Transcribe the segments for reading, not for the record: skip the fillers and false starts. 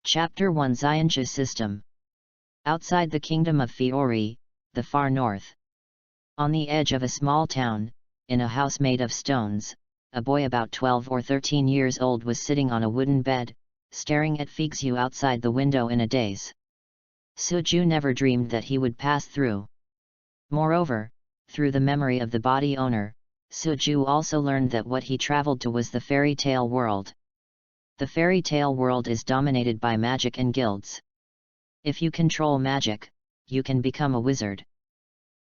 Chapter 1 Xianxia System. Outside the kingdom of Fiori, the far north. On the edge of a small town, in a house made of stones, a boy about 12 or 13 years old was sitting on a wooden bed, staring at Fixu outside the window in a daze. Suju never dreamed that he would pass through. Moreover, through the memory of the body owner, Suju also learned that what he traveled to was the fairy tale world. The fairy tale world is dominated by magic and guilds. If you control magic, you can become a wizard.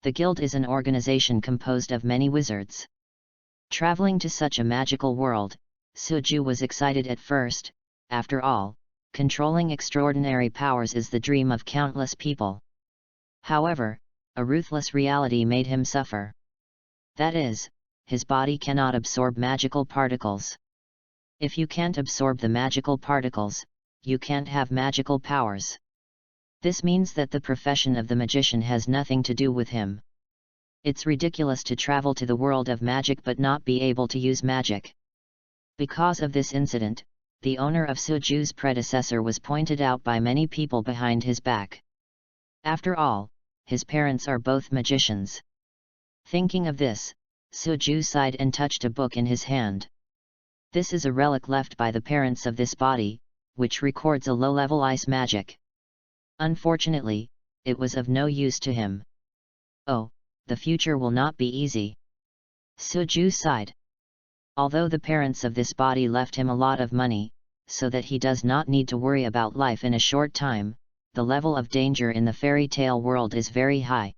The guild is an organization composed of many wizards. Traveling to such a magical world, Suju was excited at first. After all, controlling extraordinary powers is the dream of countless people. However, a ruthless reality made him suffer. That is, his body cannot absorb magical particles. If you can't absorb the magical particles, you can't have magical powers. This means that the profession of the magician has nothing to do with him. It's ridiculous to travel to the world of magic but not be able to use magic. Because of this incident, the owner of Suju's predecessor was pointed out by many people behind his back. After all, his parents are both magicians. Thinking of this, Suju sighed and touched a book in his hand. This is a relic left by the parents of this body, which records a low-level ice magic. Unfortunately, it was of no use to him. Oh, the future will not be easy. Suju sighed. Although the parents of this body left him a lot of money, so that he does not need to worry about life in a short time, the level of danger in the fairy tale world is very high.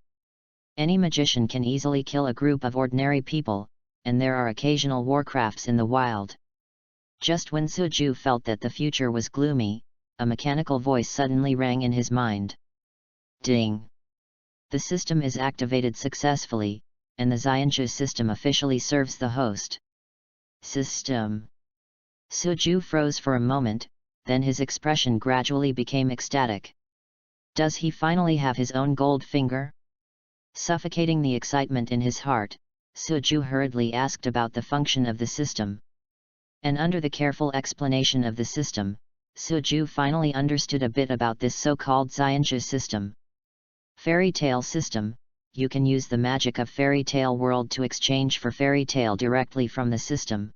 Any magician can easily kill a group of ordinary people, and there are occasional warcrafts in the wild. Just when Suju felt that the future was gloomy, a mechanical voice suddenly rang in his mind. Ding! The system is activated successfully, and the Xianxia system officially serves the host. System. Suju froze for a moment, then his expression gradually became ecstatic. Does he finally have his own gold finger? Suffocating the excitement in his heart, Suju hurriedly asked about the function of the system. And under the careful explanation of the system, Suju finally understood a bit about this so-called Xianxia system. Fairy tale system, you can use the magic of fairy tale world to exchange for fairy tale directly from the system.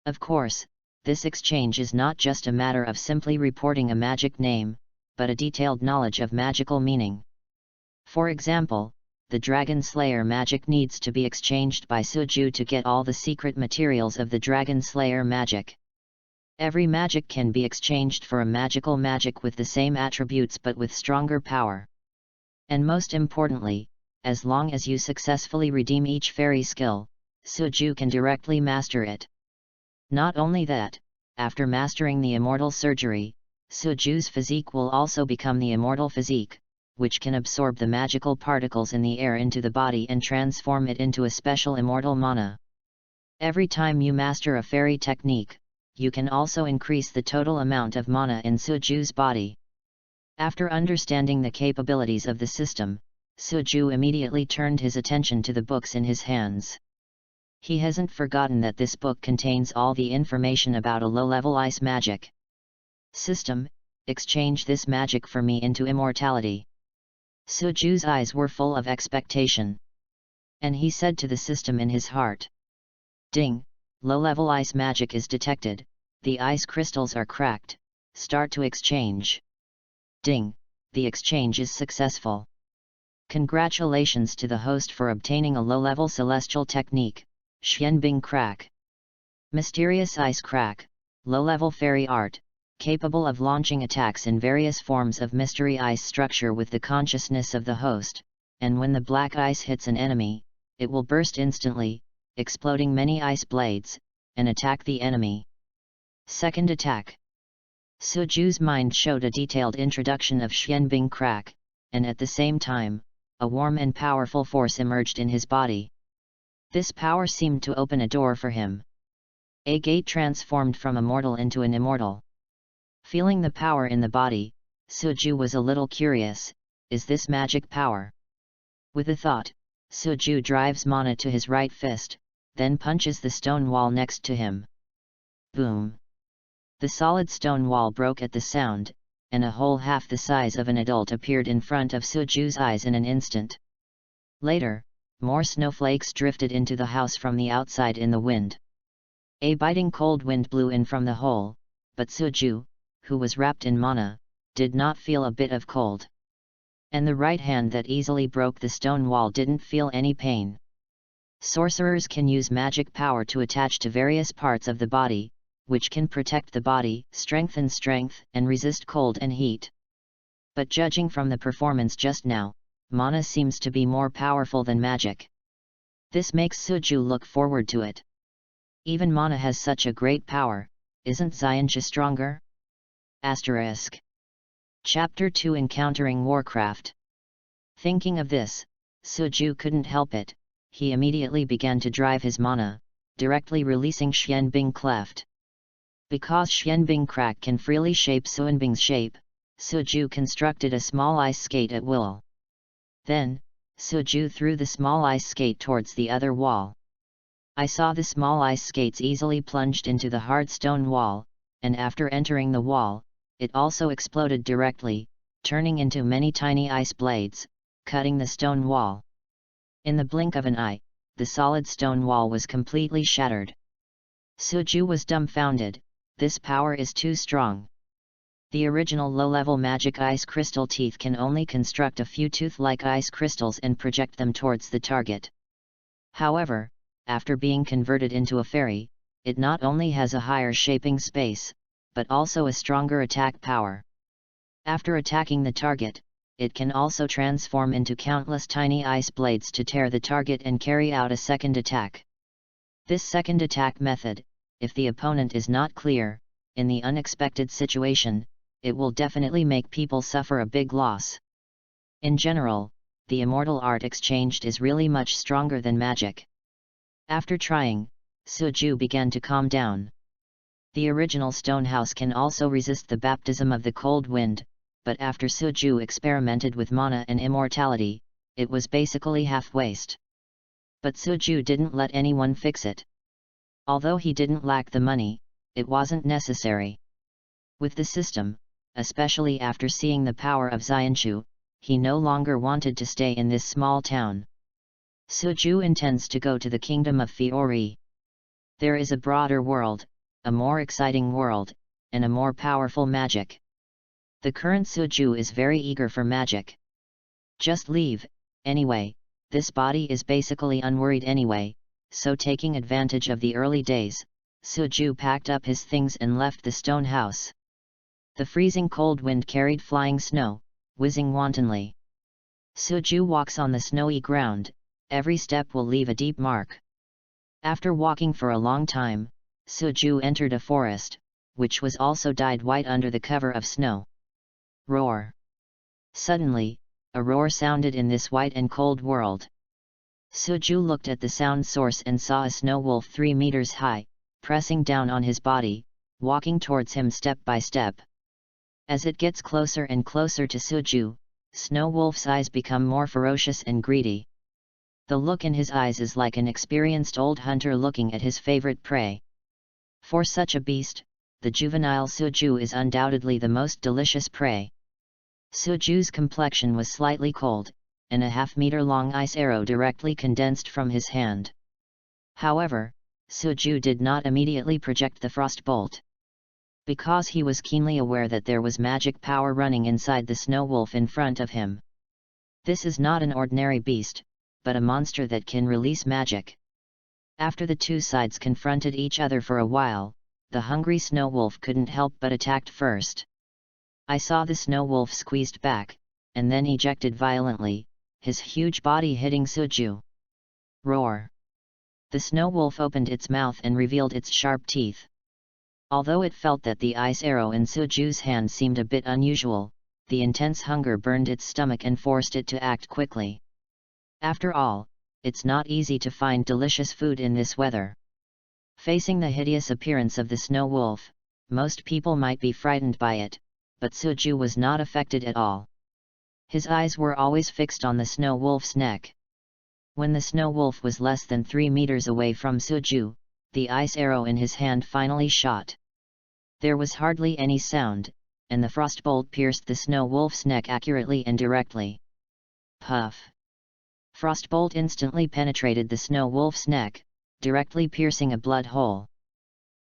Of course, this exchange is not just a matter of simply reporting a magic name, but a detailed knowledge of magical meaning. For example, the Dragon Slayer magic needs to be exchanged by Suju to get all the secret materials of the Dragon Slayer magic. Every magic can be exchanged for a magical magic with the same attributes but with stronger power. And most importantly, as long as you successfully redeem each fairy skill, Suju can directly master it. Not only that, after mastering the Immortal surgery, Suju's physique will also become the Immortal physique, which can absorb the magical particles in the air into the body and transform it into a special immortal mana. Every time you master a fairy technique, you can also increase the total amount of mana in Suju's body. After understanding the capabilities of the system, Suju immediately turned his attention to the books in his hands. He hasn't forgotten that this book contains all the information about a low-level ice magic. System, exchange this magic for me into immortality. Suju's eyes were full of expectation. And he said to the system in his heart. Ding! Low-level ice magic is detected, the ice crystals are cracked, start to exchange. Ding! The exchange is successful. Congratulations to the host for obtaining a low-level celestial technique, Xianbing Crack. Mysterious ice crack, low-level fairy art, capable of launching attacks in various forms of mystery ice structure with the consciousness of the host, and when the black ice hits an enemy, it will burst instantly, exploding many ice blades, and attack the enemy. Second attack. Suju's mind showed a detailed introduction of Xianbing Crack, and at the same time, a warm and powerful force emerged in his body. This power seemed to open a door for him. A gate transformed from a mortal into an immortal. Feeling the power in the body, Suju was a little curious, is this magic power? With a thought, Suju drives mana to his right fist, then punches the stone wall next to him. Boom! The solid stone wall broke at the sound, and a hole half the size of an adult appeared in front of Suju's eyes in an instant. Later, more snowflakes drifted into the house from the outside in the wind. A biting cold wind blew in from the hole, but Suju, who was wrapped in mana, did not feel a bit of cold. And the right hand that easily broke the stone wall didn't feel any pain. Sorcerers can use magic power to attach to various parts of the body, which can protect the body, strengthen strength, and resist cold and heat. But judging from the performance just now, mana seems to be more powerful than magic. This makes Suju look forward to it. Even mana has such a great power, isn't Xianxia stronger? Asterisk. Chapter 2 Encountering Warcraft. Thinking of this, Suju couldn't help it, he immediately began to drive his mana, directly releasing Xianbing Cleft. Because Xianbing Crack can freely shape Xuanbing's shape, Suju constructed a small ice skate at will. Then, Suju threw the small ice skate towards the other wall. I saw the small ice skates easily plunged into the hard stone wall, and after entering the wall, it also exploded directly, turning into many tiny ice blades, cutting the stone wall. In the blink of an eye, the solid stone wall was completely shattered. Suju was dumbfounded. This power is too strong. The original low-level magic ice crystal teeth can only construct a few tooth-like ice crystals and project them towards the target. However, after being converted into a fairy, it not only has a higher shaping space, but also a stronger attack power. After attacking the target, it can also transform into countless tiny ice blades to tear the target and carry out a second attack. This second attack method, if the opponent is not clear, in the unexpected situation, it will definitely make people suffer a big loss. In general, the immortal art exchanged is really much stronger than magic. After trying, Suju began to calm down. The original stone house can also resist the baptism of the cold wind, but after Suju experimented with mana and immortality, it was basically half-waste. But Suju didn't let anyone fix it. Although he didn't lack the money, it wasn't necessary. With the system, especially after seeing the power of Xianxia, he no longer wanted to stay in this small town. Suju intends to go to the kingdom of Fiori. There is a broader world, a more exciting world, and a more powerful magic. The current Suju is very eager for magic. Just leave, anyway, this body is basically unworried anyway, so taking advantage of the early days, Suju packed up his things and left the stone house. The freezing cold wind carried flying snow, whizzing wantonly. Suju walks on the snowy ground, every step will leave a deep mark. After walking for a long time, Suju entered a forest, which was also dyed white under the cover of snow. Roar! Suddenly, a roar sounded in this white and cold world. Suju looked at the sound source and saw a snow wolf 3 meters high, pressing down on his body, walking towards him step by step. As it gets closer and closer to Suju, Snow Wolf's eyes become more ferocious and greedy. The look in his eyes is like an experienced old hunter looking at his favorite prey. For such a beast, the juvenile Suju is undoubtedly the most delicious prey. Suju's complexion was slightly cold, and a half-meter-long ice arrow directly condensed from his hand. However, Suju did not immediately project the frost bolt. Because he was keenly aware that there was magic power running inside the snow wolf in front of him. This is not an ordinary beast, but a monster that can release magic. After the two sides confronted each other for a while, the hungry snow wolf couldn't help but attacked first. I saw the snow wolf squeezed back, and then ejected violently, his huge body hitting Suju. Roar! The snow wolf opened its mouth and revealed its sharp teeth. Although it felt that the ice arrow in Suju's hand seemed a bit unusual, the intense hunger burned its stomach and forced it to act quickly. After all, it's not easy to find delicious food in this weather. Facing the hideous appearance of the snow wolf, most people might be frightened by it, but Suju was not affected at all. His eyes were always fixed on the snow wolf's neck. When the snow wolf was less than 3 meters away from Suju, the ice arrow in his hand finally shot. There was hardly any sound, and the frostbolt pierced the snow wolf's neck accurately and directly. Puff! Frostbolt instantly penetrated the snow wolf's neck, directly piercing a blood hole.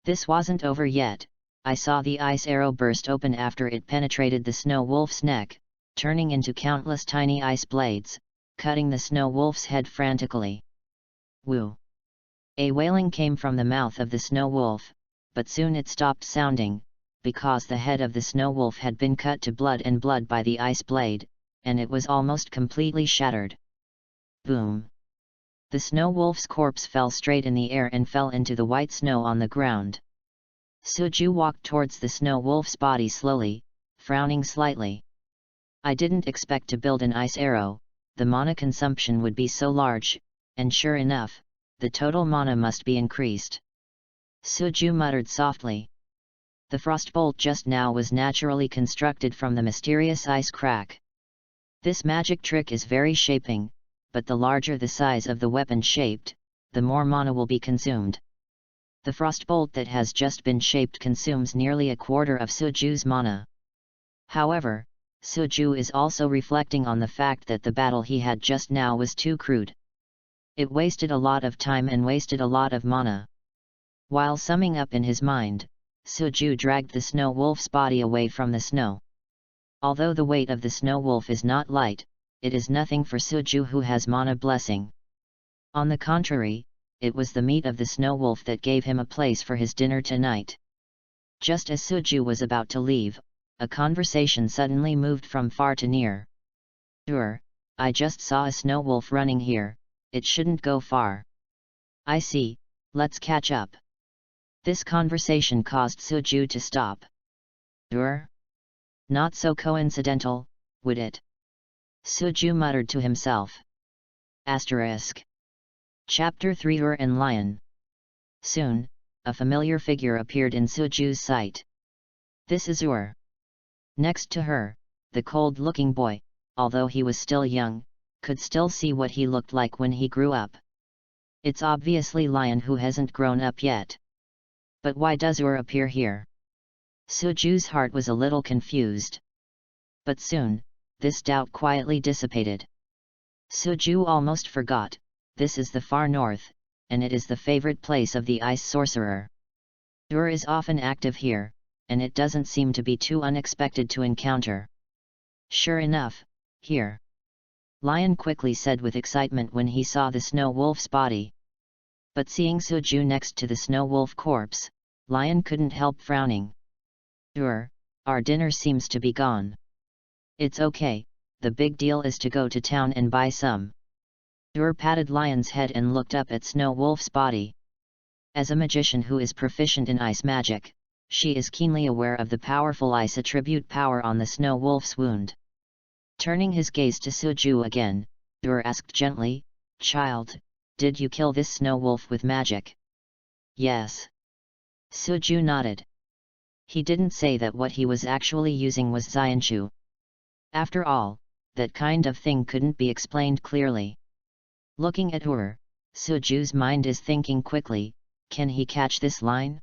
This wasn't over yet. I saw the ice arrow burst open after it penetrated the snow wolf's neck, turning into countless tiny ice blades, cutting the snow wolf's head frantically. Woo! A wailing came from the mouth of the snow wolf, but soon it stopped sounding, because the head of the snow wolf had been cut to blood and blood by the ice blade, and it was almost completely shattered. Boom! The snow wolf's corpse fell straight in the air and fell into the white snow on the ground. Suju walked towards the snow wolf's body slowly, frowning slightly. I didn't expect to build an ice arrow, the mana consumption would be so large, and sure enough, the total mana must be increased. Suju muttered softly. The frostbolt just now was naturally constructed from the mysterious ice crack. This magic trick is very shaping, but the larger the size of the weapon shaped, the more mana will be consumed. The frostbolt that has just been shaped consumes nearly a quarter of Suju's mana. However, Suju is also reflecting on the fact that the battle he had just now was too crude. It wasted a lot of time and wasted a lot of mana. While summing up in his mind, Suju dragged the snow wolf's body away from the snow. Although the weight of the snow wolf is not light, it is nothing for Suju who has mana blessing. On the contrary, it was the meat of the snow wolf that gave him a place for his dinner tonight. Just as Suju was about to leave, a conversation suddenly moved from far to near. I just saw a snow wolf running here, it shouldn't go far. I see, let's catch up. This conversation caused Suju to stop. Not so coincidental, would it? Suju muttered to himself. Asterisk. Chapter 3 and Lion. Soon, a familiar figure appeared in Suju's sight. This is Next to her, the cold-looking boy, although he was still young, could still see what he looked like when he grew up. It's obviously Lion who hasn't grown up yet. But why does appear here? Suju's heart was a little confused. But soon, this doubt quietly dissipated. Suju almost forgot, this is the far north, and it is the favorite place of the ice sorcerer. Is often active here, and it doesn't seem to be too unexpected to encounter. Sure enough, here. Lion quickly said with excitement when he saw the snow wolf's body. But seeing Suju next to the snow wolf corpse, Lion couldn't help frowning. Our dinner seems to be gone. It's okay, the big deal is to go to town and buy some. Patted Lion's head and looked up at Snow Wolf's body. As a magician who is proficient in ice magic, she is keenly aware of the powerful ice attribute power on the Snow Wolf's wound. Turning his gaze to Suju again, asked gently, "Child, did you kill this Snow Wolf with magic?" "Yes." Suju nodded. He didn't say that what he was actually using was Xianshu. After all, that kind of thing couldn't be explained clearly. Looking at Suju's mind is thinking quickly, can he catch this line?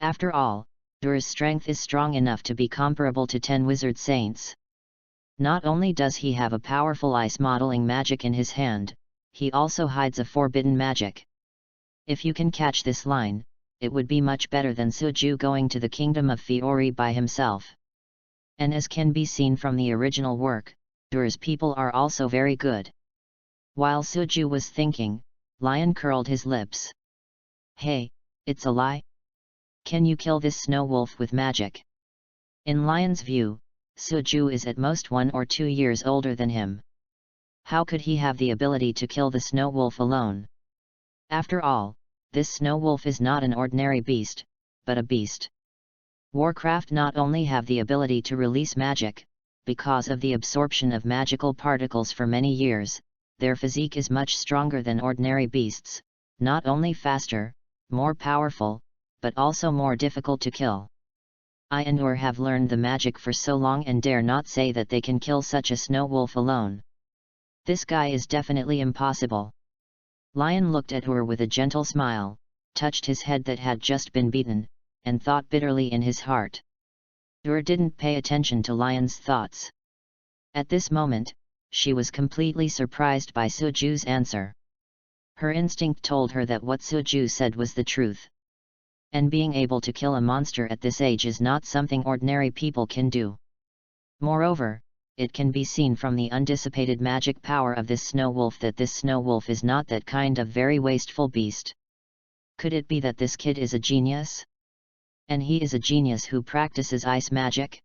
After all, Ur's strength is strong enough to be comparable to 10 wizard saints. Not only does he have a powerful ice modeling magic in his hand, he also hides a forbidden magic. If you can catch this line, it would be much better than Suju going to the kingdom of Fiori by himself. And as can be seen from the original work, Ur's people are also very good. While Suju was thinking, Lion curled his lips. "Hey, it's a lie? Can you kill this snow wolf with magic?" In Lion's view, Suju is at most 1 or 2 years older than him. How could he have the ability to kill the snow wolf alone? After all, this snow wolf is not an ordinary beast, but a beast. Warcraft not only have the ability to release magic, because of the absorption of magical particles for many years, their physique is much stronger than ordinary beasts, not only faster, more powerful, but also more difficult to kill. I and have learned the magic for so long and dare not say that they can kill such a snow wolf alone. This guy is definitely impossible. Lion looked at with a gentle smile, touched his head that had just been beaten, and thought bitterly in his heart. didn't pay attention to Lion's thoughts. At this moment, she was completely surprised by Suju's answer. Her instinct told her that what Suju said was the truth. And being able to kill a monster at this age is not something ordinary people can do. Moreover, it can be seen from the undissipated magic power of this snow wolf that this snow wolf is not that kind of very wasteful beast. Could it be that this kid is a genius? And he is a genius who practices ice magic?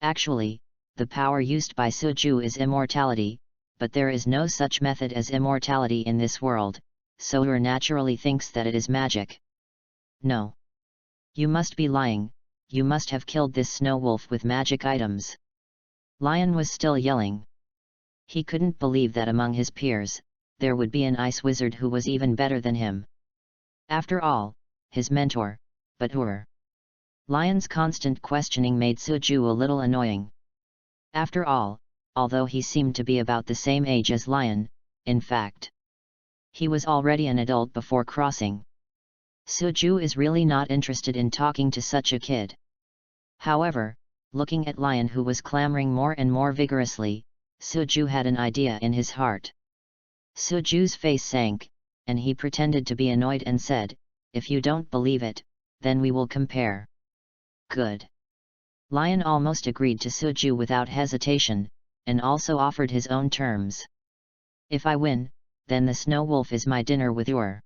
Actually, the power used by Suju is immortality, but there is no such method as immortality in this world, so Ur naturally thinks that it is magic. No. You must be lying, you must have killed this snow wolf with magic items. Lion was still yelling. He couldn't believe that among his peers, there would be an ice wizard who was even better than him. After all, his mentor, but Ur. Lion's constant questioning made Suju a little annoying. After all, although he seemed to be about the same age as Lion, in fact, he was already an adult before crossing. Suju is really not interested in talking to such a kid. However, looking at Lion who was clamoring more and more vigorously, Suju had an idea in his heart. Suju's face sank, and he pretended to be annoyed and said, "If you don't believe it, then we will compare." Good. Lion almost agreed to Suju without hesitation, and also offered his own terms. "If I win, then the snow wolf is my dinner with Ur."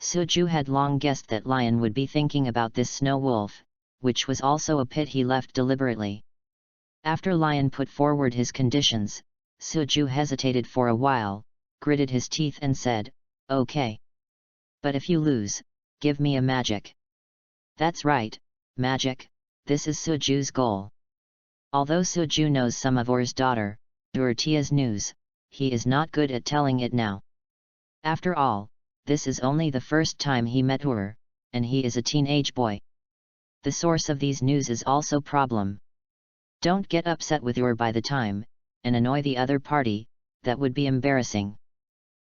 Suju had long guessed that Lion would be thinking about this snow wolf, which was also a pit he left deliberately. After Lion put forward his conditions, Suju hesitated for a while, gritted his teeth and said, "Okay. But if you lose, give me a magic." That's right, magic, this is Suju's goal. Although Suju knows some of Ur's daughter, Tia's news, he is not good at telling it now. After all, this is only the first time he met Ur, and he is a teenage boy. The source of these news is also problem. Don't get upset with Ur by the time, and annoy the other party, that would be embarrassing.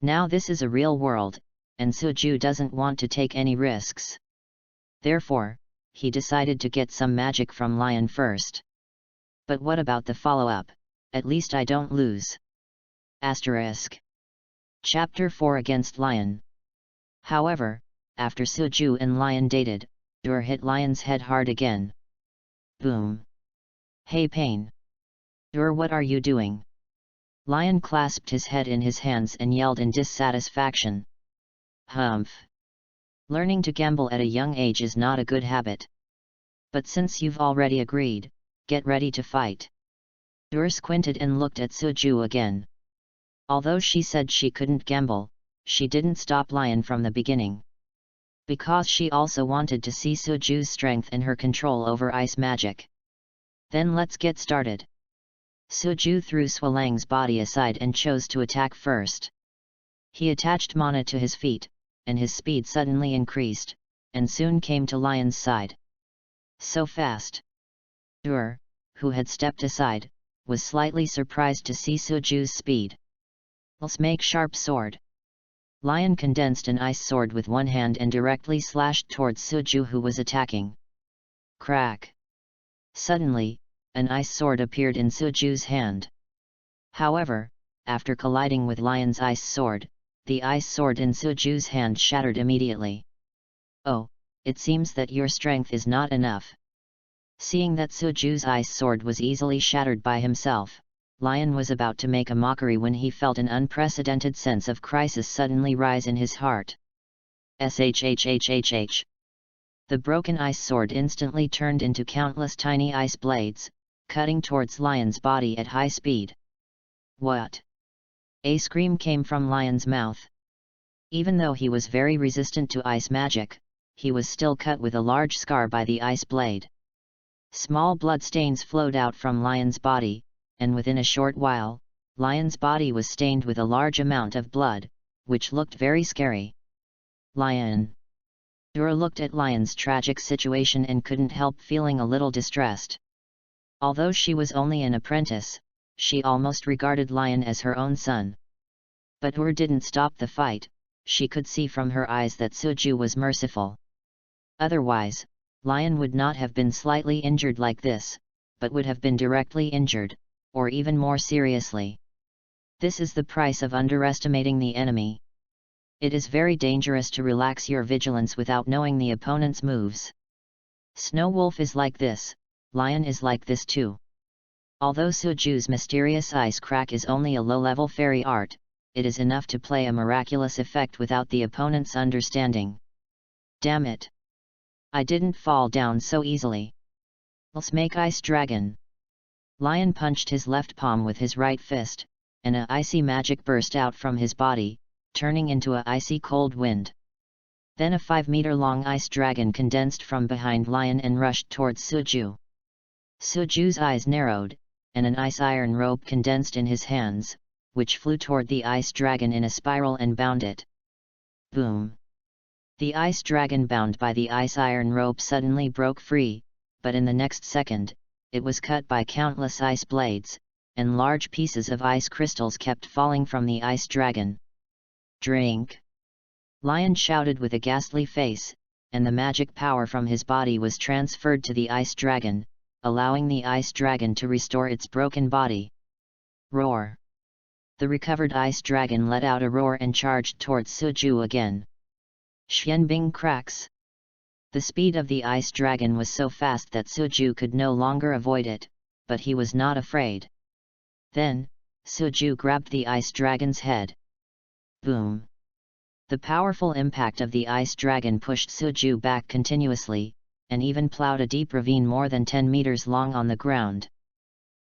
Now this is a real world, and Suju doesn't want to take any risks. Therefore, he decided to get some magic from Lion first. But what about the follow-up? At least I don't lose. Asterisk. Chapter 4 Against Lion. However, after Suju and Lion dated, Ur hit Lion's head hard again. Boom. Hey pain. Ur, what are you doing? Lion clasped his head in his hands and yelled in dissatisfaction. Humph. Learning to gamble at a young age is not a good habit. But since you've already agreed, get ready to fight. Ur squinted and looked at Suju again. Although she said she couldn't gamble, she didn't stop Lion from the beginning. Because she also wanted to see Suju's strength and her control over ice magic. Then let's get started. Suju threw Swalang's body aside and chose to attack first. He attached mana to his feet, and his speed suddenly increased, and soon came to Lion's side. So fast. Ur, who had stepped aside, was slightly surprised to see Suju's speed. Let's make sharp sword. Lion condensed an ice sword with one hand and directly slashed towards Suju who was attacking. Crack! Suddenly, an ice sword appeared in Suju's hand. However, after colliding with Lion's ice sword, the ice sword in Suju's hand shattered immediately. Oh, it seems that your strength is not enough. Seeing that Suju's ice sword was easily shattered by himself, Lion was about to make a mockery when he felt an unprecedented sense of crisis suddenly rise in his heart. Shhhhhh. The broken ice sword instantly turned into countless tiny ice blades, cutting towards Lion's body at high speed. What? A scream came from Lion's mouth. Even though he was very resistant to ice magic, he was still cut with a large scar by the ice blade. Small blood stains flowed out from Lion's body, and within a short while, Lion's body was stained with a large amount of blood, which looked very scary. Lion. Ur looked at Lion's tragic situation and couldn't help feeling a little distressed. Although she was only an apprentice, she almost regarded Lion as her own son. But Ur didn't stop the fight. She could see from her eyes that Suju was merciful. Otherwise, Lion would not have been slightly injured like this, but would have been directly injured, or even more seriously. This is the price of underestimating the enemy. It is very dangerous to relax your vigilance without knowing the opponent's moves. Snow Wolf is like this, Lion is like this too. Although Suju's mysterious ice crack is only a low-level fairy art, it is enough to play a miraculous effect without the opponent's understanding. Damn it! I didn't fall down so easily. Let's make Ice Dragon. Lion punched his left palm with his right fist, and a icy magic burst out from his body, turning into a icy cold wind. Then a 5-meter-long ice dragon condensed from behind Lion and rushed towards Suju. Suju's eyes narrowed, and an ice iron rope condensed in his hands, which flew toward the ice dragon in a spiral and bound it. Boom! The ice dragon bound by the ice iron rope suddenly broke free, but in the next second, it was cut by countless ice blades, and large pieces of ice crystals kept falling from the ice dragon. Drink! Lion shouted with a ghastly face, and the magic power from his body was transferred to the ice dragon, allowing the ice dragon to restore its broken body. Roar! The recovered ice dragon let out a roar and charged towards Suju again. Xianbing cracks! The speed of the ice dragon was so fast that Suju could no longer avoid it, but he was not afraid. Then, Suju grabbed the ice dragon's head. Boom! The powerful impact of the ice dragon pushed Suju back continuously, and even plowed a deep ravine more than 10 meters long on the ground.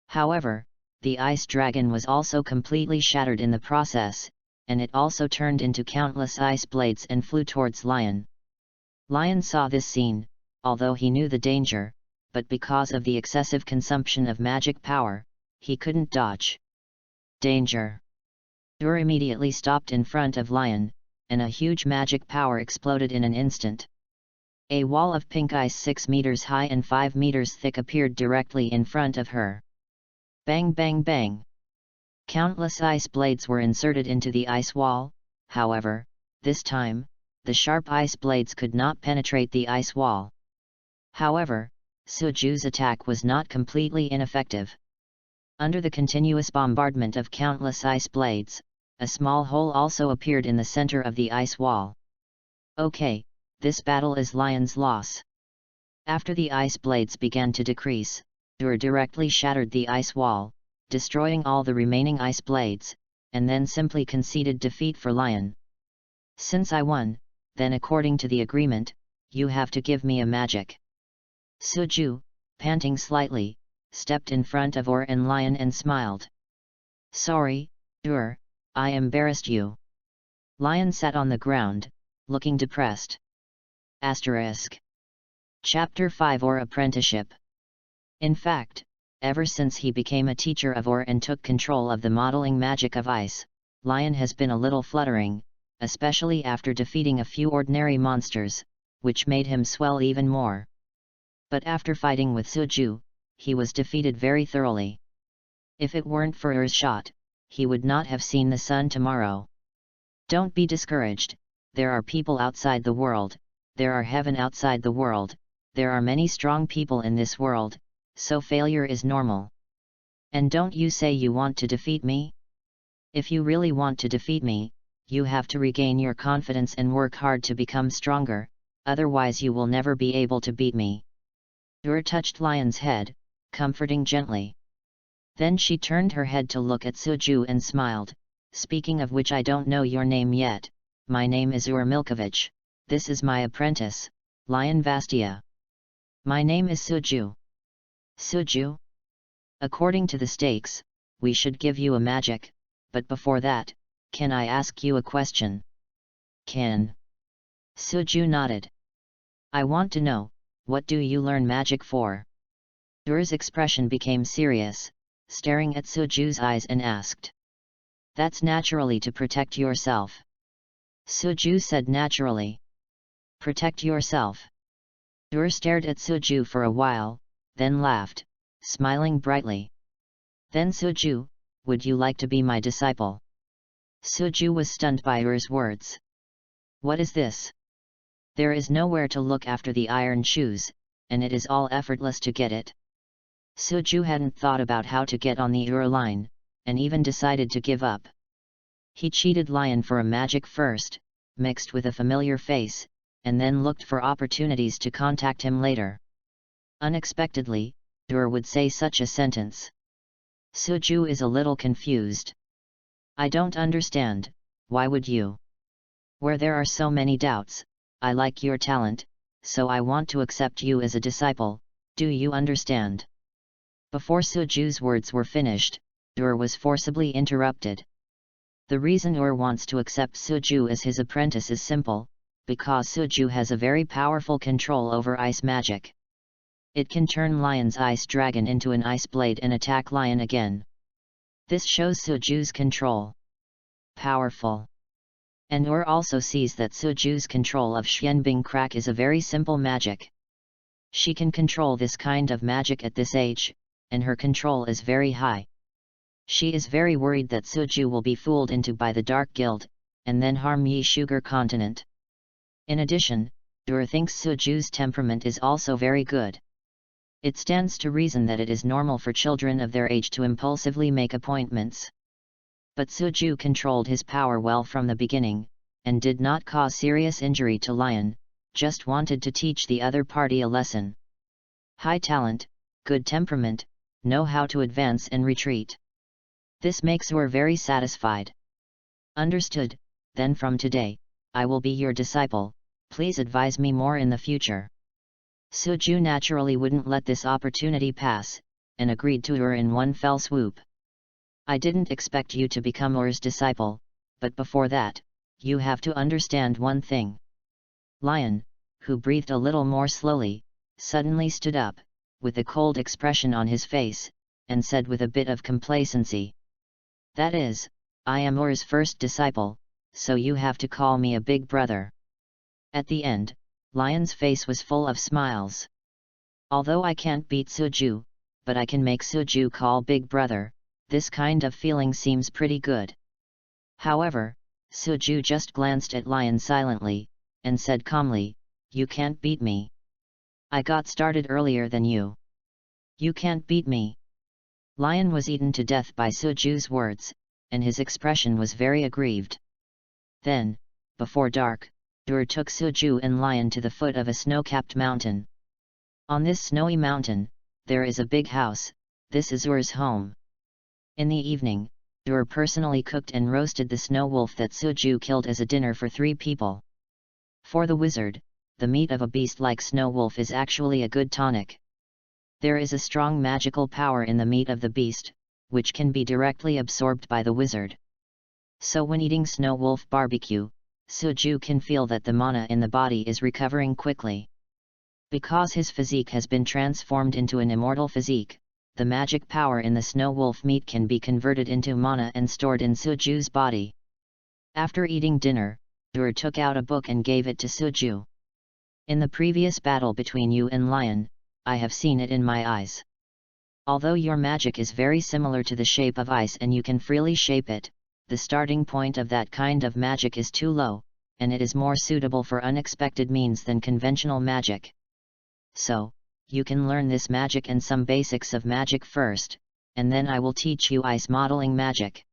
However, the ice dragon was also completely shattered in the process, and it also turned into countless ice blades and flew towards Lion. Lion saw this scene, although he knew the danger, but because of the excessive consumption of magic power, he couldn't dodge. Danger! Dur immediately stopped in front of Lion, and a huge magic power exploded in an instant. A wall of pink ice 6 meters high and 5 meters thick appeared directly in front of her. Bang bang bang! Countless ice blades were inserted into the ice wall, however, this time, the sharp ice blades could not penetrate the ice wall. However, Suju's attack was not completely ineffective. Under the continuous bombardment of countless ice blades, a small hole also appeared in the center of the ice wall. Okay, this battle is Lion's loss. After the ice blades began to decrease, Dur directly shattered the ice wall, destroying all the remaining ice blades, and then simply conceded defeat for Lion. Since I won, then according to the agreement, you have to give me a magic. Suju, panting slightly, stepped in front of Ur and Lion and smiled. Sorry, Dur, I embarrassed you. Lion sat on the ground, looking depressed. Asterisk. Chapter 5 Ur Apprenticeship. In fact, ever since he became a teacher of Ur and took control of the modeling magic of ice, Lion has been a little fluttering, especially after defeating a few ordinary monsters, which made him swell even more. But after fighting with Suju, he was defeated very thoroughly. If it weren't for Ur's shot, he would not have seen the sun tomorrow. Don't be discouraged, there are people outside the world, there are heaven outside the world, there are many strong people in this world, so failure is normal. And don't you say you want to defeat me? If you really want to defeat me, you have to regain your confidence and work hard to become stronger, otherwise you will never be able to beat me. Ur touched Lion's head, comforting gently. Then she turned her head to look at Suju and smiled, speaking of which I don't know your name yet, my name is Ur Milkovich, this is my apprentice, Lion Vastia. My name is Suju. Suju? According to the stakes, we should give you a magic, but before that, can I ask you a question? Can. Suju nodded. I want to know, what do you learn magic for? Ur's expression became serious, staring at Suju's eyes and asked. That's naturally to protect yourself. Suju said naturally. Protect yourself. Ur stared at Suju for a while, then laughed, smiling brightly. Then Suju, would you like to be my disciple? Suju was stunned by Ur's words. What is this? There is nowhere to look after the iron shoes, and it is all effortless to get it. Suju hadn't thought about how to get on the line, and even decided to give up. He cheated Lion for a magic first, mixed with a familiar face, and then looked for opportunities to contact him later. Unexpectedly, would say such a sentence. Suju is a little confused. I don't understand, why would you? Where there are so many doubts, I like your talent, so I want to accept you as a disciple, do you understand? Before Suju's words were finished, was forcibly interrupted. The reason wants to accept Suju as his apprentice is simple, because Suju has a very powerful control over ice magic. It can turn Lion's ice dragon into an ice blade and attack Lion again. This shows Suju's control. Powerful. And also sees that Suju's control of Xianbing Crack is a very simple magic. She can control this kind of magic at this age, and her control is very high. She is very worried that Suju will be fooled into by the Dark Guild, and then harm Yi Sugar Continent. In addition, thinks Suju's temperament is also very good. It stands to reason that it is normal for children of their age to impulsively make appointments. But Suju controlled his power well from the beginning, and did not cause serious injury to Lion, just wanted to teach the other party a lesson. High talent, good temperament, know how to advance and retreat. This makes very satisfied. Understood, then from today, I will be your disciple, please advise me more in the future. Suju naturally wouldn't let this opportunity pass, and agreed to in one fell swoop. I didn't expect you to become Ur's disciple, but before that, you have to understand one thing. Lion, who breathed a little more slowly, suddenly stood up, with a cold expression on his face, and said with a bit of complacency. That is, I am Ur's first disciple, so you have to call me a big brother. At the end, Lion's face was full of smiles. Although I can't beat Suju, but I can make Suju call big brother, this kind of feeling seems pretty good. However, Suju just glanced at Lion silently, and said calmly, you can't beat me. I got started earlier than you. You can't beat me. Lion was eaten to death by Suju's words, and his expression was very aggrieved. Then, before dark, took Suju and Lion to the foot of a snow-capped mountain. On this snowy mountain, there is a big house, this is Ur's home. In the evening, personally cooked and roasted the snow wolf that Suju killed as a dinner for 3 people. For the wizard, the meat of a beast like snow wolf is actually a good tonic. There is a strong magical power in the meat of the beast, which can be directly absorbed by the wizard. So when eating snow wolf barbecue, Suju can feel that the mana in the body is recovering quickly. Because his physique has been transformed into an immortal physique, the magic power in the snow wolf meat can be converted into mana and stored in Suju's body. After eating dinner, took out a book and gave it to Suju. In the previous battle between you and Lion, I have seen it in my eyes. Although your magic is very similar to the shape of ice and you can freely shape it, the starting point of that kind of magic is too low, and it is more suitable for unexpected means than conventional magic. So, you can learn this magic and some basics of magic first, and then I will teach you ice modeling magic.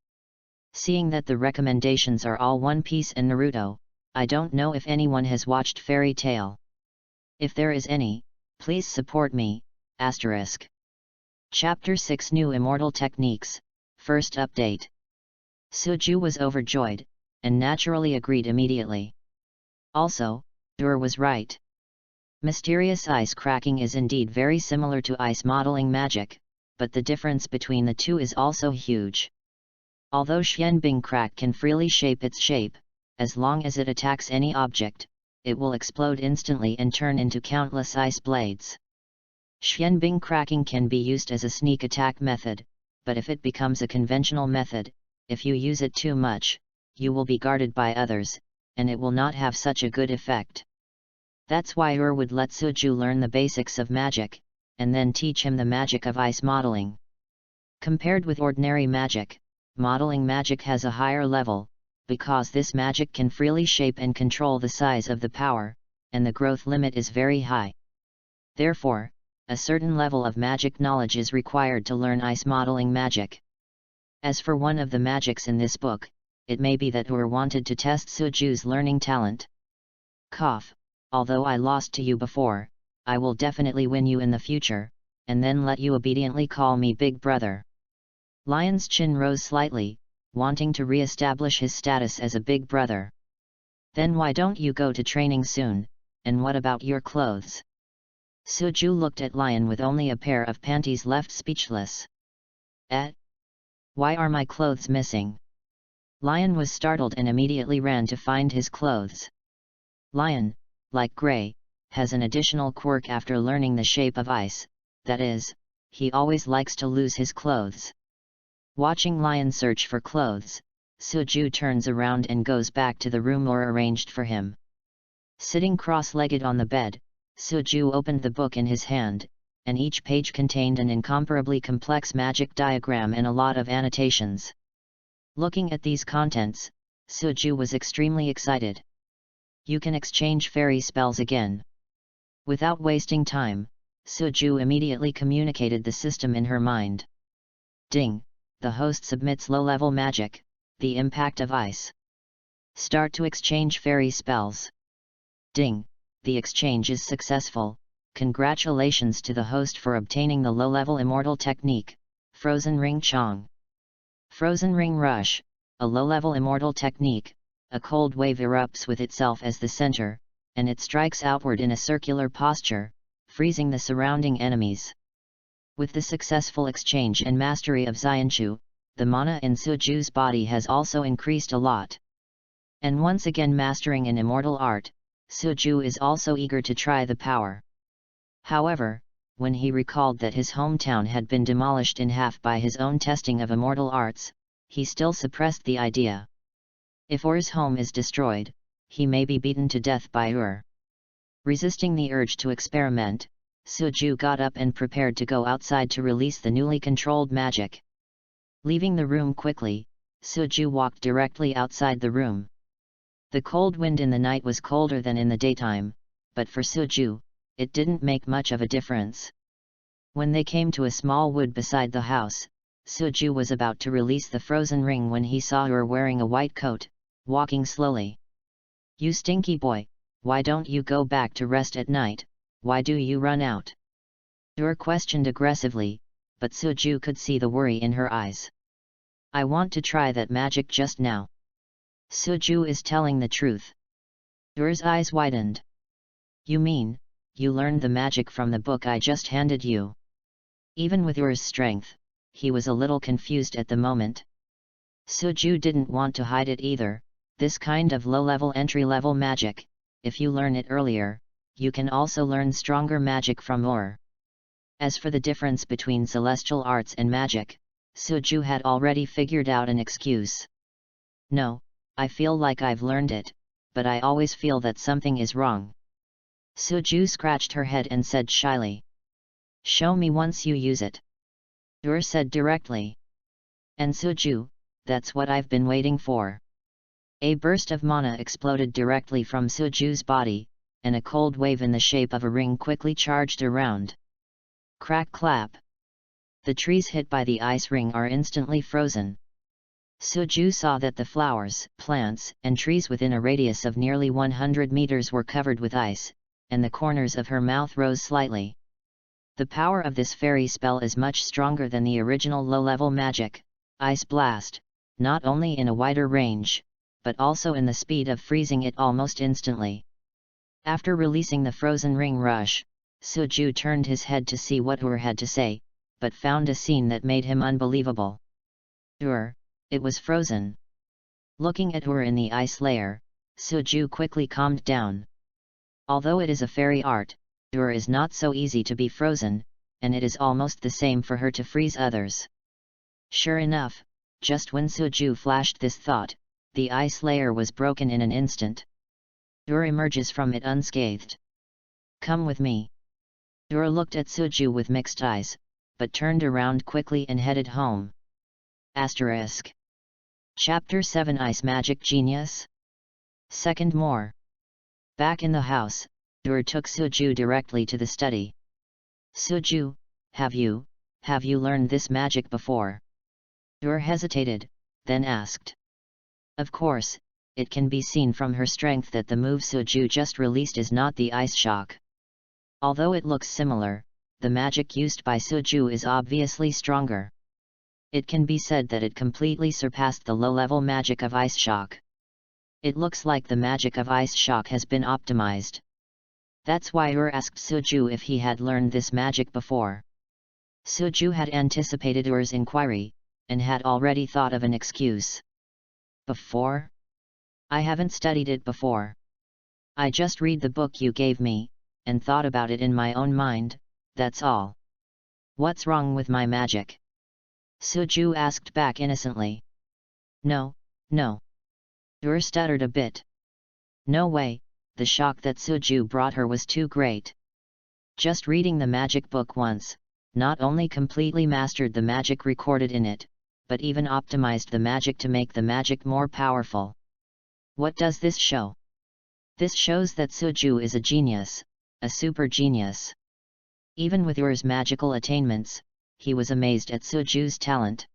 Seeing that the recommendations are all One Piece and Naruto, I don't know if anyone has watched Fairy Tail. If there is any, please support me, *. Chapter 6 New Immortal Techniques, First Update. Suju was overjoyed, and naturally agreed immediately. Also, was right. Mysterious ice cracking is indeed very similar to ice modeling magic, but the difference between the two is also huge. Although Xianbing Crack can freely shape its shape, as long as it attacks any object, it will explode instantly and turn into countless ice blades. Xianbing cracking can be used as a sneak attack method, but if it becomes a conventional method, if you use it too much, you will be guarded by others, and it will not have such a good effect. That's why would let Suju learn the basics of magic, and then teach him the magic of ice modeling. Compared with ordinary magic, modeling magic has a higher level, because this magic can freely shape and control the size of the power, and the growth limit is very high. Therefore, a certain level of magic knowledge is required to learn ice modeling magic. As for one of the magics in this book, it may be that Ur wanted to test Suju's learning talent. Cough. Although I lost to you before, I will definitely win you in the future, and then let you obediently call me Big Brother. Lion's chin rose slightly, wanting to re-establish his status as a big brother. Then why don't you go to training soon, and what about your clothes? Suju looked at Lion with only a pair of panties left, speechless. Why are my clothes missing? Lion was startled and immediately ran to find his clothes. Lion, like Gray, has an additional quirk after learning the shape of ice, that is, he always likes to lose his clothes. Watching Lion search for clothes, Suju turns around and goes back to the room Ur arranged for him. Sitting cross-legged on the bed, Suju opened the book in his hand, and each page contained an incomparably complex magic diagram and a lot of annotations. Looking at these contents, Suju was extremely excited. You can exchange fairy spells again. Without wasting time, Suju immediately communicated the system in her mind. Ding! The host submits low-level magic, the impact of ice. Start to exchange fairy spells. Ding! The exchange is successful. Congratulations to the host for obtaining the low-level Immortal technique, Frozen Ring Chong. Frozen Ring Rush, a low-level Immortal technique. A cold wave erupts with itself as the center, and it strikes outward in a circular posture, freezing the surrounding enemies. With the successful exchange and mastery of Xianchu, the mana in Suju's body has also increased a lot. And once again mastering an immortal art, Suju is also eager to try the power. However, when he recalled that his hometown had been demolished in half by his own testing of immortal arts, he still suppressed the idea. If Ur's home is destroyed, he may be beaten to death by Ur. Resisting the urge to experiment, Suju got up and prepared to go outside to release the newly controlled magic. Leaving the room quickly, Suju walked directly outside the room. The cold wind in the night was colder than in the daytime, but for Suju, it didn't make much of a difference. When they came to a small wood beside the house, Suju was about to release the frozen ring when he saw Ur wearing a white coat, walking slowly. You stinky boy, why don't you go back to rest at night, why do you run out? Ur questioned aggressively, but Suju could see the worry in her eyes. I want to try that magic just now. Suju is telling the truth. Ur's eyes widened. You mean, you learned the magic from the book I just handed you? Even with Ur's strength, he was a little confused at the moment. Suju didn't want to hide it either. This kind of low-level entry-level magic, if you learn it earlier, you can also learn stronger magic from Ur. As for the difference between celestial arts and magic, Suju had already figured out an excuse. No, I feel like I've learned it, but I always feel that something is wrong. Suju scratched her head and said shyly. Show me once you use it. Ur said directly. And Suju, that's what I've been waiting for. A burst of mana exploded directly from Suju's body, and a cold wave in the shape of a ring quickly charged around. Crack clap. The trees hit by the ice ring are instantly frozen. Suju saw that the flowers, plants, and trees within a radius of nearly 100 meters were covered with ice, and the corners of her mouth rose slightly. The power of this fairy spell is much stronger than the original low-level magic, Ice Blast, not only in a wider range, but also in the speed of freezing it almost instantly. After releasing the frozen ring rush, Suju turned his head to see what Ur had to say, but found a scene that made him unbelievable. Ur, it was frozen. Looking at Ur in the ice layer, Suju quickly calmed down. Although it is a fairy art, Ur is not so easy to be frozen, and it is almost the same for her to freeze others. Sure enough, just when Suju flashed this thought, the ice layer was broken in an instant. Ur emerges from it unscathed. Come with me. Ur looked at Suju with mixed eyes, but turned around quickly and headed home. Asterisk. Chapter 7 Ice Magic Genius? Second more. Back in the house, Ur took Suju directly to the study. Suju, have you learned this magic before? Ur hesitated, then asked. Of course, it can be seen from her strength that the move Suju just released is not the ice shock. Although it looks similar, the magic used by Suju is obviously stronger. It can be said that it completely surpassed the low-level magic of ice shock. It looks like the magic of ice shock has been optimized. That's why Ur asked Suju if he had learned this magic before. Suju had anticipated Ur's inquiry, and had already thought of an excuse. Before? I haven't studied it before. I just read the book you gave me, and thought about it in my own mind, that's all. What's wrong with my magic? Suju asked back innocently. No. Ur stuttered a bit. No way, the shock that Suju brought her was too great. Just reading the magic book once, not only completely mastered the magic recorded in it, but even optimized the magic to make the magic more powerful. What does this show? This shows that Suju is a genius, a super genius. Even with Ur's magical attainments, he was amazed at Suju's talent.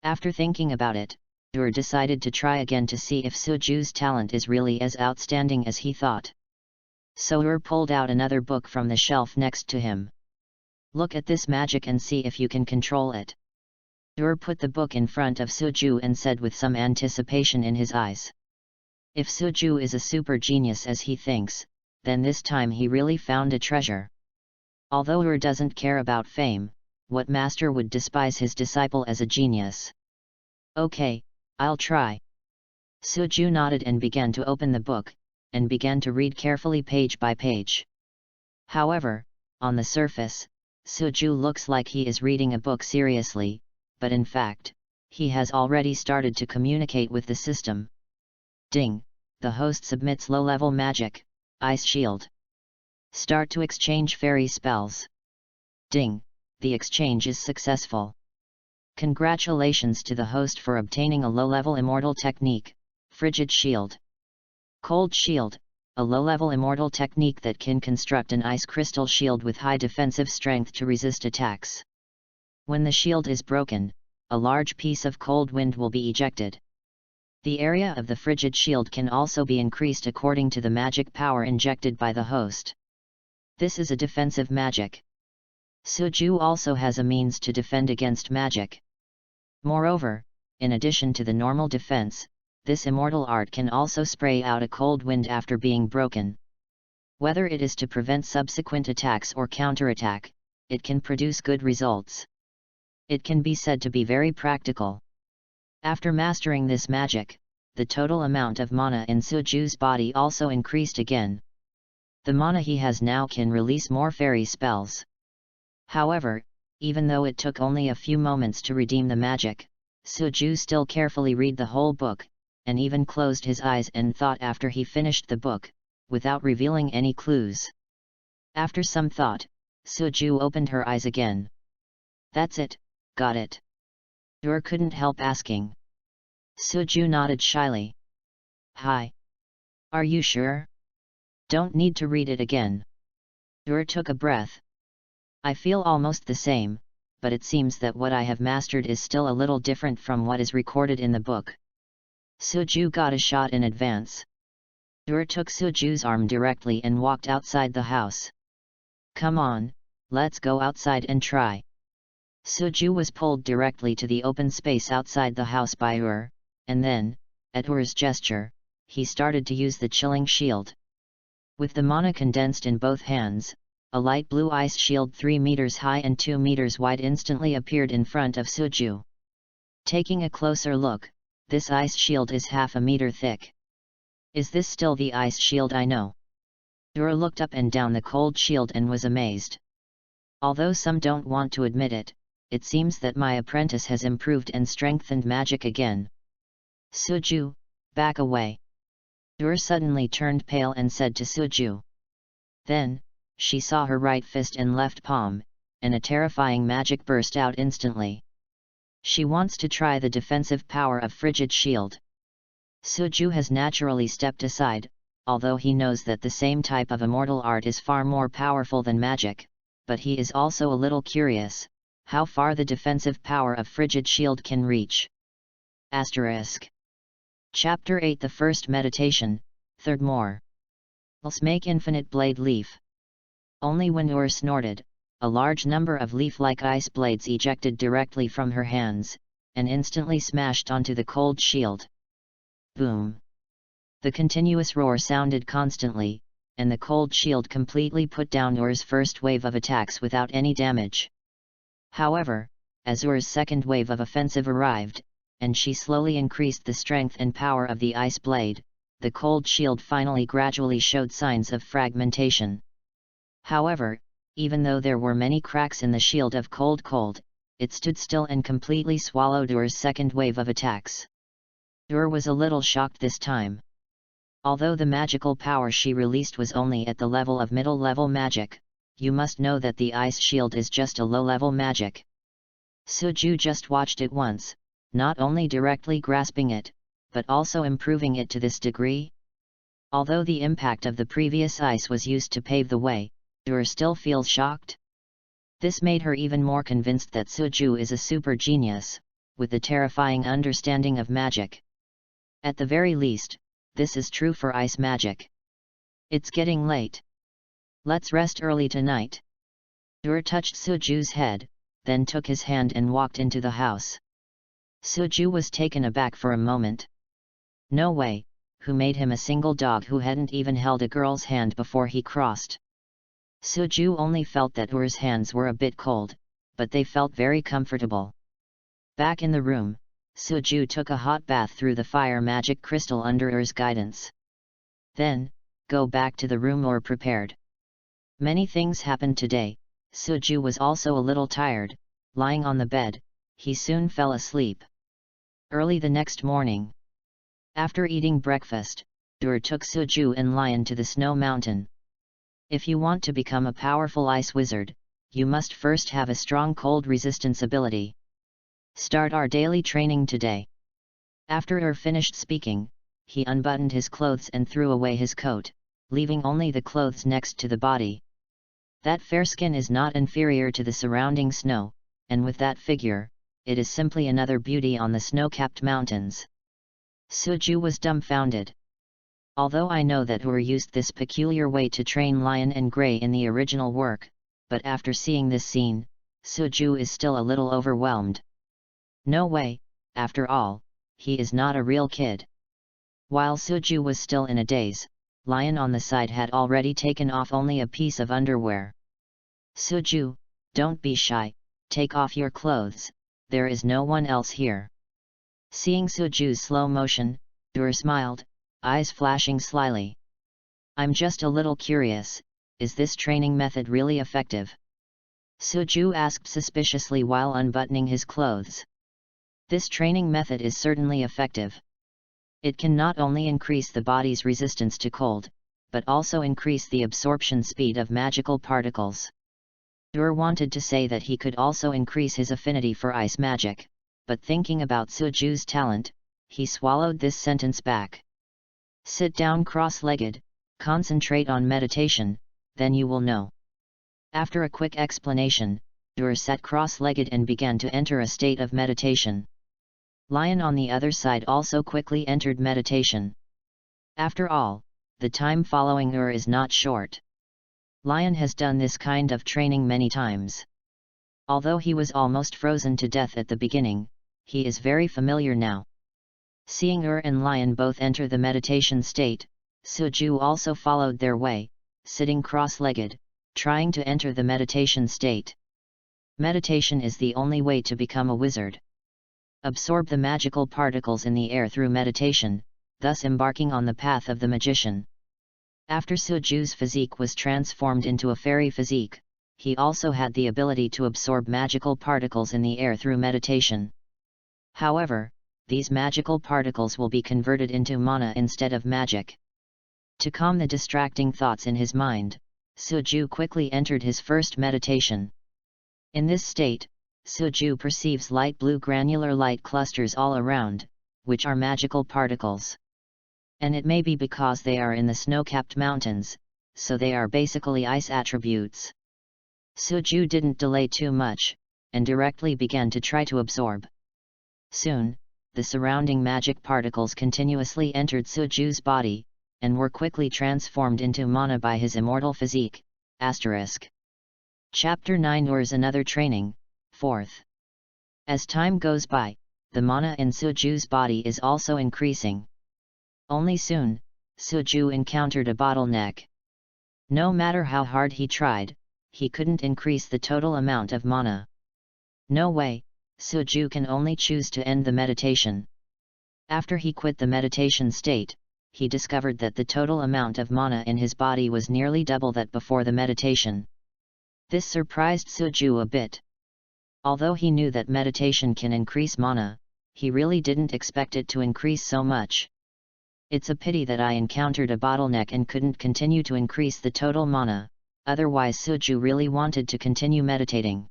After thinking about it, Ur decided to try again to see if Suju's talent is really as outstanding as he thought. So Ur pulled out another book from the shelf next to him. Look at this magic and see if you can control it. Ur put the book in front of Suju and said with some anticipation in his eyes. If Suju is a super genius as he thinks, then this time he really found a treasure. Although Ur doesn't care about fame, what master would despise his disciple as a genius? Okay, I'll try. Suju nodded and began to open the book, and began to read carefully page by page. However, on the surface, Suju looks like he is reading a book seriously, but in fact, he has already started to communicate with the system. Ding! The host submits low-level magic, Ice Shield. Start to exchange fairy spells. Ding! The exchange is successful. Congratulations to the host for obtaining a low-level immortal technique, Frigid Shield. Cold Shield, a low-level immortal technique that can construct an ice crystal shield with high defensive strength to resist attacks. When the shield is broken, a large piece of cold wind will be ejected. The area of the frigid shield can also be increased according to the magic power injected by the host. This is a defensive magic. Suju also has a means to defend against magic. Moreover, in addition to the normal defense, this immortal art can also spray out a cold wind after being broken. Whether it is to prevent subsequent attacks or counterattack, it can produce good results. It can be said to be very practical. After mastering this magic, the total amount of mana in Suju's body also increased again. The mana he has now can release more fairy spells. However, even though it took only a few moments to redeem the magic, Suju still carefully read the whole book, and even closed his eyes and thought after he finished the book, without revealing any clues. After some thought, Suju opened her eyes again. That's it, got it. Ur couldn't help asking. Suju nodded shyly. Hi. Are you sure? Don't need to read it again. Ur took a breath. I feel almost the same, but it seems that what I have mastered is still a little different from what is recorded in the book. Suju got a shot in advance. Ur took Suju's arm directly and walked outside the house. Come on, let's go outside and try. Suju was pulled directly to the open space outside the house by Ur, and then, at Ur's gesture, he started to use the chilling shield. With the mana condensed in both hands, a light blue ice shield 3 meters high and 2 meters wide instantly appeared in front of Suju. Taking a closer look, this ice shield is half a meter thick. Is this still the ice shield I know? Ur looked up and down the cold shield and was amazed. Although some don't want to admit it, it seems that my apprentice has improved and strengthened magic again. Suju, back away. Ur suddenly turned pale and said to Suju. Then, she saw her right fist and left palm, and a terrifying magic burst out instantly. She wants to try the defensive power of Frigid Shield. Suju has naturally stepped aside, although he knows that the same type of immortal art is far more powerful than magic, but he is also a little curious, how far the defensive power of Frigid Shield can reach. Asterisk. Chapter 8 The First Meditation, Third More. Let's make Infinite Blade Leaf. Only when Ur snorted, a large number of leaf-like ice blades ejected directly from her hands, and instantly smashed onto the cold shield. Boom! The continuous roar sounded constantly, and the cold shield completely put down Ur's first wave of attacks without any damage. However, as Ur's second wave of offensive arrived, and she slowly increased the strength and power of the ice blade, the cold shield finally gradually showed signs of fragmentation. However, even though there were many cracks in the shield of cold, it stood still and completely swallowed Ur's second wave of attacks. Ur was a little shocked this time. Although the magical power she released was only at the level of middle-level magic, you must know that the ice shield is just a low-level magic. Suju just watched it once, not only directly grasping it, but also improving it to this degree. Although the impact of the previous ice was used to pave the way, Ur still feels shocked. This made her even more convinced that Suju is a super genius, with the terrifying understanding of magic. At the very least, this is true for ice magic. It's getting late. Let's rest early tonight. Ur touched Suju's head, then took his hand and walked into the house. Suju was taken aback for a moment. No way, who made him a single dog who hadn't even held a girl's hand before he crossed? Suju only felt that Ur's hands were a bit cold, but they felt very comfortable. Back in the room, Suju took a hot bath through the fire magic crystal under Ur's guidance. Then, go back to the room Ur prepared. Many things happened today. Suju was also a little tired. Lying on the bed, he soon fell asleep. Early the next morning, after eating breakfast, Ur took Suju and Lion to the snow mountain. If you want to become a powerful ice wizard, you must first have a strong cold resistance ability. Start our daily training today. After Ur finished speaking, he unbuttoned his clothes and threw away his coat, leaving only the clothes next to the body. That fair skin is not inferior to the surrounding snow, and with that figure, it is simply another beauty on the snow-capped mountains. Suju was dumbfounded. Although I know that Ur used this peculiar way to train Lion and Grey in the original work, but after seeing this scene, Suju is still a little overwhelmed. No way, after all, he is not a real kid. While Suju was still in a daze, Lion on the side had already taken off only a piece of underwear. Suju, don't be shy, take off your clothes, there is no one else here. Seeing Suju's slow motion, Ur smiled, eyes flashing slyly. I'm just a little curious, is this training method really effective? Suju asked suspiciously while unbuttoning his clothes. This training method is certainly effective. It can not only increase the body's resistance to cold, but also increase the absorption speed of magical particles. Ur wanted to say that he could also increase his affinity for ice magic, but thinking about Suju's talent, he swallowed this sentence back. Sit down cross-legged, concentrate on meditation, then you will know. After a quick explanation, Ur sat cross-legged and began to enter a state of meditation. Lion on the other side also quickly entered meditation. After all, the time following Ur is not short. Lion has done this kind of training many times. Although he was almost frozen to death at the beginning, he is very familiar now. Seeing Ur and Lion both enter the meditation state, Suju also followed their way, sitting cross-legged, trying to enter the meditation state. Meditation is the only way to become a wizard. Absorb the magical particles in the air through meditation, thus embarking on the path of the magician. After Suju's physique was transformed into a fairy physique, he also had the ability to absorb magical particles in the air through meditation. However, these magical particles will be converted into mana instead of magic. To calm the distracting thoughts in his mind, Suju quickly entered his first meditation. In this state, Suju perceives light blue granular light clusters all around, which are magical particles. And it may be because they are in the snow-capped mountains, so they are basically ice attributes. Suju didn't delay too much, and directly began to try to absorb. Soon, the surrounding magic particles continuously entered Suju's body, and were quickly transformed into mana by his immortal physique. Chapter 9 Or is another training, 4th. As time goes by, the mana in Suju's body is also increasing. Only soon, Suju encountered a bottleneck. No matter how hard he tried, he couldn't increase the total amount of mana. No way, Suju can only choose to end the meditation. After he quit the meditation state, he discovered that the total amount of mana in his body was nearly double that before the meditation. This surprised Suju a bit. Although he knew that meditation can increase mana, he really didn't expect it to increase so much. It's a pity that I encountered a bottleneck and couldn't continue to increase the total mana, otherwise Suju really wanted to continue meditating.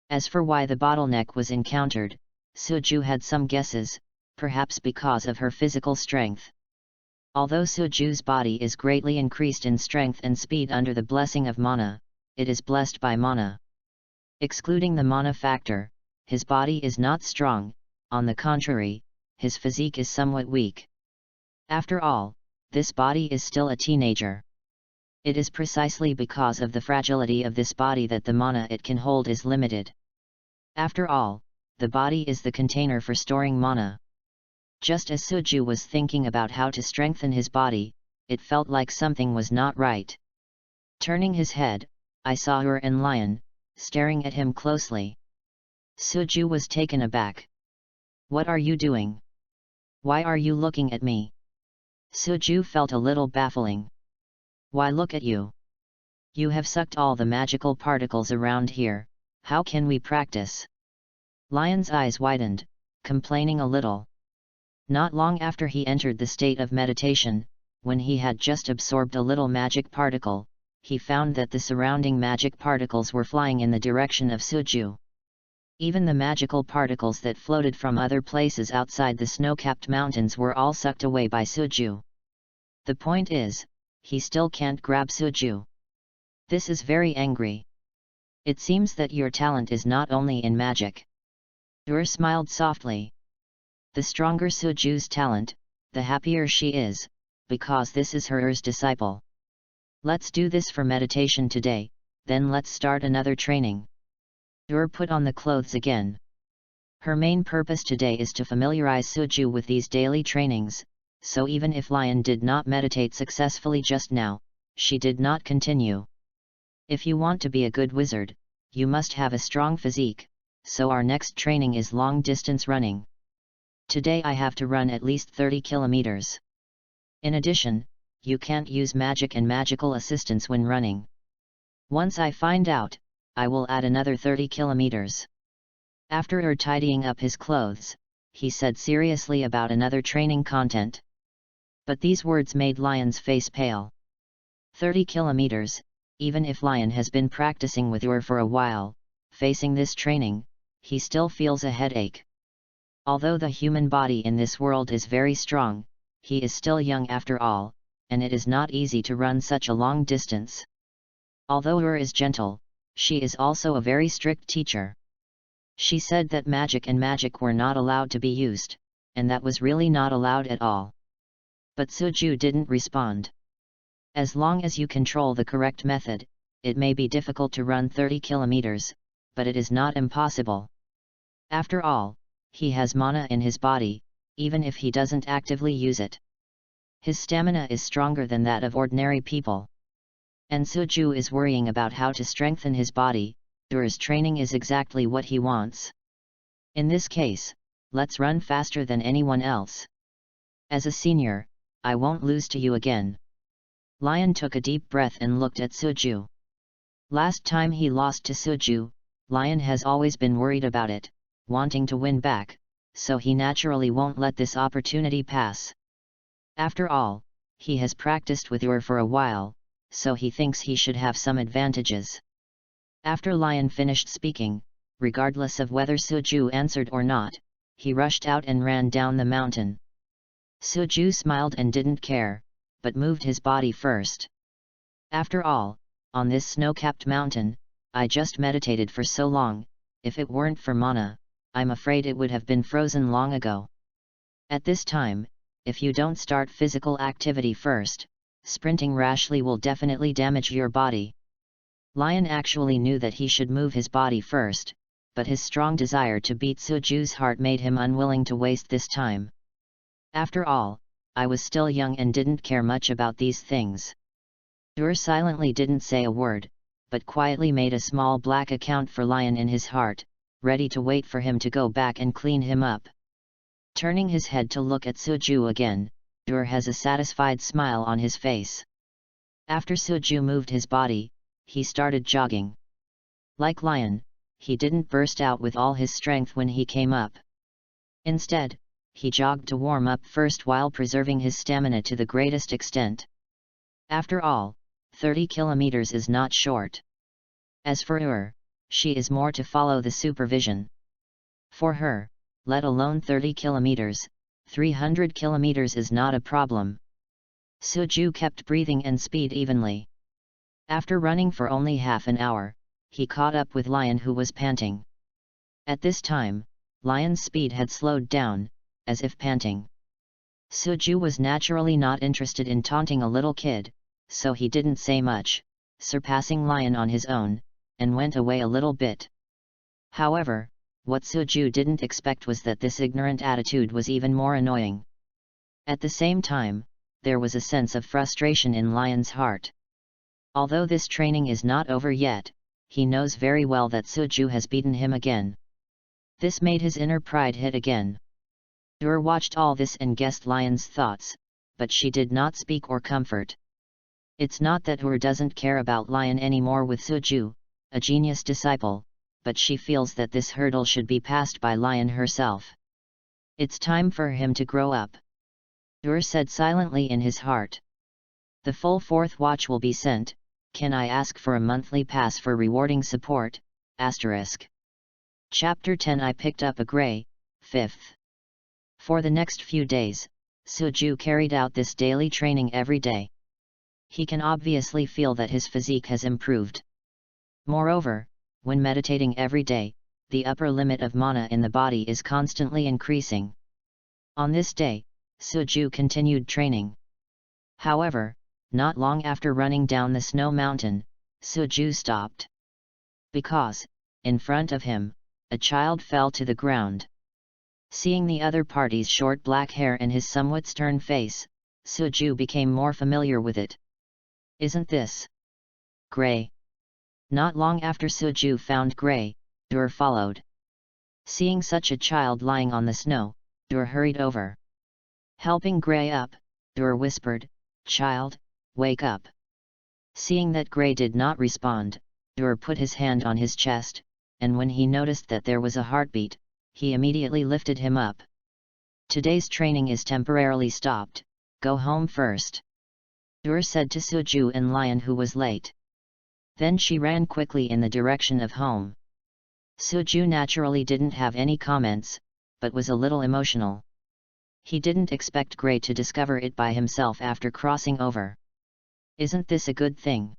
As for why the bottleneck was encountered, Suju had some guesses, perhaps because of her physical strength. Although Suju's body is greatly increased in strength and speed under the blessing of mana, it is blessed by mana. Excluding the mana factor, his body is not strong, on the contrary, his physique is somewhat weak. After all, this body is still a teenager. It is precisely because of the fragility of this body that the mana it can hold is limited. After all, the body is the container for storing mana. Just as Suju was thinking about how to strengthen his body, it felt like something was not right. Turning his head, I saw her and Lion, staring at him closely. Suju was taken aback. "What are you doing? Why are you looking at me?" Suju felt a little baffling. "Why look at you? You have sucked all the magical particles around here, how can we practice?" Lion's eyes widened, complaining a little. Not long after he entered the state of meditation, when he had just absorbed a little magic particle, he found that the surrounding magic particles were flying in the direction of Suju. Even the magical particles that floated from other places outside the snow-capped mountains were all sucked away by Suju. The point is, he still can't grab Suju. This is very angry. "It seems that your talent is not only in magic." Ur smiled softly. "The stronger Suju's talent, the happier she is, because this is her Ur's disciple. Let's do this for meditation today, then let's start another training." Ur put on the clothes again. Her main purpose today is to familiarize Suju with these daily trainings, so even if Lion did not meditate successfully just now, she did not continue. If you want to be a good wizard, you must have a strong physique, so our next training is long-distance running. Today I have to run at least 30 kilometers. In addition, you can't use magic and magical assistance when running. Once I find out, I will add another 30 kilometers. After tidying up his clothes, he said seriously about another training content. But these words made Lion's face pale. 30 kilometers, even if Lion has been practicing with Ur for a while, facing this training, he still feels a headache. Although the human body in this world is very strong, he is still young after all, and it is not easy to run such a long distance. Although Ur is gentle, she is also a very strict teacher. She said that magic and magic were not allowed to be used, and that was really not allowed at all. But Suju didn't respond. As long as you control the correct method, it may be difficult to run 30 kilometers, but it is not impossible. After all, he has mana in his body, even if he doesn't actively use it. His stamina is stronger than that of ordinary people. And Suju is worrying about how to strengthen his body. Ur's training is exactly what he wants. In this case, let's run faster than anyone else. As a senior, I won't lose to you again. Lion took a deep breath and looked at Suju. Last time he lost to Suju, Lion has always been worried about it, wanting to win back, so he naturally won't let this opportunity pass. After all, he has practiced with Ur for a while, so he thinks he should have some advantages. After Lion finished speaking, regardless of whether Suju answered or not, he rushed out and ran down the mountain. Suju smiled and didn't care, but moved his body first. After all, on this snow-capped mountain, I just meditated for so long, if it weren't for mana, I'm afraid it would have been frozen long ago. At this time, if you don't start physical activity first, sprinting rashly will definitely damage your body. Lion actually knew that he should move his body first, but his strong desire to beat Suju's heart made him unwilling to waste this time. After all, I was still young and didn't care much about these things. Dur silently didn't say a word, but quietly made a small black account for Lion in his heart, ready to wait for him to go back and clean him up. Turning his head to look at Suju again, Dur has a satisfied smile on his face. After Suju moved his body, he started jogging. Like Lion, he didn't burst out with all his strength when he came up. Instead, he jogged to warm up first while preserving his stamina to the greatest extent. After all, 30 kilometers is not short. As for Ur, she is more to follow the supervision. For her, let alone 30 kilometers, 300 kilometers is not a problem. Suju kept breathing and speed evenly. After running for only half an hour, he caught up with Lion, who was panting. At this time, Lion's speed had slowed down, as if panting. Suju was naturally not interested in taunting a little kid, so he didn't say much, surpassing Lion on his own, and went away a little bit. However, what Suju didn't expect was that this ignorant attitude was even more annoying. At the same time, there was a sense of frustration in Lion's heart. Although this training is not over yet, he knows very well that Suju has beaten him again. This made his inner pride hit again. Dur watched all this and guessed Lion's thoughts, but she did not speak or comfort. It's not that Dur doesn't care about Lion anymore with Suju, a genius disciple, but she feels that this hurdle should be passed by Lion herself. It's time for him to grow up. Dur said silently in his heart. The full fourth watch will be sent. Can I ask for a monthly pass for rewarding support? Chapter 10. I picked up a grey, 5th. For the next few days, Suju carried out this daily training every day. He can obviously feel that his physique has improved. Moreover, when meditating every day, the upper limit of mana in the body is constantly increasing. On this day, Suju continued training. However, not long after running down the snow mountain, Suju stopped. Because, in front of him, a child fell to the ground. Seeing the other party's short black hair and his somewhat stern face, Suju became more familiar with it. Isn't this Gray? Not long after Suju found Gray, Dur followed. Seeing such a child lying on the snow, Dur hurried over. Helping Gray up, Dur whispered, "Child, wake up." Seeing that Gray did not respond, Dur put his hand on his chest, and when he noticed that there was a heartbeat, he immediately lifted him up. Today's training is temporarily stopped, go home first, Dur said to Suju and Lion, who was late. Then she ran quickly in the direction of home. Suju naturally didn't have any comments, but was a little emotional. He didn't expect Gray to discover it by himself after crossing over. Isn't this a good thing?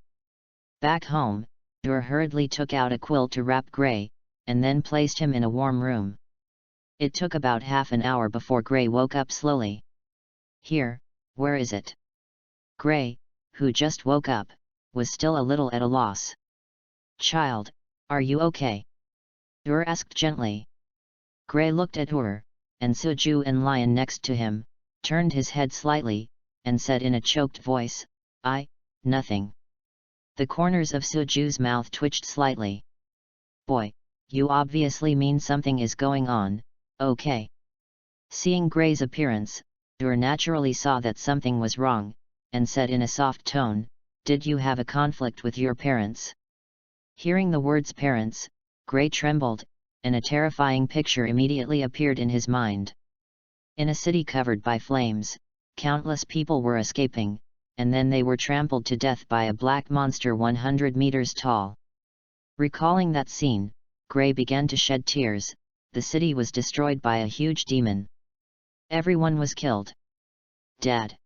Back home, Dur hurriedly took out a quilt to wrap Gray, and then placed him in a warm room. It took about half an hour before Gray woke up slowly. Here, where is it? Gray, who just woke up, was still a little at a loss. Child, are you okay? Dur asked gently. Gray looked at Dur, and Suju and Lion next to him, turned his head slightly, and said in a choked voice, nothing. The corners of Suju's mouth twitched slightly. Boy, you obviously mean something is going on, okay? Seeing Gray's appearance, Dur naturally saw that something was wrong, and said in a soft tone, did you have a conflict with your parents? Hearing the words parents, Gray trembled, and a terrifying picture immediately appeared in his mind. In a city covered by flames, countless people were escaping, and then they were trampled to death by a black monster 100 meters tall. Recalling that scene, Gray began to shed tears. The city was destroyed by a huge demon. Everyone was killed. Dad.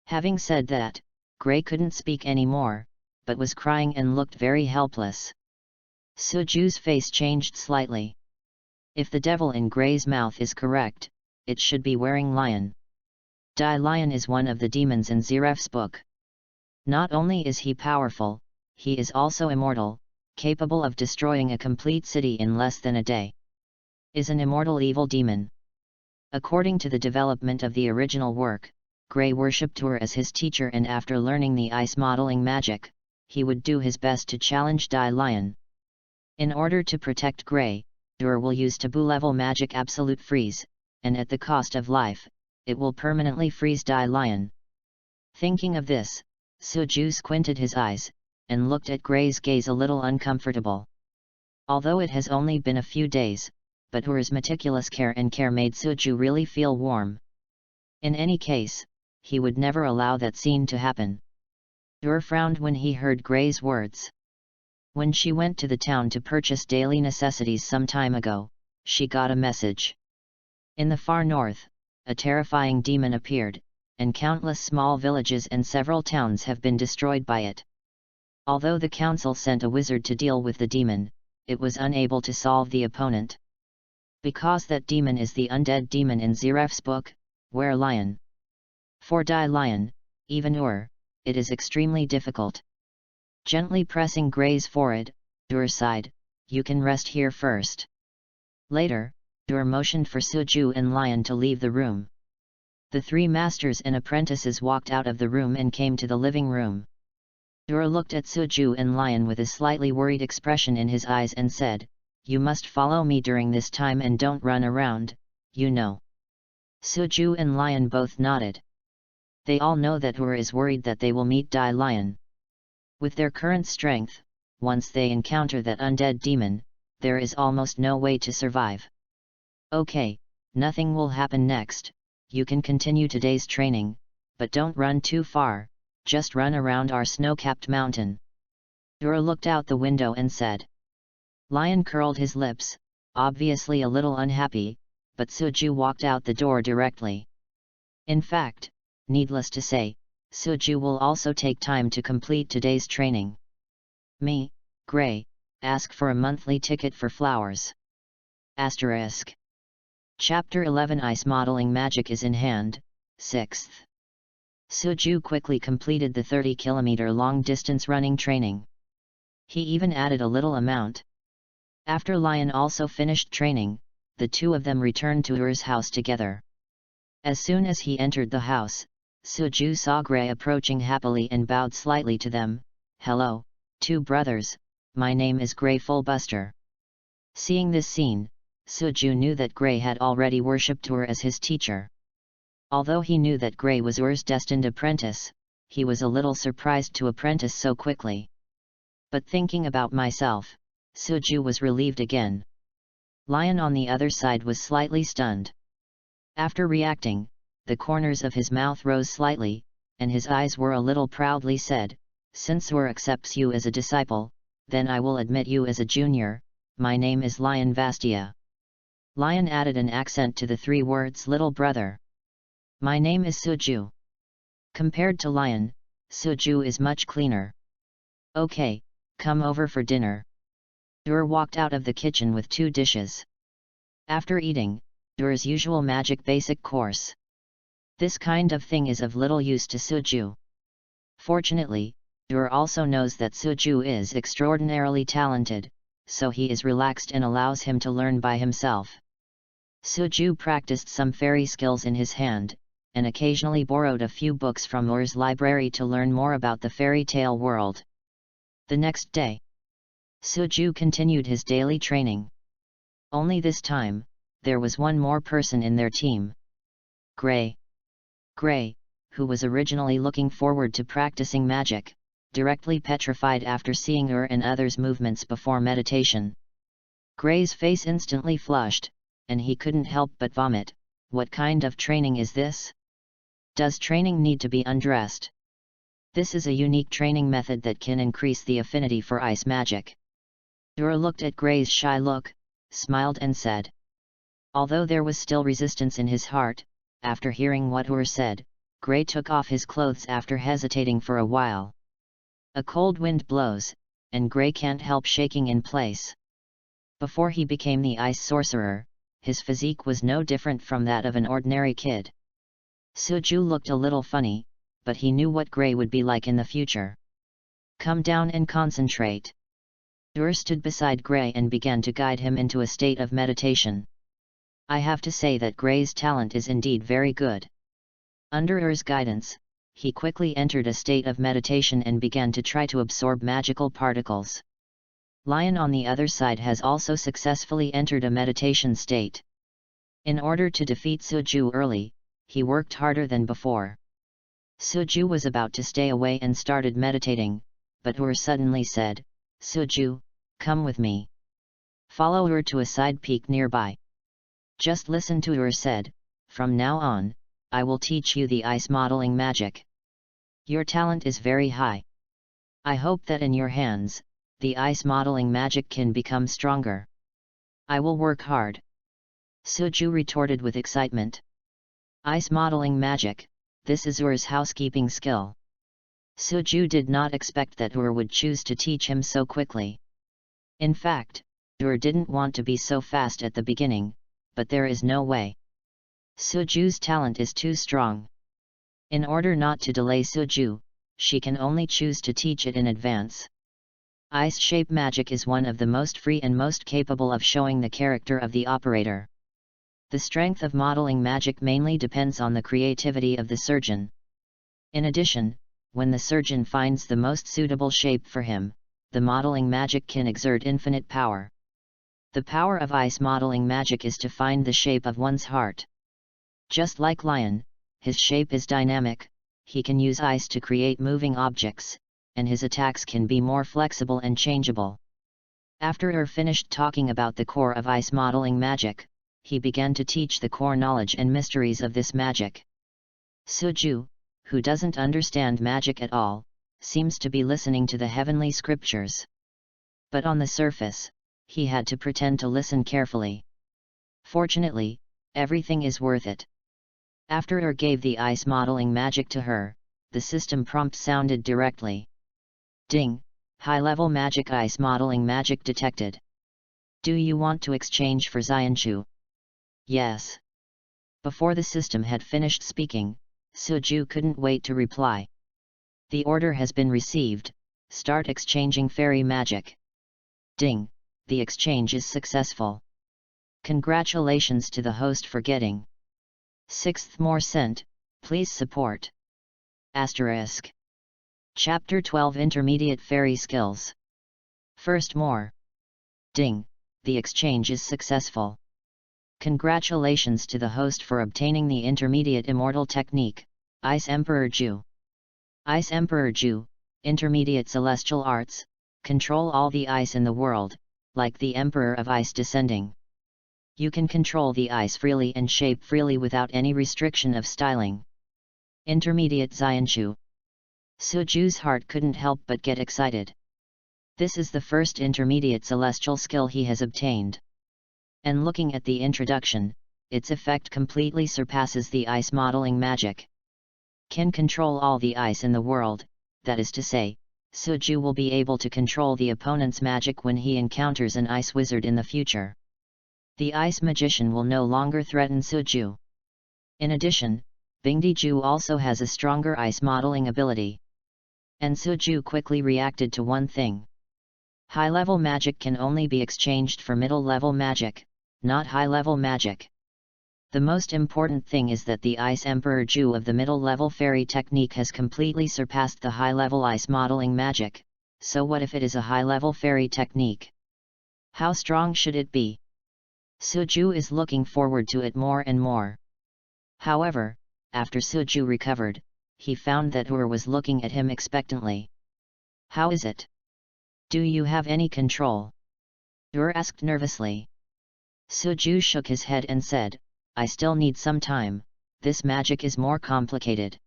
Having said that, Gray couldn't speak anymore, but was crying and looked very helpless. Suju's face changed slightly. If the devil in Gray's mouth is correct, it should be wearing lion. Lion is one of the demons in Zeref's book. Not only is he powerful, he is also immortal, capable of destroying a complete city in less than a day. Is an immortal evil demon. According to the development of the original work, Gray worshipped her as his teacher, and after learning the ice modeling magic, he would do his best to challenge Lion. In order to protect Gray, Dur will use taboo-level magic absolute freeze, and at the cost of life, it will permanently freeze Lion. Thinking of this, Suju squinted his eyes, and looked at Gray's gaze a little uncomfortable. Although it has only been a few days, but Dur's meticulous care made Suju really feel warm. In any case, he would never allow that scene to happen. Dur frowned when he heard Gray's words. When she went to the town to purchase daily necessities some time ago, she got a message. In the far north, a terrifying demon appeared, and countless small villages and several towns have been destroyed by it. Although the council sent a wizard to deal with the demon, it was unable to solve the opponent. Because that demon is the undead demon in Zeref's book, Were Lion. For Lion, even it is extremely difficult. Gently pressing Gray's forehead, Dur sighed, "You can rest here first." Later, Dur motioned for Suju and Lion to leave the room. The three masters and apprentices walked out of the room and came to the living room. Dur looked at Suju and Lion with a slightly worried expression in his eyes and said, "You must follow me during this time and don't run around, you know." Suju and Lion both nodded. They all know that Dur is worried that they will meet Lion. With their current strength, once they encounter that undead demon, there is almost no way to survive. "Okay, nothing will happen next, you can continue today's training, but don't run too far, just run around our snow-capped mountain." Dur looked out the window and said. Lion curled his lips, obviously a little unhappy, but Suju walked out the door directly. In fact, needless to say, Suju will also take time to complete today's training. Me, Gray, ask for a monthly ticket for flowers. Asterisk. Chapter 11 Ice Modeling Magic is in Hand, 6th. Suju quickly completed the 30-kilometer long-distance running training. He even added a little amount. After Lion also finished training, the two of them returned to Dur's house together. As soon as he entered the house, Suju saw Gray approaching happily and bowed slightly to them. "Hello, two brothers, my name is Gray Fullbuster." Seeing this scene, Suju knew that Gray had already worshipped Dur as his teacher. Although he knew that Gray was Dur's destined apprentice, he was a little surprised to apprentice so quickly. But thinking about myself, Suju was relieved again. Lion on the other side was slightly stunned. After reacting, the corners of his mouth rose slightly, and his eyes were a little proudly said, "Since Dur accepts you as a disciple, then I will admit you as a junior. My name is Lion Vastia." Lion added an accent to the three words little brother. "My name is Suju." Compared to Lion, Suju is much cleaner. "Okay, come over for dinner." Dur walked out of the kitchen with 2 dishes. After eating, Dur's usual magic basic course. This kind of thing is of little use to Suju. Fortunately, Dur also knows that Suju is extraordinarily talented, so he is relaxed and allows him to learn by himself. Suju practiced some fairy skills in his hand, and occasionally borrowed a few books from Dur's library to learn more about the fairy tale world. The next day, Suju continued his daily training. Only this time, there was one more person in their team. Gray. Gray, who was originally looking forward to practicing magic, directly petrified after seeing Dur and others' movements before meditation. Gray's face instantly flushed, and he couldn't help but vomit. What kind of training is this? Does training need to be undressed? This is a unique training method that can increase the affinity for ice magic. Dur looked at Gray's shy look, smiled and said. Although there was still resistance in his heart, after hearing what Dur said, Gray took off his clothes after hesitating for a while. A cold wind blows, and Gray can't help shaking in place. Before he became the ice sorcerer, his physique was no different from that of an ordinary kid. Suju looked a little funny, but he knew what Gray would be like in the future. Come down and concentrate. Stood beside Gray and began to guide him into a state of meditation. I have to say that Gray's talent is indeed very good. Under guidance, he quickly entered a state of meditation and began to try to absorb magical particles. Lion on the other side has also successfully entered a meditation state. In order to defeat Suju early, he worked harder than before. Suju was about to stay away and started meditating, but suddenly said, Suju, come with me. Follow her to a side peak nearby. Just listen to said, from now on, I will teach you the ice modeling magic. Your talent is very high. I hope that in your hands, the ice modeling magic can become stronger. I will work hard. Suju retorted with excitement. Ice modeling magic, this is Ur's housekeeping skill. Suju did not expect that Ur would choose to teach him so quickly. In fact, Ur didn't want to be so fast at the beginning, but there is no way. Suju's talent is too strong. In order not to delay Suju, she can only choose to teach it in advance. Ice shape magic is one of the most free and most capable of showing the character of the operator. The strength of modeling magic mainly depends on the creativity of the surgeon. In addition, when the surgeon finds the most suitable shape for him, the modeling magic can exert infinite power. The power of ice modeling magic is to find the shape of one's heart. Just like Lion, his shape is dynamic, he can use ice to create moving objects, and his attacks can be more flexible and changeable. After finished talking about the core of ice modeling magic, he began to teach the core knowledge and mysteries of this magic. Suju, who doesn't understand magic at all, seems to be listening to the heavenly scriptures. But on the surface, he had to pretend to listen carefully. Fortunately, everything is worth it. After gave the ice modeling magic to her, the system prompt sounded directly. Ding! High-level magic ice modeling magic detected. Do you want to exchange for Xianchu? Yes. Before the system had finished speaking, Suju couldn't wait to reply. The order has been received, start exchanging fairy magic. Ding! The exchange is successful. Congratulations to the host for getting 6th more cent, please support. Asterisk. Chapter 12 Intermediate Fairy Skills. First more. Ding! The exchange is successful. Congratulations to the host for obtaining the intermediate immortal technique, Ice Emperor Ju. Ice Emperor Ju, intermediate celestial arts, control all the ice in the world, like the Emperor of Ice descending. You can control the ice freely and shape freely without any restriction of styling. Intermediate Xianchu. Suju's heart couldn't help but get excited. This is the first intermediate celestial skill he has obtained. And looking at the introduction, its effect completely surpasses the ice modeling magic. Can control all the ice in the world, that is to say, Suju will be able to control the opponent's magic when he encounters an ice wizard in the future. The ice magician will no longer threaten Suju. In addition, Bingdiju also has a stronger ice modeling ability. And Suju quickly reacted to one thing. High-level magic can only be exchanged for middle-level magic, not high-level magic. The most important thing is that the Ice Emperor Ju of the middle-level fairy technique has completely surpassed the high-level ice modeling magic, so what if it is a high-level fairy technique? How strong should it be? Suju is looking forward to it more and more. However, after Suju recovered, he found that Ur was looking at him expectantly. How is it? Do you have any control? Ur asked nervously. Suju shook his head and said, I still need some time, this magic is more complicated.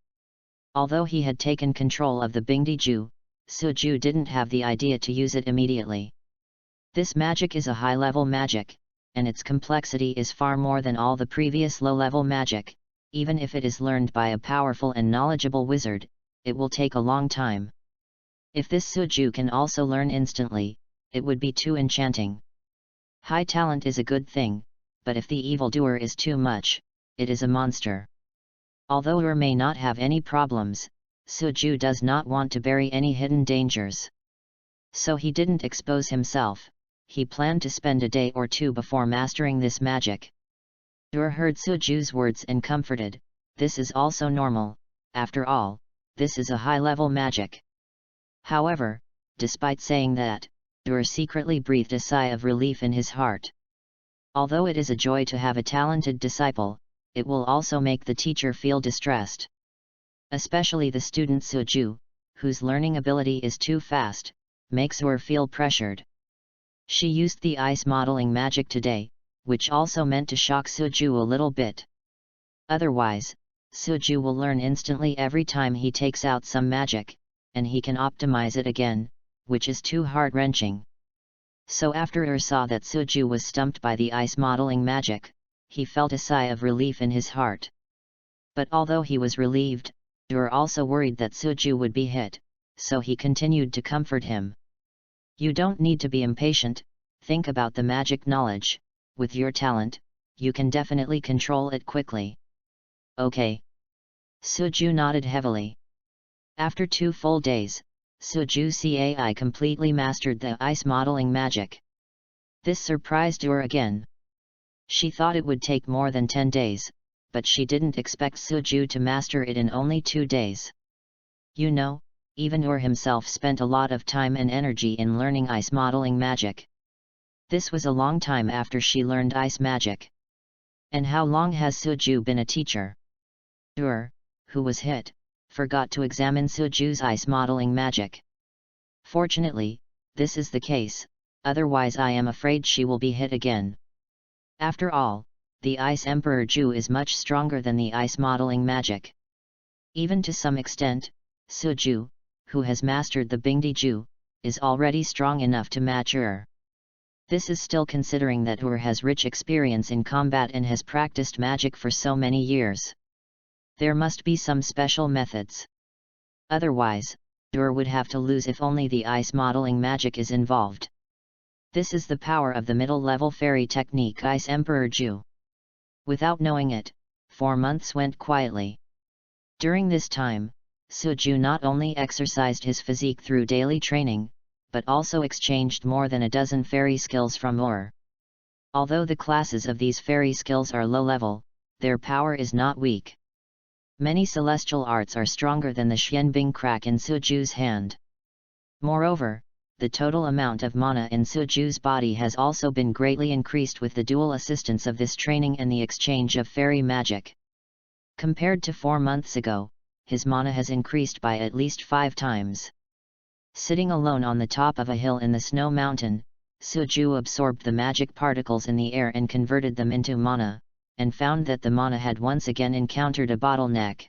Although he had taken control of the Bingdiju, Suju didn't have the idea to use it immediately. This magic is a high-level magic, and its complexity is far more than all the previous low-level magic. Even if it is learned by a powerful and knowledgeable wizard, it will take a long time. If this Suju can also learn instantly, it would be too enchanting. High talent is a good thing, but if the evildoer is too much, it is a monster. Although Ur may not have any problems, Suju does not want to bury any hidden dangers. So he didn't expose himself. He planned to spend a day or two before mastering this magic. Ur heard Suju's words and comforted, this is also normal, after all, this is a high-level magic. However, despite saying that, Ur secretly breathed a sigh of relief in his heart. Although it is a joy to have a talented disciple, it will also make the teacher feel distressed. Especially the student Suju, whose learning ability is too fast, makes Ur feel pressured. She used the ice modeling magic today, which also meant to shock Suju a little bit. Otherwise, Suju will learn instantly every time he takes out some magic, and he can optimize it again, which is too heart-wrenching. So after Ur saw that Suju was stumped by the ice modeling magic, he felt a sigh of relief in his heart. But although he was relieved, Ur also worried that Suju would be hit, so he continued to comfort him. You don't need to be impatient, think about the magic knowledge, with your talent, you can definitely control it quickly. Okay. Suju nodded heavily. After 2 full days, Suju Cai completely mastered the ice modeling magic. This surprised Ur again. She thought it would take more than 10 days, but she didn't expect Suju to master it in only 2 days. You know, even Ur himself spent a lot of time and energy in learning ice modeling magic. This was a long time after she learned ice magic. And how long has Suju been a teacher? Ur, who was hit, forgot to examine Suju's ice modeling magic. Fortunately, this is the case, otherwise I am afraid she will be hit again. After all, the Ice Emperor Ju is much stronger than the ice modeling magic. Even to some extent, Suju, who has mastered the Bingdi Ju, is already strong enough to match Ur. This is still considering that Ur has rich experience in combat and has practiced magic for so many years. There must be some special methods. Otherwise, Ur would have to lose if only the ice modeling magic is involved. This is the power of the middle-level fairy technique Ice Emperor Ju. Without knowing it, 4 months went quietly. During this time, Suju not only exercised his physique through daily training, but also exchanged more than a dozen fairy skills from Ur. Although the classes of these fairy skills are low-level, their power is not weak. Many celestial arts are stronger than the Xianbing crack in Suju's hand. Moreover, the total amount of mana in Suju's body has also been greatly increased with the dual assistance of this training and the exchange of fairy magic. Compared to 4 months ago, his mana has increased by at least 5 times. Sitting alone on the top of a hill in the snow mountain, Suju absorbed the magic particles in the air and converted them into mana, and found that the mana had once again encountered a bottleneck.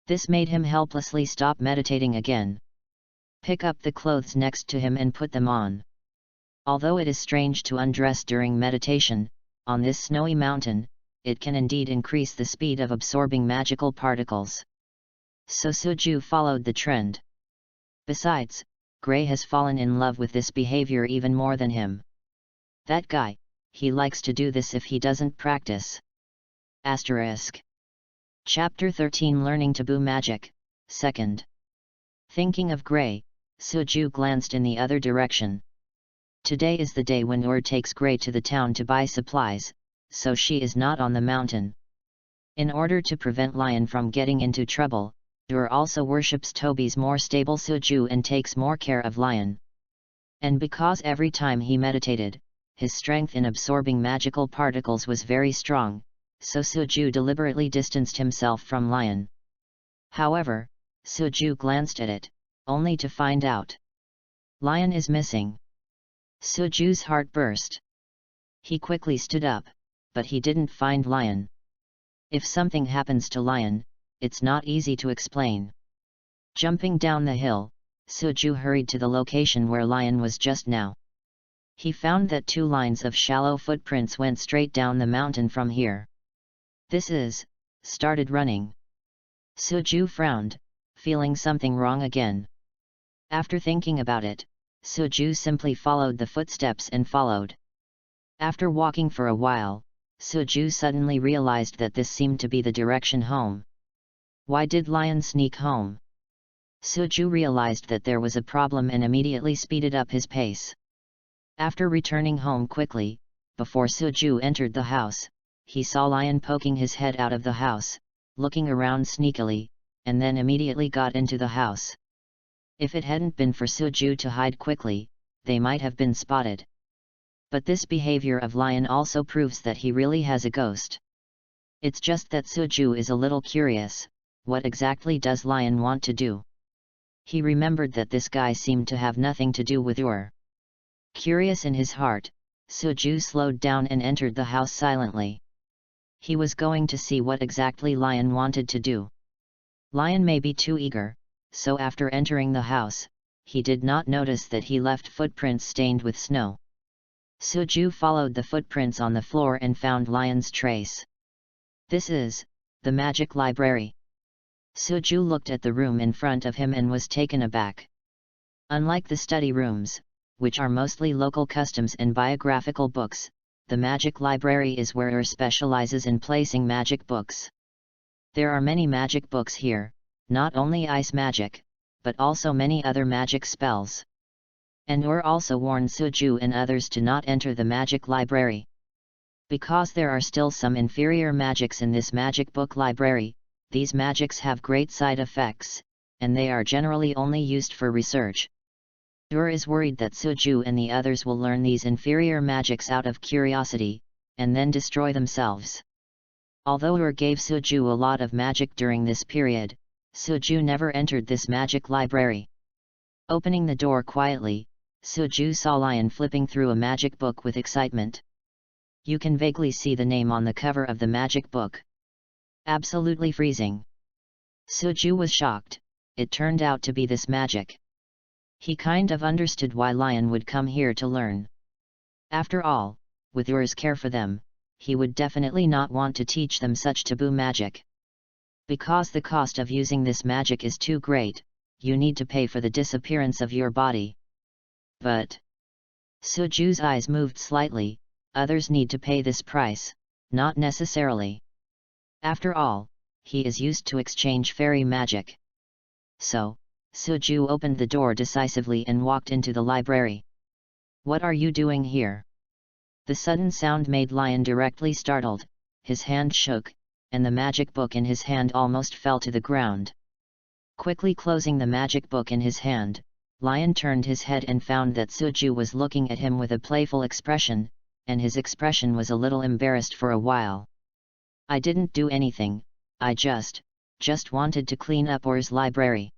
This made him helplessly stop meditating again. Pick up the clothes next to him and put them on. Although it is strange to undress during meditation, on this snowy mountain, it can indeed increase the speed of absorbing magical particles. So Suju followed the trend. Besides, Gray has fallen in love with this behavior even more than him. That guy, he likes to do this if he doesn't practice. Asterisk. Chapter 13 Learning Taboo Magic, 2nd. Thinking of Gray, Suju glanced in the other direction. Today is the day when Ur takes Gray to the town to buy supplies, so she is not on the mountain. In order to prevent Lion from getting into trouble, Ur also worships Toby's more stable Suju and takes more care of Lion. And because every time he meditated, his strength in absorbing magical particles was very strong, so Suju deliberately distanced himself from Lion. However, Suju glanced at it, only to find out Lion is missing. Suju's heart burst. He quickly stood up, but he didn't find Lion. If something happens to Lion, it's not easy to explain. Jumping down the hill, Suju hurried to the location where Lion was just now. He found that 2 lines of shallow footprints went straight down the mountain from here. Started running. Suju frowned, feeling something wrong again. After thinking about it, Suju simply followed the footsteps and followed. After walking for a while, Suju suddenly realized that this seemed to be the direction home. Why did Lion sneak home? Suju realized that there was a problem and immediately speeded up his pace. After returning home quickly, before Suju entered the house, he saw Lion poking his head out of the house, looking around sneakily, and then immediately got into the house. If it hadn't been for Suju to hide quickly, they might have been spotted. But this behavior of Lion also proves that he really has a ghost. It's just that Suju is a little curious. What exactly does Lion want to do? He remembered that this guy seemed to have nothing to do with your. Curious in his heart, Suju slowed down and entered the house silently. He was going to see what exactly Lion wanted to do. Lion may be too eager, so after entering the house, he did not notice that he left footprints stained with snow. Suju followed the footprints on the floor and found Lion's trace. This is the magic library. Suju looked at the room in front of him and was taken aback. Unlike the study rooms, which are mostly local customs and biographical books, the magic library is where specializes in placing magic books. There are many magic books here, not only ice magic, but also many other magic spells. And also warned Suju and others to not enter the magic library. Because there are still some inferior magics in this magic book library, these magics have great side effects, and they are generally only used for research. Is worried that Suju and the others will learn these inferior magics out of curiosity, and then destroy themselves. Although gave Suju a lot of magic during this period, Suju never entered this magic library. Opening the door quietly, Suju saw Lion flipping through a magic book with excitement. You can vaguely see the name on the cover of the magic book. Absolutely freezing. Suju was shocked. It turned out to be this magic. He kind of understood why Lion would come here to learn. After all, with yours care for them, he would definitely not want to teach them such taboo magic. Because the cost of using this magic is too great, you need to pay for the disappearance of your body. But Suju's eyes moved slightly. Others need to pay this price, not necessarily. After all, he is used to exchange fairy magic. So, Suju opened the door decisively and walked into the library. What are you doing here? The sudden sound made Lion directly startled, his hand shook, and the magic book in his hand almost fell to the ground. Quickly closing the magic book in his hand, Lion turned his head and found that Suju was looking at him with a playful expression, and his expression was a little embarrassed for a while. I didn't do anything, I just wanted to clean up Or's library.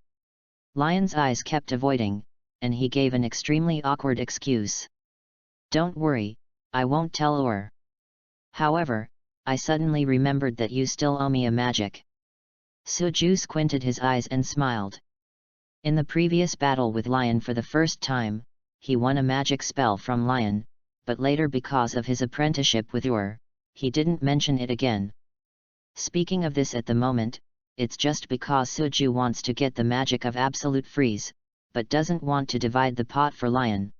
Lion's eyes kept avoiding, and he gave an extremely awkward excuse. Don't worry, I won't tell Or. However, I suddenly remembered that you still owe me a magic. Suju squinted his eyes and smiled. In the previous battle with Lion for the first time, he won a magic spell from Lion, but later because of his apprenticeship with Or, he didn't mention it again. Speaking of this at the moment, it's just because Suju wants to get the magic of absolute freeze, but doesn't want to divide the pot for Lion.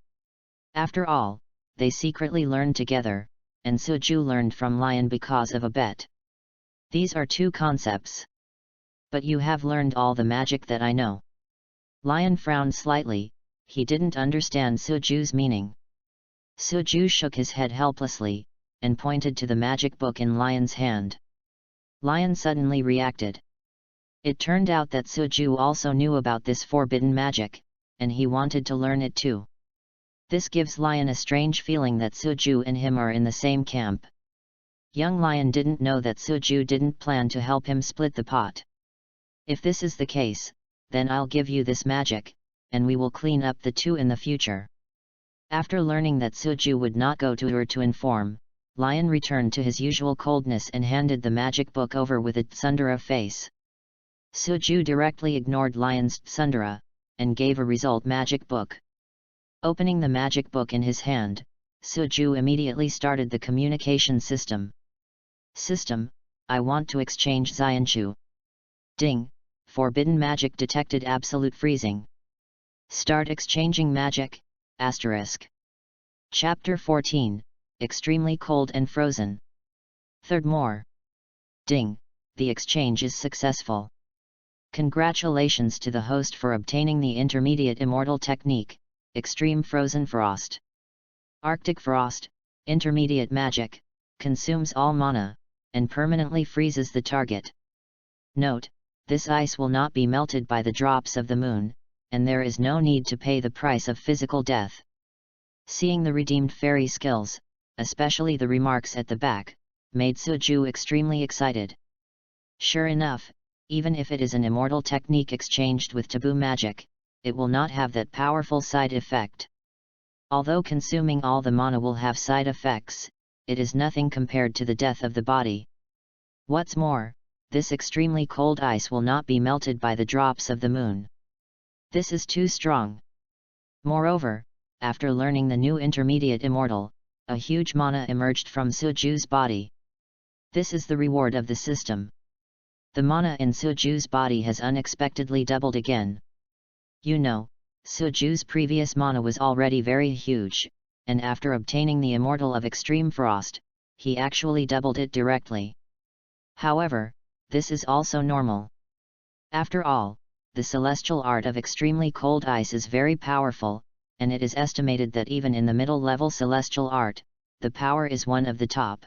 After all, they secretly learned together, and Suju learned from Lion because of a bet. These are two concepts. But you have learned all the magic that I know. Lion frowned slightly, he didn't understand Suju's meaning. Suju shook his head helplessly, and pointed to the magic book in Lion's hand. Lion suddenly reacted. It turned out that Suju also knew about this forbidden magic, and he wanted to learn it too. This gives Lion a strange feeling that Suju and him are in the same camp. Young Lion didn't know that Suju didn't plan to help him split the pot. If this is the case, then I'll give you this magic, and we will clean up the two in the future. After learning that Suju would not go to her to inform, Lion returned to his usual coldness and handed the magic book over with a tsundere face. Suju directly ignored Lion's tsundere, and gave a result magic book. Opening the magic book in his hand, Suju immediately started the communication system. System, I want to exchange Xianchu. Ding, forbidden magic detected absolute freezing. Start exchanging magic, asterisk. Chapter 14, Extremely Cold and Frozen. Third more. Ding, the exchange is successful. Congratulations to the host for obtaining the intermediate Immortal technique, Extreme Frozen Frost. Arctic Frost, intermediate magic, consumes all mana, and permanently freezes the target. Note, this ice will not be melted by the drops of the moon, and there is no need to pay the price of physical death. Seeing the redeemed fairy skills, especially the remarks at the back, made Suju extremely excited. Sure enough, even if it is an immortal technique exchanged with taboo magic, it will not have that powerful side effect. Although consuming all the mana will have side effects, it is nothing compared to the death of the body. What's more, this extremely cold ice will not be melted by the drops of the moon. This is too strong. Moreover, after learning the new intermediate Immortal, a huge mana emerged from Suju's body. This is the reward of the system. The mana in Suju's body has unexpectedly doubled again. You know, Suju's previous mana was already very huge, and after obtaining the Immortal of Extreme Frost, he actually doubled it directly. However, this is also normal. After all, the celestial art of extremely cold ice is very powerful, and it is estimated that even in the middle-level celestial art, the power is one of the top.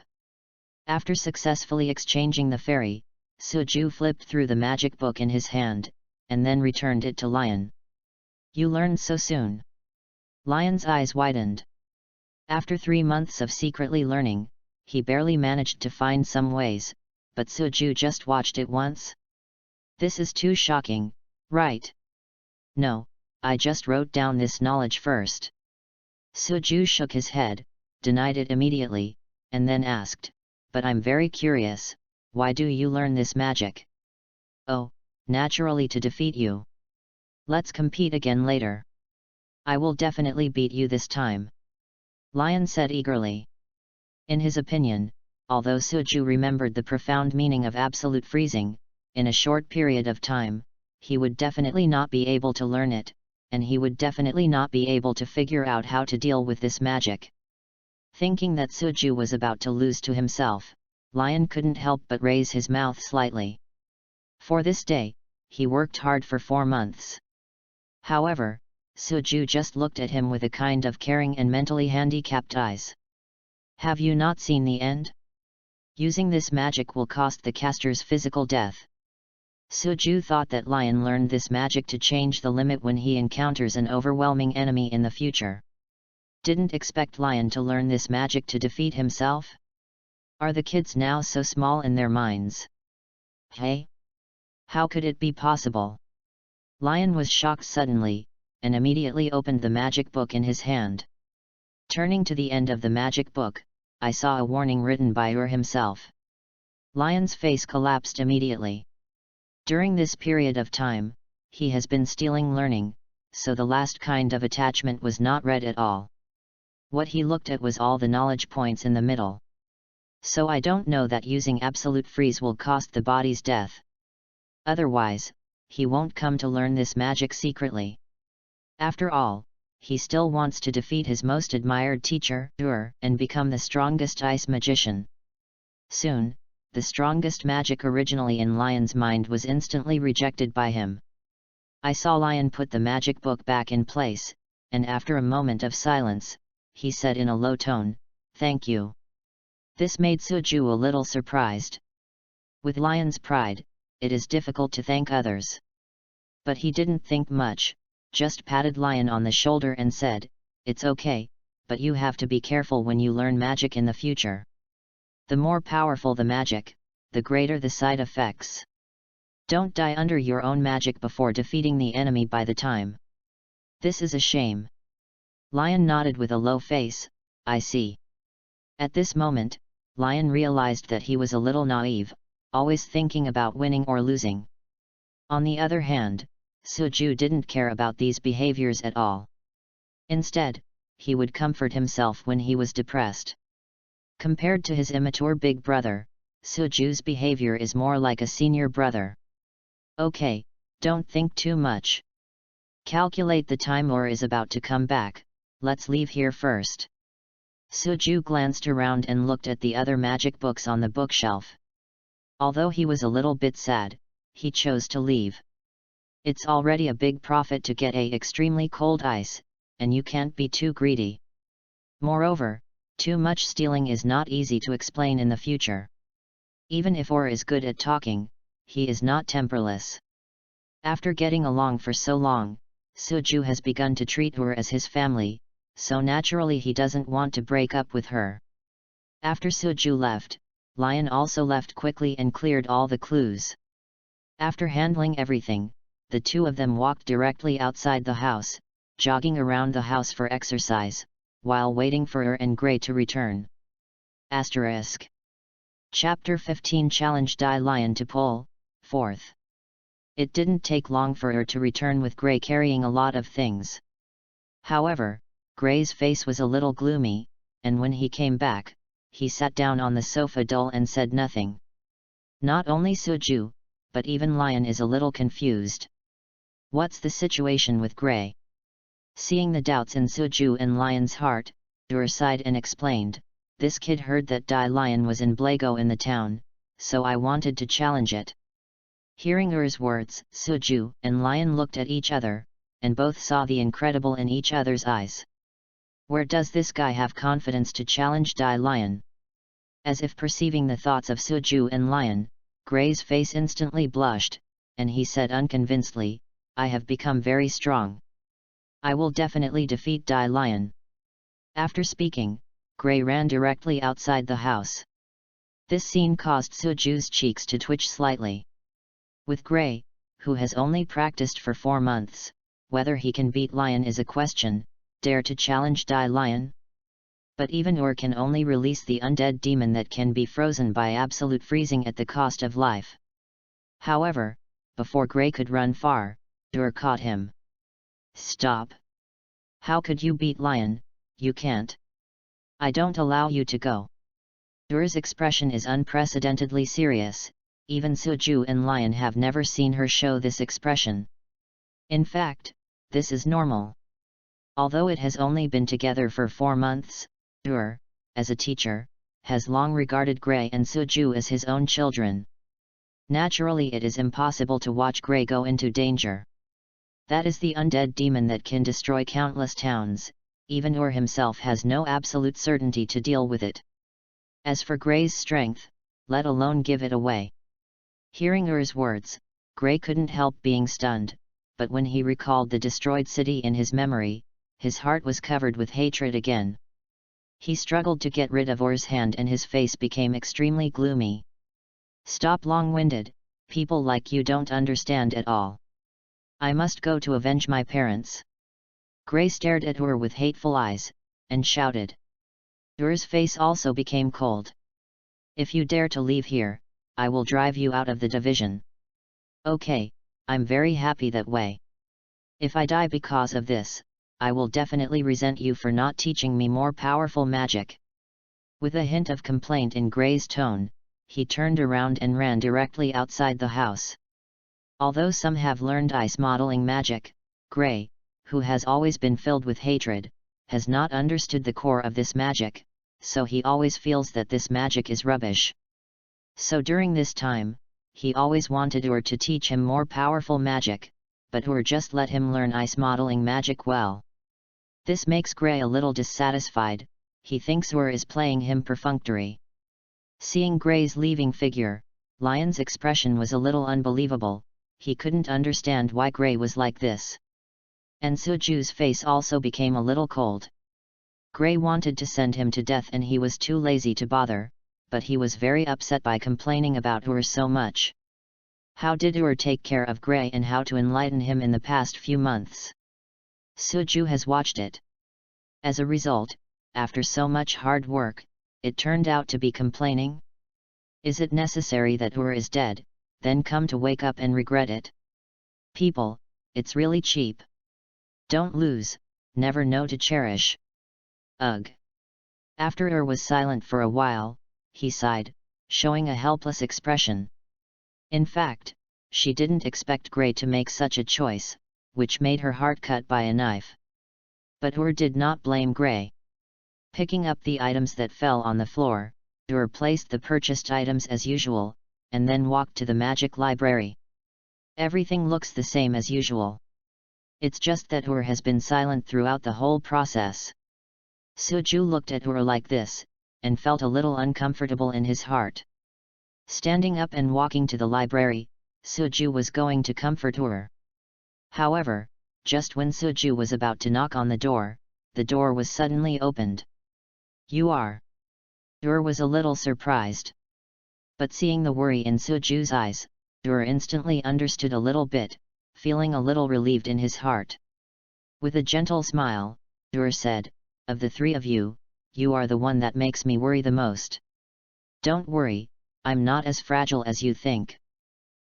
After successfully exchanging the fairy, Suju flipped through the magic book in his hand, and then returned it to Lion. You learned so soon. Lion's eyes widened. After 3 months of secretly learning, he barely managed to find some ways, but Suju just watched it once. This is too shocking, right? No, I just wrote down this knowledge first. Suju shook his head, denied it immediately, and then asked, but I'm very curious, why do you learn this magic? Oh, naturally to defeat you. Let's compete again later. I will definitely beat you this time. Lion said eagerly. In his opinion, although Suju remembered the profound meaning of absolute freezing, in a short period of time, he would definitely not be able to learn it, and he would definitely not be able to figure out how to deal with this magic. Thinking that Suju was about to lose to himself, Lion couldn't help but raise his mouth slightly. For this day, he worked hard for 4 months. However, Suju just looked at him with a kind of caring and mentally handicapped eyes. Have you not seen the end? Using this magic will cost the caster's physical death. Suju thought that Lion learned this magic to change the limit when he encounters an overwhelming enemy in the future. Didn't expect Lion to learn this magic to defeat himself? Are the kids now so small in their minds? Hey? How could it be possible? Lion was shocked suddenly, and immediately opened the magic book in his hand. Turning to the end of the magic book, I saw a warning written by himself. Lion's face collapsed immediately. During this period of time, he has been stealing learning, so the last kind of attachment was not read at all. What he looked at was all the knowledge points in the middle. So I don't know that using absolute freeze will cost the body's death. Otherwise, he won't come to learn this magic secretly. After all, he still wants to defeat his most admired teacher, and become the strongest ice magician. Soon, the strongest magic originally in Lion's mind was instantly rejected by him. I saw Lion put the magic book back in place, and after a moment of silence, he said in a low tone, "Thank you." This made Suju a little surprised. With Lion's pride, it is difficult to thank others. But he didn't think much, just patted Lion on the shoulder and said, "It's okay, but you have to be careful when you learn magic in the future. The more powerful the magic, the greater the side effects. Don't die under your own magic before defeating the enemy by the time. This is a shame." Lion nodded with a low face, "I see." At this moment, Lion realized that he was a little naive, always thinking about winning or losing. On the other hand, Suju didn't care about these behaviors at all. Instead, he would comfort himself when he was depressed. Compared to his immature big brother, Suju's behavior is more like a senior brother. "Okay, don't think too much. Calculate the time is about to come back, let's leave here first. Suju glanced around and looked at the other magic books on the bookshelf. Although he was a little bit sad, he chose to leave. It's already a big profit to get extremely cold ice, and you can't be too greedy. Moreover, too much stealing is not easy to explain in the future. Even if is good at talking, he is not temperless. After getting along for so long, Suju has begun to treat her as his family, so naturally he doesn't want to break up with her. After Suju left, Lion also left quickly and cleared all the clues. After handling everything, the two of them walked directly outside the house, jogging around the house for exercise, while waiting for and Gray to return. Asterisk. Chapter 15 challenged Lion to pull, 4th. It didn't take long for her to return with Gray carrying a lot of things. However, Gray's face was a little gloomy, and when he came back, he sat down on the sofa dull and said nothing. Not only Suju, but even Lion is a little confused. What's the situation with Gray? Seeing the doubts in Suju and Lion's heart, Dur sighed and explained, this kid heard that Lion was in Blago in the town, so I wanted to challenge it. Hearing Ur's words, Suju and Lion looked at each other, and both saw the incredible in each other's eyes. Where does this guy have confidence to challenge Lion? As if perceiving the thoughts of Suju and Lion, Gray's face instantly blushed, and he said unconvincedly, I have become very strong. I will definitely defeat Lion. After speaking, Gray ran directly outside the house. This scene caused Suju's cheeks to twitch slightly. With Gray, who has only practiced for 4 months, whether he can beat Lion is a question, dare to challenge Lion? But even Ur can only release the undead demon that can be frozen by absolute freezing at the cost of life. However, before Gray could run far, Ur caught him. Stop! How could you beat Lion? You can't. I don't allow you to go. Ur's expression is unprecedentedly serious, even Suju and Lion have never seen her show this expression. In fact, this is normal. Although it has only been together for 4 months, Ur, as a teacher, has long regarded Gray and Suju as his own children. Naturally it is impossible to watch Gray go into danger. That is the undead demon that can destroy countless towns, even Ur himself has no absolute certainty to deal with it. As for Gray's strength, let alone give it away. Hearing Ur's words, Gray couldn't help being stunned, but when he recalled the destroyed city in his memory, his heart was covered with hatred again. He struggled to get rid of Ur's hand and his face became extremely gloomy. Stop long-winded, people like you don't understand at all. I must go to avenge my parents. Gray stared at Ur with hateful eyes, and shouted. Ur's face also became cold. If you dare to leave here, I will drive you out of the division. Okay, I'm very happy that way. If I die because of this, I will definitely resent you for not teaching me more powerful magic. With a hint of complaint in Gray's tone, he turned around and ran directly outside the house. Although some have learned ice modeling magic, Gray, who has always been filled with hatred, has not understood the core of this magic, so he always feels that this magic is rubbish. So during this time, he always wanted Ur to teach him more powerful magic, but Ur just let him learn ice modeling magic well. This makes Gray a little dissatisfied, he thinks Ur is playing him perfunctory. Seeing Gray's leaving figure, Lion's expression was a little unbelievable, he couldn't understand why Gray was like this. And Suju's face also became a little cold. Gray wanted to send him to death and he was too lazy to bother, but he was very upset by complaining about Ur so much. How did Ur take care of Gray and how to enlighten him in the past few months? Suju has watched it. As a result, after so much hard work, it turned out to be complaining? Is it necessary that Ur is dead, then come to wake up and regret it? People, it's really cheap. Don't lose, never know to cherish. Ugh. After Ur was silent for a while, he sighed, showing a helpless expression. In fact, she didn't expect Gray to make such a choice, which made her heart cut by a knife. But Ur did not blame Grey. Picking up the items that fell on the floor, Ur placed the purchased items as usual, and then walked to the magic library. Everything looks the same as usual. It's just that Ur has been silent throughout the whole process. Suju looked at Ur like this, and felt a little uncomfortable in his heart. Standing up and walking to the library, Suju was going to comfort Ur. However, just when Suju was about to knock on the door was suddenly opened. "You are?" Ur was a little surprised. But seeing the worry in Suju's eyes, Ur instantly understood a little bit, feeling a little relieved in his heart. With a gentle smile, Ur said, "Of the three of you, you are the one that makes me worry the most. Don't worry, I'm not as fragile as you think.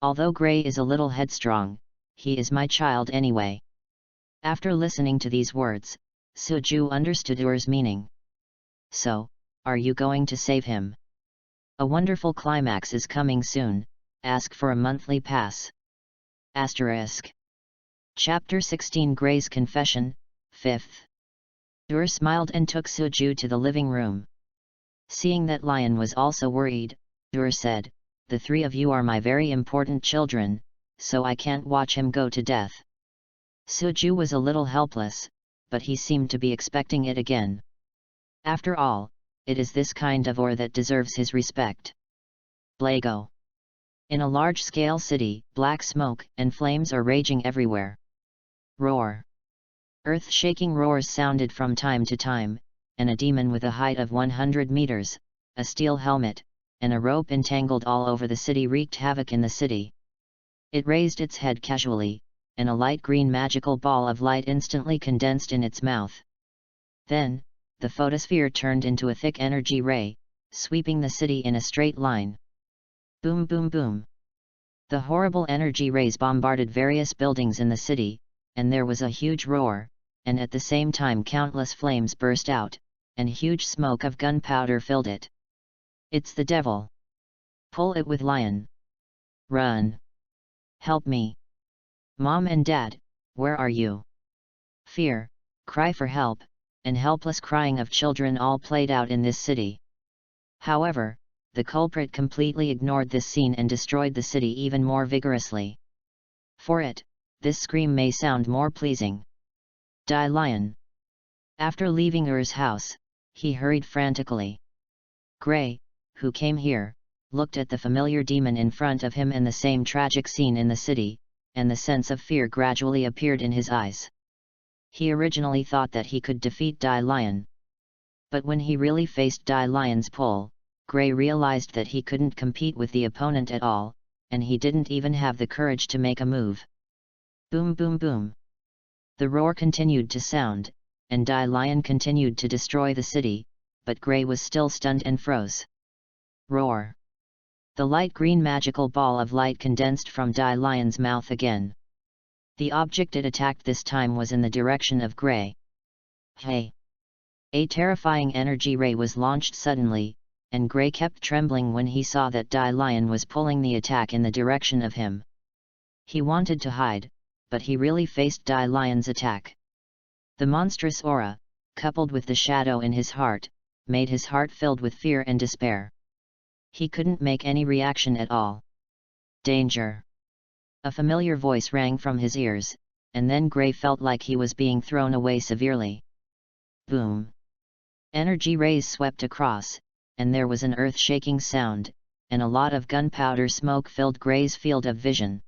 Although Grey is a little headstrong, he is my child anyway." After listening to these words, Suju understood Ur's meaning. "So, are you going to save him? A wonderful climax is coming soon, ask for a monthly pass." Asterisk. Chapter 16 Grey's Confession, 5th. Ur smiled and took Suju to the living room. Seeing that Lion was also worried, Ur said, "The three of you are my very important children, so I can't watch him go to death." Suju was a little helpless, but he seemed to be expecting it again. After all, it is this kind of Ur that deserves his respect. Blago. In a large-scale city, black smoke and flames are raging everywhere. Roar. Earth-shaking roars sounded from time to time, and a demon with a height of 100 meters, a steel helmet, and a rope entangled all over the city wreaked havoc in the city. It raised its head casually, and a light green magical ball of light instantly condensed in its mouth. Then, the photosphere turned into a thick energy ray, sweeping the city in a straight line. Boom boom boom. The horrible energy rays bombarded various buildings in the city, and there was a huge roar, and at the same time countless flames burst out, and huge smoke of gunpowder filled it. "It's the devil! Pull it with Lion! Run! Help me! Mom and Dad, where are you?" Fear, cry for help, and helpless crying of children all played out in this city. However, the culprit completely ignored this scene and destroyed the city even more vigorously. For it, this scream may sound more pleasing. "Die Lion!" After leaving Ur's house, he hurried frantically. Grey, who came here, looked at the familiar demon in front of him and the same tragic scene in the city, and the sense of fear gradually appeared in his eyes. He originally thought that he could defeat Die Lion. But when he really faced Die Lion's pull, Grey realized that he couldn't compete with the opponent at all, and he didn't even have the courage to make a move. Boom boom boom. The roar continued to sound, and Die Lion continued to destroy the city, but Grey was still stunned and froze. Roar. The light green magical ball of light condensed from Die Lion's mouth again. The object it attacked this time was in the direction of Grey. Hey! A terrifying energy ray was launched suddenly, and Grey kept trembling when he saw that Die Lion was pulling the attack in the direction of him. He wanted to hide, but he really faced Die Lion's attack. The monstrous aura, coupled with the shadow in his heart, made his heart filled with fear and despair. He couldn't make any reaction at all. Danger! A familiar voice rang from his ears, and then Grey felt like he was being thrown away severely. Boom! Energy rays swept across, and there was an earth-shaking sound, and a lot of gunpowder smoke filled Grey's field of vision.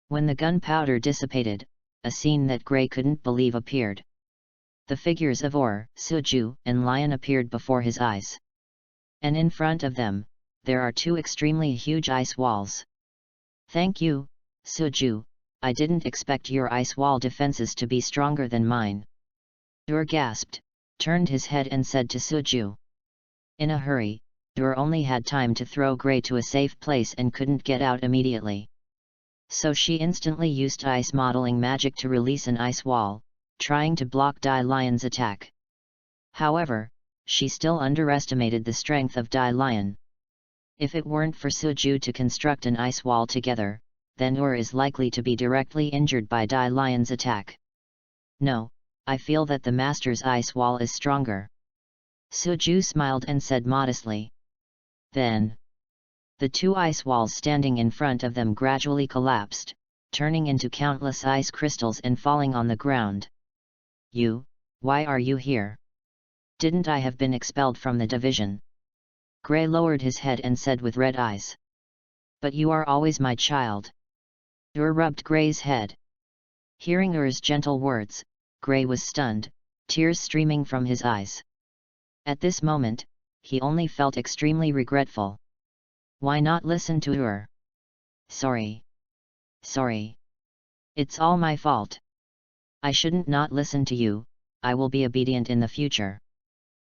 When the gunpowder dissipated, a scene that Grey couldn't believe appeared. The figures of Ur, Suju, and Lion appeared before his eyes. And in front of them, there are two extremely huge ice walls. "Thank you, Suju, I didn't expect your ice wall defenses to be stronger than mine." Ur gasped, turned his head and said to Suju. In a hurry, Ur only had time to throw Grey to a safe place and couldn't get out immediately. So she instantly used ice modeling magic to release an ice wall, trying to block Die Lion's attack. However, she still underestimated the strength of Die Lion. If it weren't for Suju to construct an ice wall together, then is likely to be directly injured by Dai Lion's attack. No, I feel that the master's ice wall is stronger. Suju smiled and said modestly. Then, the two ice walls standing in front of them gradually collapsed, turning into countless ice crystals and falling on the ground. Why are you here? Didn't I have been expelled from the division? Gray lowered his head and said with red eyes. But you are always my child. Rubbed Gray's head. Hearing gentle words, Gray was stunned, tears streaming from his eyes. At this moment, he only felt extremely regretful. Why not listen to Sorry. It's all my fault. I shouldn't not listen to you, I will be obedient in the future.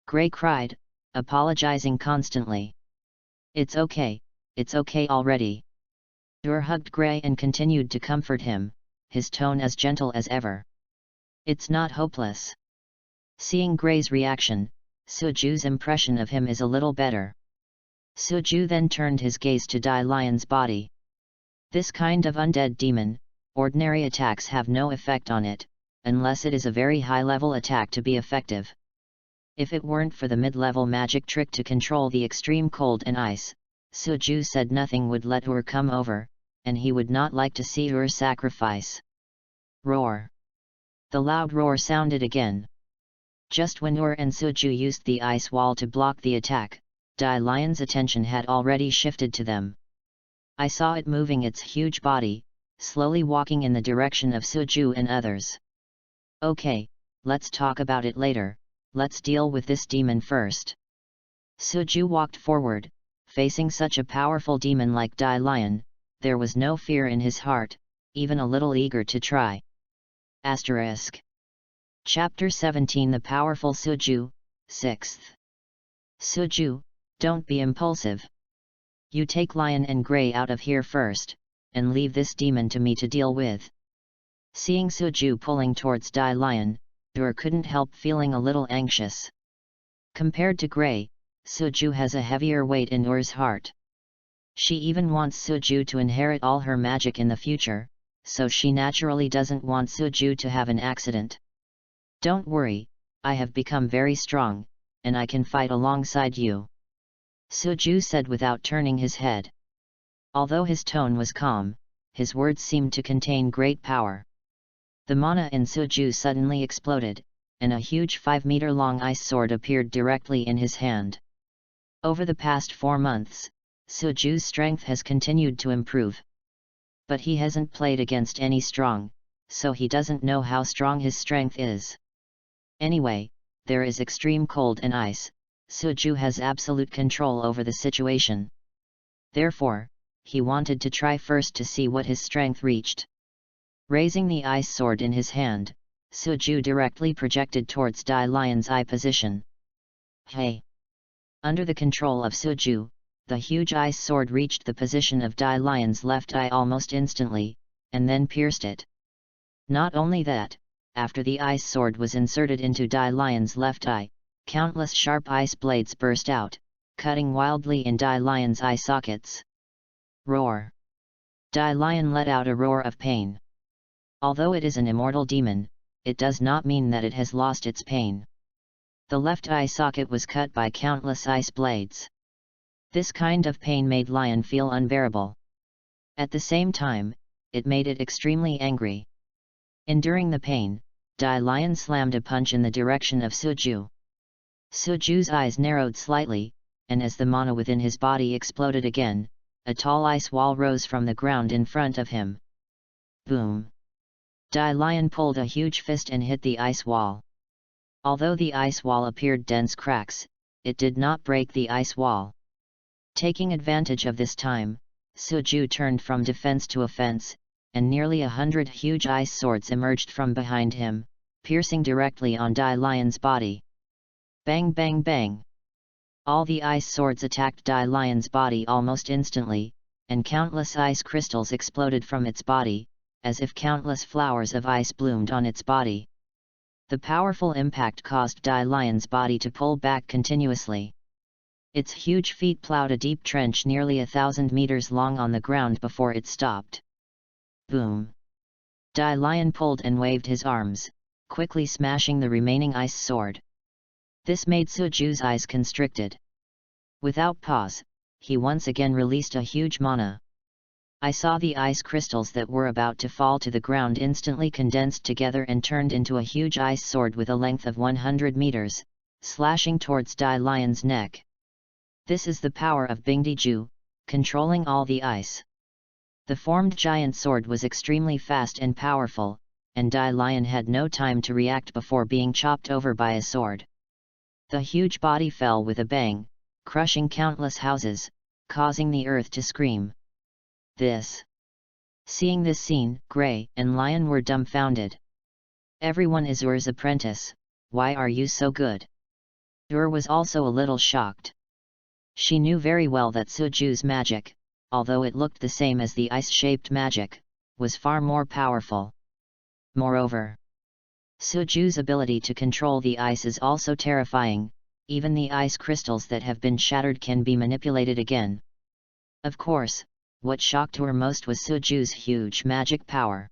Gray cried, apologizing constantly. It's okay already. Hugged Gray and continued to comfort him, his tone as gentle as ever. It's not hopeless. Seeing Gray's reaction, Suju's impression of him is a little better. Suju then turned his gaze to Dai Lion's body. This kind of undead demon, ordinary attacks have no effect on it, unless it is a very high-level attack to be effective. If it weren't for the mid-level magic trick to control the extreme cold and ice, Suju said nothing would let come over, and he would not like to see sacrifice. Roar! The loud roar sounded again. Just when and Suju used the ice wall to block the attack, Dai Lion's attention had already shifted to them. I saw it moving its huge body, slowly walking in the direction of Suju and others. Okay, let's talk about it later, let's deal with this demon first. Suju walked forward, facing such a powerful demon like Dai Lion. There was no fear in his heart, even a little eager to try. Chapter 17 The Powerful Suju, 6th. Suju, don't be impulsive. You take Lion and Gray out of here first, and leave this demon to me to deal with. Seeing Suju pulling towards Dai Lion, couldn't help feeling a little anxious. Compared to Gray, Suju has a heavier weight in heart. She even wants Suju to inherit all her magic in the future, so she naturally doesn't want Suju to have an accident. Don't worry, I have become very strong, and I can fight alongside you. Suju said without turning his head. Although his tone was calm, his words seemed to contain great power. The mana in Suju suddenly exploded, and a huge 5-meter-long ice sword appeared directly in his hand. Over the past 4 months, Suju's strength has continued to improve. But he hasn't played against any strong, so he doesn't know how strong his strength is. Anyway, there is extreme cold and ice, Suju has absolute control over the situation. Therefore, he wanted to try first to see what his strength reached. Raising the ice sword in his hand, Suju directly projected towards Dai Lion's eye position. Hey! Under the control of Suju, the huge ice sword reached the position of Dai Lion's left eye almost instantly, and then pierced it. Not only that, after the ice sword was inserted into Dai Lion's left eye, countless sharp ice blades burst out, cutting wildly in Dai Lion's eye sockets. Roar! Dai Lion let out a roar of pain. Although it is an immortal demon, it does not mean that it has lost its pain. The left eye socket was cut by countless ice blades. This kind of pain made Lion feel unbearable. At the same time, it made it extremely angry. Enduring the pain, Dai Lion slammed a punch in the direction of Suju. Suju's eyes narrowed slightly, and as the mana within his body exploded again, a tall ice wall rose from the ground in front of him. Boom! Dai Lion pulled a huge fist and hit the ice wall. Although the ice wall appeared dense cracks, it did not break the ice wall. Taking advantage of this time, Suju turned from defense to offense, and nearly 100 huge ice swords emerged from behind him, piercing directly on Dai Lion's body. Bang bang bang! All the ice swords attacked Dai Lion's body almost instantly, and countless ice crystals exploded from its body, as if countless flowers of ice bloomed on its body. The powerful impact caused Dai Lion's body to pull back continuously. Its huge feet plowed a deep trench nearly 1,000 meters long on the ground before it stopped. Boom! Dai Lion pulled and waved his arms, quickly smashing the remaining ice sword. This made Suju's eyes constricted. Without pause, he once again released a huge mana. I saw the ice crystals that were about to fall to the ground instantly condensed together and turned into a huge ice sword with a length of 100 meters, slashing towards Dai Lion's neck. This is the power of Bingdiju, controlling all the ice. The formed giant sword was extremely fast and powerful, and Dai Lion had no time to react before being chopped over by a sword. The huge body fell with a bang, crushing countless houses, causing the earth to scream. Seeing this scene, Grey and Lion were dumbfounded. Everyone is Ur's apprentice, why are you so good? Ur was also a little shocked. She knew very well that Suju's magic, although it looked the same as the ice-shaped magic, was far more powerful. Moreover, Suju's ability to control the ice is also terrifying, even the ice crystals that have been shattered can be manipulated again. Of course, what shocked her most was Suju's huge magic power.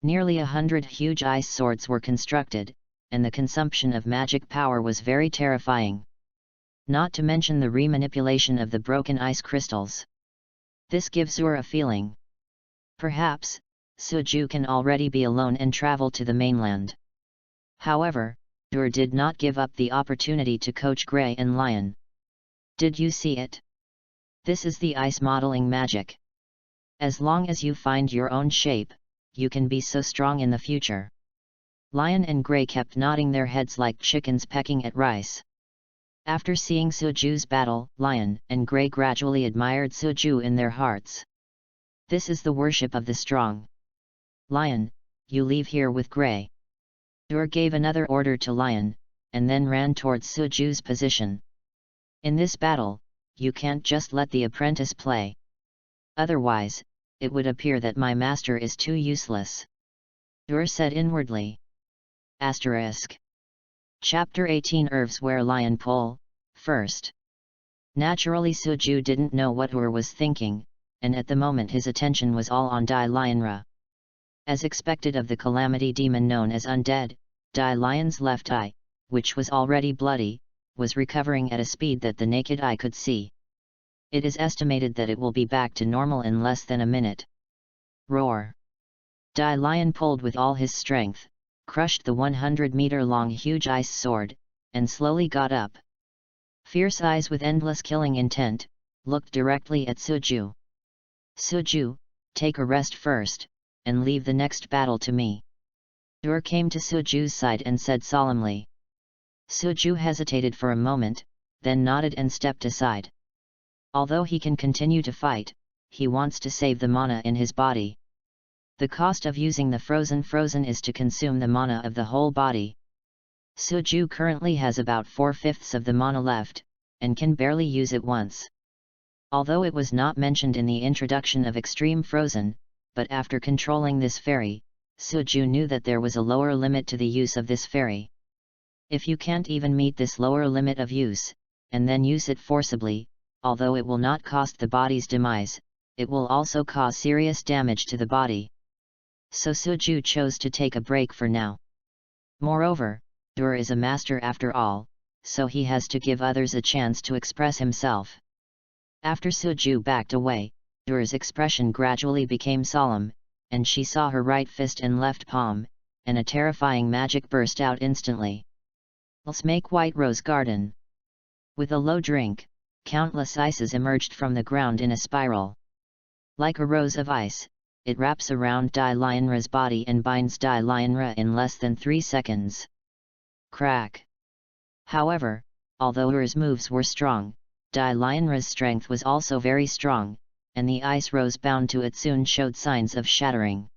Nearly 100 huge ice swords were constructed, and the consumption of magic power was very terrifying. Not to mention the remanipulation of the broken ice crystals. This gives Ur a feeling. Perhaps, Suju can already be alone and travel to the mainland. However, Ur did not give up the opportunity to coach Grey and Lion. Did you see it? This is the ice modeling magic. As long as you find your own shape, you can be so strong in the future. Lion and Grey kept nodding their heads like chickens pecking at rice. After seeing Suju's battle, Lion and Grey gradually admired Suju in their hearts. This is the worship of the strong. Lion, you leave here with Grey. Ur gave another order to Lion, and then ran towards Suju's position. In this battle, you can't just let the apprentice play. Otherwise, it would appear that my master is too useless. Ur said inwardly. Chapter 18 Irvs where Lion pull, first. Naturally Suju didn't know what Ur was thinking, and at the moment his attention was all on Dai Lionra. As expected of the calamity demon known as Undead, Dai Lion's left eye, which was already bloody, was recovering at a speed that the naked eye could see. It is estimated that it will be back to normal in less than a minute. Roar! Dai Lion pulled with all his strength, crushed the 100-meter-long huge ice sword, and slowly got up. Fierce eyes with endless killing intent, looked directly at Suju. Suju, take a rest first, and leave the next battle to me. Ur came to Suju's side and said solemnly. Suju hesitated for a moment, then nodded and stepped aside. Although he can continue to fight, he wants to save the mana in his body. The cost of using the frozen is to consume the mana of the whole body. Suju currently has about 4/5 of the mana left, and can barely use it once. Although it was not mentioned in the introduction of Extreme Frozen, but after controlling this fairy, Suju knew that there was a lower limit to the use of this fairy. If you can't even meet this lower limit of use, and then use it forcibly, although it will not cost the body's demise, it will also cause serious damage to the body. So Suju chose to take a break for now. Moreover, Ur is a master after all, so he has to give others a chance to express himself. After Suju backed away, Ur's expression gradually became solemn, and she saw her right fist and left palm, and a terrifying magic burst out instantly. Let's make White Rose Garden. With a low drink, countless ices emerged from the ground in a spiral. Like a rose of ice, it wraps around Dai Lionra's body and binds Dai Lionra in less than 3 seconds. Crack! However, although Ur's moves were strong, Dai Lionra's strength was also very strong, and the ice rose bound to it soon showed signs of shattering.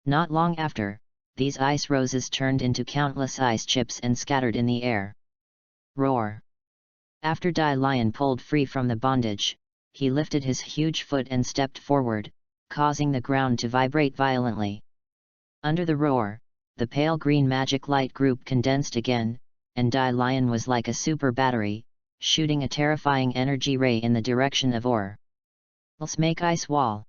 Not long after, these ice roses turned into countless ice chips and scattered in the air. Roar! After Dai Lion pulled free from the bondage, he lifted his huge foot and stepped forward, causing the ground to vibrate violently. Under the roar, the pale green magic light group condensed again, and Dai Lion was like a super battery, shooting a terrifying energy ray in the direction of Ur. Let's make ice wall.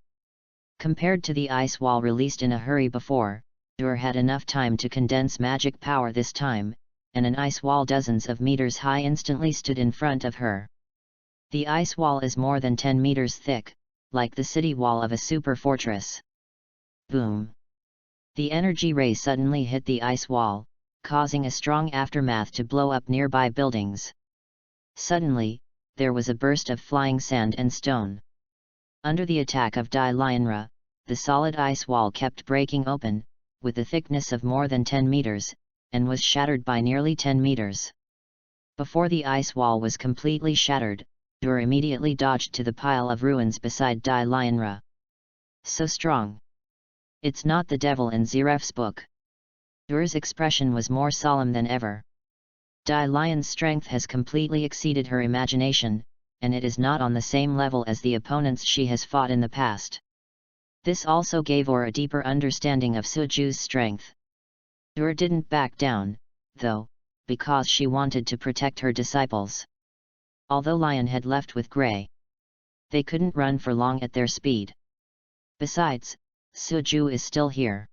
Compared to the ice wall released in a hurry before, Dur had enough time to condense magic power this time, and an ice wall dozens of meters high instantly stood in front of her. The ice wall is more than 10 meters thick, like the city wall of a super fortress. Boom! The energy ray suddenly hit the ice wall, causing a strong aftermath to blow up nearby buildings. Suddenly, there was a burst of flying sand and stone. Under the attack of Dai Lionra, the solid ice wall kept breaking open, with a thickness of more than 10 meters, and was shattered by nearly 10 meters. Before the ice wall was completely shattered, Dur immediately dodged to the pile of ruins beside Dai Lionra. So strong! It's not the devil in Zeref's book. Dur's expression was more solemn than ever. Dai Lion's strength has completely exceeded her imagination, and it is not on the same level as the opponents she has fought in the past. This also gave Ur a deeper understanding of Suju's strength. Dur didn't back down, though, because she wanted to protect her disciples. Although Lion had left with Grey, they couldn't run for long at their speed. Besides, Suju is still here.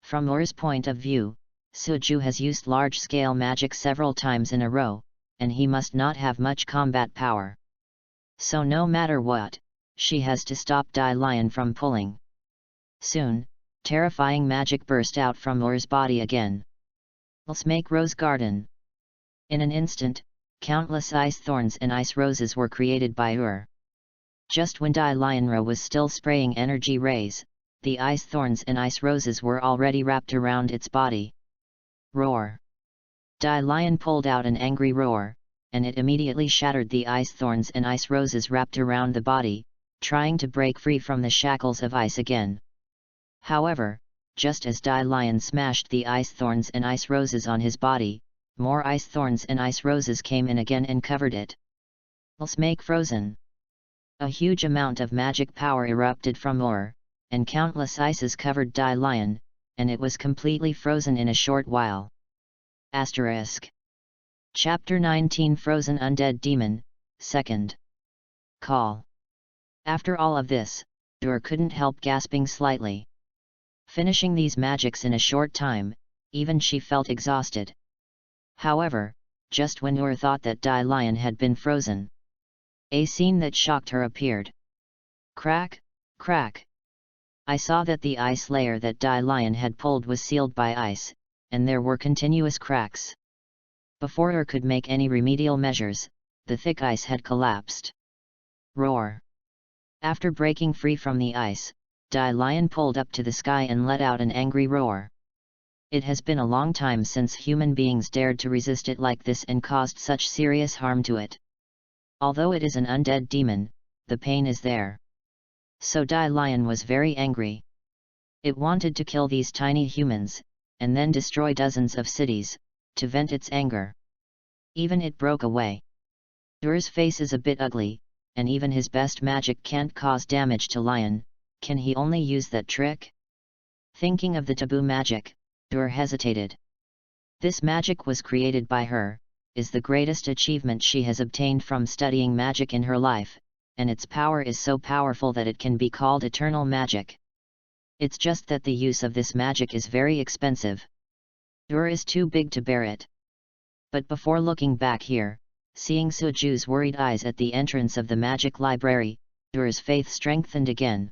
From Ur's point of view, Suju has used large-scale magic several times in a row, and he must not have much combat power. So no matter what, she has to stop Dai Lion from pulling. Soon, terrifying magic burst out from Ur's body again. Let's make Rose Garden. In an instant, countless ice thorns and ice roses were created by Ur. Just when Dai Lionra was still spraying energy rays, the ice thorns and ice roses were already wrapped around its body. Roar! Dai Lion pulled out an angry roar, and it immediately shattered the ice thorns and ice roses wrapped around the body, trying to break free from the shackles of ice again. However, just as Dai Lion smashed the ice thorns and ice roses on his body, more ice thorns and ice roses came in again and covered it. Let's make frozen! A huge amount of magic power erupted from Ur, and countless ices covered Dai Lion, and it was completely frozen in a short while. Asterisk. Chapter 19 Frozen Undead Demon, 2nd. Call. After all of this, Dur couldn't help gasping slightly. Finishing these magics in a short time, even she felt exhausted. However, just when Ur thought that Dai Lion had been frozen, a scene that shocked her appeared. Crack, crack! I saw that the ice layer that Dai Lion had pulled was sealed by ice, and there were continuous cracks. Before Ur could make any remedial measures, the thick ice had collapsed. Roar! After breaking free from the ice, Dai Lion pulled up to the sky and let out an angry roar. It has been a long time since human beings dared to resist it like this and caused such serious harm to it. Although it is an undead demon, the pain is there. So Dai Lion was very angry. It wanted to kill these tiny humans, and then destroy dozens of cities, to vent its anger. Even it broke away. Dur's face is a bit ugly, and even his best magic can't cause damage to Lion. Can he only use that trick? Thinking of the taboo magic, Dur hesitated. This magic was created by her, is the greatest achievement she has obtained from studying magic in her life, and its power is so powerful that it can be called eternal magic. It's just that the use of this magic is very expensive. Dur is too big to bear it. But before looking back here, seeing Suju's worried eyes at the entrance of the magic library, Dur's faith strengthened again.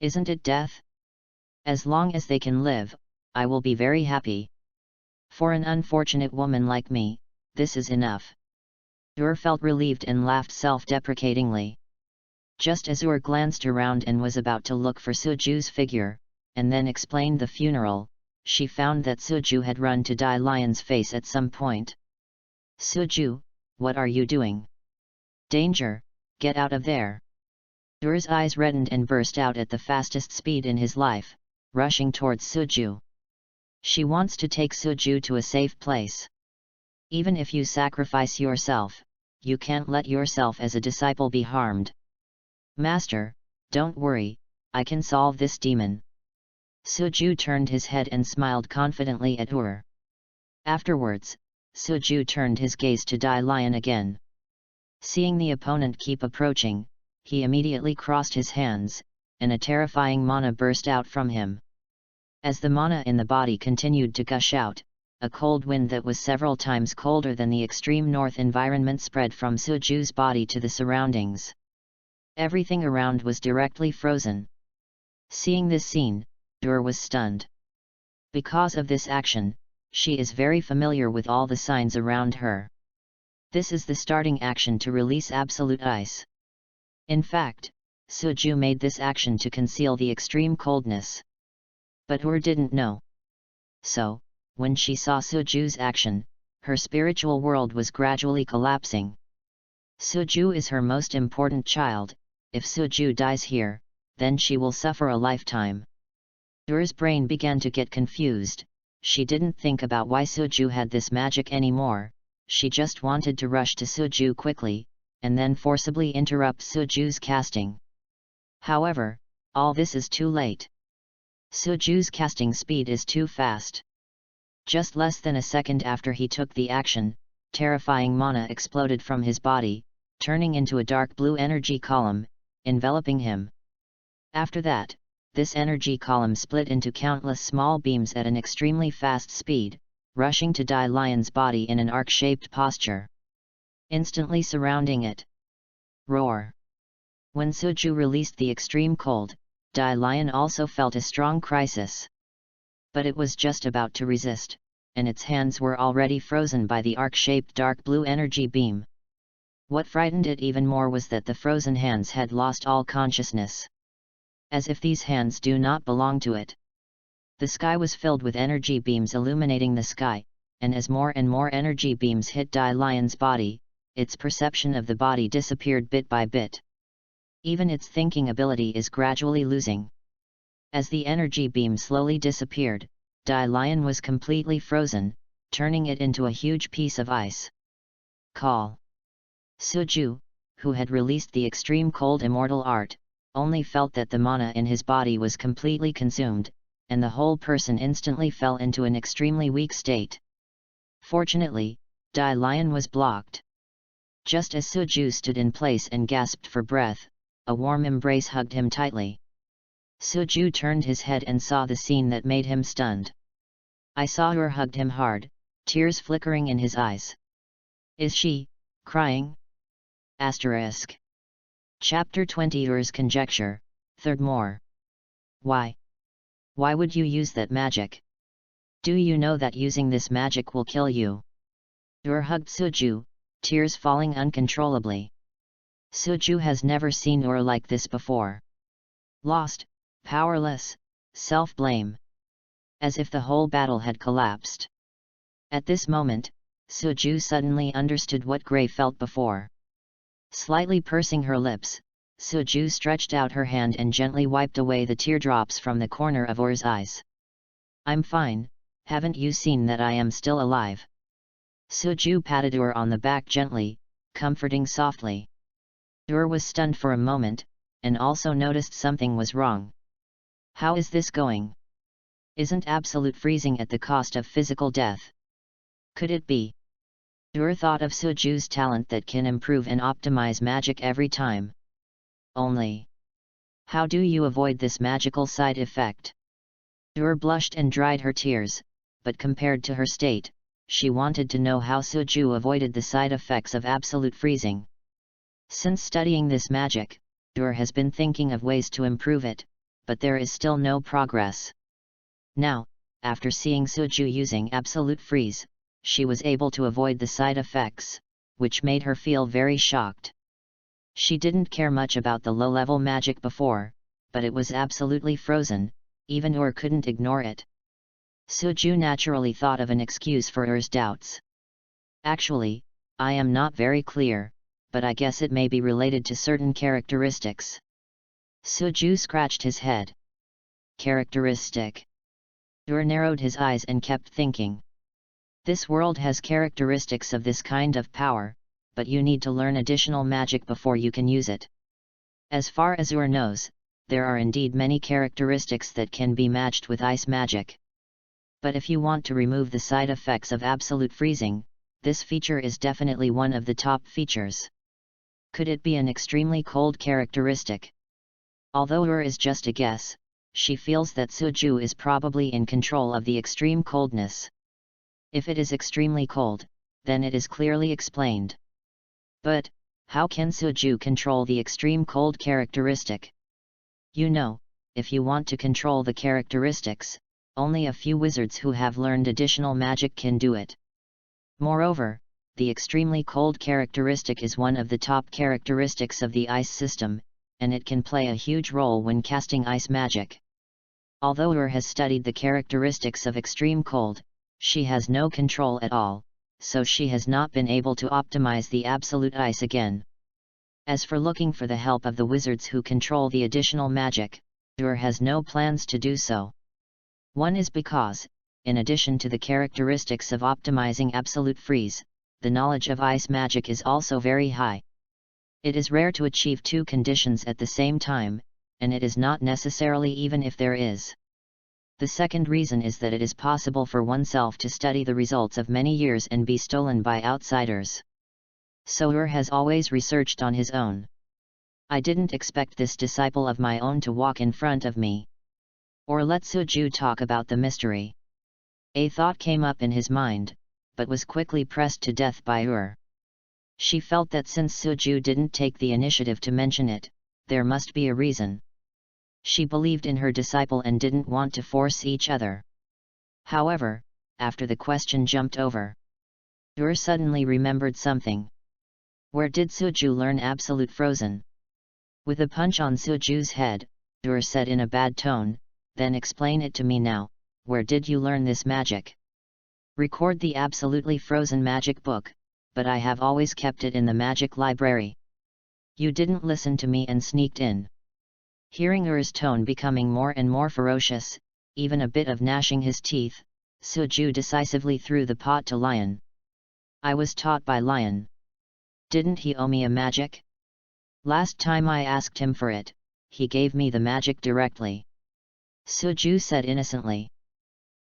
Isn't it death? As long as they can live, I will be very happy. For an unfortunate woman like me, this is enough. Dur felt relieved and laughed self-deprecatingly. Just as Ur glanced around and was about to look for Suju's figure, and then explained the funeral, she found that Suju had run to Dai Lion's face at some point. Suju, what are you doing? Danger, get out of there! Dur's eyes reddened and burst out at the fastest speed in his life, rushing towards Suju. She wants to take Suju to a safe place. Even if you sacrifice yourself, you can't let yourself as a disciple be harmed. Master, don't worry, I can solve this demon. Suju turned his head and smiled confidently at Ur. Afterwards, Suju turned his gaze to Dai Lion again. Seeing the opponent keep approaching, he immediately crossed his hands, and a terrifying mana burst out from him. As the mana in the body continued to gush out, a cold wind that was several times colder than the extreme north environment spread from Suju's body to the surroundings. Everything around was directly frozen. Seeing this scene, Dur was stunned. Because of this action, she is very familiar with all the signs around her. This is the starting action to release absolute ice. In fact, Suju made this action to conceal the extreme coldness. But Dur didn't know. So, when she saw Suju's action, her spiritual world was gradually collapsing. Suju is her most important child. If Suju dies here, then she will suffer a lifetime. Dur's brain began to get confused. She didn't think about why Suju had this magic anymore, she just wanted to rush to Suju quickly, and then forcibly interrupt Suju's casting. However, all this is too late. Suju's casting speed is too fast. Just less than a second after he took the action, terrifying mana exploded from his body, turning into a dark blue energy column, enveloping him. After that, this energy column split into countless small beams at an extremely fast speed, rushing to Dai Lion's body in an arc-shaped posture, instantly surrounding it. Roar! When Suju released the extreme cold, Dai Lion also felt a strong crisis. But it was just about to resist, and its hands were already frozen by the arc-shaped dark blue energy beam. What frightened it even more was that the frozen hands had lost all consciousness. As if these hands do not belong to it. The sky was filled with energy beams illuminating the sky, and as more and more energy beams hit Dai Lion's body, its perception of the body disappeared bit by bit. Even its thinking ability is gradually losing. As the energy beam slowly disappeared, Dai Lion was completely frozen, turning it into a huge piece of ice. Call. Suju, who had released the extreme cold immortal art, only felt that the mana in his body was completely consumed, and the whole person instantly fell into an extremely weak state. Fortunately, Dai Lion was blocked. Just as Suju stood in place and gasped for breath, a warm embrace hugged him tightly. Suju turned his head and saw the scene that made him stunned. I saw her hugged him hard, tears flickering in his eyes. Is she crying? Asterisk. Chapter 20 Ur's conjecture, third more. Why? Why would you use that magic? Do you know that using this magic will kill you? Ur hugged Suju, tears falling uncontrollably. Suju has never seen Ur like this before. Lost, powerless, self-blame. As if the whole battle had collapsed. At this moment, Suju suddenly understood what Gray felt before. Slightly pursing her lips, Suju stretched out her hand and gently wiped away the teardrops from the corner of Ur's eyes. I'm fine, haven't you seen that I am still alive? Suju patted Ur on the back gently, comforting softly. Ur was stunned for a moment, and also noticed something was wrong. How is this going? Isn't absolute freezing at the cost of physical death? Could it be? Ur thought of Suju's talent that can improve and optimize magic every time. Only. How do you avoid this magical side effect? Ur blushed and dried her tears, but compared to her state, she wanted to know how Suju avoided the side effects of absolute freezing. Since studying this magic, Ur has been thinking of ways to improve it, but there is still no progress. Now, after seeing Suju using absolute freeze, she was able to avoid the side effects, which made her feel very shocked. She didn't care much about the low-level magic before, but it was absolutely frozen, even Ur couldn't ignore it. Suju naturally thought of an excuse for Ur's doubts. Actually, I am not very clear, but I guess it may be related to certain characteristics. Suju scratched his head. Characteristic. Ur narrowed his eyes and kept thinking. This world has characteristics of this kind of power, but you need to learn additional magic before you can use it. As far as Ur knows, there are indeed many characteristics that can be matched with ice magic. But if you want to remove the side effects of absolute freezing, this feature is definitely one of the top features. Could it be an extremely cold characteristic? Although is just a guess, she feels that Suju is probably in control of the extreme coldness. If it is extremely cold, then it is clearly explained. But, how can Suju control the extreme cold characteristic? You know, if you want to control the characteristics, only a few wizards who have learned additional magic can do it. Moreover, the extremely cold characteristic is one of the top characteristics of the ice system, and it can play a huge role when casting ice magic. Although has studied the characteristics of extreme cold, she has no control at all, so she has not been able to optimize the absolute ice again. As for looking for the help of the wizards who control the additional magic, has no plans to do so. One is because, in addition to the characteristics of optimizing absolute freeze, the knowledge of ice magic is also very high. It is rare to achieve two conditions at the same time, and it is not necessarily even if there is. The second reason is that it is possible for oneself to study the results of many years and be stolen by outsiders. So has always researched on his own. I didn't expect this disciple of my own to walk in front of me. Or let Suju talk about the mystery. A thought came up in his mind, but was quickly pressed to death by She felt that since Suju didn't take the initiative to mention it, there must be a reason. She believed in her disciple and didn't want to force each other. However, after the question jumped over, suddenly remembered something. Where did Suju learn absolute frozen? With a punch on Suju's head, said in a bad tone, then explain it to me now, where did you learn this magic? Record the absolutely frozen magic book, but I have always kept it in the magic library. You didn't listen to me and sneaked in. Hearing tone becoming more and more ferocious, even a bit of gnashing his teeth, Suju decisively threw the pot to Lion. I was taught by Lion. Didn't he owe me a magic? Last time I asked him for it, he gave me the magic directly. Suju said innocently.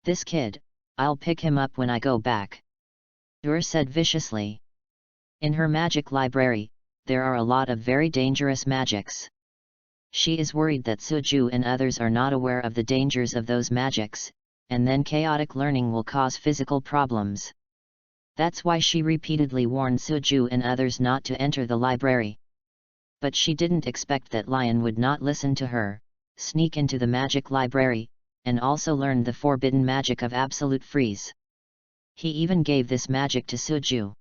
This kid, I'll pick him up when I go back. Said viciously. In her magic library, there are a lot of very dangerous magics. She is worried that Suju and others are not aware of the dangers of those magics, and then chaotic learning will cause physical problems. That's why she repeatedly warned Suju and others not to enter the library. But she didn't expect that Lion would not listen to her, sneak into the magic library, and also learn the forbidden magic of absolute freeze. He even gave this magic to Suju.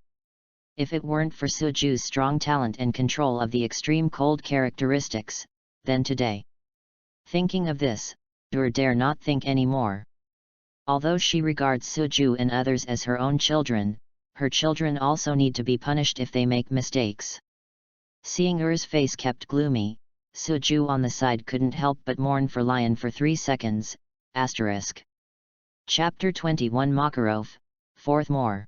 If it weren't for Suju's strong talent and control of the extreme cold characteristics, then today. Thinking of this, dare not think any more. Although she regards Suju and others as her own children, her children also need to be punished if they make mistakes. Seeing face kept gloomy, Suju on the side couldn't help but mourn for Lion for 3 seconds. Chapter 21 Makarov, 4th more.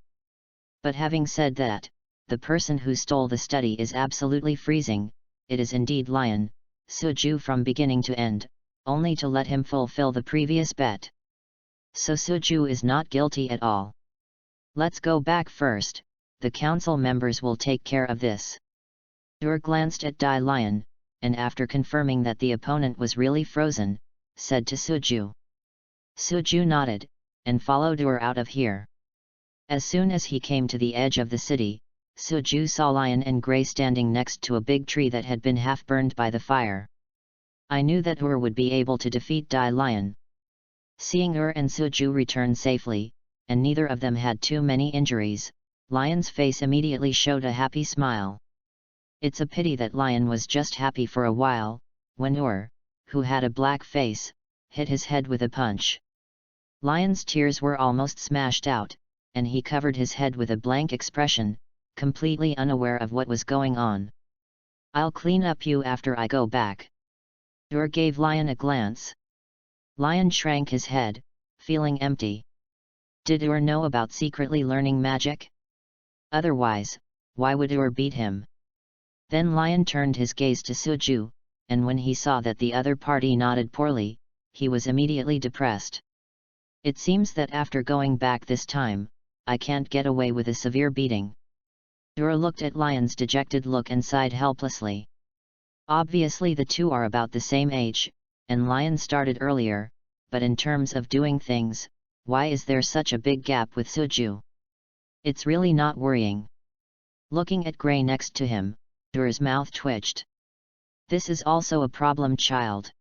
But having said that, the person who stole the study is absolutely freezing, it is indeed Lion, Suju from beginning to end, only to let him fulfill the previous bet. So Suju is not guilty at all. Let's go back first, the council members will take care of this. Glanced at Dai Lion, and after confirming that the opponent was really frozen, said to Suju. Suju nodded, and followed out of here. As soon as he came to the edge of the city, Suju saw Lion and Grey standing next to a big tree that had been half burned by the fire. I knew that would be able to defeat Dai Lion. Seeing and Suju return safely, and neither of them had too many injuries, Lion's face immediately showed a happy smile. It's a pity that Lion was just happy for a while, when who had a black face, hit his head with a punch. Lion's tears were almost smashed out, and he covered his head with a blank expression, completely unaware of what was going on. I'll clean up you after I go back. Gave Lion a glance. Lion shrank his head, feeling empty. Did know about secretly learning magic? Otherwise, why would beat him? Then Lion turned his gaze to Suju, and when he saw that the other party nodded poorly, he was immediately depressed. It seems that after going back this time, I can't get away with a severe beating. Looked at Lion's dejected look and sighed helplessly. Obviously the two are about the same age, and Lion started earlier, but in terms of doing things, why is there such a big gap with Suju? It's really not worrying. Looking at Gray next to him, Dur's mouth twitched. This is also a problem, child.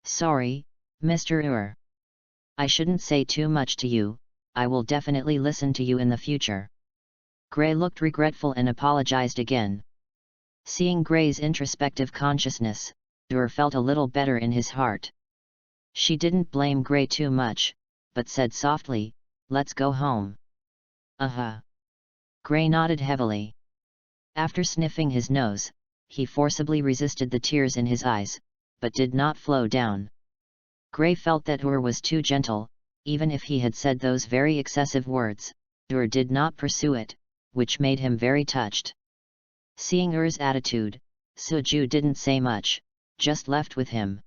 Sorry, Mr. Ur. I shouldn't say too much to you, I will definitely listen to you in the future. Gray looked regretful and apologized again. Seeing Gray's introspective consciousness, Dur felt a little better in his heart. She didn't blame Gray too much, but said softly, "Let's go home." Gray nodded heavily. After sniffing his nose, he forcibly resisted the tears in his eyes, but did not flow down. Gray felt that Ur was too gentle, even if he had said those very excessive words. Ur did not pursue it, which made him very touched. Seeing Ur's attitude, Suju didn't say much, just left with him.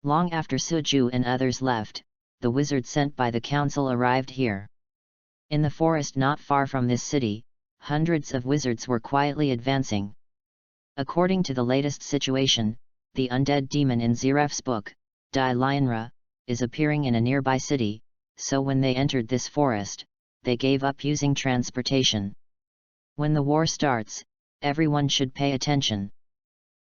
Long after Suju and others left, the wizard sent by the council arrived here. In the forest not far from this city, hundreds of wizards were quietly advancing. According to the latest situation, the undead demon in Ziref's book, Dai Lionra, is appearing in a nearby city, so when they entered this forest, they gave up using transportation. When the war starts, everyone should pay attention.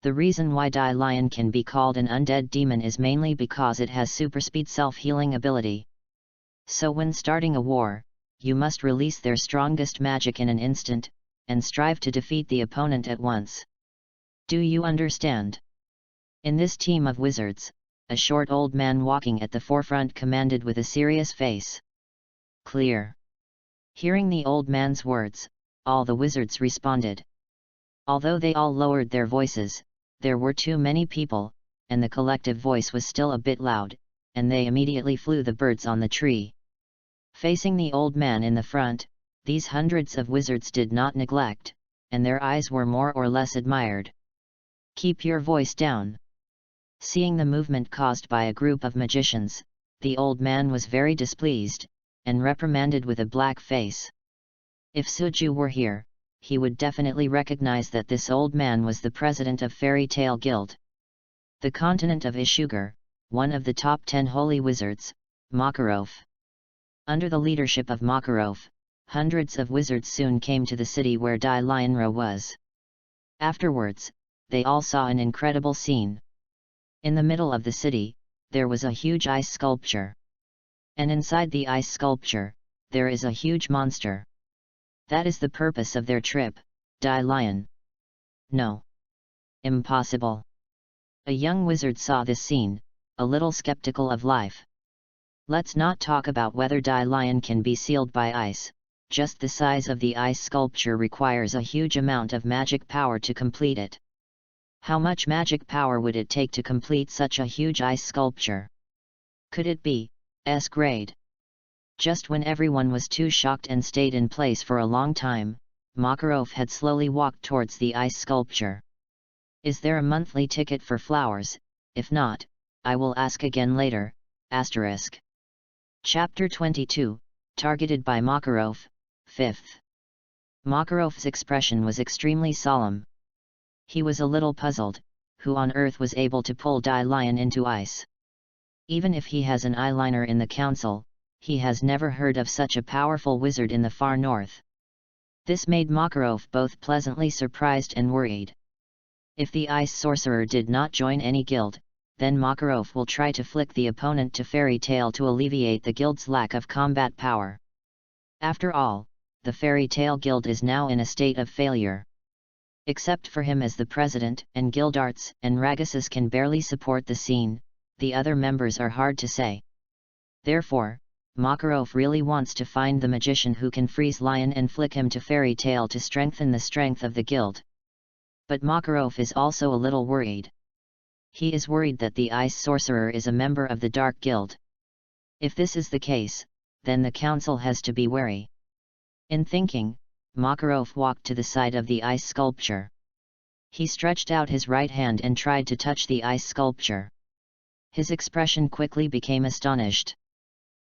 The reason why Dai Lion can be called an undead demon is mainly because it has superspeed self-healing ability. So when starting a war, you must release their strongest magic in an instant, and strive to defeat the opponent at once. Do you understand? In this team of wizards, a short old man walking at the forefront commanded with a serious face. Clear. Hearing the old man's words, all the wizards responded. Although they all lowered their voices, there were too many people, and the collective voice was still a bit loud, and they immediately flew the birds on the tree. Facing the old man in the front, these hundreds of wizards did not neglect, and their eyes were more or less admired. Keep your voice down. Seeing the movement caused by a group of magicians, the old man was very displeased, and reprimanded with a black face. If Suju were here, he would definitely recognize that this old man was the president of Fairy Tale Guild. The continent of Ishgar, one of the top 10 holy wizards, Makarov. Under the leadership of Makarov, hundreds of wizards soon came to the city where Dai Lionra was. Afterwards, they all saw an incredible scene. In the middle of the city, there was a huge ice sculpture. And inside the ice sculpture, there is a huge monster. That is the purpose of their trip, Dai Lion. No. Impossible. A young wizard saw this scene, a little skeptical of life. Let's not talk about whether Dai Lion can be sealed by ice, just the size of the ice sculpture requires a huge amount of magic power to complete it. How much magic power would it take to complete such a huge ice sculpture? Could it be S grade? Just when everyone was too shocked and stayed in place for a long time, Makarov had slowly walked towards the ice sculpture. Is there a monthly ticket for flowers? If not, I will ask again later. Asterisk. Chapter 22, Targeted by Makarov, 5th. Makarov's expression was extremely solemn. He was a little puzzled, who on earth was able to pull Dai Lion into ice? Even if he has an eyeliner in the council, he has never heard of such a powerful wizard in the far north. This made Makarov both pleasantly surprised and worried. If the ice sorcerer did not join any guild, then Makarov will try to flick the opponent to Fairy Tale to alleviate the guild's lack of combat power. After all, the Fairy Tale Guild is now in a state of failure. Except for him as the president, and Guildarts and Ragasus can barely support the scene, the other members are hard to say. Therefore, Makarov really wants to find the magician who can freeze Lion and flick him to Fairy Tale to strengthen the strength of the guild. But Makarov is also a little worried. He is worried that the ice sorcerer is a member of the Dark Guild. If this is the case, then the council has to be wary. In thinking, Makarov walked to the side of the ice sculpture. He stretched out his right hand and tried to touch the ice sculpture. His expression quickly became astonished.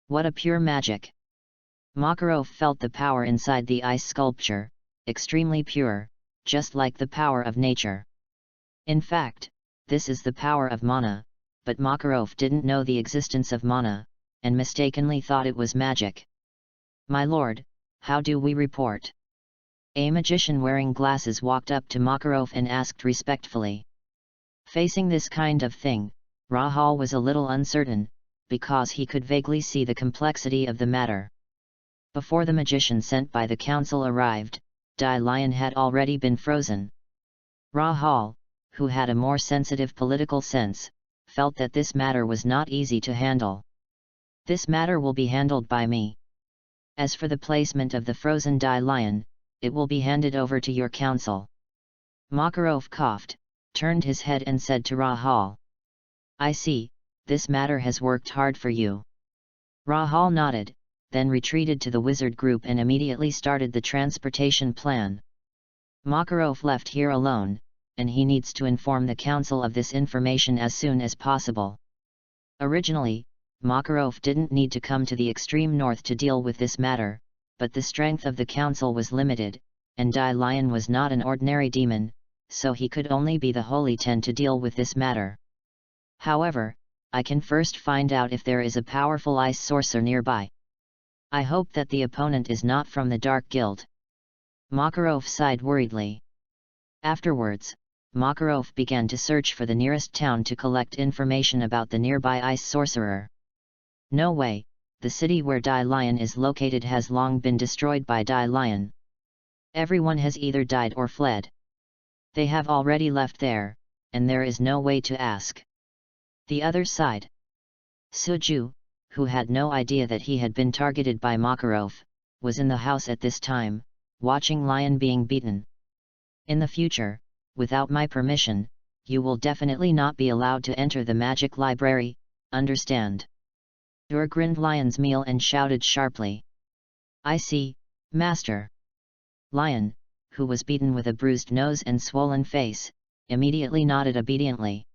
What a pure magic! Makarov felt the power inside the ice sculpture, extremely pure, just like the power of nature. In fact, this is the power of mana, but Makarov didn't know the existence of mana, and mistakenly thought it was magic. "My lord, how do we report?" A magician wearing glasses walked up to Makarov and asked respectfully. Facing this kind of thing, Rahul was a little uncertain, because he could vaguely see the complexity of the matter. Before the magician sent by the council arrived, Dai Lion had already been frozen. Rahul, who had a more sensitive political sense, felt that this matter was not easy to handle. "This matter will be handled by me. As for the placement of the frozen Dai Lion, it will be handed over to your council." Makarov coughed, turned his head and said to Rahul, "I see, this matter has worked hard for you." Rahul nodded, then retreated to the wizard group and immediately started the transportation plan. Makarov left here alone, and he needs to inform the council of this information as soon as possible. Originally, Makarov didn't need to come to the extreme north to deal with this matter, but the strength of the council was limited, and Dai Lion was not an ordinary demon, so he could only be the Holy Ten to deal with this matter. However, I can first find out if there is a powerful ice sorcerer nearby. I hope that the opponent is not from the Dark Guild." Makarov sighed worriedly. Afterwards, Makarov began to search for the nearest town to collect information about the nearby ice sorcerer. No way, the city where Dai Lion is located has long been destroyed by Dai Lion. Everyone has either died or fled. They have already left there, and there is no way to ask. The other side. Suju, who had no idea that he had been targeted by Makarov, was in the house at this time, watching Lion being beaten. "In the future, without my permission, you will definitely not be allowed to enter the magic library, understand?" Ur grinned Lion's meal and shouted sharply. "I see, master." Lion, who was beaten with a bruised nose and swollen face, immediately nodded obediently.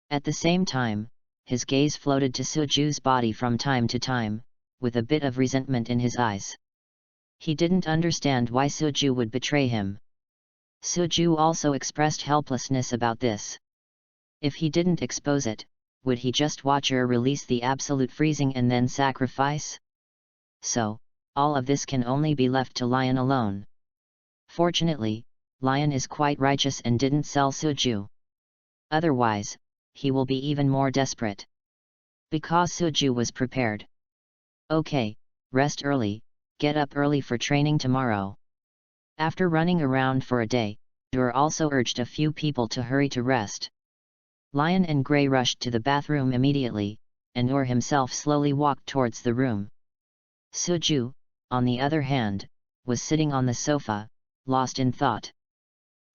At the same time, his gaze floated to Suju's body from time to time, with a bit of resentment in his eyes. He didn't understand why Suju would betray him. Suju also expressed helplessness about this. If he didn't expose it, would he just watch her release the absolute freezing and then sacrifice? So, all of this can only be left to Lion alone. Fortunately, Lion is quite righteous and didn't sell Suju. Otherwise, he will be even more desperate. Because Suju was prepared. "Okay, rest early, get up early for training tomorrow." After running around for a day, Dur also urged a few people to hurry to rest. Lion and Grey rushed to the bathroom immediately, and Ur himself slowly walked towards the room. Suju, on the other hand, was sitting on the sofa, lost in thought.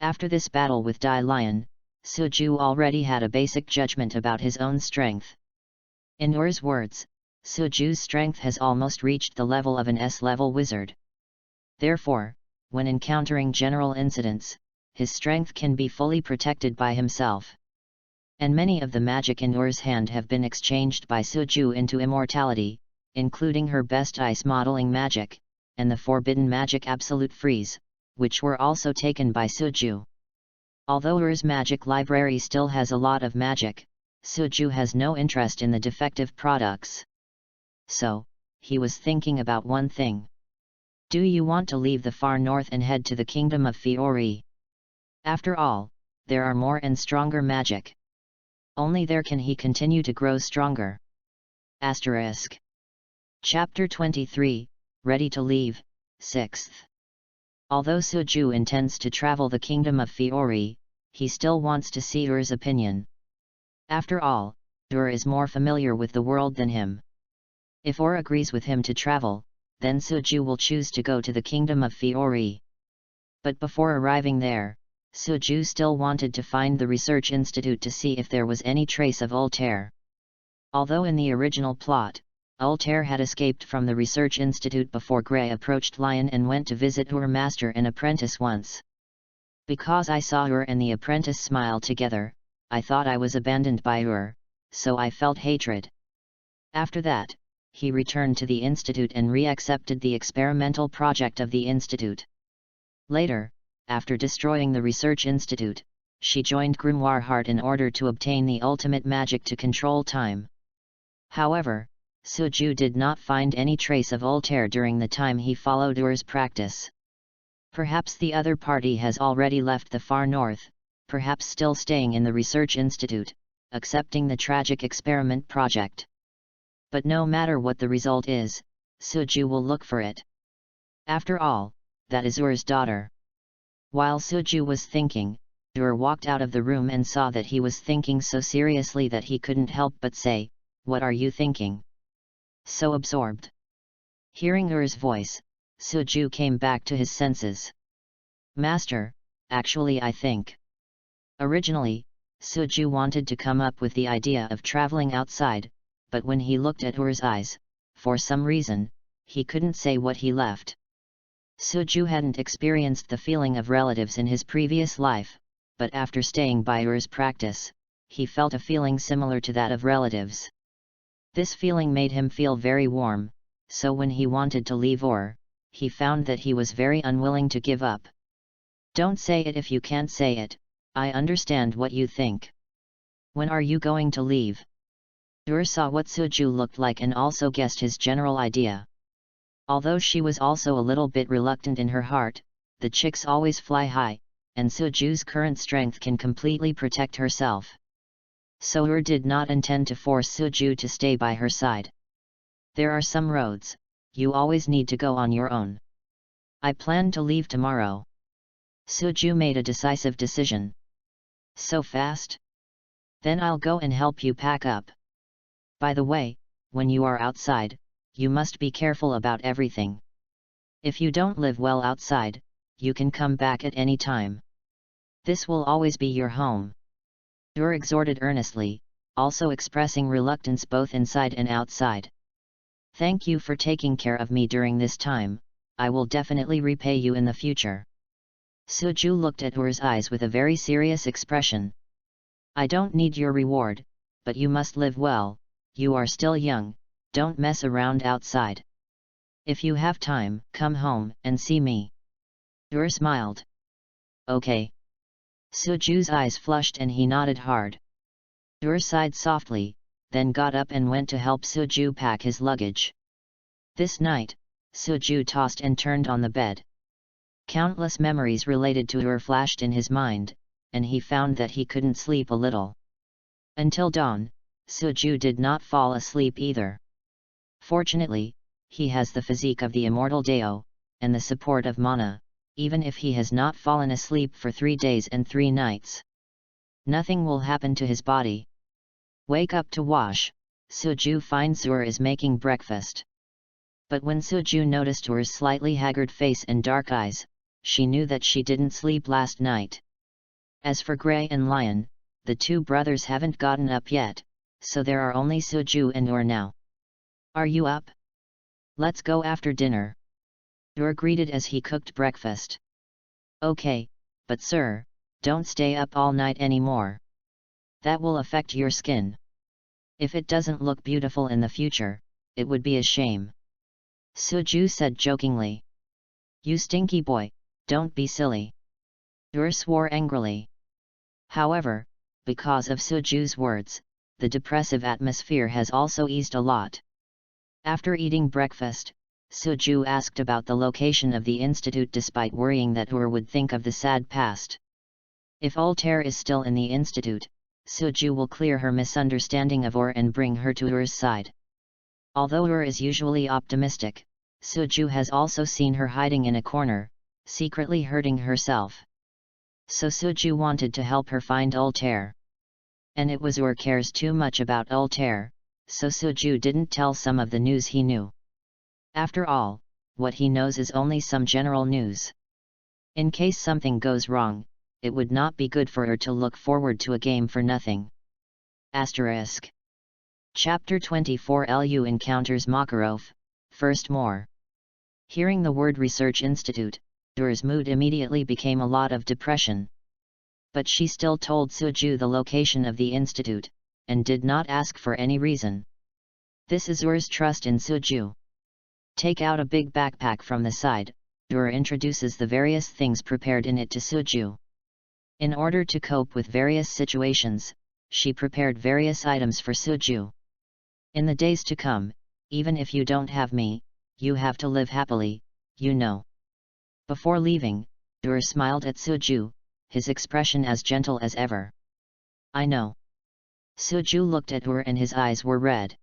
After this battle with Dai Lion, Suju already had a basic judgment about his own strength. In Ur's words, Suju's strength has almost reached the level of an S-level wizard. Therefore, when encountering general incidents, his strength can be fully protected by himself. And many of the magic in Ur's hand have been exchanged by Suju into immortality, including her best ice modeling magic, and the forbidden magic Absolute Freeze, which were also taken by Suju. Although Ur's magic library still has a lot of magic, Suju has no interest in the defective products. So, he was thinking about one thing. Do you want to leave the far north and head to the kingdom of Fiori? After all, there are more and stronger magic. Only there can he continue to grow stronger. Asterisk. Chapter 23, Ready to Leave, 6th. Although Suju intends to travel the kingdom of Fiori, he still wants to see Ur's opinion. After all, Ur is more familiar with the world than him. If Ur agrees with him to travel, then Suju will choose to go to the kingdom of Fiori. But before arriving there, Suju still wanted to find the research institute to see if there was any trace of Altair. Although in the original plot, Altair had escaped from the research institute before Grey approached Lion and went to visit Ur master and apprentice once. Because I saw Ur and the apprentice smile together, I thought I was abandoned by Ur, so I felt hatred. After that, he returned to the institute and re-accepted the experimental project of the institute. Later, after destroying the research institute, she joined Grimoire Heart in order to obtain the ultimate magic to control time. However, Suju did not find any trace of Altair during the time he followed Ur's practice. Perhaps the other party has already left the far north, perhaps still staying in the research institute, accepting the tragic experiment project. But no matter what the result is, Suju will look for it. After all, that is Ur's daughter. While Suju was thinking, Ur walked out of the room and saw that he was thinking so seriously that he couldn't help but say, "What are you thinking?" So absorbed. Hearing Ur's voice, Suju came back to his senses. "Master, actually I think." Originally, Suju wanted to come up with the idea of traveling outside, but when he looked at Ur's eyes, for some reason, he couldn't say what he left. Suju hadn't experienced the feeling of relatives in his previous life, but after staying by Ur's practice, he felt a feeling similar to that of relatives. This feeling made him feel very warm, so when he wanted to leave Ur, he found that he was very unwilling to give up. "Don't say it if you can't say it, I understand what you think. When are you going to leave?" Ur saw what Suju looked like and also guessed his general idea. Although she was also a little bit reluctant in her heart, the chicks always fly high, and Suju's current strength can completely protect herself. So Ur did not intend to force Suju to stay by her side. "There are some roads, you always need to go on your own. I plan to leave tomorrow." Suju made a decisive decision. "So fast? Then I'll go and help you pack up. By the way, when you are outside, you must be careful about everything. If you don't live well outside, you can come back at any time. This will always be your home." Ur exhorted earnestly, also expressing reluctance both inside and outside. "Thank you for taking care of me during this time, I will definitely repay you in the future." Suju looked at Ur's eyes with a very serious expression. "I don't need your reward, but you must live well, you are still young, don't mess around outside. If you have time, come home and see me." Ur smiled. "Okay." Suju's eyes flushed and he nodded hard. Ur sighed softly, then got up and went to help Suju pack his luggage. This night, Suju tossed and turned on the bed. Countless memories related to Ur flashed in his mind, and he found that he couldn't sleep a little. Until dawn, Suju did not fall asleep either. Fortunately, he has the physique of the Immortal Deo, and the support of mana, even if he has not fallen asleep for 3 days and 3 nights. Nothing will happen to his body. Wake up to wash, Suju finds Ur is making breakfast. But when Suju noticed Ur's slightly haggard face and dark eyes, she knew that she didn't sleep last night. As for Grey and Lion, the two brothers haven't gotten up yet, so there are only Suju and Ur now. "Are you up? Let's go after dinner." Ur greeted as he cooked breakfast. "Okay, but sir, don't stay up all night anymore. That will affect your skin. If it doesn't look beautiful in the future, it would be a shame." Suju said jokingly. "You stinky boy, don't be silly." Ur swore angrily. However, because of Suju's words, the depressive atmosphere has also eased a lot. After eating breakfast, Suju asked about the location of the institute despite worrying that Ur would think of the sad past. If Altair is still in the institute, Suju will clear her misunderstanding of Ur and bring her to Ur's side. Although Ur is usually optimistic, Suju has also seen her hiding in a corner, secretly hurting herself. So Suju wanted to help her find Altair. And it was Ur cares too much about Altair, so Suju didn't tell some of the news he knew. After all, what he knows is only some general news. In case something goes wrong, it would not be good for her to look forward to a game for nothing. Asterisk. Chapter 24 Lu encounters Makarov, first more. Hearing the word Research Institute, Ur's mood immediately became a lot of depression. But she still told Suju the location of the institute, and did not ask for any reason. This is Ur's trust in Suju. Take out a big backpack from the side, Ur introduces the various things prepared in it to Suju. In order to cope with various situations, she prepared various items for Suju. In the days to come, even if you don't have me, you have to live happily, you know. Before leaving, Dur smiled at Suju, his expression as gentle as ever. I know. Suju looked at Dur and his eyes were red.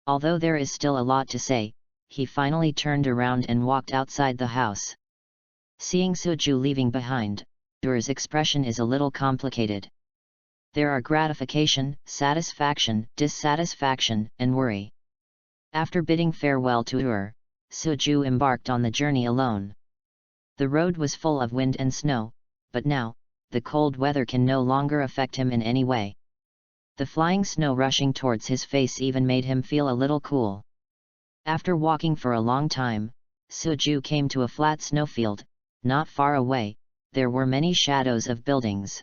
Although there is still a lot to say, he finally turned around and walked outside the house. Seeing Suju leaving behind, Dur's expression is a little complicated. There are gratification, satisfaction, dissatisfaction, and worry. After bidding farewell to Dur, Suju embarked on the journey alone. The road was full of wind and snow, but now, the cold weather can no longer affect him in any way. The flying snow rushing towards his face even made him feel a little cool. After walking for a long time, Suju came to a flat snowfield. Not far away, there were many shadows of buildings.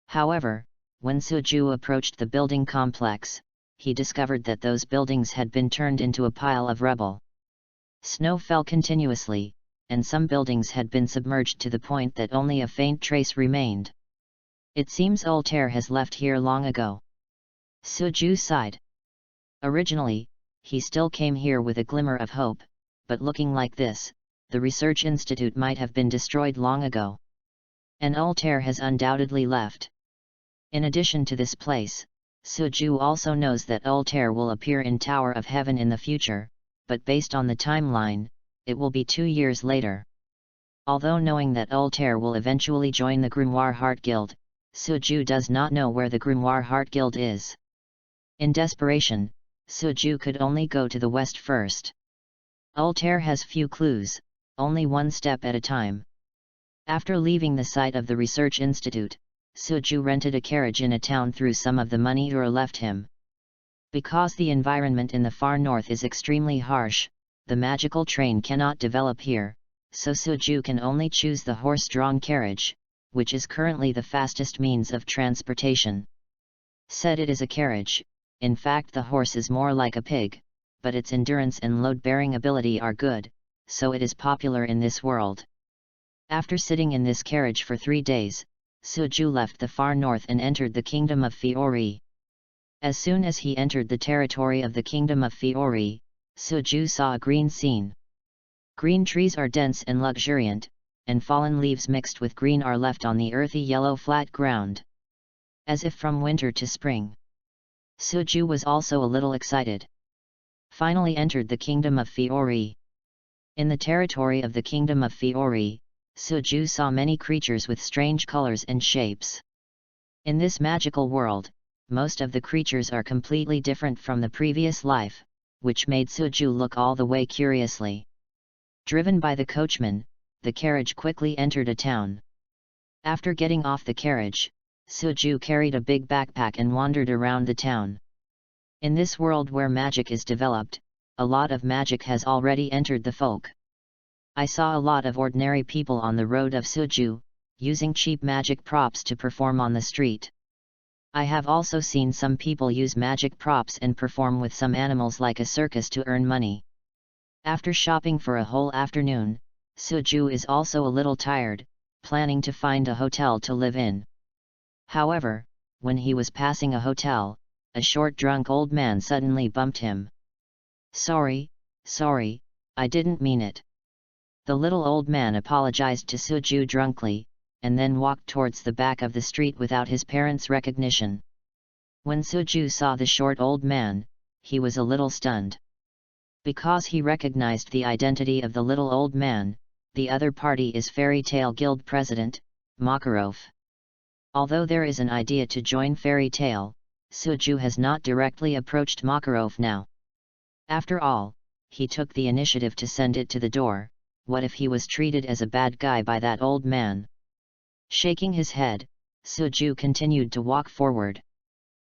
However, when Suju approached the building complex, he discovered that those buildings had been turned into a pile of rubble. Snow fell continuously, and some buildings had been submerged to the point that only a faint trace remained. It seems Altair has left here long ago. Suju sighed. Originally, he still came here with a glimmer of hope, but looking like this, the research institute might have been destroyed long ago. And Altair has undoubtedly left. In addition to this place, Suju also knows that Altair will appear in Tower of Heaven in the future, but based on the timeline, it will be 2 years later. Although knowing that Altair will eventually join the Grimoire Heart Guild, Suju does not know where the Grimoire Heart Guild is. In desperation, Suju could only go to the west first. Altair has few clues, only one step at a time. After leaving the site of the research institute, Suju rented a carriage in a town through some of the money Ur left him. Because the environment in the far north is extremely harsh, the magical train cannot develop here, so Suju can only choose the horse-drawn carriage, which is currently the fastest means of transportation. Said it is a carriage, in fact the horse is more like a pig, but its endurance and load-bearing ability are good, so it is popular in this world. After sitting in this carriage for 3 days, Suju left the far north and entered the kingdom of Fiori. As soon as he entered the territory of the kingdom of Fiori, Suju saw a green scene. Green trees are dense and luxuriant, and fallen leaves mixed with green are left on the earthy yellow flat ground. As if from winter to spring. Suju was also a little excited. Finally entered the kingdom of Fiori. In the territory of the kingdom of Fiori, Suju saw many creatures with strange colors and shapes. In this magical world, most of the creatures are completely different from the previous life, which made Suju look all the way curiously. Driven by the coachman, the carriage quickly entered a town. After getting off the carriage, Suju carried a big backpack and wandered around the town. In this world where magic is developed, a lot of magic has already entered the folk. I saw a lot of ordinary people on the road of Suju, using cheap magic props to perform on the street. I have also seen some people use magic props and perform with some animals like a circus to earn money. After shopping for a whole afternoon, Suju is also a little tired, planning to find a hotel to live in. However, when he was passing a hotel, a short drunk old man suddenly bumped him. Sorry, I didn't mean it. The little old man apologized to Suju drunkly, and then walked towards the back of the street without his parents' recognition. When Suju saw the short old man, he was a little stunned. Because he recognized the identity of the little old man, the other party is Fairy Tale Guild President, Makarov. Although there is an idea to join Fairy Tale, Suju has not directly approached Makarov now. After all, he took the initiative to send it to the door. What if he was treated as a bad guy by that old man? Shaking his head, Suju continued to walk forward.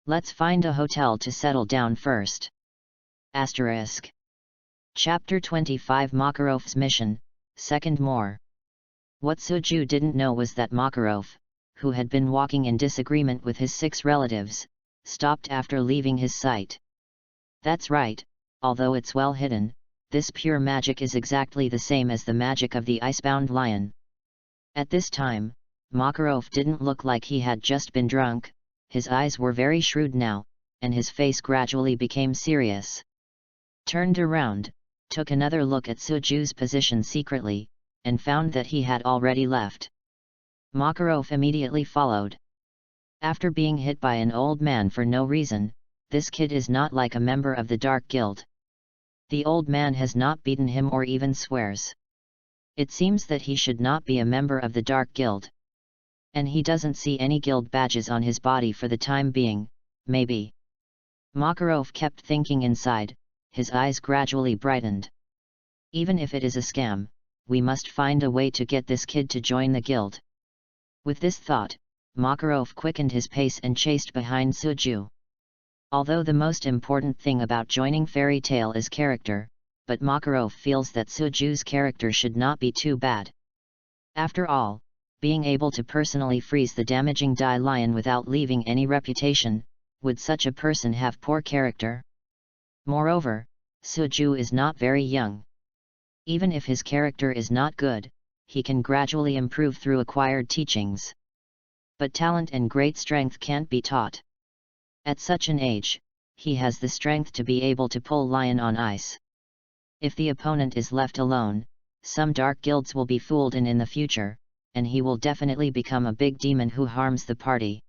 Let's find a hotel to settle down first. Asterisk. Chapter 25 Makarov's Mission, Second More. What Suju didn't know was that Makarov, who had been walking in disagreement with his 6 relatives, stopped after leaving his sight. That's right, although it's well hidden, this pure magic is exactly the same as the magic of the icebound lion. At this time, Makarov didn't look like he had just been drunk, his eyes were very shrewd now, and his face gradually became serious. Turned around, took another look at Suju's position secretly, and found that he had already left. Makarov immediately followed. After being hit by an old man for no reason, this kid is not like a member of the Dark Guild. The old man has not beaten him or even swears. It seems that he should not be a member of the Dark Guild. And he doesn't see any guild badges on his body for the time being, maybe. Makarov kept thinking inside, his eyes gradually brightened. Even if it is a scam, we must find a way to get this kid to join the guild. With this thought, Makarov quickened his pace and chased behind Suju. Although the most important thing about joining Fairy Tail is character, but Makarov feels that Suju's character should not be too bad. After all, being able to personally freeze the damaging Dai Lion without leaving any reputation, would such a person have poor character? Moreover, Suju is not very young. Even if his character is not good, he can gradually improve through acquired teachings. But talent and great strength can't be taught. At such an age, he has the strength to be able to pull Lion on ice. If the opponent is left alone, some dark guilds will be fooled in the future, and he will definitely become a big demon who harms the party.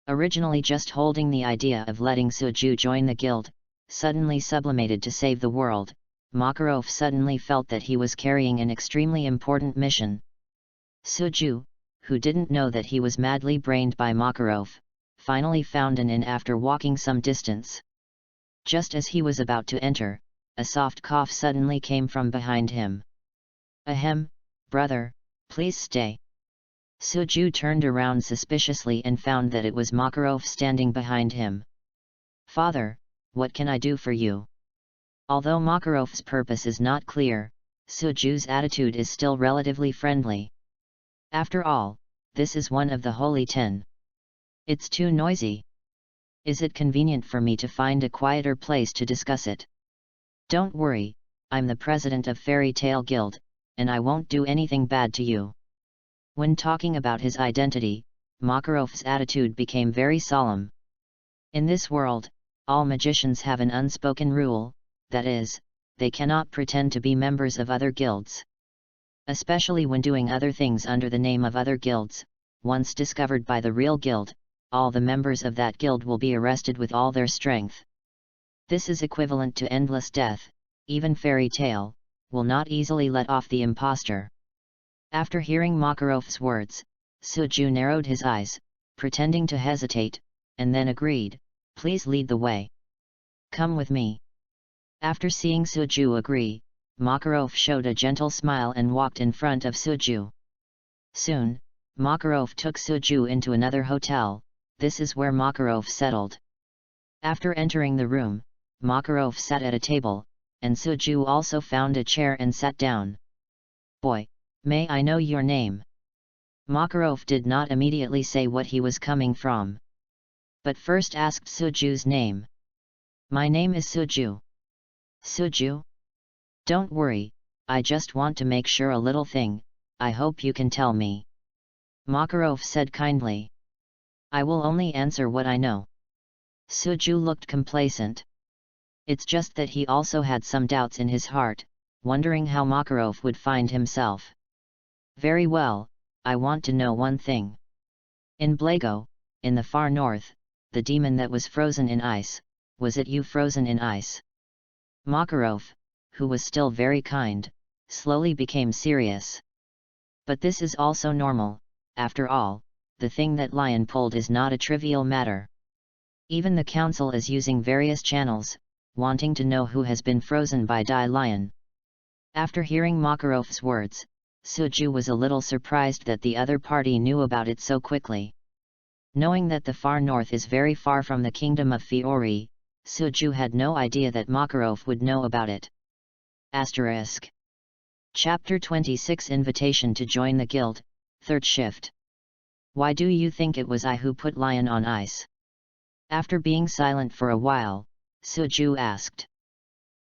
Originally just holding the idea of letting Suju join the guild, suddenly sublimated to save the world, Makarov suddenly felt that he was carrying an extremely important mission. Suju, who didn't know that he was madly brained by Makarov, finally found an inn after walking some distance. Just as he was about to enter, a soft cough suddenly came from behind him. Ahem, brother, please stay. Suju turned around suspiciously and found that it was Makarov standing behind him. Father, what can I do for you? Although Makarov's purpose is not clear, Suju's attitude is still relatively friendly. After all, this is one of the Holy 10. It's too noisy. Is it convenient for me to find a quieter place to discuss it? Don't worry, I'm the president of Fairy Tail Guild, and I won't do anything bad to you. When talking about his identity, Makarov's attitude became very solemn. In this world, all magicians have an unspoken rule, that is, they cannot pretend to be members of other guilds. Especially when doing other things under the name of other guilds, once discovered by the real guild, all the members of that guild will be arrested with all their strength. This is equivalent to endless death. Even Fairy Tail will not easily let off the impostor. After hearing Makarov's words, Suju narrowed his eyes, pretending to hesitate, and then agreed, please lead the way. Come with me. After seeing Suju agree, Makarov showed a gentle smile and walked in front of Suju. Soon, Makarov took Suju into another hotel. This is where Makarov settled. After entering the room, Makarov sat at a table, and Suju also found a chair and sat down. Boy, may I know your name? Makarov did not immediately say what he was coming from, but first asked Suju's name. My name is Suju. Suju? Don't worry, I just want to make sure a little thing, I hope you can tell me. Makarov said kindly. I will only answer what I know. Suju looked complacent. It's just that he also had some doubts in his heart, wondering how Makarov would find himself. Very well, I want to know one thing. In Blago, in the far north, the demon that was frozen in ice, was it you frozen in ice? Makarov, who was still very kind, slowly became serious. But this is also normal, after all, the thing that Lion pulled is not a trivial matter. Even the council is using various channels, wanting to know who has been frozen by Dai Lion. After hearing Makarov's words, Suju was a little surprised that the other party knew about it so quickly. Knowing that the far north is very far from the kingdom of Fiori, Suju had no idea that Makarov would know about it. Asterisk. Chapter 26 Invitation to join the guild, third shift. Why do you think it was I who put Lion on ice? After being silent for a while, Suju asked.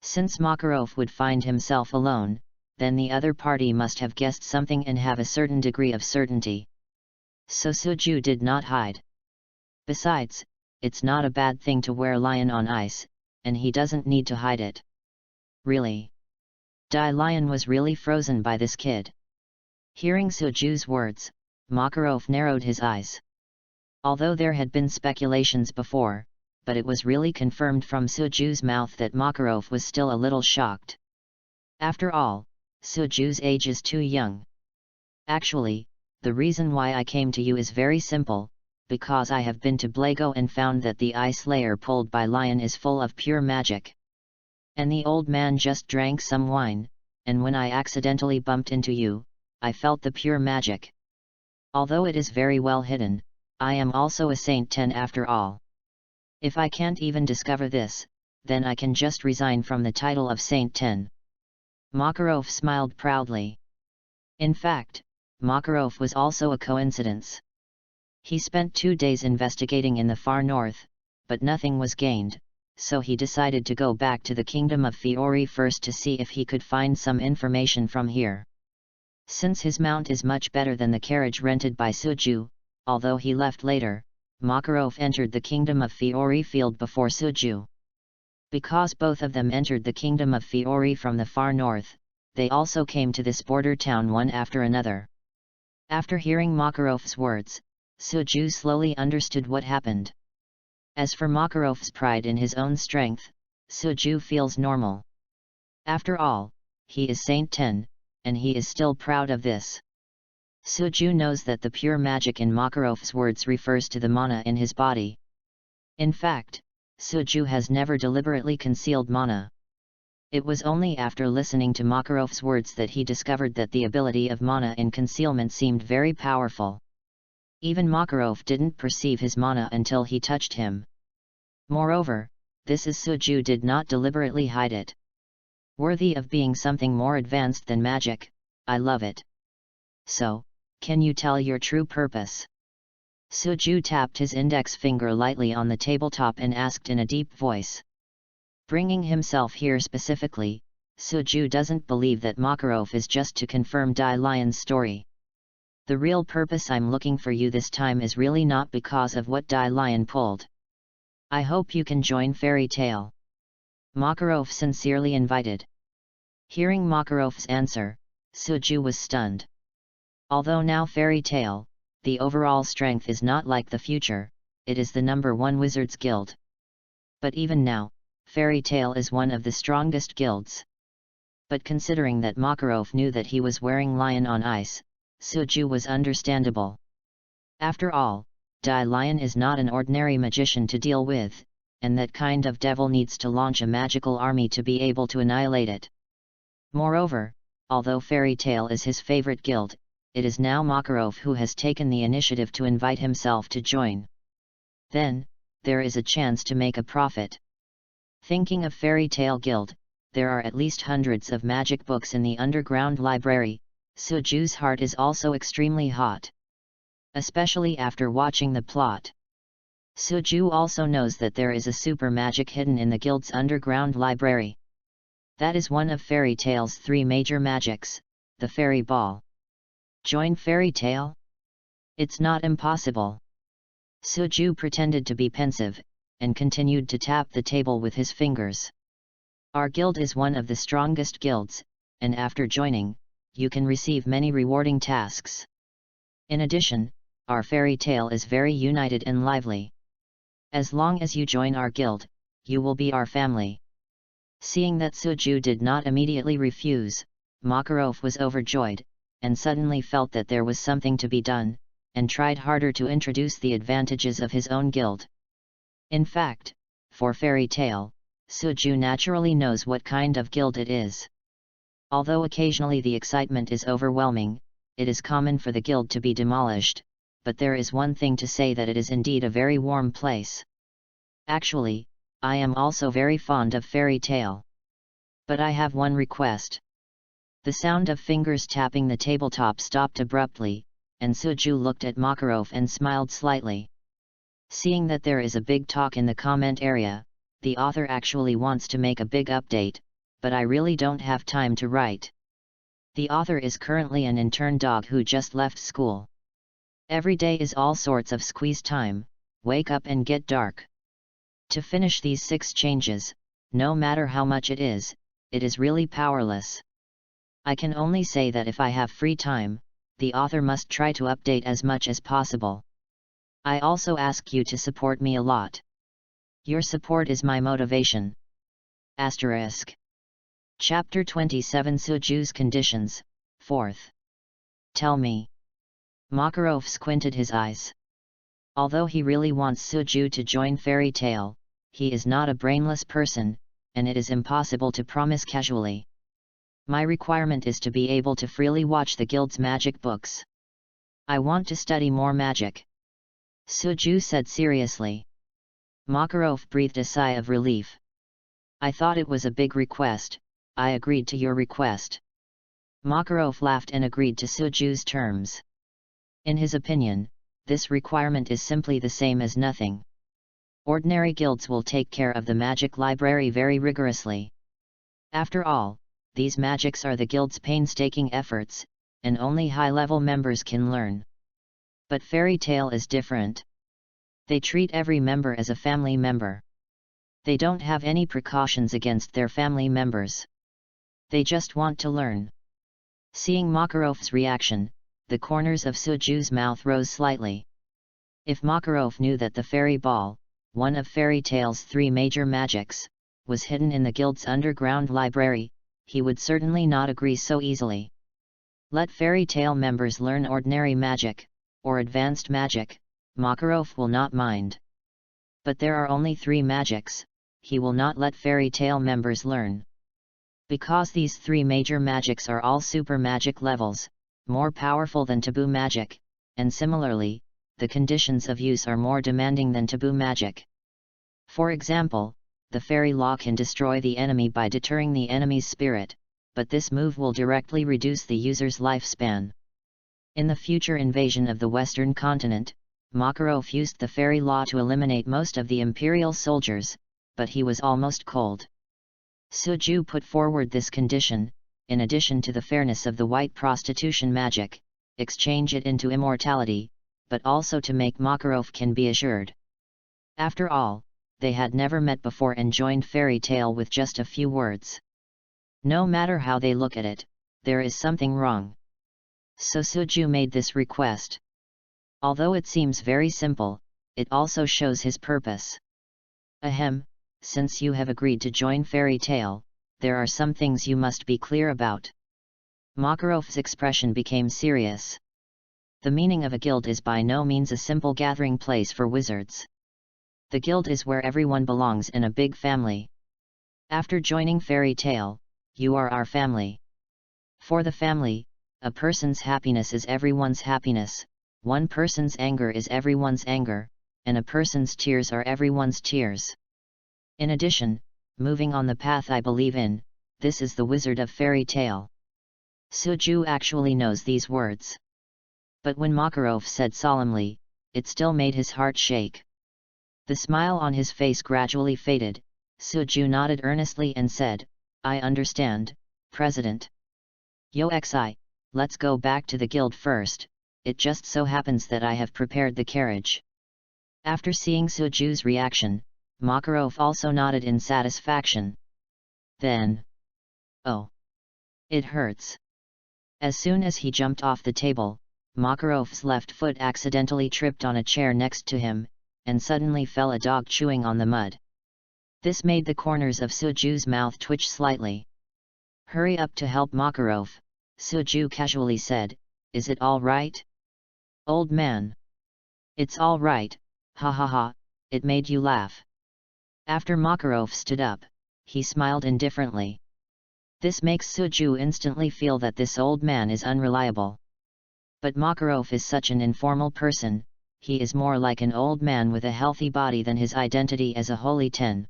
Since Makarov would find himself alone, then the other party must have guessed something and have a certain degree of certainty. so Suju did not hide. Besides, it's not a bad thing to wear lion on ice, and he doesn't need to hide it. Really? Lion was really frozen by this kid. Hearing Suju's words, Makarov narrowed his eyes. Although there had been speculations before, but it was really confirmed from Suju's mouth that Makarov was still a little shocked. After all, Suju's age is too young. Actually, the reason why I came to you is very simple, because I have been to Blago and found that the ice layer pulled by lion is full of pure magic. And the old man just drank some wine, and when I accidentally bumped into you, I felt the pure magic. Although it is very well hidden, I am also a Saint 10 after all. If I can't even discover this, then I can just resign from the title of Saint 10. Makarov smiled proudly. In fact, Makarov was also a coincidence. He spent 2 days investigating in the far north, but nothing was gained, so he decided to go back to the kingdom of Fiori first to see if he could find some information from here. Since his mount is much better than the carriage rented by Suju, although he left later, Makarov entered the kingdom of Fiori field before Suju. Because both of them entered the kingdom of Fiori from the far north, they also came to this border town one after another. After hearing Makarov's words, Suju slowly understood what happened. As for Makarov's pride in his own strength, Suju feels normal. After all, he is Saint 10, and he is still proud of this. Suju knows that the pure magic in Makarov's words refers to the mana in his body. In fact, Suju has never deliberately concealed mana. It was only after listening to Makarov's words that he discovered that the ability of mana in concealment seemed very powerful. Even Makarov didn't perceive his mana until he touched him. Moreover, this is Suju did not deliberately hide it. Worthy of being something more advanced than magic, I love it. So, can you tell your true purpose? Suju tapped his index finger lightly on the tabletop and asked in a deep voice. Bringing himself here specifically, Suju doesn't believe that Makarov is just to confirm Lion's story. The real purpose I'm looking for you this time is really not because of what Lion pulled. I hope you can join Fairy Tale. Makarov sincerely invited. Hearing Makarov's answer, Suju was stunned. Although now Fairy Tale, the overall strength is not like the future, it is the #1 Wizards Guild. But even now, Fairy Tale is one of the strongest guilds. But considering that Makarov knew that he was wearing lion on ice, Suju was understandable. After all, Lion is not an ordinary magician to deal with, and that kind of devil needs to launch a magical army to be able to annihilate it. Moreover, although Fairy Tale is his favorite guild, it is now Makarov who has taken the initiative to invite himself to join. Then, there is a chance to make a profit. Thinking of Fairy Tale Guild, there are at least hundreds of magic books in the underground library. Suju's heart is also extremely hot. Especially after watching the plot. Suju also knows that there is a super magic hidden in the guild's underground library. That is one of Fairy Tale's 3 major magics, the Fairy Ball. Join Fairy Tale? It's not impossible. Suju pretended to be pensive, and continued to tap the table with his fingers. Our guild is one of the strongest guilds, and after joining, you can receive many rewarding tasks. In addition, our Fairy Tale is very united and lively. As long as you join our guild, you will be our family. Seeing that Suju did not immediately refuse, Makarov was overjoyed, and suddenly felt that there was something to be done, and tried harder to introduce the advantages of his own guild. In fact, for Fairy Tale, Suju naturally knows what kind of guild it is. Although occasionally the excitement is overwhelming, it is common for the guild to be demolished, but there is one thing to say that it is indeed a very warm place. Actually, I am also very fond of Fairy Tale. But I have one request. The sound of fingers tapping the tabletop stopped abruptly, and Suju looked at Makarov and smiled slightly. Seeing that there is a big talk in the comment area, the author actually wants to make a big update, but I really don't have time to write. The author is currently an intern dog who just left school. Every day is all sorts of squeeze time, wake up and get dark. To finish these 6 changes, no matter how much it is really powerless. I can only say that if I have free time, the author must try to update as much as possible. I also ask you to support me a lot. Your support is my motivation. Asterisk. Chapter 27 Suju's Conditions, 4th. Tell me. Makarov squinted his eyes. Although he really wants Suju to join Fairy Tale, he is not a brainless person, and it is impossible to promise casually. My requirement is to be able to freely watch the guild's magic books. I want to study more magic. Suju said seriously. Makarov breathed a sigh of relief. I thought it was a big request. I agreed to your request. Makarov laughed and agreed to Suju's terms. In his opinion, this requirement is simply the same as nothing. Ordinary guilds will take care of the magic library very rigorously. After all, these magics are the guild's painstaking efforts, and only high-level members can learn. But Fairy Tale is different. They treat every member as a family member. They don't have any precautions against their family members. They just want to learn. Seeing Makarov's reaction, the corners of Suju's mouth rose slightly. If Makarov knew that the fairy ball, one of Fairy Tale's 3 major magics, was hidden in the guild's underground library, he would certainly not agree so easily. Let Fairy Tale members learn ordinary magic, or advanced magic, Makarov will not mind. But there are only 3 magics, he will not let Fairy Tale members learn. Because these 3 major magics are all super magic levels, more powerful than taboo magic, and similarly, the conditions of use are more demanding than taboo magic. For example, the fairy law can destroy the enemy by deterring the enemy's spirit, but this move will directly reduce the user's lifespan. In the future invasion of the Western continent, Makarov used the fairy law to eliminate most of the imperial soldiers, but he was almost cold. Suju put forward this condition, in addition to the fairness of the white prostitution magic, exchange it into immortality, but also to make Makarov can be assured. After all, they had never met before and joined Fairy Tale with just a few words. No matter how they look at it, there is something wrong. So Suju made this request. Although it seems very simple, it also shows his purpose. Ahem, since you have agreed to join Fairy Tale, there are some things you must be clear about. Makarov's expression became serious. The meaning of a guild is by no means a simple gathering place for wizards. The guild is where everyone belongs in a big family. After joining Fairy Tale, you are our family. For the family, a person's happiness is everyone's happiness, one person's anger is everyone's anger, and a person's tears are everyone's tears. In addition, moving on the path I believe in, this is the Wizard of Fairy Tale. Suju actually knows these words. But when Makarov said solemnly, it still made his heart shake. The smile on his face gradually faded. Suju nodded earnestly and said, I understand, President. Yo xi, let's go back to the guild first, it just so happens that I have prepared the carriage. After seeing Suju's reaction, Makarov also nodded in satisfaction. Then, oh, it hurts. As soon as he jumped off the table, Makarov's left foot accidentally tripped on a chair next to him, and suddenly fell a dog chewing on the mud. This made the corners of Suju's mouth twitch slightly. Hurry up to help Makarov, Suju casually said, is it all right? Old man. It's all right, ha ha ha, it made you laugh. After Makarov stood up, he smiled indifferently. This makes Suju instantly feel that this old man is unreliable. But Makarov is such an informal person, he is more like an old man with a healthy body than his identity as a holy ten.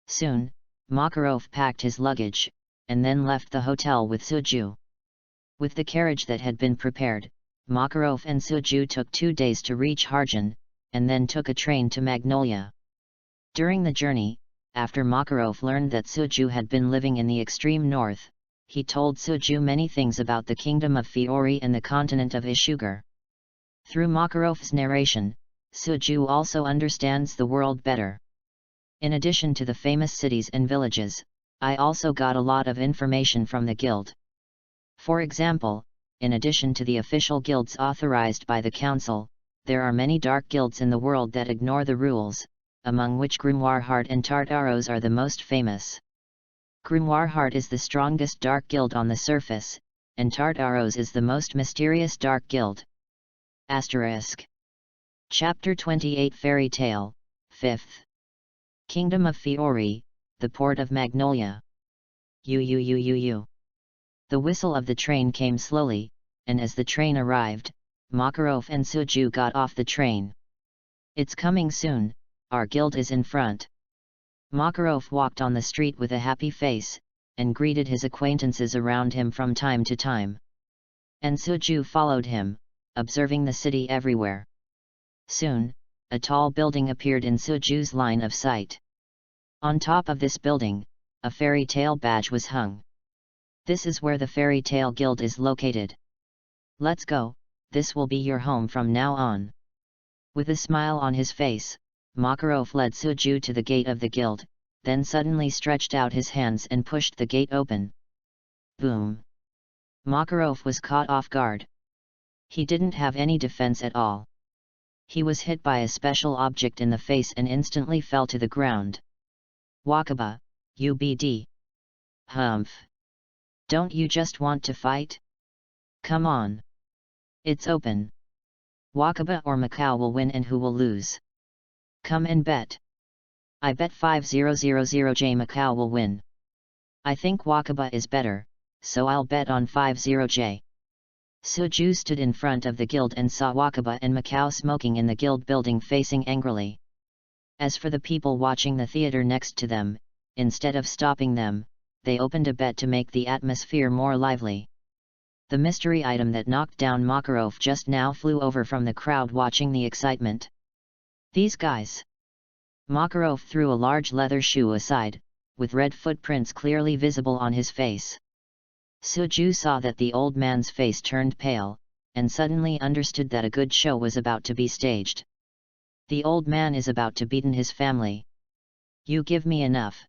Soon, Makarov packed his luggage, and then left the hotel with Suju. With the carriage that had been prepared, Makarov and Suju took 2 days to reach Harjan, and then took a train to Magnolia. During the journey, after Makarov learned that Suju had been living in the extreme north, he told Suju many things about the kingdom of Fiori and the continent of Ishgar. Through Makarov's narration, Suju also understands the world better. In addition to the famous cities and villages, I also got a lot of information from the guild. For example, in addition to the official guilds authorized by the council, there are many dark guilds in the world that ignore the rules, among which Grimoireheart and Tartaros are the most famous. Grimoireheart is the strongest dark guild on the surface, and Tartaros is the most mysterious dark guild. Asterisk. Chapter 28 Fairy Tale, 5th. Kingdom of Fiori, the Port of Magnolia. The whistle of the train came slowly, and as the train arrived, Makarov and Suju got off the train. It's coming soon, our guild is in front. Makarov walked on the street with a happy face, and greeted his acquaintances around him from time to time. And Suju followed him, observing the city everywhere. Soon, a tall building appeared in Suju's line of sight. On top of this building, a fairy tale badge was hung. This is where the Fairy Tale Guild is located. Let's go, this will be your home from now on. With a smile on his face, Makarov led Suju to the gate of the guild, then suddenly stretched out his hands and pushed the gate open. Boom! Makarov was caught off guard. He didn't have any defense at all. He was hit by a special object in the face and instantly fell to the ground. Wakaba, UBD. Humph! Don't you just want to fight? Come on! It's open. Wakaba or Macau will win and who will lose? Come and bet. I bet 5000J Macau will win. I think Wakaba is better, so I'll bet on 50J. Suju stood in front of the guild and saw Wakaba and Macau smoking in the guild building facing angrily. As for the people watching the theater next to them, instead of stopping them, they opened a bet to make the atmosphere more lively. The mystery item that knocked down Makarov just now flew over from the crowd watching the excitement. These guys! Makarov threw a large leather shoe aside, with red footprints clearly visible on his face. Suju saw that the old man's face turned pale, and suddenly understood that a good show was about to be staged. The old man is about to beaten his family. You give me enough!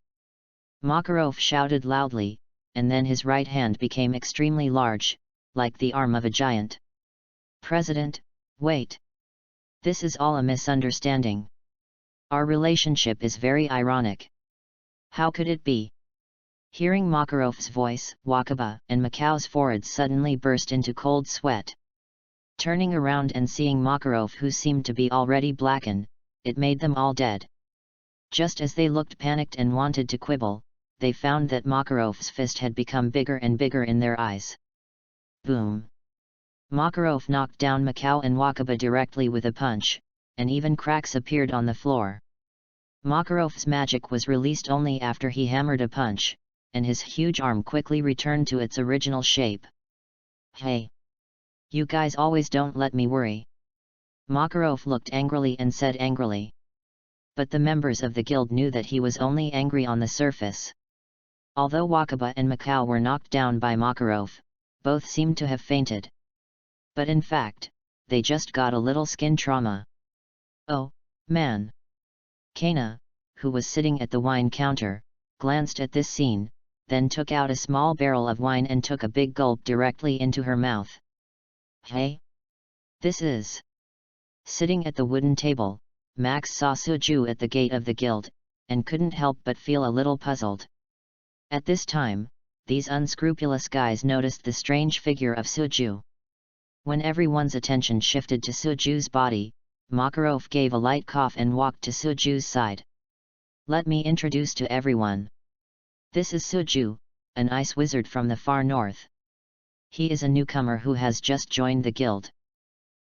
Makarov shouted loudly, and then his right hand became extremely large, like the arm of a giant. President, wait! This is all a misunderstanding. Our relationship is very ironic. How could it be? Hearing Makarov's voice, Wakaba and Macau's foreheads suddenly burst into cold sweat. Turning around and seeing Makarov, who seemed to be already blackened, it made them all dead. Just as they looked panicked and wanted to quibble, they found that Makarov's fist had become bigger and bigger in their eyes. Boom! Makarov knocked down Macau and Wakaba directly with a punch, and even cracks appeared on the floor. Makarov's magic was released only after he hammered a punch, and his huge arm quickly returned to its original shape. Hey! You guys always don't let me worry. Makarov looked angrily and said angrily. But the members of the guild knew that he was only angry on the surface. Although Wakaba and Macau were knocked down by Makarov, both seemed to have fainted. But in fact, they just got a little skin trauma. Oh, man! Kana, who was sitting at the wine counter, glanced at this scene, then took out a small barrel of wine and took a big gulp directly into her mouth. Hey! This is... Sitting at the wooden table, Max saw Suju at the gate of the guild, and couldn't help but feel a little puzzled. At this time, these unscrupulous guys noticed the strange figure of Suju. When everyone's attention shifted to Suju's body, Makarov gave a light cough and walked to Suju's side. Let me introduce to everyone. This is Suju, an ice wizard from the far north. He is a newcomer who has just joined the guild.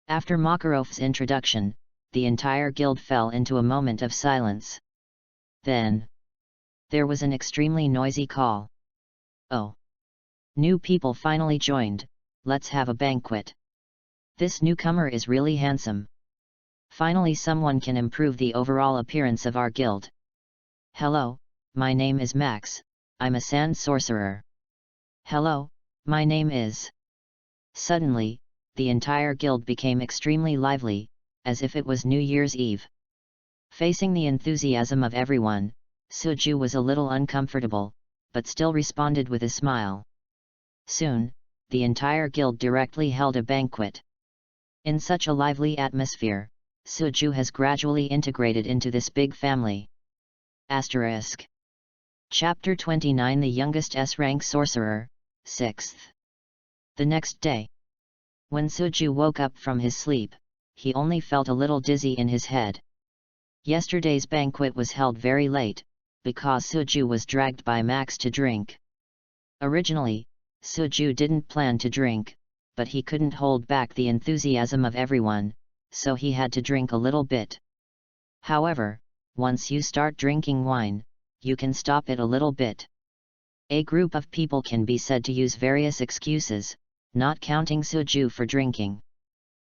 After Makarov's introduction, the entire guild fell into a moment of silence. Then, there was an extremely noisy call. Oh! New people finally joined, let's have a banquet. This newcomer is really handsome. Finally someone can improve the overall appearance of our guild. Hello, my name is Max, I'm a sand sorcerer. Hello, my name is... Suddenly, the entire guild became extremely lively, as if it was New Year's Eve. Facing the enthusiasm of everyone, Suju was a little uncomfortable, but still responded with a smile. Soon, the entire guild directly held a banquet. In such a lively atmosphere, Suju has gradually integrated into this big family. Asterisk. Chapter 29 The Youngest S-Rank Sorcerer, 6th. The next day. When Suju woke up from his sleep, he only felt a little dizzy in his head. Yesterday's banquet was held very late, because Suju was dragged by Max to drink. Originally, Suju didn't plan to drink, but he couldn't hold back the enthusiasm of everyone, so he had to drink a little bit. However, once you start drinking wine, you can stop it a little bit. A group of people can be said to use various excuses, not counting Suju for drinking.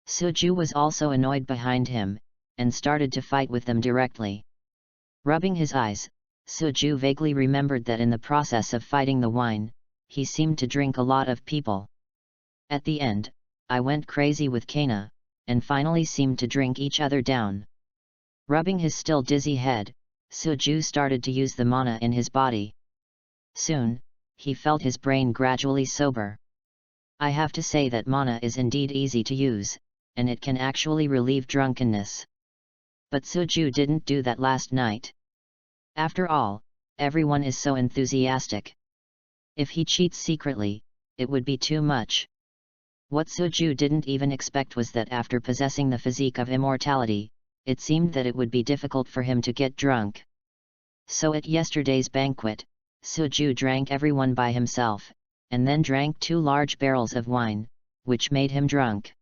Suju was also annoyed behind him, and started to fight with them directly. Rubbing his eyes, Suju vaguely remembered that in the process of fighting the wine, he seemed to drink a lot of people. At the end, I went crazy with Kana, and finally seemed to drink each other down. Rubbing his still dizzy head, Suju started to use the mana in his body. Soon, he felt his brain gradually sober. I have to say that mana is indeed easy to use, and it can actually relieve drunkenness. But Suju didn't do that last night. After all, everyone is so enthusiastic. If he cheats secretly, it would be too much. What Suju didn't even expect was that after possessing the physique of immortality, it seemed that it would be difficult for him to get drunk. So at yesterday's banquet, Suju drank everyone by himself, and then drank 2 large barrels of wine, which made him drunk.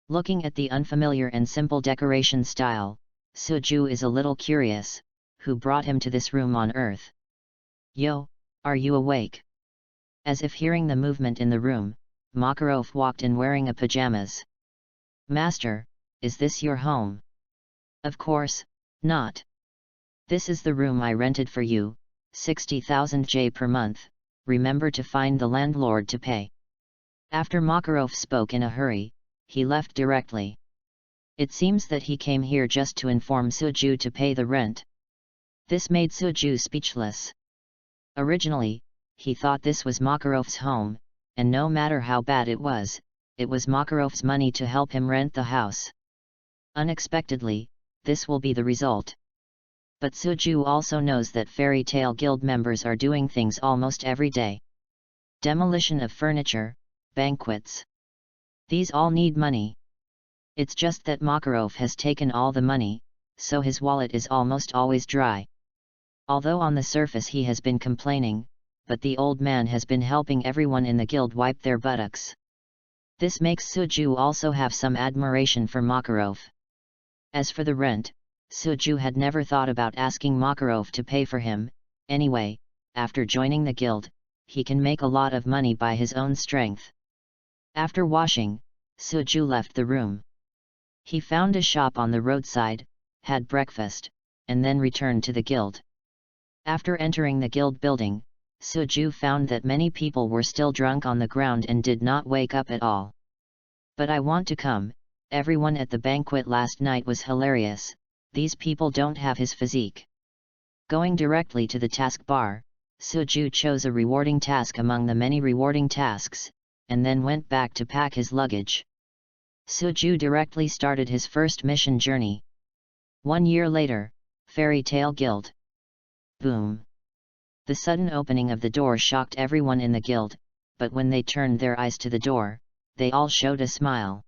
Looking at the unfamiliar and simple decoration style, Suju is a little curious, who brought him to this room on Earth? Yo, are you awake? As if hearing the movement in the room, Makarov walked in wearing a pajamas. Master, is this your home? Of course, not. This is the room I rented for you, 60,000 J per month, remember to find the landlord to pay. After Makarov spoke in a hurry, he left directly. It seems that he came here just to inform Suju to pay the rent. This made Suju speechless. Originally, he thought this was Makarov's home, and no matter how bad it was Makarov's money to help him rent the house. Unexpectedly, this will be the result. But Suju also knows that Fairy Tale Guild members are doing things almost every day. Demolition of furniture, banquets. These all need money. It's just that Makarov has taken all the money, so his wallet is almost always dry. Although on the surface he has been complaining, but the old man has been helping everyone in the guild wipe their buttocks. This makes Suju also have some admiration for Makarov. As for the rent, Suju had never thought about asking Makarov to pay for him. Anyway, after joining the guild, he can make a lot of money by his own strength. After washing, Suju left the room. He found a shop on the roadside, had breakfast, and then returned to the guild. After entering the guild building, Suju found that many people were still drunk on the ground and did not wake up at all. But I want to come, everyone at the banquet last night was hilarious, these people don't have his physique. Going directly to the task bar, Suju chose a rewarding task among the many rewarding tasks, and then went back to pack his luggage. Suju directly started his first mission journey. 1 year later, Fairy Tale Guild. Boom! The sudden opening of the door shocked everyone in the guild, but when they turned their eyes to the door, they all showed a smile.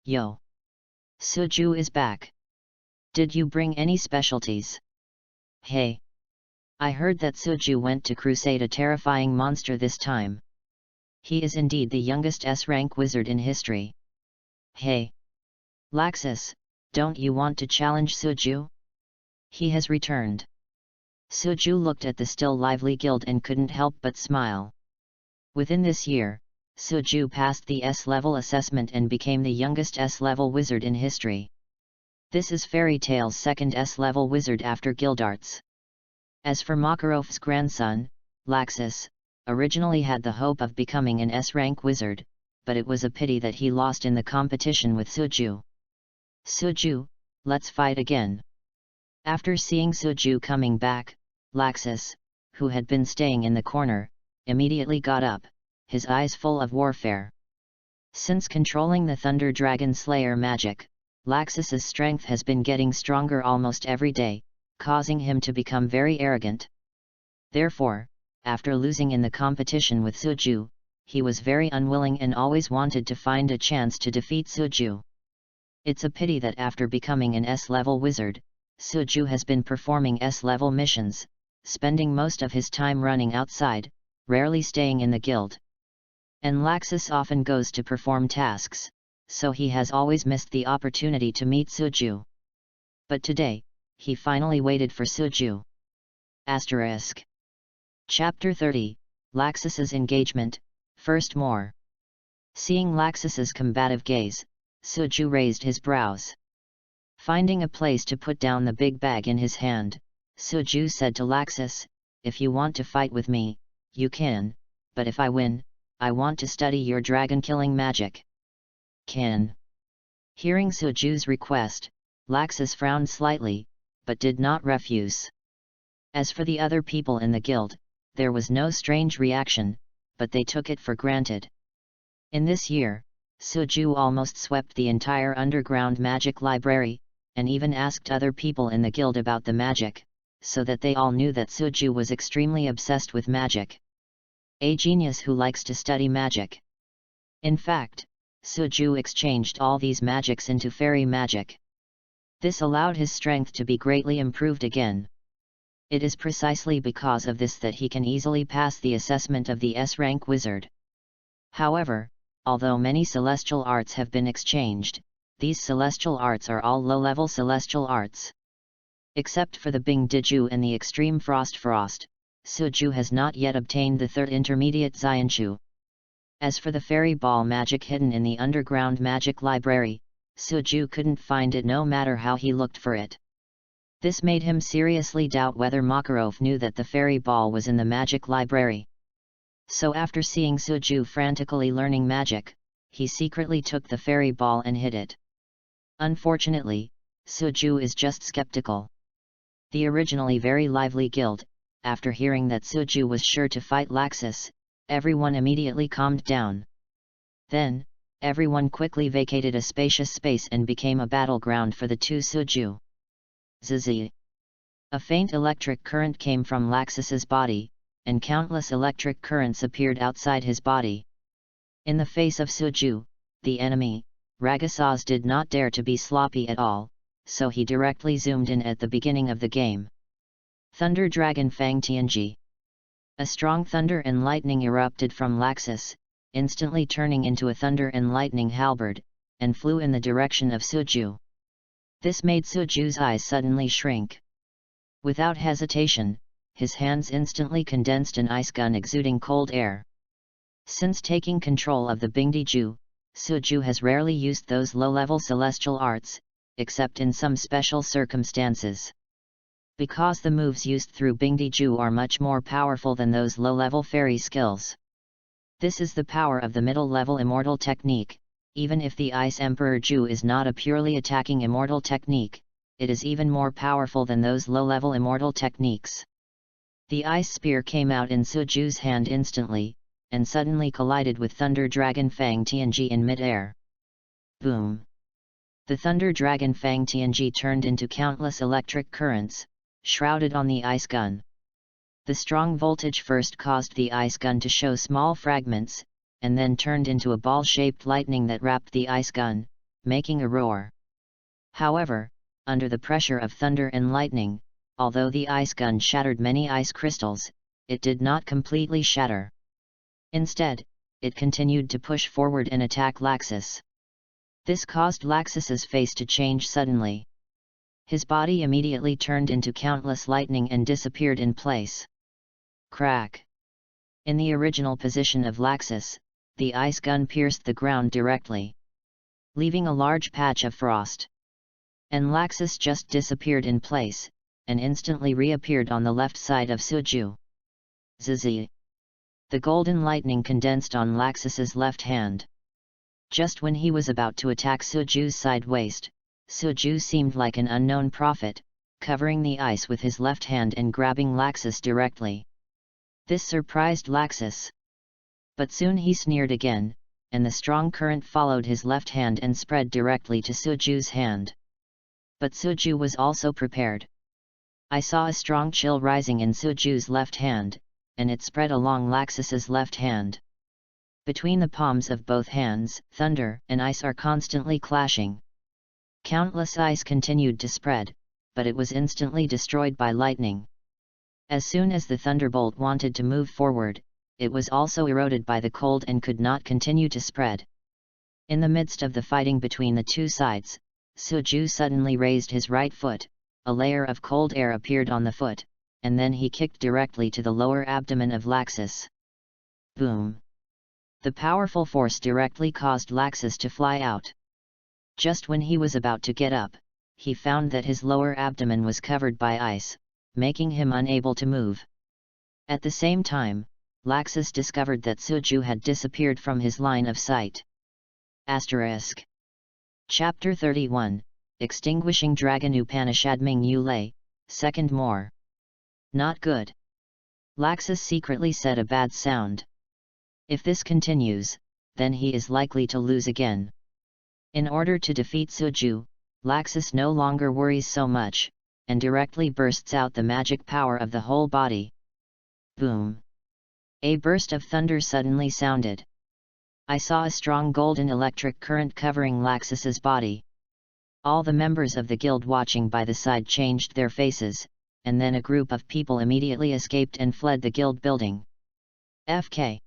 Yo! Suju is back! Did you bring any specialties? Hey! I heard that Suju went to crusade a terrifying monster this time. He is indeed the youngest S-rank wizard in history. Hey! Laxus, don't you want to challenge Suju? He has returned. Suju looked at the still lively guild and couldn't help but smile. Within this year, Suju passed the S-level assessment and became the youngest S-level wizard in history. This is Fairy Tale's second S-level wizard after Guildarts. As for Makarov's grandson, Laxus, originally had the hope of becoming an S-rank wizard, but it was a pity that he lost in the competition with Suju. Suju, let's fight again. After seeing Suju coming back, Laxus, who had been staying in the corner, immediately got up, his eyes full of warfare. Since controlling the Thunder Dragon Slayer magic, Laxus's strength has been getting stronger almost every day, causing him to become very arrogant. Therefore, after losing in the competition with Suju, he was very unwilling and always wanted to find a chance to defeat Suju. It's a pity that after becoming an S-level wizard, Suju has been performing S-level missions, spending most of his time running outside, rarely staying in the guild. And Laxus often goes to perform tasks, so he has always missed the opportunity to meet Suju. But today, he finally waited for Suju. Asterisk. Chapter 30, Laxus's Engagement, First More. Seeing Laxus's combative gaze, Suju raised his brows. Finding a place to put down the big bag in his hand, Suju said to Laxus, "If you want to fight with me, you can, but if I win, I want to study your dragon-killing magic." Can. Hearing Suju's request, Laxus frowned slightly, but did not refuse. As for the other people in the guild, there was no strange reaction, but they took it for granted. In this year, Suju almost swept the entire underground magic library, and even asked other people in the guild about the magic, so that they all knew that Suju was extremely obsessed with magic. A genius who likes to study magic. In fact, Suju exchanged all these magics into fairy magic. This allowed his strength to be greatly improved again. It is precisely because of this that he can easily pass the assessment of the S-rank wizard. However, although many celestial arts have been exchanged, these celestial arts are all low-level celestial arts. Except for the Bing Diju and the Extreme Frost, Suju has not yet obtained the third intermediate Xianshu. As for the fairy ball magic hidden in the underground magic library, Suju couldn't find it no matter how he looked for it. This made him seriously doubt whether Makarov knew that the fairy ball was in the magic library. So after seeing Suju frantically learning magic, he secretly took the fairy ball and hid it. Unfortunately, Suju is just skeptical. The originally very lively guild, after hearing that Suju was sure to fight Laxus, everyone immediately calmed down. Then, everyone quickly vacated a spacious space and became a battleground for the two Suju. Zzz. A faint electric current came from Laxus's body, and countless electric currents appeared outside his body. In the face of Suju, the enemy, Ragasaz did not dare to be sloppy at all, so he directly zoomed in at the beginning of the game. Thunder Dragon Fang Tianji. A strong thunder and lightning erupted from Laxus, instantly turning into a thunder and lightning halberd, and flew in the direction of Suju. This made Suju's eyes suddenly shrink. Without hesitation, his hands instantly condensed an ice gun exuding cold air. Since taking control of the Bingdiju, Suju has rarely used those low-level celestial arts, except in some special circumstances. Because the moves used through Bingdiju are much more powerful than those low-level fairy skills. This is the power of the middle-level Immortal technique. Even if the Ice Emperor Ju is not a purely attacking Immortal technique, it is even more powerful than those low-level Immortal techniques. The Ice Spear came out in Suju's hand instantly, and suddenly collided with Thunder Dragon Fang Tianji in mid-air. Boom! The Thunder Dragon Fang Tianji turned into countless electric currents, shrouded on the ice gun. The strong voltage first caused the ice gun to show small fragments, and then turned into a ball-shaped lightning that wrapped the ice gun, making a roar. However, under the pressure of thunder and lightning, although the ice gun shattered many ice crystals, it did not completely shatter. Instead, it continued to push forward and attack Laxus. This caused Laxus's face to change suddenly. His body immediately turned into countless lightning and disappeared in place. Crack! In the original position of Laxus, the ice gun pierced the ground directly, leaving a large patch of frost. And Laxus just disappeared in place, and instantly reappeared on the left side of Suju. Zzz. The golden lightning condensed on Laxus's left hand. Just when he was about to attack Suju's side waist, Suju seemed like an unknown prophet, covering the ice with his left hand and grabbing Laxus directly. This surprised Laxus. But soon he sneered again, and the strong current followed his left hand and spread directly to Suju's hand. But Suju was also prepared. I saw a strong chill rising in Suju's left hand, and it spread along Laxus's left hand. Between the palms of both hands, thunder and ice are constantly clashing. Countless ice continued to spread, but it was instantly destroyed by lightning. As soon as the thunderbolt wanted to move forward, it was also eroded by the cold and could not continue to spread. In the midst of the fighting between the two sides, Suju suddenly raised his right foot, a layer of cold air appeared on the foot, and then he kicked directly to the lower abdomen of Laxus. Boom! The powerful force directly caused Laxus to fly out. Just when he was about to get up, he found that his lower abdomen was covered by ice, making him unable to move. At the same time, Laxus discovered that Suju had disappeared from his line of sight. Asterisk. Chapter 31, Extinguishing Dragon Upanishadming Yule, Second More. Not good. Laxus secretly said a bad sound. If this continues, then he is likely to lose again. In order to defeat Suju, Laxus no longer worries so much, and directly bursts out the magic power of the whole body. Boom! A burst of thunder suddenly sounded. I saw a strong golden electric current covering Laxus's body. All the members of the guild watching by the side changed their faces, and then a group of people immediately escaped and fled the guild building. FK.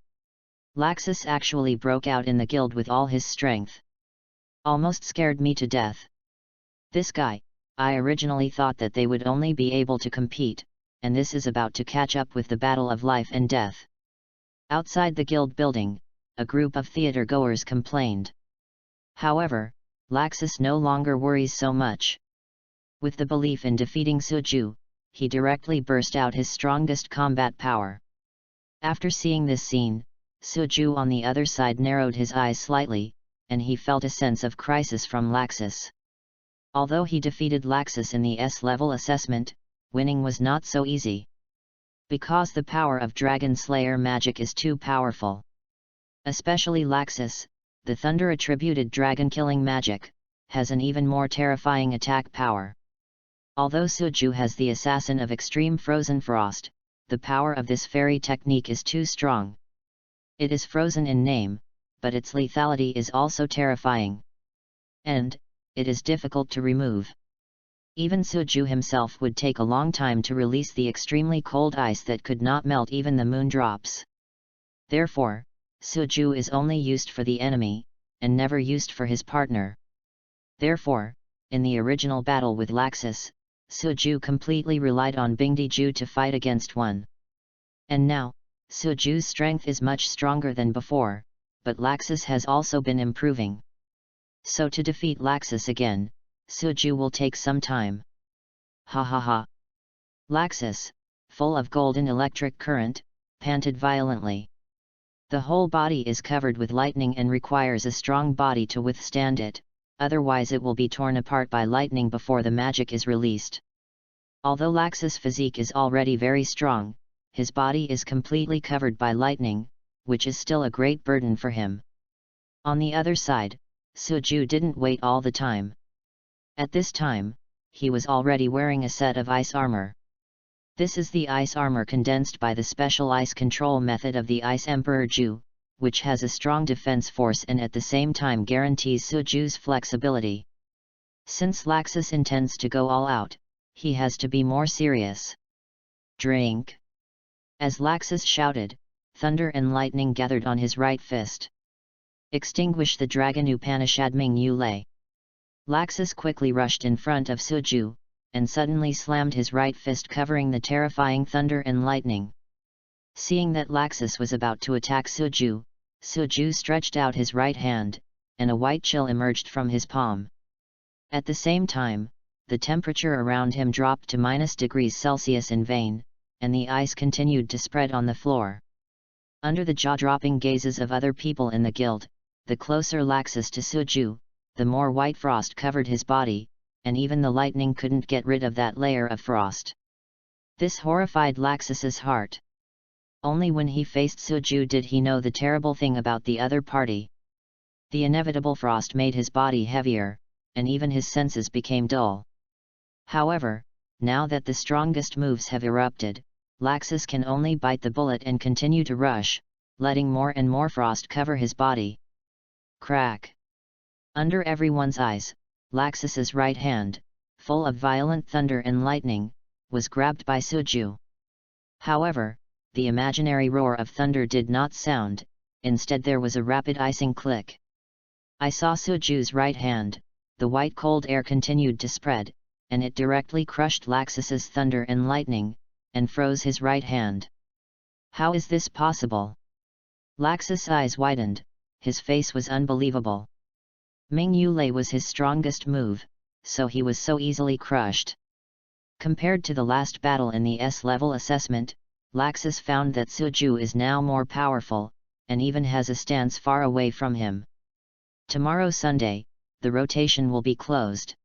Laxus actually broke out in the guild with all his strength. Almost scared me to death. This guy, I originally thought that they would only be able to compete, and this is about to catch up with the battle of life and death. Outside the guild building, a group of theater-goers complained. However, Laxus no longer worries so much. With the belief in defeating Suju, he directly burst out his strongest combat power. After seeing this scene, Suju on the other side narrowed his eyes slightly, and he felt a sense of crisis from Laxus. Although he defeated Laxus in the S-level assessment, winning was not so easy. Because the power of Dragon Slayer magic is too powerful. Especially Laxus, the thunder-attributed dragon-killing magic, has an even more terrifying attack power. Although Suju has the assassin of extreme frozen frost, the power of this fairy technique is too strong. It is frozen in name, but its lethality is also terrifying. And, it is difficult to remove. Even Suju himself would take a long time to release the extremely cold ice that could not melt even the moon drops. Therefore, Suju is only used for the enemy, and never used for his partner. Therefore, in the original battle with Laxus, Suju completely relied on Bingdiju to fight against one. And now, Suju's strength is much stronger than before, but Laxus has also been improving. So to defeat Laxus again, Suju will take some time. Ha ha ha! Laxus, full of golden electric current, panted violently. The whole body is covered with lightning and requires a strong body to withstand it, otherwise it will be torn apart by lightning before the magic is released. Although Laxus' physique is already very strong, his body is completely covered by lightning, which is still a great burden for him. On the other side, Suju didn't wait all the time. At this time, he was already wearing a set of ice armor. This is the ice armor condensed by the special ice control method of the Ice Emperor Ju, which has a strong defense force and at the same time guarantees Suju's flexibility. Since Laxus intends to go all out, he has to be more serious. Drink! As Laxus shouted, thunder and lightning gathered on his right fist. Extinguish the dragon Upanishadming Yule. Laxus quickly rushed in front of Suju, and suddenly slammed his right fist covering the terrifying thunder and lightning. Seeing that Laxus was about to attack Suju, Suju stretched out his right hand, and a white chill emerged from his palm. At the same time, the temperature around him dropped to -°C in vain, and the ice continued to spread on the floor. Under the jaw-dropping gazes of other people in the guild, the closer Laxus to Suju, the more white frost covered his body, and even the lightning couldn't get rid of that layer of frost. This horrified Laxus's heart. Only when he faced Suju did he know the terrible thing about the other party. The inevitable frost made his body heavier, and even his senses became dull. However, now that the strongest moves have erupted, Laxus can only bite the bullet and continue to rush, letting more and more frost cover his body. Crack! Under everyone's eyes, Laxus's right hand, full of violent thunder and lightning, was grabbed by Suju. However, the imaginary roar of thunder did not sound, instead there was a rapid icing click. I saw Suju's right hand, the white cold air continued to spread, and it directly crushed Laxus's thunder and lightning, and froze his right hand. How is this possible? Laxus' eyes widened, his face was unbelievable. Ming Yulei was his strongest move, so he was so easily crushed. Compared to the last battle in the S-level assessment, Laxus found that Suju is now more powerful, and even has a stance far away from him. Tomorrow Sunday, the rotation will be closed.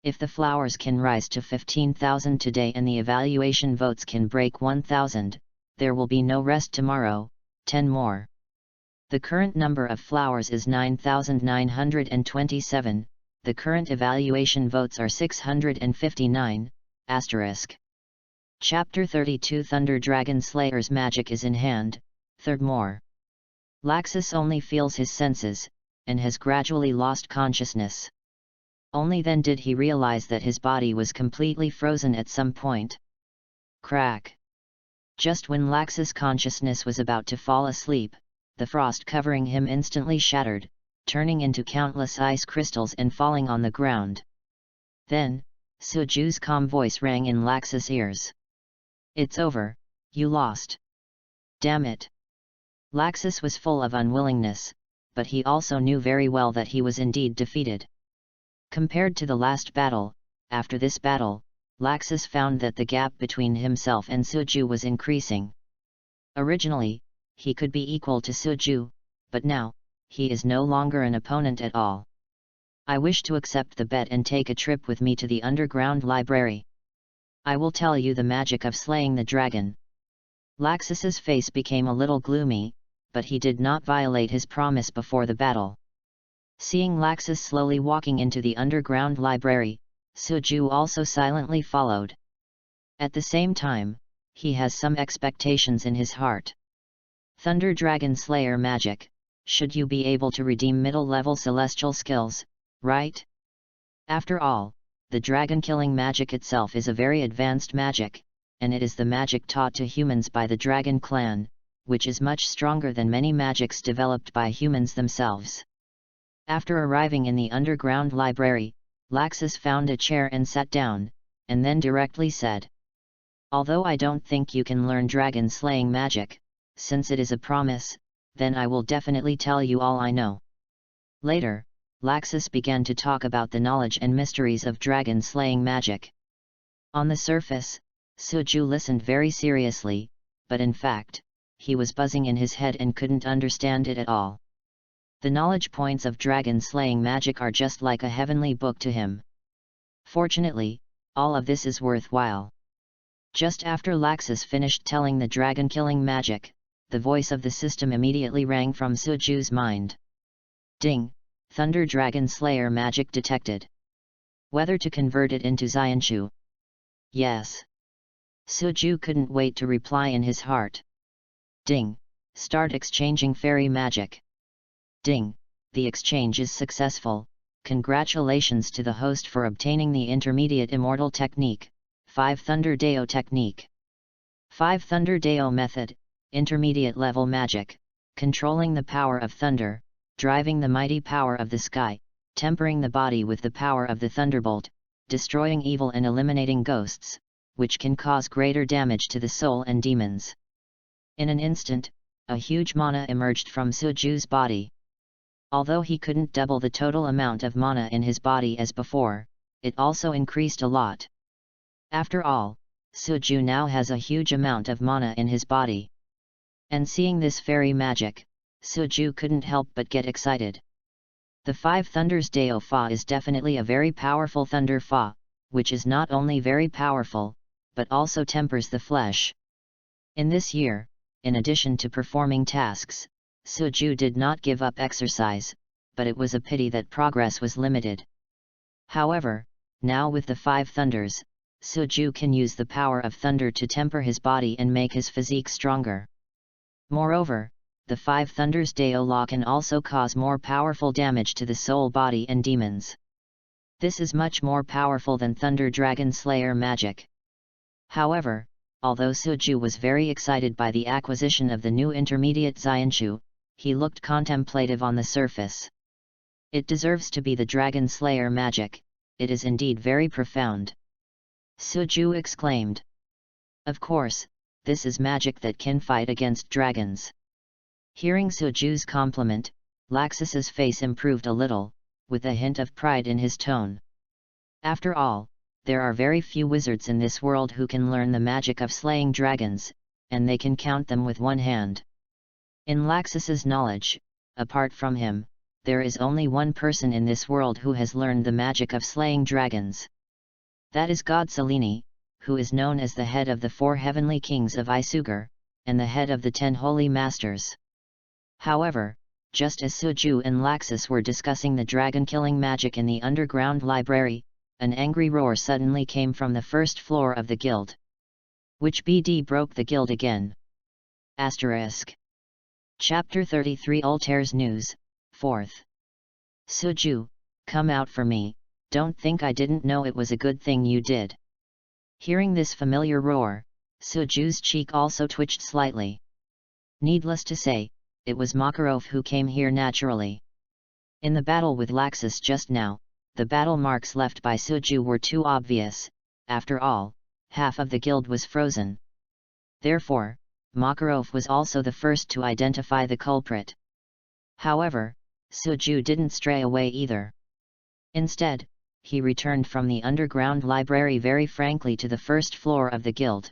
If the flowers can rise to 15,000 today and the evaluation votes can break 1,000, there will be no rest tomorrow, 10 more. The current number of flowers is 9,927, the current evaluation votes are 659, asterisk. Chapter 32 Thunder Dragon Slayer's magic is in hand, third more. Laxus only feels his senses, and has gradually lost consciousness. Only then did he realize that his body was completely frozen at some point. Crack! Just when Laxus' consciousness was about to fall asleep, the frost covering him instantly shattered, turning into countless ice crystals and falling on the ground. Then, Suju's calm voice rang in Laxus' ears. It's over, you lost. Damn it! Laxus was full of unwillingness, but he also knew very well that he was indeed defeated. Compared to the last battle, after this battle, Laxus found that the gap between himself and Suju was increasing. Originally, he could be equal to Suju, but now, he is no longer an opponent at all. I wish to accept the bet and take a trip with me to the underground library. I will tell you the magic of slaying the dragon. Laxus's face became a little gloomy, but he did not violate his promise before the battle. Seeing Laxus slowly walking into the underground library, Suju also silently followed. At the same time, he has some expectations in his heart. Thunder Dragon Slayer magic, should you be able to redeem middle-level celestial skills, right? After all, the dragon-killing magic itself is a very advanced magic, and it is the magic taught to humans by the Dragon Clan, which is much stronger than many magics developed by humans themselves. After arriving in the underground library, Laxus found a chair and sat down, and then directly said, "Although I don't think you can learn dragon-slaying magic, since it is a promise, then I will definitely tell you all I know." Later, Laxus began to talk about the knowledge and mysteries of dragon-slaying magic. On the surface, Suju listened very seriously, but in fact, he was buzzing in his head and couldn't understand it at all. The knowledge points of dragon-slaying magic are just like a heavenly book to him. Fortunately, all of this is worthwhile. Just after Laxus finished telling the dragon-killing magic, the voice of the system immediately rang from Suju's mind. Ding! Thunder Dragon Slayer magic detected. Whether to convert it into Xianshu? Yes. Suju couldn't wait to reply in his heart. Ding! Start exchanging fairy magic. Ding! The exchange is successful. Congratulations to the host for obtaining the intermediate Immortal technique, 5 Thunder Deo technique. 5 Thunder Deo method, intermediate level magic, controlling the power of thunder, driving the mighty power of the sky, tempering the body with the power of the thunderbolt, destroying evil and eliminating ghosts, which can cause greater damage to the soul and demons. In an instant, a huge mana emerged from Suju's body. Although he couldn't double the total amount of mana in his body as before, it also increased a lot. After all, Suju now has a huge amount of mana in his body. And seeing this fairy magic, Suju couldn't help but get excited. The Five Thunders Dao Fa is definitely a very powerful thunder fa, which is not only very powerful, but also tempers the flesh. In this year, in addition to performing tasks, Suju did not give up exercise, but it was a pity that progress was limited. However, now with the Five Thunders, Suju can use the power of thunder to temper his body and make his physique stronger. Moreover, the Five Thunders Dao Law can also cause more powerful damage to the soul body and demons. This is much more powerful than Thunder Dragon Slayer magic. However, although Suju was very excited by the acquisition of the new intermediate Xianshu, he looked contemplative on the surface. It deserves to be the Dragon Slayer magic, it is indeed very profound. Suju exclaimed. Of course, this is magic that can fight against dragons. Hearing Suju's compliment, Laxus's face improved a little, with a hint of pride in his tone. After all, there are very few wizards in this world who can learn the magic of slaying dragons, and they can count them with one hand. In Laxus's knowledge, apart from him, there is only one person in this world who has learned the magic of slaying dragons. That is God Selene, who is known as the head of the 4 heavenly kings of Ishgar, and the head of the 10 holy masters. However, just as Suju and Laxus were discussing the dragon-killing magic in the underground library, an angry roar suddenly came from the first floor of the guild. Which BD broke the guild again? Asterisk. Chapter 33 Altair's News, 4th. Suju, come out for me, don't think I didn't know it was a good thing you did. Hearing this familiar roar, Suju's cheek also twitched slightly. Needless to say, it was Makarov who came here naturally. In the battle with Laxus just now, the battle marks left by Suju were too obvious. After all, half of the guild was frozen. Therefore, Makarov was also the first to identify the culprit. However, Suju didn't stray away either. Instead, he returned from the underground library very frankly to the first floor of the guild.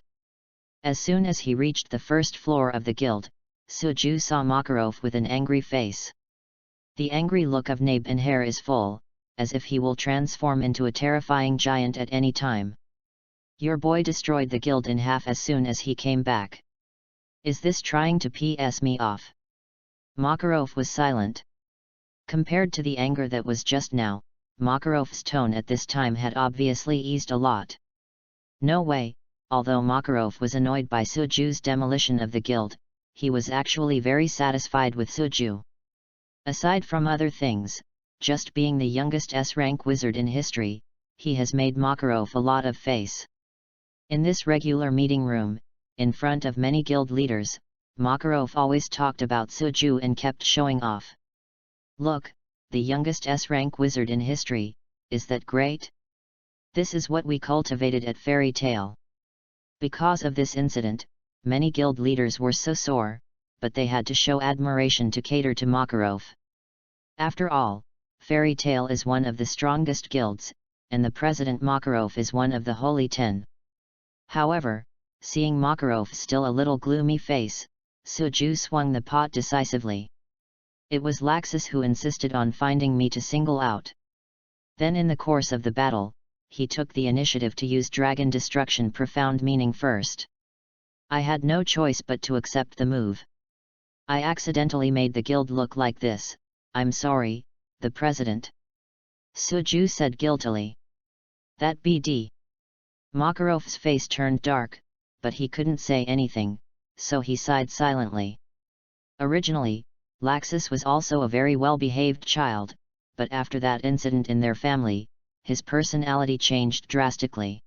As soon as he reached the first floor of the guild, Suju saw Makarov with an angry face. The angry look of nape and hair is full, as if he will transform into a terrifying giant at any time. Your boy destroyed the guild in half as soon as he came back. Is this trying to piss me off? Makarov was silent. Compared to the anger that was just now, Makarov's tone at this time had obviously eased a lot. No way, although Makarov was annoyed by Suju's demolition of the guild, he was actually very satisfied with Suju. Aside from other things, just being the youngest S-rank wizard in history, he has made Makarov a lot of face. In this regular meeting room, in front of many guild leaders, Makarov always talked about Suju and kept showing off. Look, the youngest S-rank wizard in history, is that great? This is what we cultivated at Fairy Tale. Because of this incident, many guild leaders were so sore, but they had to show admiration to cater to Makarov. After all, Fairy Tale is one of the strongest guilds, and the president Makarov is one of the Holy 10. However, seeing Makarov's still a little gloomy face, Suju swung the pot decisively. It was Laxus who insisted on finding me to single out. Then in the course of the battle, he took the initiative to use Dragon Destruction Profound Meaning first. I had no choice but to accept the move. I accidentally made the guild look like this, I'm sorry, the president. Suju said guiltily. That BD. Makarov's face turned dark, but he couldn't say anything, so he sighed silently. Originally, Laxus was also a very well-behaved child, but after that incident in their family, his personality changed drastically.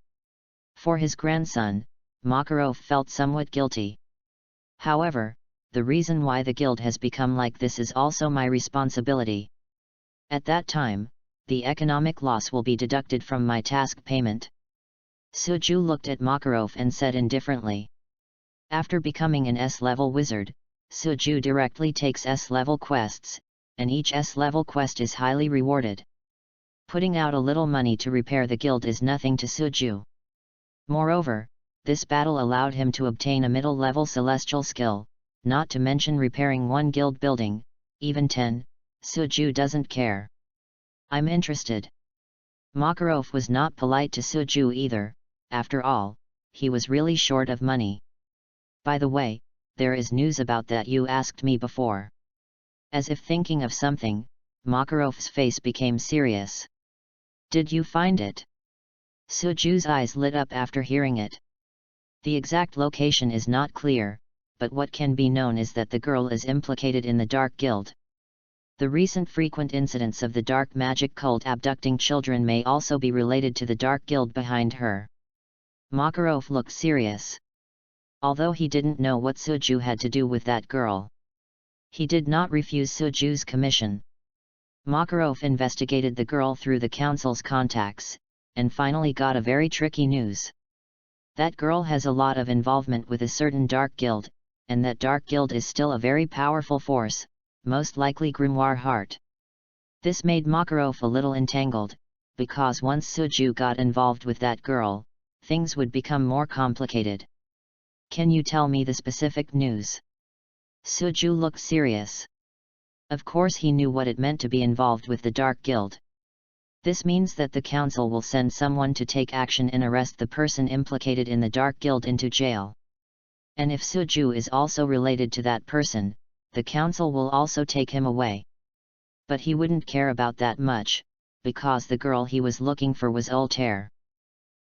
For his grandson, Makarov felt somewhat guilty. However, the reason why the guild has become like this is also my responsibility. At that time, the economic loss will be deducted from my task payment. Suju looked at Makarov and said indifferently. After becoming an S-level wizard, Suju directly takes S-level quests, and each S-level quest is highly rewarded. Putting out a little money to repair the guild is nothing to Suju. Moreover, this battle allowed him to obtain a middle-level celestial skill, not to mention repairing one guild building, even 10, Suju doesn't care. I'm interested. Makarov was not polite to Suju either, after all, he was really short of money. By the way, there is news about that you asked me before. As if thinking of something, Makarov's face became serious. Did you find it? Suju's eyes lit up after hearing it. The exact location is not clear, but what can be known is that the girl is implicated in the Dark Guild. The recent frequent incidents of the dark magic cult abducting children may also be related to the Dark Guild behind her. Makarov looked serious. Although he didn't know what Suju had to do with that girl, he did not refuse Suju's commission. Makarov investigated the girl through the council's contacts, and finally got a very tricky news. That girl has a lot of involvement with a certain Dark Guild, and that Dark Guild is still a very powerful force, most likely Grimoire Heart. This made Makarov a little entangled, because once Suju got involved with that girl, things would become more complicated. Can you tell me the specific news? Suju looked serious. Of course he knew what it meant to be involved with the Dark Guild. This means that the council will send someone to take action and arrest the person implicated in the Dark Guild into jail. And if Suju is also related to that person, the council will also take him away. But he wouldn't care about that much, because the girl he was looking for was Altair.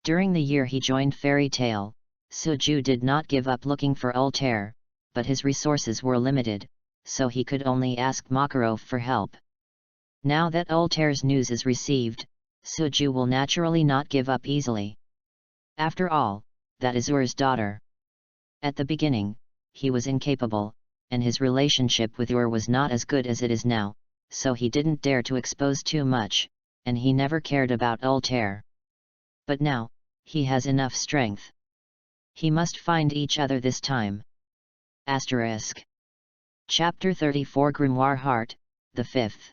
During the year he joined Fairy Tail, Suju did not give up looking for Altair, but his resources were limited, so he could only ask Makarov for help. Now that Altair's news is received, Suju will naturally not give up easily. After all, that is Ur's daughter. At the beginning, he was incapable, and his relationship with Ur was not as good as it is now, so he didn't dare to expose too much, and he never cared about Altair. But now, he has enough strength. He must find each other this time. Asterisk. Chapter 34 Grimoire Heart, the 5th.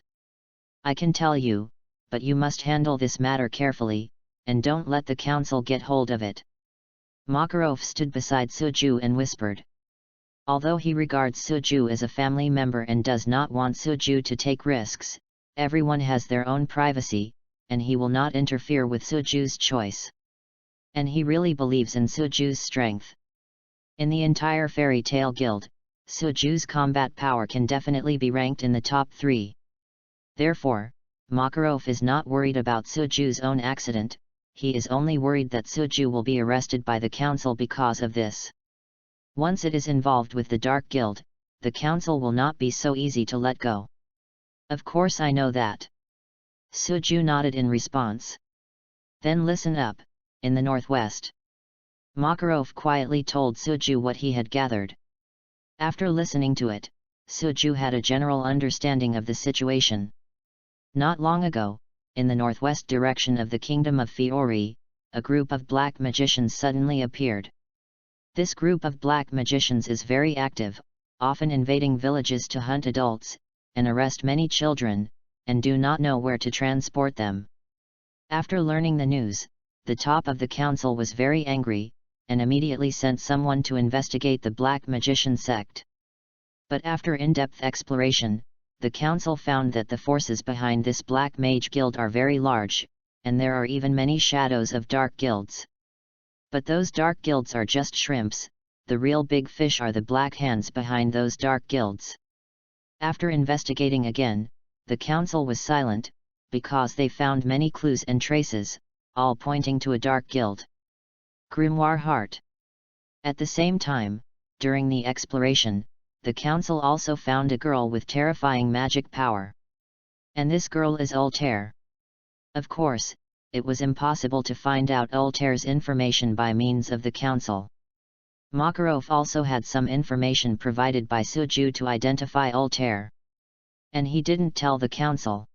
I can tell you, but you must handle this matter carefully, and don't let the council get hold of it. Makarov stood beside Suju and whispered. Although he regards Suju as a family member and does not want Suju to take risks, everyone has their own privacy, and he will not interfere with Suju's choice. And he really believes in Suju's strength. In the entire Fairy Tail Guild, Suju's combat power can definitely be ranked in the top 3. Therefore, Makarov is not worried about Suju's own accident, he is only worried that Suju will be arrested by the council because of this. Once it is involved with the Dark Guild, the council will not be so easy to let go. Of course I know that. Suju nodded in response. Then listen up, in the northwest. Makarov quietly told Suju what he had gathered. After listening to it, Suju had a general understanding of the situation. Not long ago, in the northwest direction of the kingdom of Fiori, a group of black magicians suddenly appeared. This group of black magicians is very active, often invading villages to hunt adults, and arrest many children, and do not know where to transport them. After learning the news, the top of the council was very angry, and immediately sent someone to investigate the black magician sect. But after in-depth exploration, the council found that the forces behind this black mage guild are very large, and there are even many shadows of dark guilds. But those dark guilds are just shrimps, the real big fish are the black hands behind those dark guilds. After investigating again, the council was silent, because they found many clues and traces, all pointing to a dark guild. Grimoire Heart. At the same time, during the exploration, the council also found a girl with terrifying magic power. And this girl is Altair. Of course, it was impossible to find out Altair's information by means of the council. Makarov also had some information provided by Suju to identify Altair. And he didn't tell the council.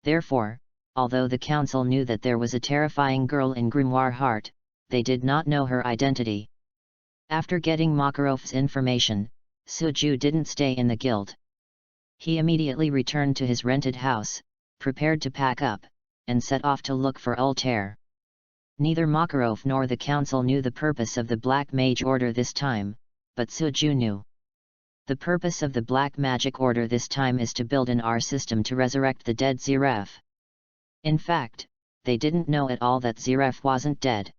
Therefore, although the council knew that there was a terrifying girl in Grimoire Heart, they did not know her identity. After getting Makarov's information, Suju didn't stay in the guild. He immediately returned to his rented house, prepared to pack up, and set off to look for Altair. Neither Makarov nor the council knew the purpose of the Black Mage Order this time, but Suju knew. The purpose of the Black Magic Order this time is to build an R system to resurrect the dead Zeref. In fact, they didn't know at all that Zeref wasn't dead.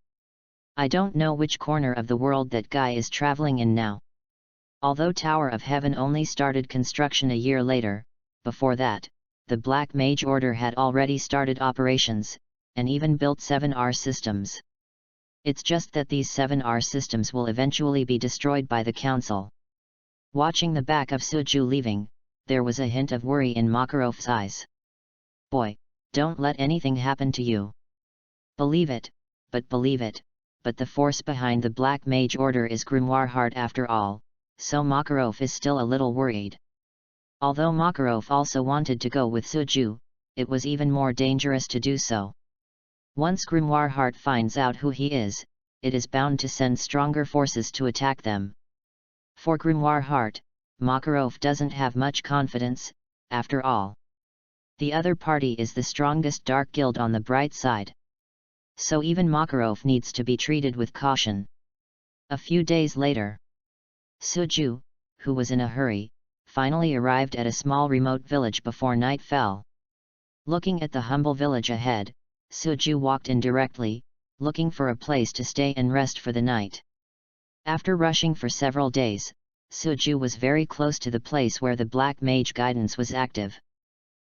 I don't know which corner of the world that guy is traveling in now. Although Tower of Heaven only started construction a year later, before that, the Black Mage Order had already started operations, and even built 7 R systems. It's just that these 7 R systems will eventually be destroyed by the Council. Watching the back of Suju leaving, there was a hint of worry in Makarov's eyes. Boy, don't let anything happen to you. Believe it, but the force behind the Black Mage Order is Grimoire Heart after all, so Makarov is still a little worried. Although Makarov also wanted to go with Suju, it was even more dangerous to do so. Once Grimoire Heart finds out who he is, it is bound to send stronger forces to attack them. For Grimoire Heart, Makarov doesn't have much confidence, after all. The other party is the strongest Dark Guild on the bright side. So even Makarov needs to be treated with caution. A few days later, Suju, who was in a hurry, finally arrived at a small remote village before night fell. Looking at the humble village ahead, Suju walked in directly, looking for a place to stay and rest for the night. After rushing for several days, Suju was very close to the place where the Black Mage Guidance was active.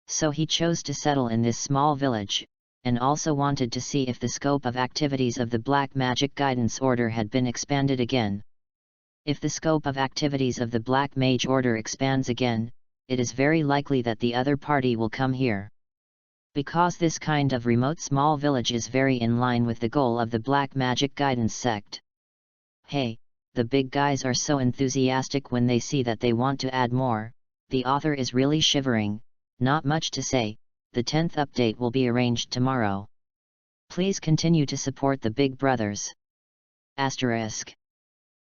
So he chose to settle in this small village, and also wanted to see if the scope of activities of the Black Magic Guidance Order had been expanded again. If the scope of activities of the Black Mage Order expands again, it is very likely that the other party will come here. Because this kind of remote small village is very in line with the goal of the Black Magic Guidance sect. Hey, the big guys are so enthusiastic when they see that they want to add more, the author is really shivering, not much to say, the 10th update will be arranged tomorrow. Please continue to support the big brothers. Asterisk.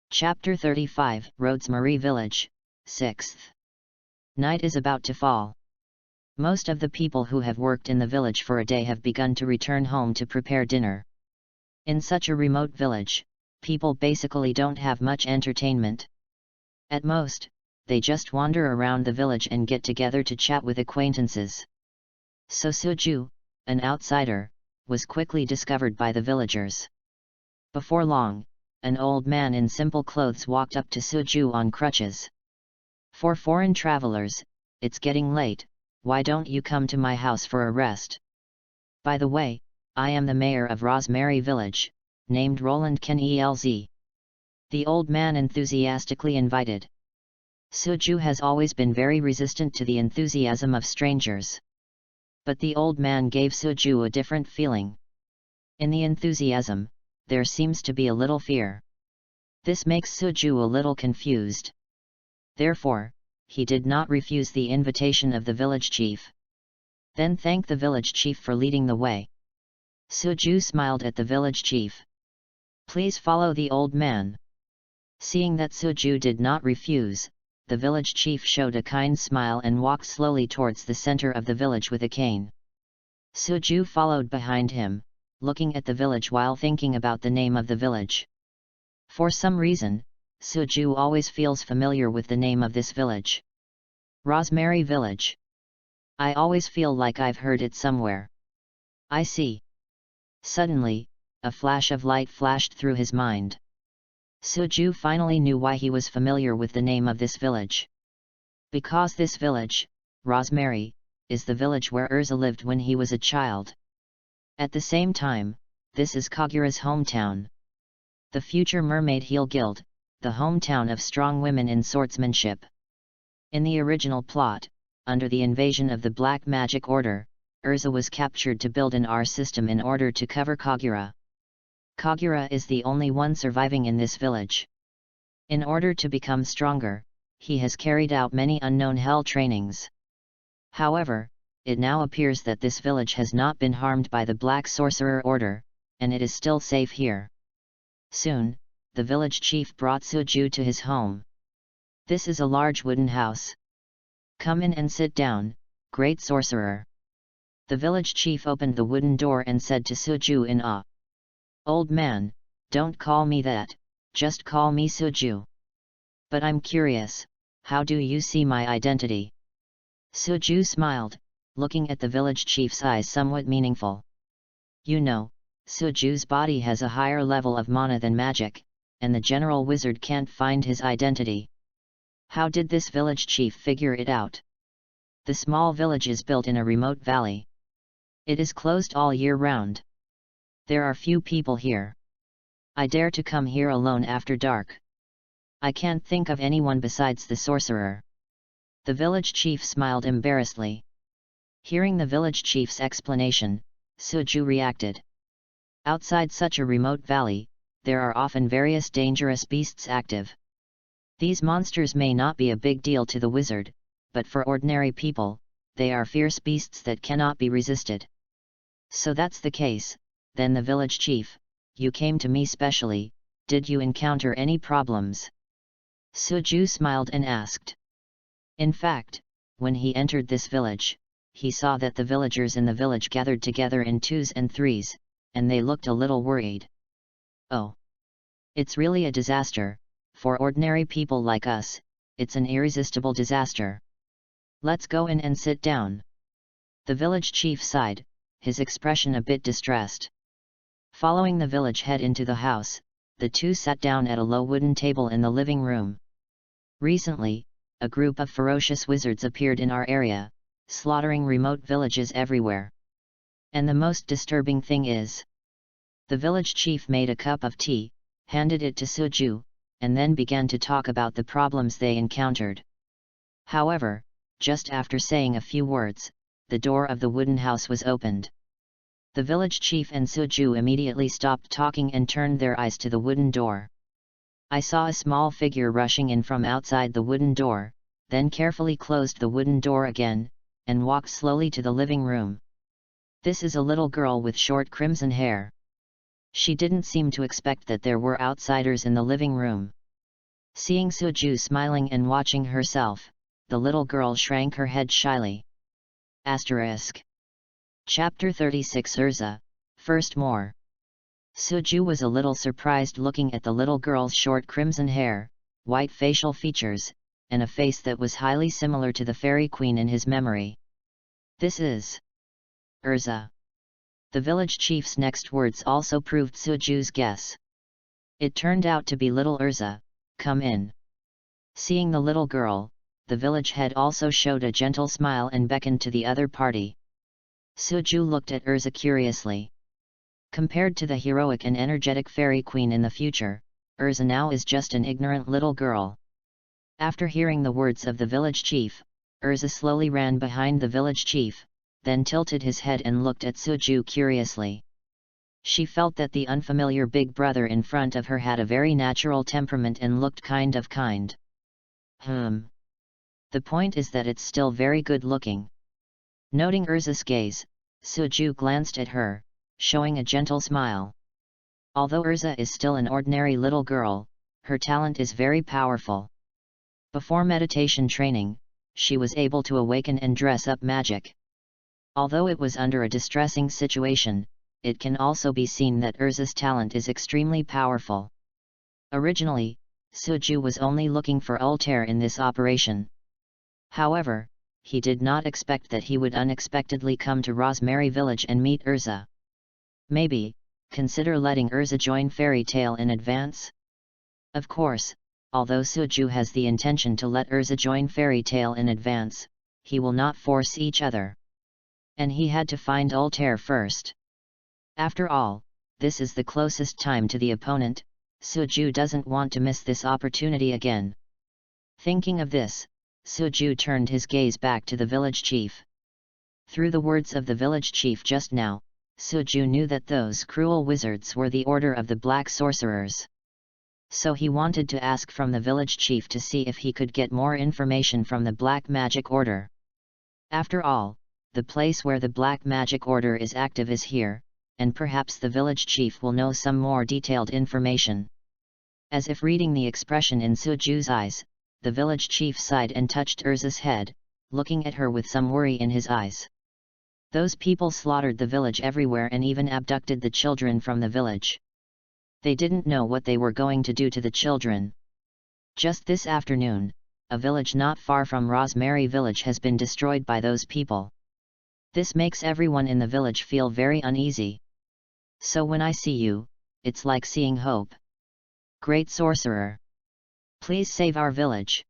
Chapter 35, Rosemary Village, 6th. Night is about to fall. Most of the people who have worked in the village for a day have begun to return home to prepare dinner. In such a remote village, people basically don't have much entertainment. At most, they just wander around the village and get together to chat with acquaintances. So Suju, an outsider, was quickly discovered by the villagers. Before long, an old man in simple clothes walked up to Suju on crutches. For foreign travelers, it's getting late, why don't you come to my house for a rest? By the way, I am the mayor of Rosemary Village, named Roland Ken Elz. The old man enthusiastically invited. Suju has always been very resistant to the enthusiasm of strangers. But the old man gave Suju a different feeling. In the enthusiasm, there seems to be a little fear. This makes Suju a little confused. Therefore, he did not refuse the invitation of the village chief. Then thanked the village chief for leading the way. Suju smiled at the village chief. Please follow the old man. Seeing that Suju did not refuse, the village chief showed a kind smile and walked slowly towards the center of the village with a cane. Suju followed behind him, looking at the village while thinking about the name of the village. For some reason, Suju always feels familiar with the name of this village. Rosemary Village. I always feel like I've heard it somewhere. I see. Suddenly, a flash of light flashed through his mind. Suju finally knew why he was familiar with the name of this village. Because this village, Rosemary, is the village where Urza lived when he was a child. At the same time, this is Kagura's hometown. The future Mermaid Heel Guild, the hometown of strong women in swordsmanship. In the original plot, under the invasion of the Black Magic Order, Urza was captured to build an R system in order to cover Kagura. Kagura is the only one surviving in this village. In order to become stronger, he has carried out many unknown hell trainings. However, it now appears that this village has not been harmed by the Black Sorcerer Order, and it is still safe here. Soon, the village chief brought Suju to his home. This is a large wooden house. Come in and sit down, great sorcerer. The village chief opened the wooden door and said to Suju in awe. Old man, don't call me that, just call me Suju. But I'm curious, how do you see my identity? Suju smiled, looking at the village chief's eyes somewhat meaningful. You know, Suju's body has a higher level of mana than magic, and the general wizard can't find his identity. How did this village chief figure it out? The small village is built in a remote valley. It is closed all year round. There are few people here. I dare to come here alone after dark. I can't think of anyone besides the sorcerer. The village chief smiled embarrassedly. Hearing the village chief's explanation, Suju reacted. Outside such a remote valley, there are often various dangerous beasts active. These monsters may not be a big deal to the wizard, but for ordinary people, they are fierce beasts that cannot be resisted. So that's the case, then the village chief, you came to me specially, did you encounter any problems? Suju smiled and asked. In fact, when he entered this village, he saw that the villagers in the village gathered together in twos and threes, and they looked a little worried. Oh! It's really a disaster, for ordinary people like us, it's an irresistible disaster. Let's go in and sit down. The village chief sighed, his expression a bit distressed. Following the village head into the house, the two sat down at a low wooden table in the living room. Recently, a group of ferocious wizards appeared in our area, slaughtering remote villages everywhere. And the most disturbing thing is, the village chief made a cup of tea, handed it to Suju, and then began to talk about the problems they encountered. However, just after saying a few words, the door of the wooden house was opened. The village chief and Suju immediately stopped talking and turned their eyes to the wooden door. I saw a small figure rushing in from outside the wooden door, then carefully closed the wooden door again, and walked slowly to the living room. This is a little girl with short crimson hair. She didn't seem to expect that there were outsiders in the living room. Seeing Suju smiling and watching herself, the little girl shrank her head shyly. Asterisk. Chapter 36 Urza, First More. Suju was a little surprised looking at the little girl's short crimson hair, white facial features, and a face that was highly similar to the fairy queen in his memory. This is Urza. The village chief's next words also proved Suju's guess. It turned out to be little Urza. Come in. Seeing the little girl, the village head also showed a gentle smile and beckoned to the other party. Suju looked at Urza curiously. Compared to the heroic and energetic fairy queen in the future, Urza now is just an ignorant little girl. After hearing the words of the village chief, Urza slowly ran behind the village chief, then tilted his head and looked at Suju curiously. She felt that the unfamiliar big brother in front of her had a very natural temperament and looked kind of kind. The point is that it's still very good looking. Noting Urza's gaze, Suju glanced at her, showing a gentle smile. Although Urza is still an ordinary little girl, her talent is very powerful. Before meditation training, she was able to awaken and dress up magic. Although it was under a distressing situation, it can also be seen that Urza's talent is extremely powerful. Originally, Suju was only looking for Altair in this operation. However, he did not expect that he would unexpectedly come to Rosemary Village and meet Urza. Maybe, consider letting Urza join Fairy Tale in advance? Of course, although Suju has the intention to let Urza join Fairy Tale in advance, he will not force each other. And he had to find Altair first. After all, this is the closest time to the opponent, Suju doesn't want to miss this opportunity again. Thinking of this, Suju turned his gaze back to the village chief. Through the words of the village chief just now, Suju knew that those cruel wizards were the order of the black sorcerers. So he wanted to ask from the village chief to see if he could get more information from the black magic order. After all, the place where the black magic order is active is here, and perhaps the village chief will know some more detailed information. As if reading the expression in Suju's eyes, the village chief sighed and touched Urza's head, looking at her with some worry in his eyes. Those people slaughtered the village everywhere and even abducted the children from the village. They didn't know what they were going to do to the children. Just this afternoon, a village not far from Rosemary Village has been destroyed by those people. This makes everyone in the village feel very uneasy. So when I see you, it's like seeing hope. Great sorcerer! Please save our village.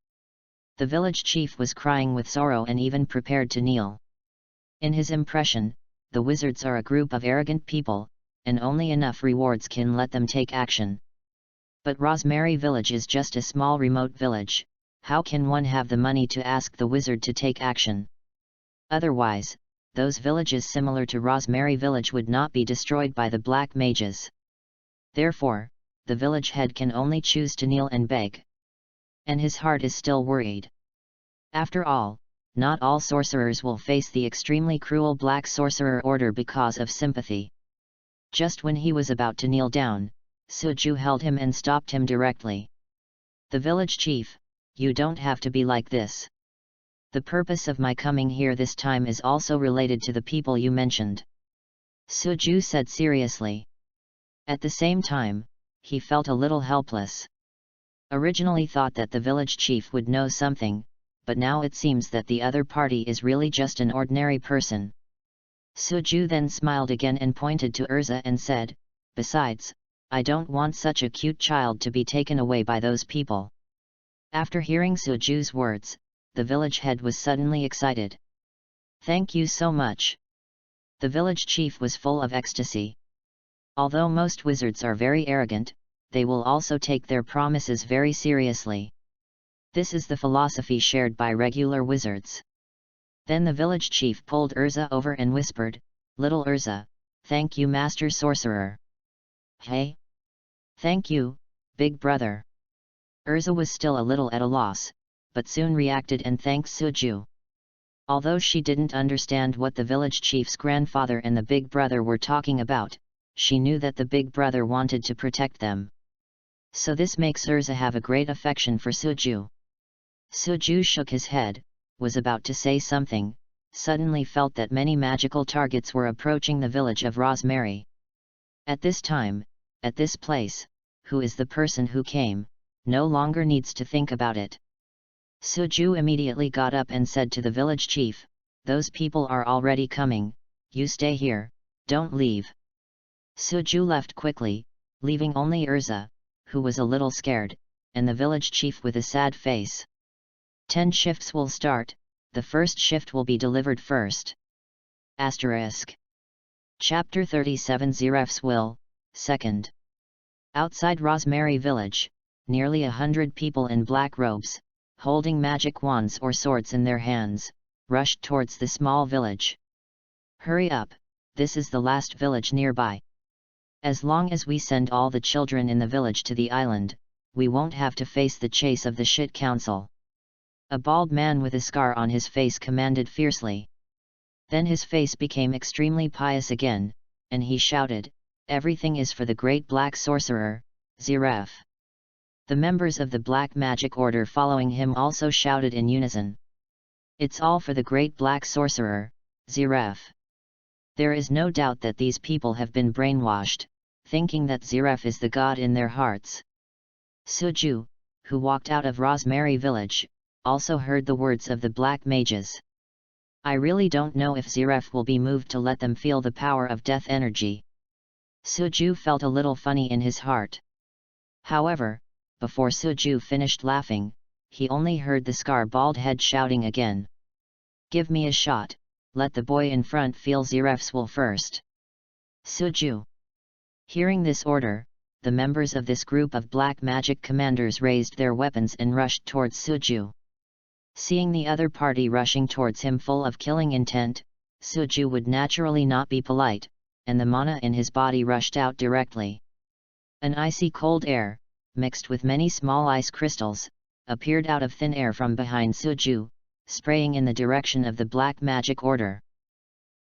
The village chief was crying with sorrow and even prepared to kneel. In his impression, the wizards are a group of arrogant people, and only enough rewards can let them take action. But Rosemary Village is just a small remote village. How can one have the money to ask the wizard to take action? Otherwise, those villages similar to Rosemary Village would not be destroyed by the black mages. Therefore, the village head can only choose to kneel and beg. And his heart is still worried. After all, not all sorcerers will face the extremely cruel Black Sorcerer Order because of sympathy. Just when he was about to kneel down, Suju held him and stopped him directly. The village chief, you don't have to be like this. The purpose of my coming here this time is also related to the people you mentioned. Suju said seriously. At the same time, he felt a little helpless. Originally thought that the village chief would know something, but now it seems that the other party is really just an ordinary person. Suju then smiled again and pointed to Urza and said, "Besides, I don't want such a cute child to be taken away by those people." After hearing Suju's words, the village head was suddenly excited. "Thank you so much." The village chief was full of ecstasy. Although most wizards are very arrogant, they will also take their promises very seriously. This is the philosophy shared by regular wizards. Then the village chief pulled Urza over and whispered, "Little Urza, thank you Master Sorcerer." "Hey? Thank you, big brother." Urza was still a little at a loss, but soon reacted and thanked Suju. Although she didn't understand what the village chief's grandfather and the big brother were talking about, she knew that the big brother wanted to protect them. So this makes Urza have a great affection for Suju. Suju shook his head, was about to say something, suddenly felt that many magical targets were approaching the village of Rosemary. At this time, at this place, who is the person who came, no longer needs to think about it. Suju immediately got up and said to the village chief, "Those people are already coming, you stay here, don't leave." Suju left quickly, leaving only Urza, who was a little scared, and the village chief with a sad face. 10 shifts will start, the first shift will be delivered first. Asterisk. Chapter 37 Ziref's Will, 2nd. Outside Rosemary Village, nearly 100 people in black robes, holding magic wands or swords in their hands, rushed towards the small village. "Hurry up, this is the last village nearby. As long as we send all the children in the village to the island, we won't have to face the chase of the shit council." A bald man with a scar on his face commanded fiercely. Then his face became extremely pious again, and he shouted, "Everything is for the great black sorcerer, Ziref." The members of the Black Magic Order following him also shouted in unison. "It's all for the great black sorcerer, Ziref." There is no doubt that these people have been brainwashed, thinking that Ziref is the god in their hearts. Suju, who walked out of Rosemary Village, also heard the words of the black mages. "I really don't know if Ziref will be moved to let them feel the power of death energy." Suju felt a little funny in his heart. However, before Suju finished laughing, he only heard the scar bald head shouting again, "Give me a shot, let the boy in front feel Ziref's will first." Suju. Hearing this order, the members of this group of black magic commanders raised their weapons and rushed towards Suju. Seeing the other party rushing towards him full of killing intent, Suju would naturally not be polite, and the mana in his body rushed out directly. An icy cold air, mixed with many small ice crystals, appeared out of thin air from behind Suju, spraying in the direction of the Black Magic Order.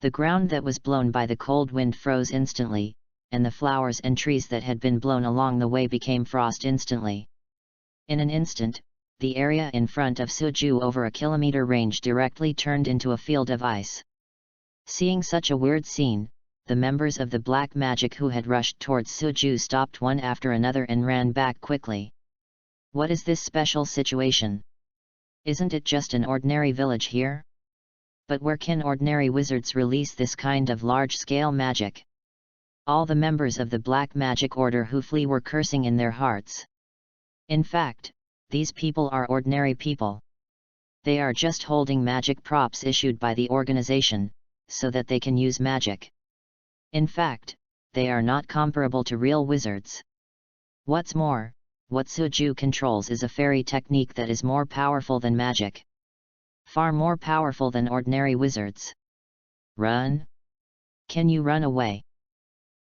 The ground that was blown by the cold wind froze instantly, and the flowers and trees that had been blown along the way became frost instantly. In an instant, the area in front of Suju over a kilometer range directly turned into a field of ice. Seeing such a weird scene, the members of the black magic who had rushed towards Suju stopped one after another and ran back quickly. "What is this special situation? Isn't it just an ordinary village here? But where can ordinary wizards release this kind of large-scale magic? All the members of the Black Magic Order who flee were cursing in their hearts. In fact, these people are ordinary people. They are just holding magic props issued by the organization, so that they can use magic. In fact, they are not comparable to real wizards. What's more, what Suju controls is a fairy technique that is more powerful than magic. Far more powerful than ordinary wizards. Run? Can you run away?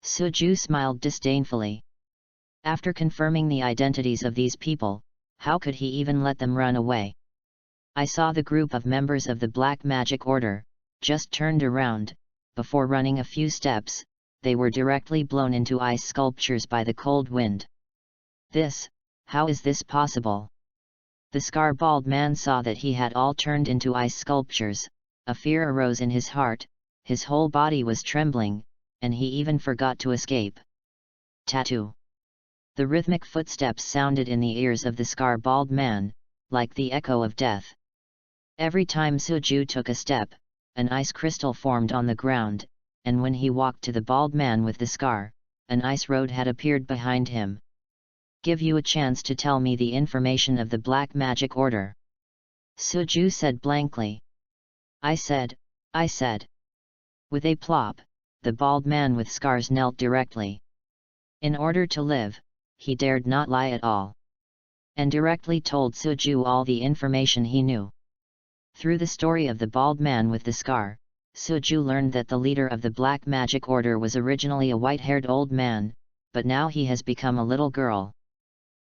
Suju smiled disdainfully. After confirming the identities of these people, how could he even let them run away? I saw the group of members of the Black Magic Order, just turned around. Before running a few steps, they were directly blown into ice sculptures by the cold wind. How is this possible? The scar-bald man saw that he had all turned into ice sculptures. A fear arose in his heart, his whole body was trembling, and he even forgot to escape. Tattoo. The rhythmic footsteps sounded in the ears of the scar-bald man, like the echo of death. Every time Suju took a step, an ice crystal formed on the ground, and when he walked to the bald man with the scar, an ice road had appeared behind him. Give you a chance to tell me the information of the Black Magic Order. Suju said blankly. I said. With a plop, the bald man with scars knelt directly. In order to live, he dared not lie at all. And directly told Suju all the information he knew. Through the story of the bald man with the scar, Suju learned that the leader of the Black Magic Order was originally a white-haired old man, but now he has become a little girl.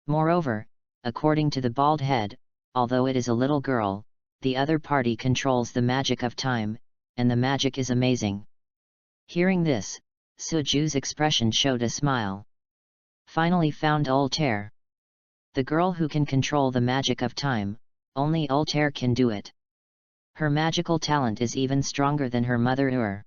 Moreover, according to the bald head, although it is a little girl, the other party controls the magic of time, and the magic is amazing. Hearing this, Suju's expression showed a smile. Finally found Altair. The girl who can control the magic of time, only Altair can do it. Her magical talent is even stronger than her mother Ur.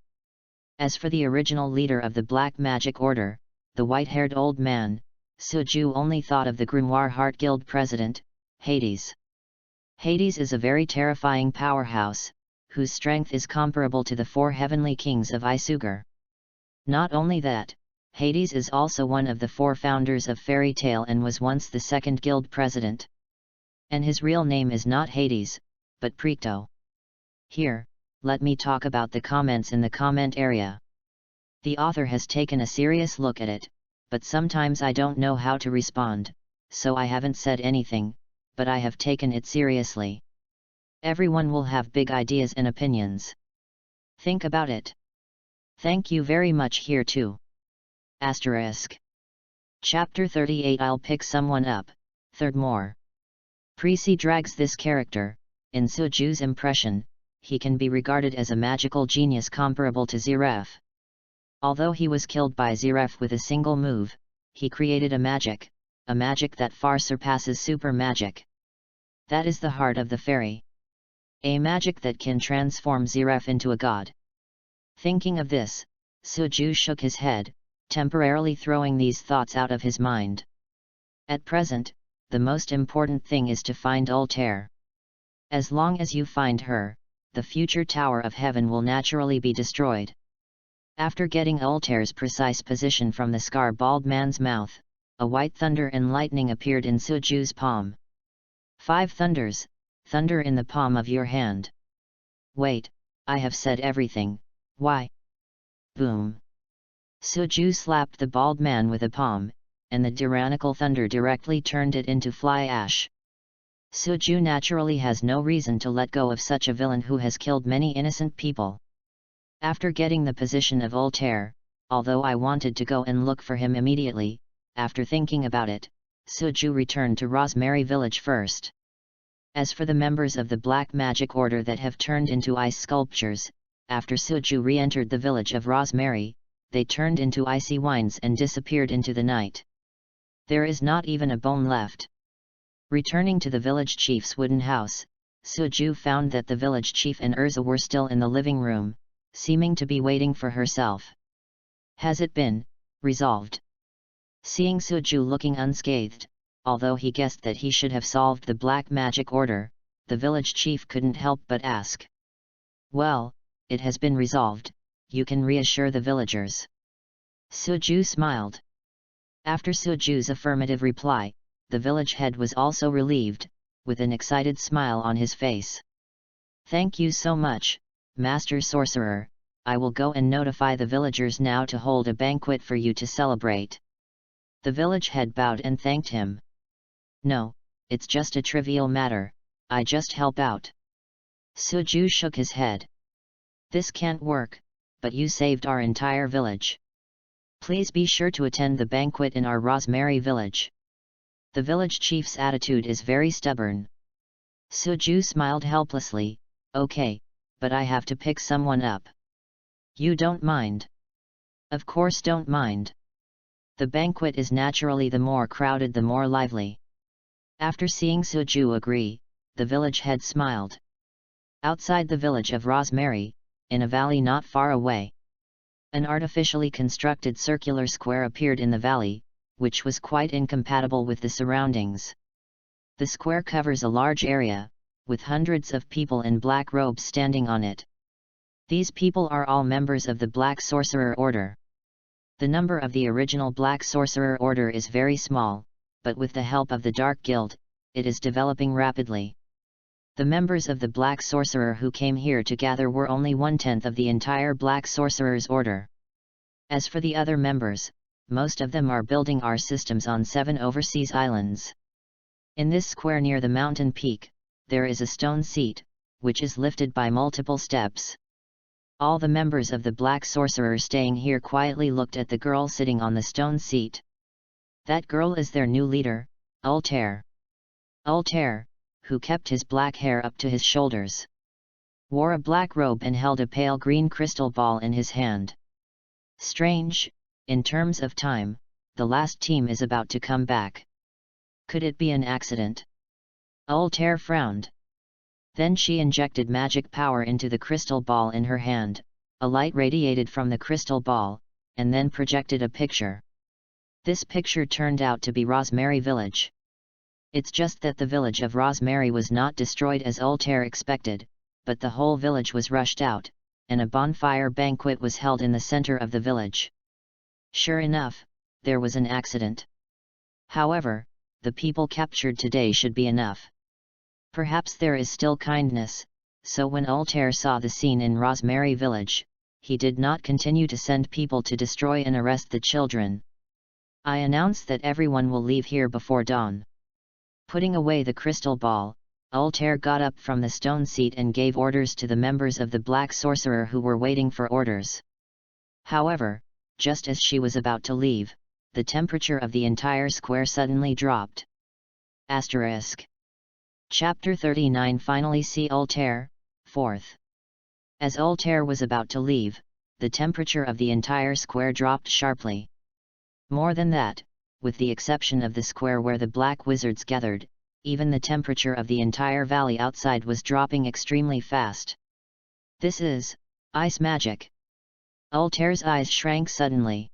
As for the original leader of the Black Magic Order, the white-haired old man, Suju only thought of the Grimoire Heart Guild president, Hades. Hades is a very terrifying powerhouse, whose strength is comparable to the 4 heavenly kings of Isugar. Not only that, Hades is also one of the 4 founders of Fairy Tale and was once the 2nd guild president. And his real name is not Hades, but Preakto. Here, let me talk about the comments in the comment area. The author has taken a serious look at it, but sometimes I don't know how to respond, so I haven't said anything, but I have taken it seriously. Everyone will have big ideas and opinions. Think about it. Thank you very much here too. Asterisk. Chapter 38 I'll pick someone up, 3rd more. Prissy drags this character. In Suju's impression, he can be regarded as a magical genius comparable to Ziref. Although he was killed by Ziref with a single move, he created a magic that far surpasses super magic. That is the heart of the fairy. A magic that can transform Ziref into a god. Thinking of this, Suju shook his head, temporarily throwing these thoughts out of his mind. At present, the most important thing is to find Altair. As long as you find her, the future Tower of Heaven will naturally be destroyed. After getting Altair's precise position from the scar-bald man's mouth, a white thunder and lightning appeared in Suju's palm. 5 thunders, thunder in the palm of your hand. Wait, I have said everything, why? Boom. Suju slapped the bald man with a palm, and the tyrannical thunder directly turned it into fly ash. Suju naturally has no reason to let go of such a villain who has killed many innocent people. After getting the position of Altair, although I wanted to go and look for him immediately, after thinking about it, Suju returned to Rosemary Village first. As for the members of the Black Magic Order that have turned into ice sculptures, after Suju re-entered the village of Rosemary, they turned into icy wines and disappeared into the night. There is not even a bone left. Returning to the village chief's wooden house, Suju found that the village chief and Urza were still in the living room, seeming to be waiting for herself. Has it been resolved? Seeing Suju looking unscathed, although he guessed that he should have solved the Black Magic Order, the village chief couldn't help but ask. Well, it has been resolved, you can reassure the villagers. Suju smiled. After Suju's affirmative reply, the village head was also relieved, with an excited smile on his face. Thank you so much, Master Sorcerer, I will go and notify the villagers now to hold a banquet for you to celebrate. The village head bowed and thanked him. No, it's just a trivial matter, I just help out. Suju shook his head. This can't work, but you saved our entire village. Please be sure to attend the banquet in our Rosemary village. The village chief's attitude is very stubborn. Suju smiled helplessly. Okay, but I have to pick someone up. You don't mind? Of course don't mind. The banquet is naturally the more crowded the more lively. After seeing Suju agree, the village head smiled. Outside the village of Rosemary, in a valley not far away, an artificially constructed circular square appeared in the valley, which was quite incompatible with the surroundings. The square covers a large area, with hundreds of people in black robes standing on it. These people are all members of the Black Sorcerer Order. The number of the original Black Sorcerer Order is very small, but with the help of the Dark Guild, it is developing rapidly. The members of the Black Sorcerer who came here to gather were only 1/10 of the entire Black Sorcerer's Order. As for the other members, most of them are building our systems on 7 overseas islands. In this square near the mountain peak, there is a stone seat, which is lifted by multiple steps. All the members of the Black Sorcerer staying here quietly looked at the girl sitting on the stone seat. That girl is their new leader, Altair. Altair, who kept his black hair up to his shoulders, wore a black robe and held a pale green crystal ball in his hand. Strange, in terms of time, the last team is about to come back. Could it be an accident? Altair frowned. Then she injected magic power into the crystal ball in her hand, a light radiated from the crystal ball, and then projected a picture. This picture turned out to be Rosemary Village. It's just that the village of Rosemary was not destroyed as Altair expected, but the whole village was rushed out, and a bonfire banquet was held in the center of the village. Sure enough, there was an accident. However, the people captured today should be enough. Perhaps there is still kindness, so when Altair saw the scene in Rosemary Village, he did not continue to send people to destroy and arrest the children. I announce that everyone will leave here before dawn. Putting away the crystal ball, Altair got up from the stone seat and gave orders to the members of the Black Sorcerer who were waiting for orders. However, just as she was about to leave, the temperature of the entire square suddenly dropped. Asterisk. Chapter 39 Finally see Altair, 4th. As Altair was about to leave, the temperature of the entire square dropped sharply. More than that, with the exception of the square where the black wizards gathered, even the temperature of the entire valley outside was dropping extremely fast. This is ice magic. Altair's eyes shrank suddenly.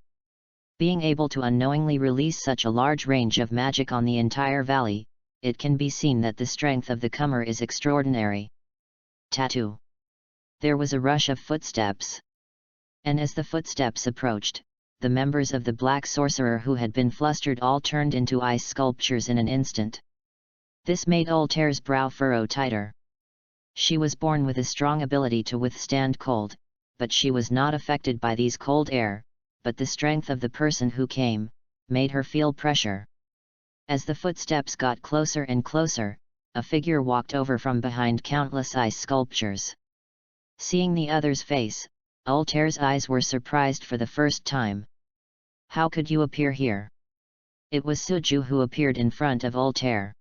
Being able to unknowingly release such a large range of magic on the entire valley, it can be seen that the strength of the comer is extraordinary. Tattoo. There was a rush of footsteps. And as the footsteps approached, the members of the Black Sorcerer who had been flustered all turned into ice sculptures in an instant. This made Altair's brow furrow tighter. She was born with a strong ability to withstand cold, but she was not affected by these cold air, but the strength of the person who came, made her feel pressure. As the footsteps got closer and closer, a figure walked over from behind countless ice sculptures. Seeing the other's face, Altair's eyes were surprised for the first time. How could you appear here? It was Suju who appeared in front of Altair.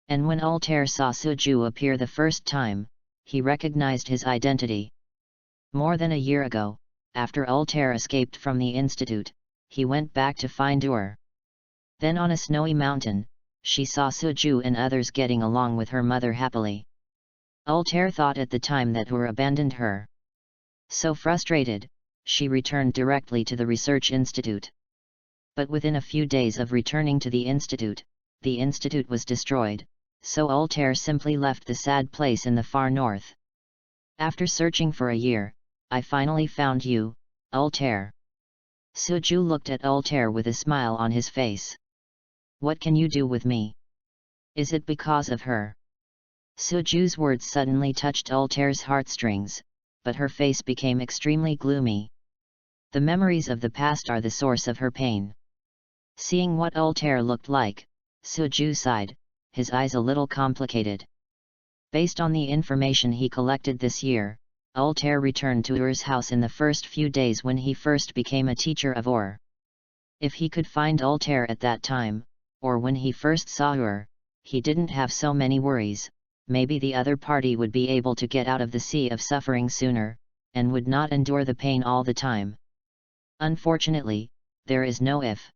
And when Altair saw Suju appear the first time, he recognized his identity. More than a year ago, after Altair escaped from the institute, he went back to find Ur. Then on a snowy mountain, she saw Suju and others getting along with her mother happily. Altair thought at the time that Ur abandoned her. So frustrated, she returned directly to the research institute. But within a few days of returning to the institute was destroyed, so Altair simply left the sad place in the far north. After searching for a year, I finally found you, Altair. Suju looked at Altair with a smile on his face. What can you do with me? Is it because of her? Suju's words suddenly touched Altair's heartstrings, but her face became extremely gloomy. The memories of the past are the source of her pain. Seeing what Altair looked like, Suju sighed, his eyes a little complicated. Based on the information he collected this year, Altair returned to Ur's house in the first few days when he first became a teacher of Ur. If he could find Altair at that time, or when he first saw Ur, he didn't have so many worries. Maybe the other party would be able to get out of the sea of suffering sooner, and would not endure the pain all the time. Unfortunately, there is no if.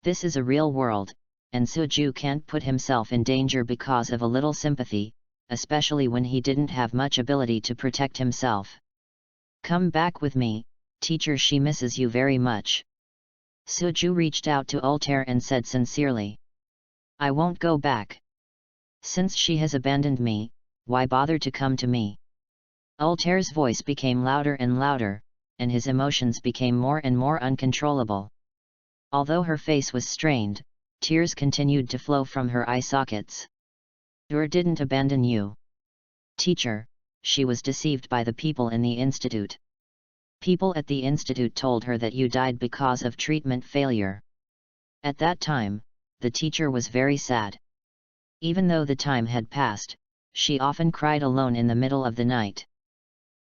This is a real world, and Suju can't put himself in danger because of a little sympathy, especially when he didn't have much ability to protect himself. Come back with me, teacher, she misses you very much. Suju reached out to Altair and said sincerely. I won't go back. Since she has abandoned me, why bother to come to me? Altair's voice became louder and louder, and his emotions became more and more uncontrollable. Although her face was strained, tears continued to flow from her eye sockets. Ur didn't abandon you. Teacher, she was deceived by the people in the institute. People at the institute told her that you died because of treatment failure. At that time, the teacher was very sad. Even though the time had passed, she often cried alone in the middle of the night.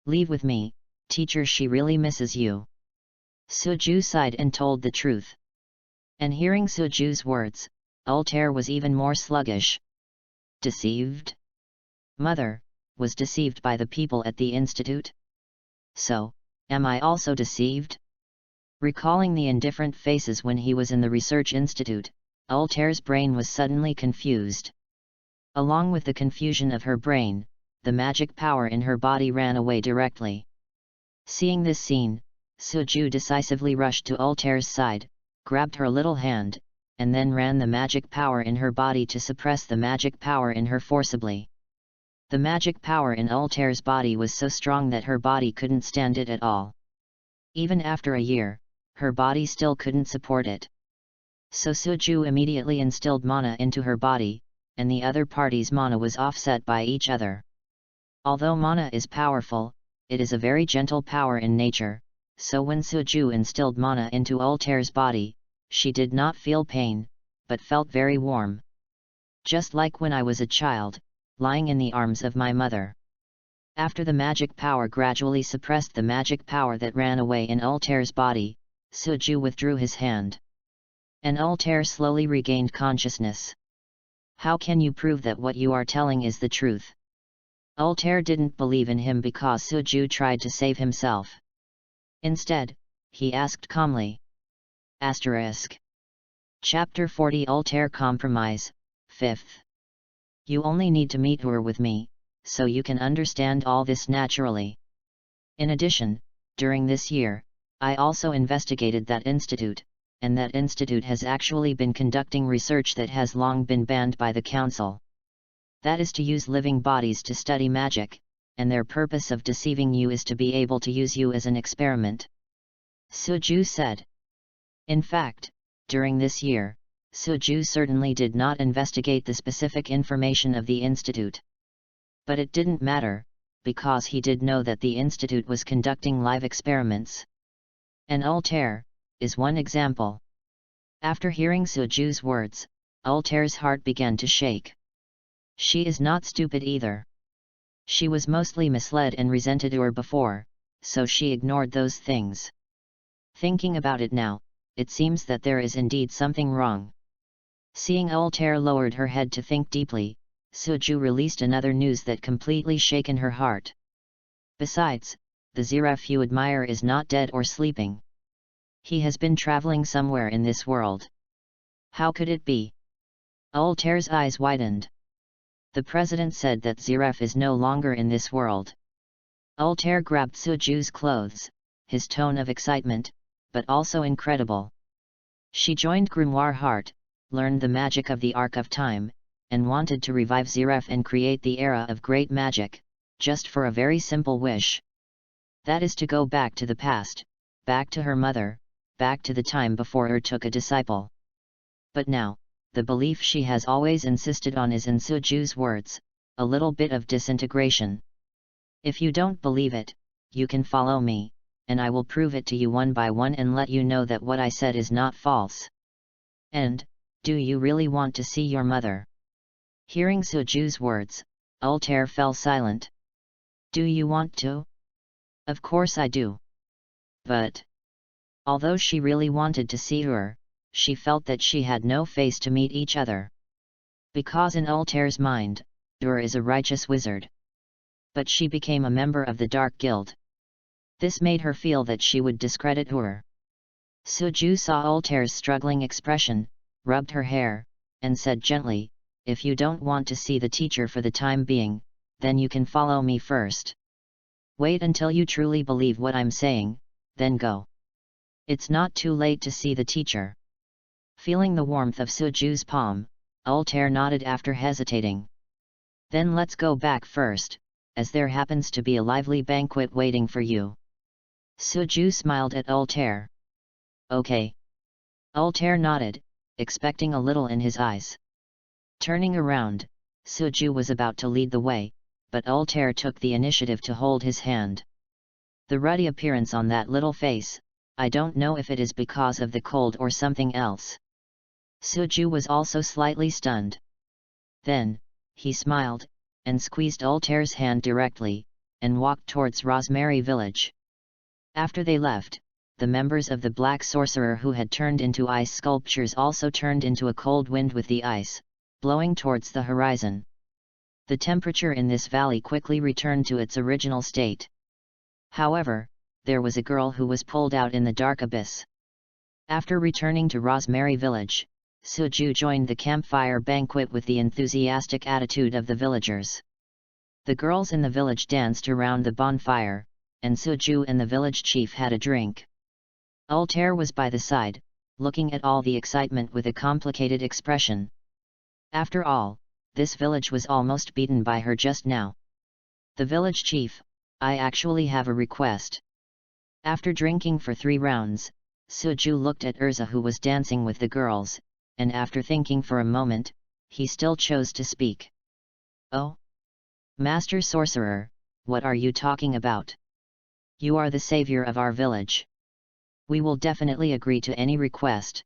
Leave with me, teacher, she really misses you. Suju sighed and told the truth. And hearing Suju's words, Altair was even more sluggish. Deceived? Mother, was deceived by the people at the institute? So, am I also deceived? Recalling the indifferent faces when he was in the research institute, Altair's brain was suddenly confused. Along with the confusion of her brain, the magic power in her body ran away directly. Seeing this scene, Suju decisively rushed to Altair's side, grabbed her little hand, and then ran the magic power in her body to suppress the magic power in her forcibly. The magic power in Altair's body was so strong that her body couldn't stand it at all. Even after a year, her body still couldn't support it. So Suju immediately instilled mana into her body, and the other party's mana was offset by each other. Although mana is powerful, it is a very gentle power in nature, so when Suju instilled mana into Altair's body, she did not feel pain, but felt very warm. Just like when I was a child, lying in the arms of my mother. After the magic power gradually suppressed the magic power that ran away in Altair's body, Suju withdrew his hand. And Altair slowly regained consciousness. How can you prove that what you are telling is the truth? Altair didn't believe in him because Suju tried to save himself. Instead, he asked calmly. Asterisk. Chapter 40 Altair Compromise, 5th. You only need to meet Ur with me, so you can understand all this naturally. In addition, during this year, I also investigated that institute, and that institute has actually been conducting research that has long been banned by the council. That is to use living bodies to study magic, and their purpose of deceiving you is to be able to use you as an experiment. Suju said. In fact, during this year, Suju certainly did not investigate the specific information of the institute. But it didn't matter, because he did know that the institute was conducting live experiments. And Altair is one example. After hearing Suju's words, Altair's heart began to shake. She is not stupid either. She was mostly misled and resented Ur before, so she ignored those things. Thinking about it now, it seems that there is indeed something wrong. Seeing Altair lowered her head to think deeply, Suju released another news that completely shaken her heart. Besides, the Ziraf you admire is not dead or sleeping. He has been traveling somewhere in this world. How could it be? Altair's eyes widened. The president said that Ziraf is no longer in this world. Altair grabbed Suju's clothes, his tone of excitement, but also incredible. She joined Grimoire Heart, learned the magic of the Arc of Time, and wanted to revive Zeref and create the era of great magic, just for a very simple wish. That is to go back to the past, back to her mother, back to the time before her took a disciple. But now, the belief she has always insisted on is in Suju's words, a little bit of disintegration. If you don't believe it, you can follow me, and I will prove it to you one by one and let you know that what I said is not false. And, do you really want to see your mother? Hearing Suju's words, Altair fell silent. Do you want to? Of course I do. But, although she really wanted to see her, she felt that she had no face to meet each other. Because in Altair's mind, Ur is a righteous wizard. But she became a member of the Dark Guild. This made her feel that she would discredit Ur. Suju saw Altair's struggling expression, rubbed her hair, and said gently, if you don't want to see the teacher for the time being, then you can follow me first. Wait until you truly believe what I'm saying, then go. It's not too late to see the teacher. Feeling the warmth of Suju's palm, Altair nodded after hesitating. Then let's go back first, as there happens to be a lively banquet waiting for you. Suju smiled at Altair. Okay. Altair nodded, expecting a little in his eyes. Turning around, Suju was about to lead the way, but Altair took the initiative to hold his hand. The ruddy appearance on that little face, I don't know if it is because of the cold or something else. Suju was also slightly stunned. Then, he smiled, and squeezed Altair's hand directly, and walked towards Rosemary Village. After they left, the members of the Black Sorcerer who had turned into ice sculptures also turned into a cold wind with the ice, blowing towards the horizon. The temperature in this valley quickly returned to its original state. However, there was a girl who was pulled out in the dark abyss. After returning to Rosemary Village, Suju joined the campfire banquet with the enthusiastic attitude of the villagers. The girls in the village danced around the bonfire, and Suju and the village chief had a drink. Altair was by the side, looking at all the excitement with a complicated expression. After all, this village was almost beaten by her just now. The village chief, I actually have a request. After drinking for 3 rounds, Suju looked at Urza who was dancing with the girls, and after thinking for a moment, he still chose to speak. Oh? Master Sorcerer, what are you talking about? You are the savior of our village. We will definitely agree to any request.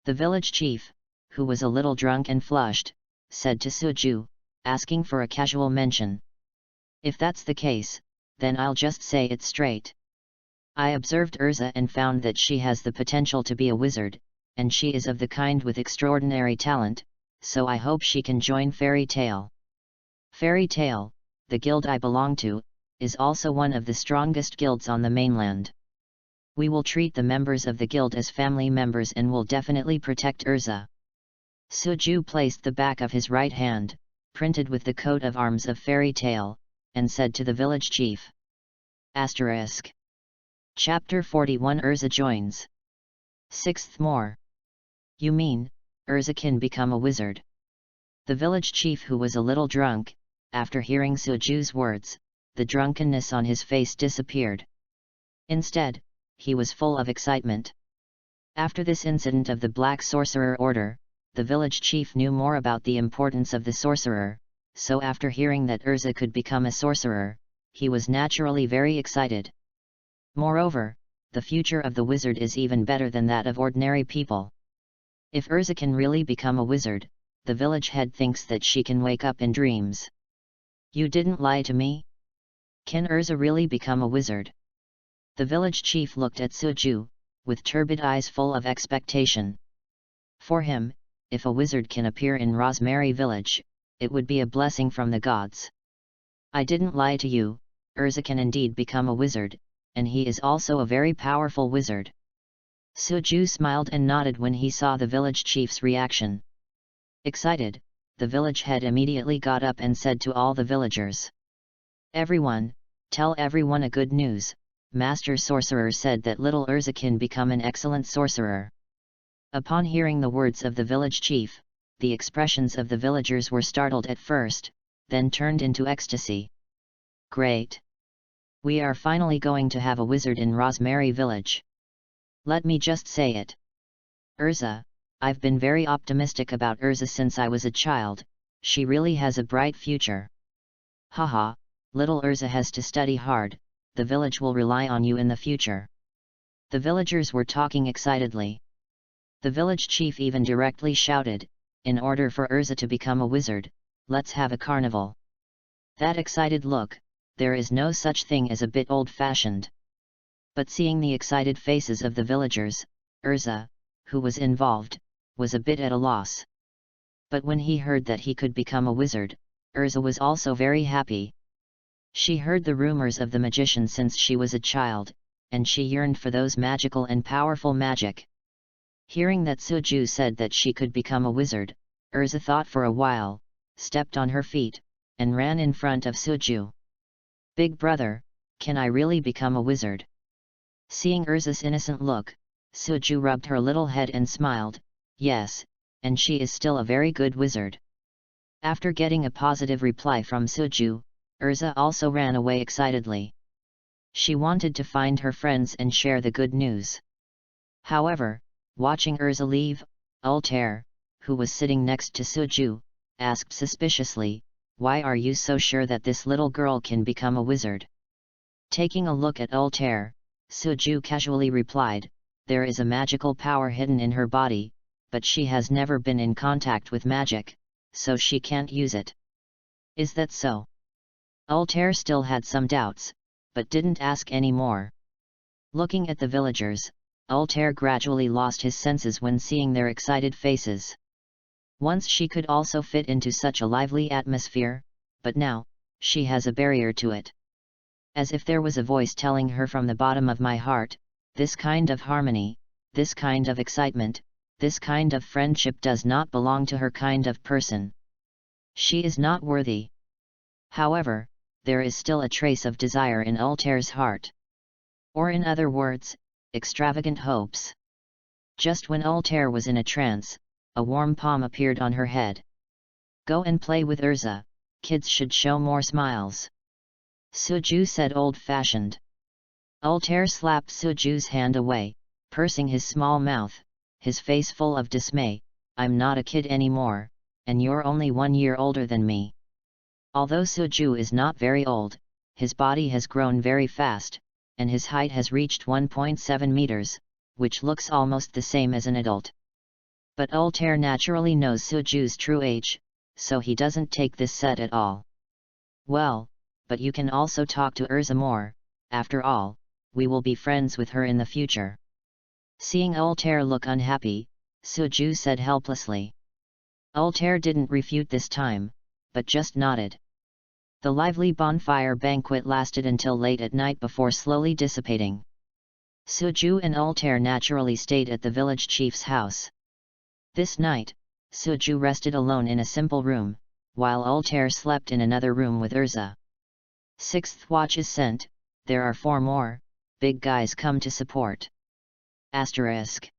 The village chief, who was a little drunk and flushed, said to Suju, asking for a casual mention. If that's the case, then I'll just say it straight. I observed Urza and found that she has the potential to be a wizard, and she is of the kind with extraordinary talent, so I hope she can join Fairy Tale. Fairy Tale, the guild I belong to, is also one of the strongest guilds on the mainland. We will treat the members of the guild as family members and will definitely protect Urza. Suju placed the back of his right hand, printed with the coat of arms of Fairy Tale, and said to the village chief. **. Chapter 41 Urza joins. 6th more. You mean, Urza can become a wizard? The village chief, who was a little drunk, after hearing Suju's words, the drunkenness on his face disappeared. Instead, he was full of excitement. After this incident of the Black Sorcerer Order, the village chief knew more about the importance of the sorcerer, so after hearing that Urza could become a sorcerer, he was naturally very excited. Moreover, the future of the wizard is even better than that of ordinary people. If Urza can really become a wizard, the village head thinks that she can wake up in dreams. You didn't lie to me? Can Urza really become a wizard? The village chief looked at Suju, with turbid eyes full of expectation. For him, if a wizard can appear in Rosemary Village, it would be a blessing from the gods. I didn't lie to you, Urza can indeed become a wizard, and he is also a very powerful wizard. Suju smiled and nodded when he saw the village chief's reaction. Excited, the village head immediately got up and said to all the villagers. Everyone, tell everyone a good news. Master Sorcerer said that little Urza can become an excellent sorcerer. Upon hearing the words of the village chief, the expressions of the villagers were startled at first, then turned into ecstasy. Great! We are finally going to have a wizard in Rosemary Village. Let me just say it. Urza, I've been very optimistic about Urza since I was a child, she really has a bright future. Haha, little Urza has to study hard, the village will rely on you in the future. The villagers were talking excitedly. The village chief even directly shouted, in order for Urza to become a wizard, let's have a carnival. That excited look, there is no such thing as a bit old-fashioned. But seeing the excited faces of the villagers, Urza, who was involved, was a bit at a loss. But when he heard that he could become a wizard, Urza was also very happy. She heard the rumors of the magician since she was a child, and she yearned for those magical and powerful magic. Hearing that Suju said that she could become a wizard, Urza thought for a while, stepped on her feet, and ran in front of Suju. Big brother, can I really become a wizard? Seeing Urza's innocent look, Suju rubbed her little head and smiled, yes, and she is still a very good wizard. After getting a positive reply from Suju, Urza also ran away excitedly. She wanted to find her friends and share the good news. However, watching Urza leave, Altair, who was sitting next to Suju, asked suspiciously, why are you so sure that this little girl can become a wizard? Taking a look at Altair, Suju casually replied, there is a magical power hidden in her body, but she has never been in contact with magic, so she can't use it. Is that so? Altair still had some doubts, but didn't ask any more. Looking at the villagers, Altair gradually lost his senses when seeing their excited faces. Once she could also fit into such a lively atmosphere, but now, she has a barrier to it. As if there was a voice telling her from the bottom of my heart, this kind of harmony, this kind of excitement, this kind of friendship does not belong to her kind of person. She is not worthy. However, there is still a trace of desire in Altair's heart. Or in other words, extravagant hopes. Just when Altair was in a trance, a warm palm appeared on her head. Go and play with Urza, kids should show more smiles. Suju said old-fashioned. Altair slapped Suju's hand away, pursing his small mouth, his face full of dismay, I'm not a kid anymore, and you're only 1 year older than me. Although Suju is not very old, his body has grown very fast, and his height has reached 1.7 meters, which looks almost the same as an adult. But Altair naturally knows Suju's true age, so he doesn't take this set at all. Well, but you can also talk to Urza more, after all, we will be friends with her in the future. Seeing Altair look unhappy, Suju said helplessly. Altair didn't refute this time, but just nodded. The lively bonfire banquet lasted until late at night before slowly dissipating. Suju and Altair naturally stayed at the village chief's house. This night, Suju rested alone in a simple room, while Altair slept in another room with Urza. Sixth watch is sent, there are 4 more, big guys come to support. Asterisk.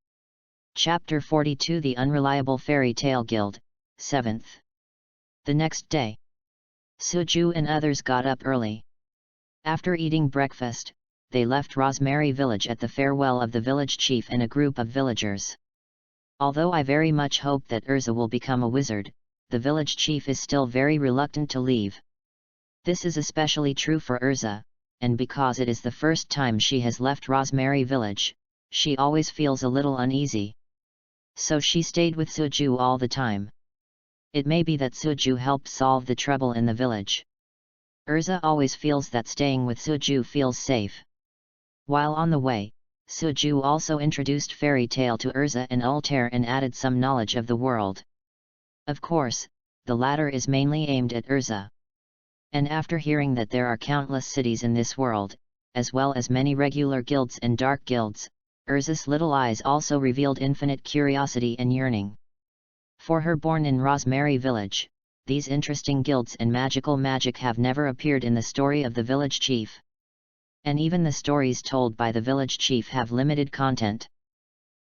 Chapter 42 The Unreliable Fairy Tale Guild, 7th. The next day, Suju and others got up early. After eating breakfast, they left Rosemary Village at the farewell of the village chief and a group of villagers. Although I very much hope that Urza will become a wizard, the village chief is still very reluctant to leave. This is especially true for Urza, and because it is the first time she has left Rosemary Village, she always feels a little uneasy. So she stayed with Suju all the time. It may be that Suju helped solve the trouble in the village. Urza always feels that staying with Suju feels safe. While on the way, Suju also introduced fairy tale to Urza and Altair and added some knowledge of the world. Of course, the latter is mainly aimed at Urza. And after hearing that there are countless cities in this world, as well as many regular guilds and dark guilds, Urza's little eyes also revealed infinite curiosity and yearning. For her born in Rosemary Village, these interesting guilds and magical magic have never appeared in the story of the village chief. And even the stories told by the village chief have limited content.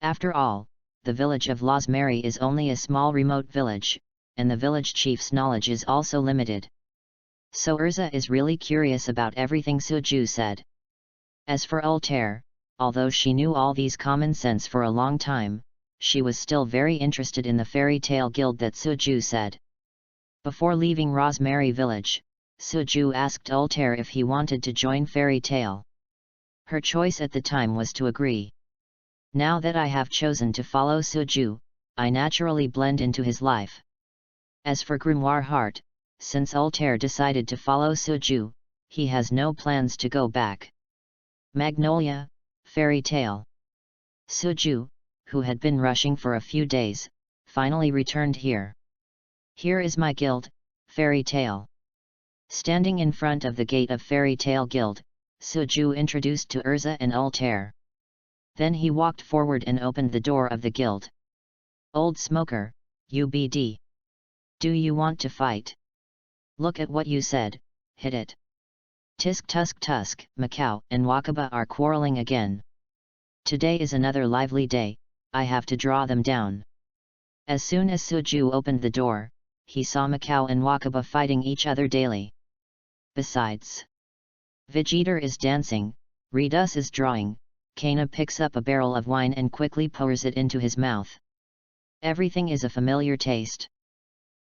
After all, the village of Losmeri is only a small remote village, and the village chief's knowledge is also limited. So Urza is really curious about everything Suju said. As for Altair, although she knew all these common sense for a long time, she was still very interested in the fairy tale guild that Suju said. Before leaving Rosemary village, Suju asked Altair if he wanted to join fairy tale. Her choice at the time was to agree. Now that I have chosen to follow Suju, I naturally blend into his life. As for Grimoire Heart, since Altair decided to follow Suju, he has no plans to go back. Magnolia, fairy tale. Suju, who had been rushing for a few days, finally returned here. Here is my guild, fairy tale. Standing in front of the gate of fairy tale guild, Suju introduced to Urza and Altair. Then he walked forward and opened the door of the guild. Old smoker, UBD. Do you want to fight? Look at what you said, hit it. Tisk tusk tusk, Macau and Wakaba are quarreling again. Today is another lively day, I have to draw them down. As soon as Suju opened the door, he saw Macau and Wakaba fighting each other daily. Besides, Vegeta is dancing, Redus is drawing, Kana picks up a barrel of wine and quickly pours it into his mouth. Everything is a familiar taste.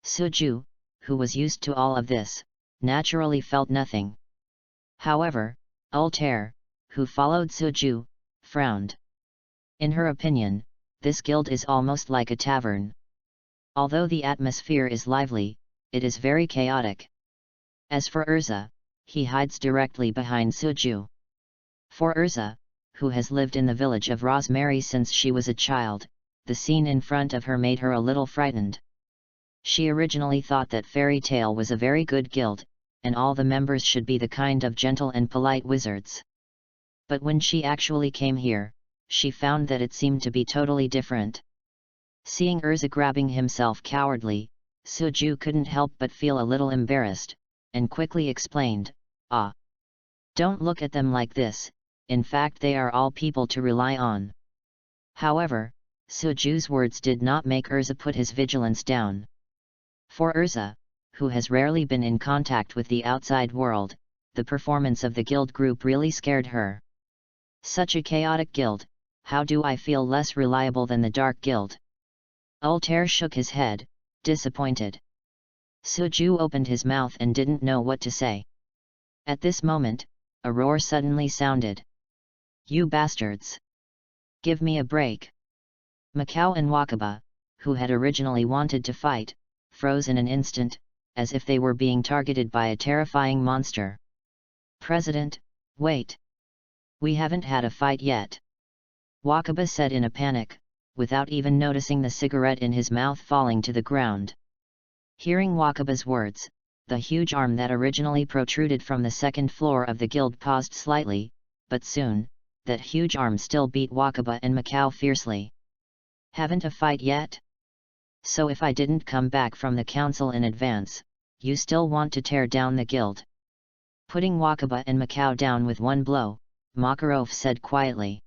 Suju, who was used to all of this, naturally felt nothing. However, Altair, who followed Suju, frowned. In her opinion, this guild is almost like a tavern. Although the atmosphere is lively, it is very chaotic. As for Urza, he hides directly behind Suju. For Urza, who has lived in the village of Rosemary since she was a child, the scene in front of her made her a little frightened. She originally thought that Fairy Tale was a very good guild, and all the members should be the kind of gentle and polite wizards. But when she actually came here, she found that it seemed to be totally different. Seeing Urza grabbing himself cowardly, Suju couldn't help but feel a little embarrassed, and quickly explained, "Ah, don't look at them like this, in fact they are all people to rely on." However, Suju's words did not make Urza put his vigilance down. For Urza, who has rarely been in contact with the outside world, the performance of the guild group really scared her. Such a chaotic guild, how do I feel less reliable than the Dark Guild? Altair shook his head, disappointed. Suju opened his mouth and didn't know what to say. At this moment, a roar suddenly sounded. "You bastards! Give me a break!" Macau and Wakaba, who had originally wanted to fight, froze in an instant, as if they were being targeted by a terrifying monster. "President, wait! We haven't had a fight yet," Wakaba said in a panic, without even noticing the cigarette in his mouth falling to the ground. Hearing Wakaba's words, the huge arm that originally protruded from the second floor of the guild paused slightly, but soon, that huge arm still beat Wakaba and Macau fiercely. "Haven't a fight yet? So if I didn't come back from the council in advance, you still want to tear down the guild?" Putting Wakaba and Macau down with one blow, Makarov said quietly.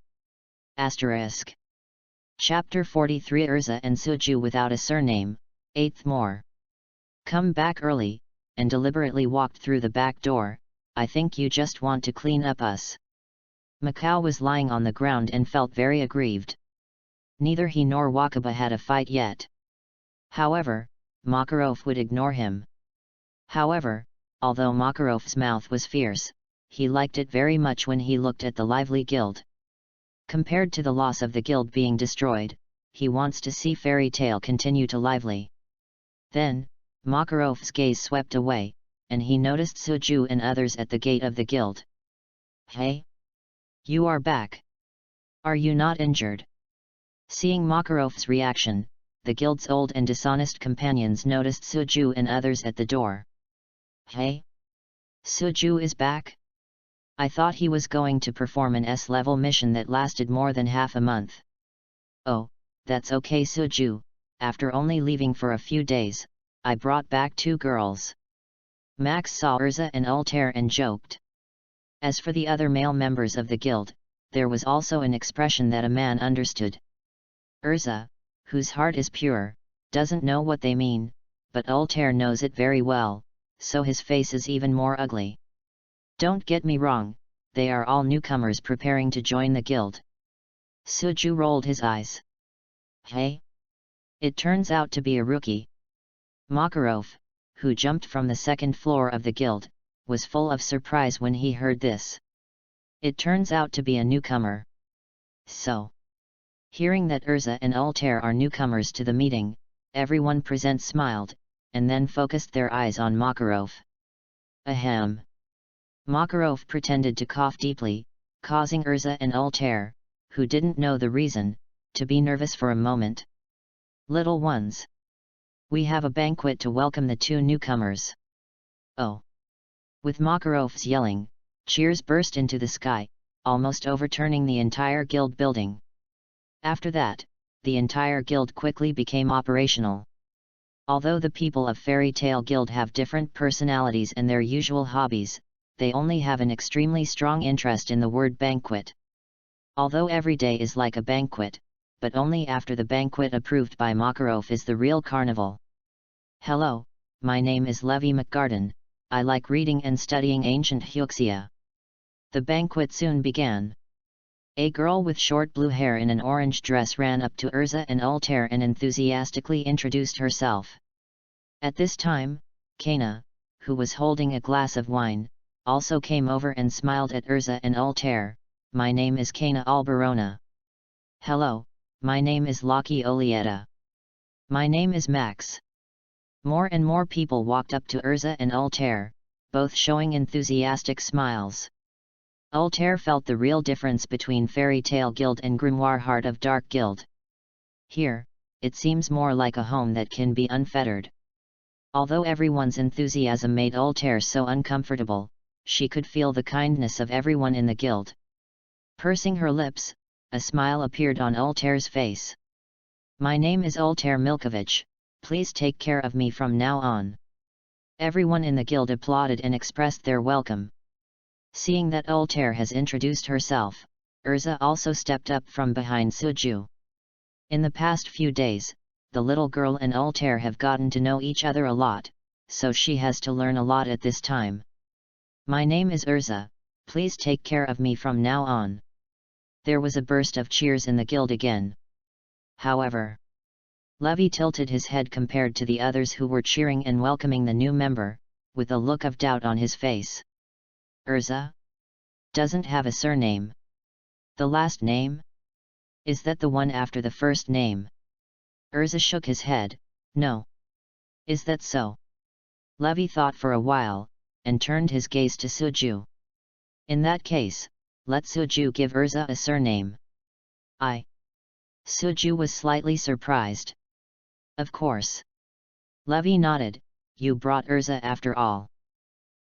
Asterisk. Chapter 43 Urza and Suju without a surname, 8th more. Come back early, and deliberately walked through the back door, I think you just want to clean up us. Macau was lying on the ground and felt very aggrieved. Neither he nor Wakaba had a fight yet. However, Makarov would ignore him. However, although Makarov's mouth was fierce, he liked it very much when he looked at the lively guild. Compared to the loss of the guild being destroyed, he wants to see Fairy Tale continue to lively. Then, Makarov's gaze swept away, and he noticed Suju and others at the gate of the guild. "Hey! You are back! Are you not injured?" Seeing Makarov's reaction, the guild's old and dishonest companions noticed Suju and others at the door. "Hey! Suju is back? I thought he was going to perform an S-level mission that lasted more than half a month." "Oh, that's okay Suju, after only leaving for a few days, I brought back 2 girls." Max saw Urza and Altair and joked. As for the other male members of the guild, there was also an expression that a man understood. Urza, whose heart is pure, doesn't know what they mean, but Altair knows it very well, so his face is even more ugly. Don't get me wrong, they are all newcomers preparing to join the guild. Suju rolled his eyes. Hey? It turns out to be a rookie. Makarov, who jumped from the second floor of the guild, was full of surprise when he heard this. It turns out to be a newcomer. So, hearing that Urza and Altair are newcomers to the meeting, everyone present smiled, and then focused their eyes on Makarov. Ahem. Makarov pretended to cough deeply, causing Urza and Altair, who didn't know the reason, to be nervous for a moment. Little ones. We have a banquet to welcome the two newcomers. Oh! With Makarov's yelling, cheers burst into the sky, almost overturning the entire guild building. After that, the entire guild quickly became operational. Although the people of Fairy Tale Guild have different personalities and their usual hobbies, they only have an extremely strong interest in the word banquet. Although every day is like a banquet, but only after the banquet approved by Makarov is the real carnival. Hello, my name is Levi McGarden, I like reading and studying ancient Huxia. The banquet soon began. A girl with short blue hair in an orange dress ran up to Urza and Altair and enthusiastically introduced herself. At this time, Kana, who was holding a glass of wine, also came over and smiled at Urza and Altair. My name is Kana Alberona. Hello, my name is Laki Olieta. My name is Max. More and more people walked up to Urza and Altair, both showing enthusiastic smiles. Altair felt the real difference between Fairy Tale Guild and Grimoire Heart of Dark Guild. Here, it seems more like a home that can be unfettered. Although everyone's enthusiasm made Altair so uncomfortable, she could feel the kindness of everyone in the guild. Pursing her lips, a smile appeared on Altair's face. My name is Altair Milkovich, please take care of me from now on. Everyone in the guild applauded and expressed their welcome. Seeing that Altair has introduced herself, Urza also stepped up from behind Suju. In the past few days, the little girl and Altair have gotten to know each other a lot, so she has to learn a lot at this time. My name is Urza, please take care of me from now on. There was a burst of cheers in the guild again. However, Levi tilted his head compared to the others who were cheering and welcoming the new member, with a look of doubt on his face. Urza? Doesn't have a surname. The last name? Is that the one after the first name? Urza shook his head, no. Is that so? Levi thought for a while, and turned his gaze to Suju. In that case, let Suju give Urza a surname. Suju was slightly surprised. Of course. Levi nodded, you brought Urza after all.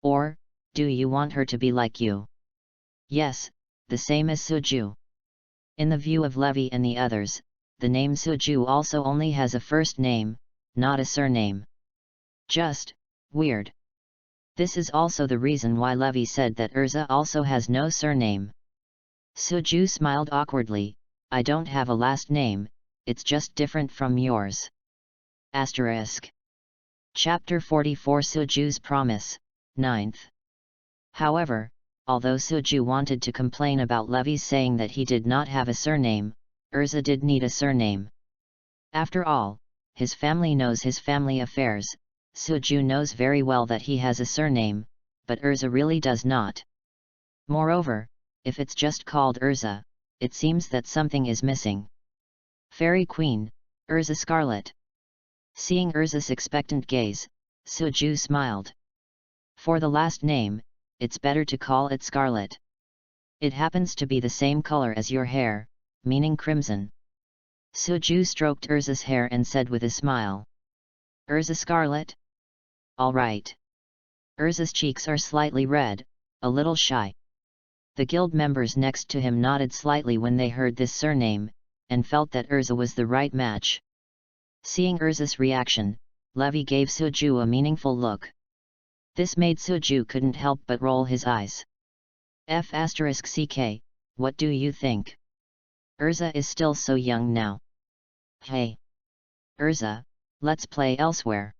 Or, do you want her to be like you? Yes, the same as Suju. In the view of Levi and the others, the name Suju also only has a first name, not a surname. Just, weird. This is also the reason why Levi said that Urza also has no surname. Suju smiled awkwardly, I don't have a last name, it's just different from yours. Asterisk. Chapter 44 Suju's Promise, 9th. However, although Suju wanted to complain about Levi's saying that he did not have a surname, Urza did need a surname. After all, his family knows his family affairs. Suju knows very well that he has a surname, but Urza really does not. Moreover, if it's just called Urza, it seems that something is missing. Fairy Queen, Urza Scarlet. Seeing Urza's expectant gaze, Suju smiled. For the last name, it's better to call it Scarlet. It happens to be the same color as your hair, meaning crimson. Suju stroked Urza's hair and said with a smile. Urza Scarlet? All right. Urza's cheeks are slightly red, a little shy. The guild members next to him nodded slightly when they heard this surname, and felt that Urza was the right match. Seeing Urza's reaction, Levi gave Suju a meaningful look. This made Suju couldn't help but roll his eyes. F***ck, what do you think? Urza is still so young now. Hey! Urza, let's play elsewhere."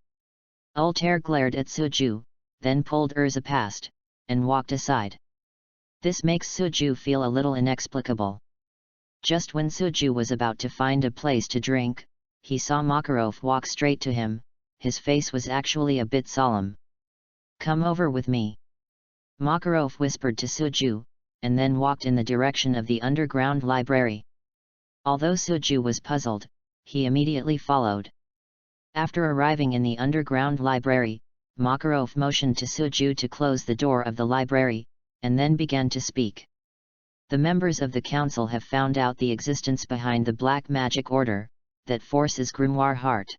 Altair glared at Suju, then pulled Urza past, and walked aside. This makes Suju feel a little inexplicable. Just when Suju was about to find a place to drink, he saw Makarov walk straight to him. His face was actually a bit solemn. "Come over with me," Makarov whispered to Suju, and then walked in the direction of the underground library. Although Suju was puzzled, he immediately followed. After arriving in the underground library, Makarov motioned to Suju to close the door of the library, and then began to speak. "The members of the council have found out the existence behind the black magic order that forces Grimoire Heart.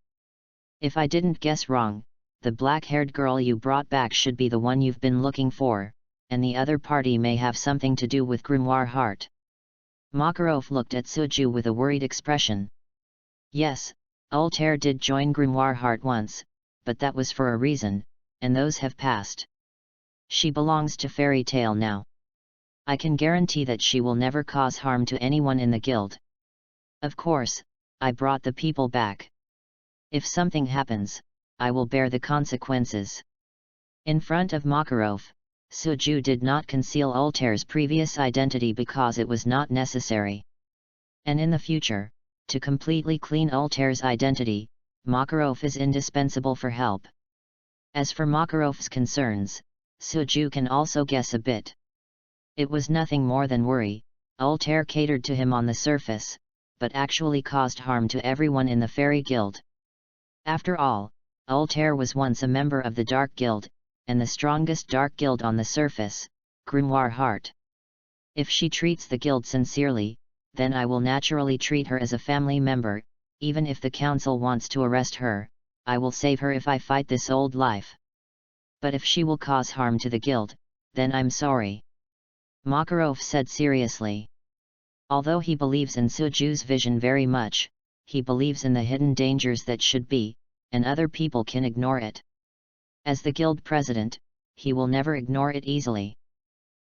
If I didn't guess wrong, the black-haired girl you brought back should be the one you've been looking for, and the other party may have something to do with Grimoire Heart." Makarov looked at Suju with a worried expression. "Yes, Altair did join Grimoire Heart once, but that was for a reason, and those have passed. She belongs to Fairy Tale now. I can guarantee that she will never cause harm to anyone in the guild. Of course, I brought the people back. If something happens, I will bear the consequences." In front of Makarov, Suju did not conceal Altair's previous identity because it was not necessary. And in the future, to completely clean Altair's identity, Makarov is indispensable for help. As for Makarov's concerns, Suju can also guess a bit. It was nothing more than worry. Altair catered to him on the surface, but actually caused harm to everyone in the Fairy Guild. After all, Altair was once a member of the Dark Guild, and the strongest Dark Guild on the surface, Grimoire Heart. If she treats the guild sincerely, then I will naturally treat her as a family member. Even if the council wants to arrest her, I will save her if I fight this old life. But if she will cause harm to the guild, then I'm sorry," Makarov said seriously. Although he believes in Suju's vision very much, he believes in the hidden dangers that should be, and other people can ignore it. As the guild president, he will never ignore it easily.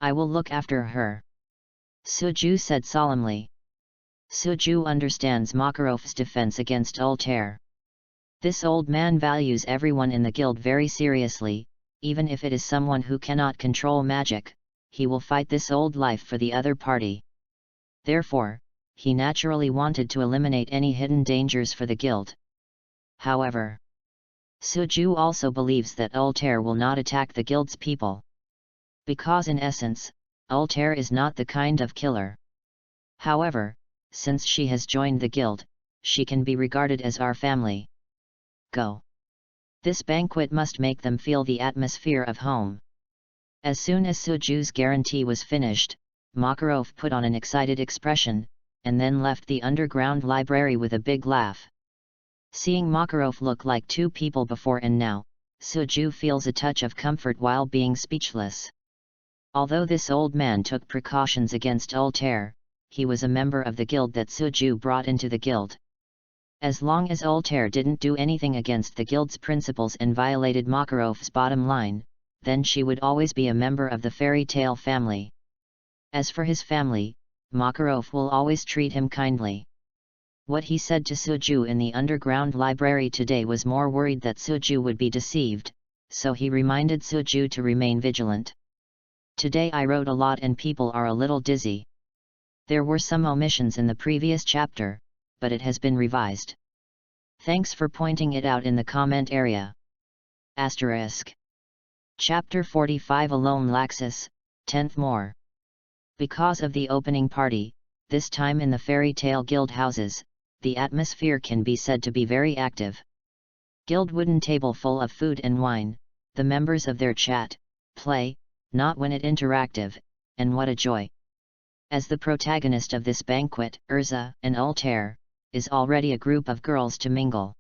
"I will look after her," Suju said solemnly. Suju understands Makarov's defense against Altair. This old man values everyone in the guild very seriously. Even if it is someone who cannot control magic, he will fight this old life for the other party. Therefore, he naturally wanted to eliminate any hidden dangers for the guild. However, Suju also believes that Altair will not attack the guild's people. Because in essence, Altair is not the kind of killer. However, since she has joined the guild, she can be regarded as our family. Go. This banquet must make them feel the atmosphere of home. As soon as Suju's guarantee was finished, Makarov put on an excited expression, and then left the underground library with a big laugh. Seeing Makarov look like two people before and now, Suju feels a touch of comfort while being speechless. Although this old man took precautions against Altair, he was a member of the guild that Suju brought into the guild. As long as Altair didn't do anything against the guild's principles and violated Makarov's bottom line, then she would always be a member of the Fairy Tale family. As for his family, Makarov will always treat him kindly. What he said to Suju in the underground library today was more worried that Suju would be deceived, so he reminded Suju to remain vigilant. "Today I wrote a lot and people are a little dizzy. There were some omissions in the previous chapter, but it has been revised. Thanks for pointing it out in the comment area. Chapter 45 Alone Laxus, 10th more. Because of the opening party, this time in the Fairy Tale Guild houses, the atmosphere can be said to be very active. Guild wooden table full of food and wine, the members of their chat, play, not when it interactive, and what a joy. As the protagonist of this banquet, Urza and Altair, is already a group of girls to mingle.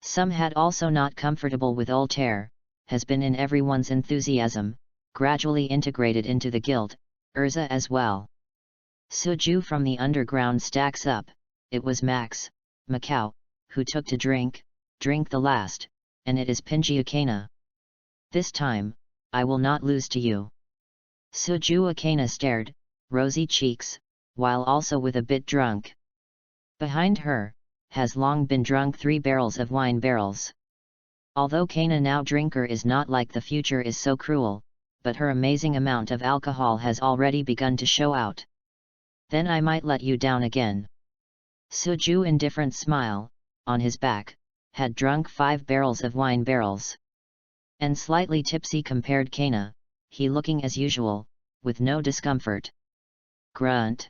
Some had also not comfortable with Altair, has been in everyone's enthusiasm, gradually integrated into the guild, Urza as well. Suju from the underground stacks up, it was Macau, who took to drink the last, and it is Pinji Akana. This time, I will not lose to you. Suju Akana stared, rosy cheeks, while also with a bit drunk. Behind her, has long been drunk 3 barrels of wine barrels. Although Kana now drinker is not like the future is so cruel, but her amazing amount of alcohol has already begun to show out. Then I might let you down again. Suju indifferent smile, on his back, had drunk 5 barrels of wine barrels. And slightly tipsy compared Kana, he looking as usual, with no discomfort. Grunt.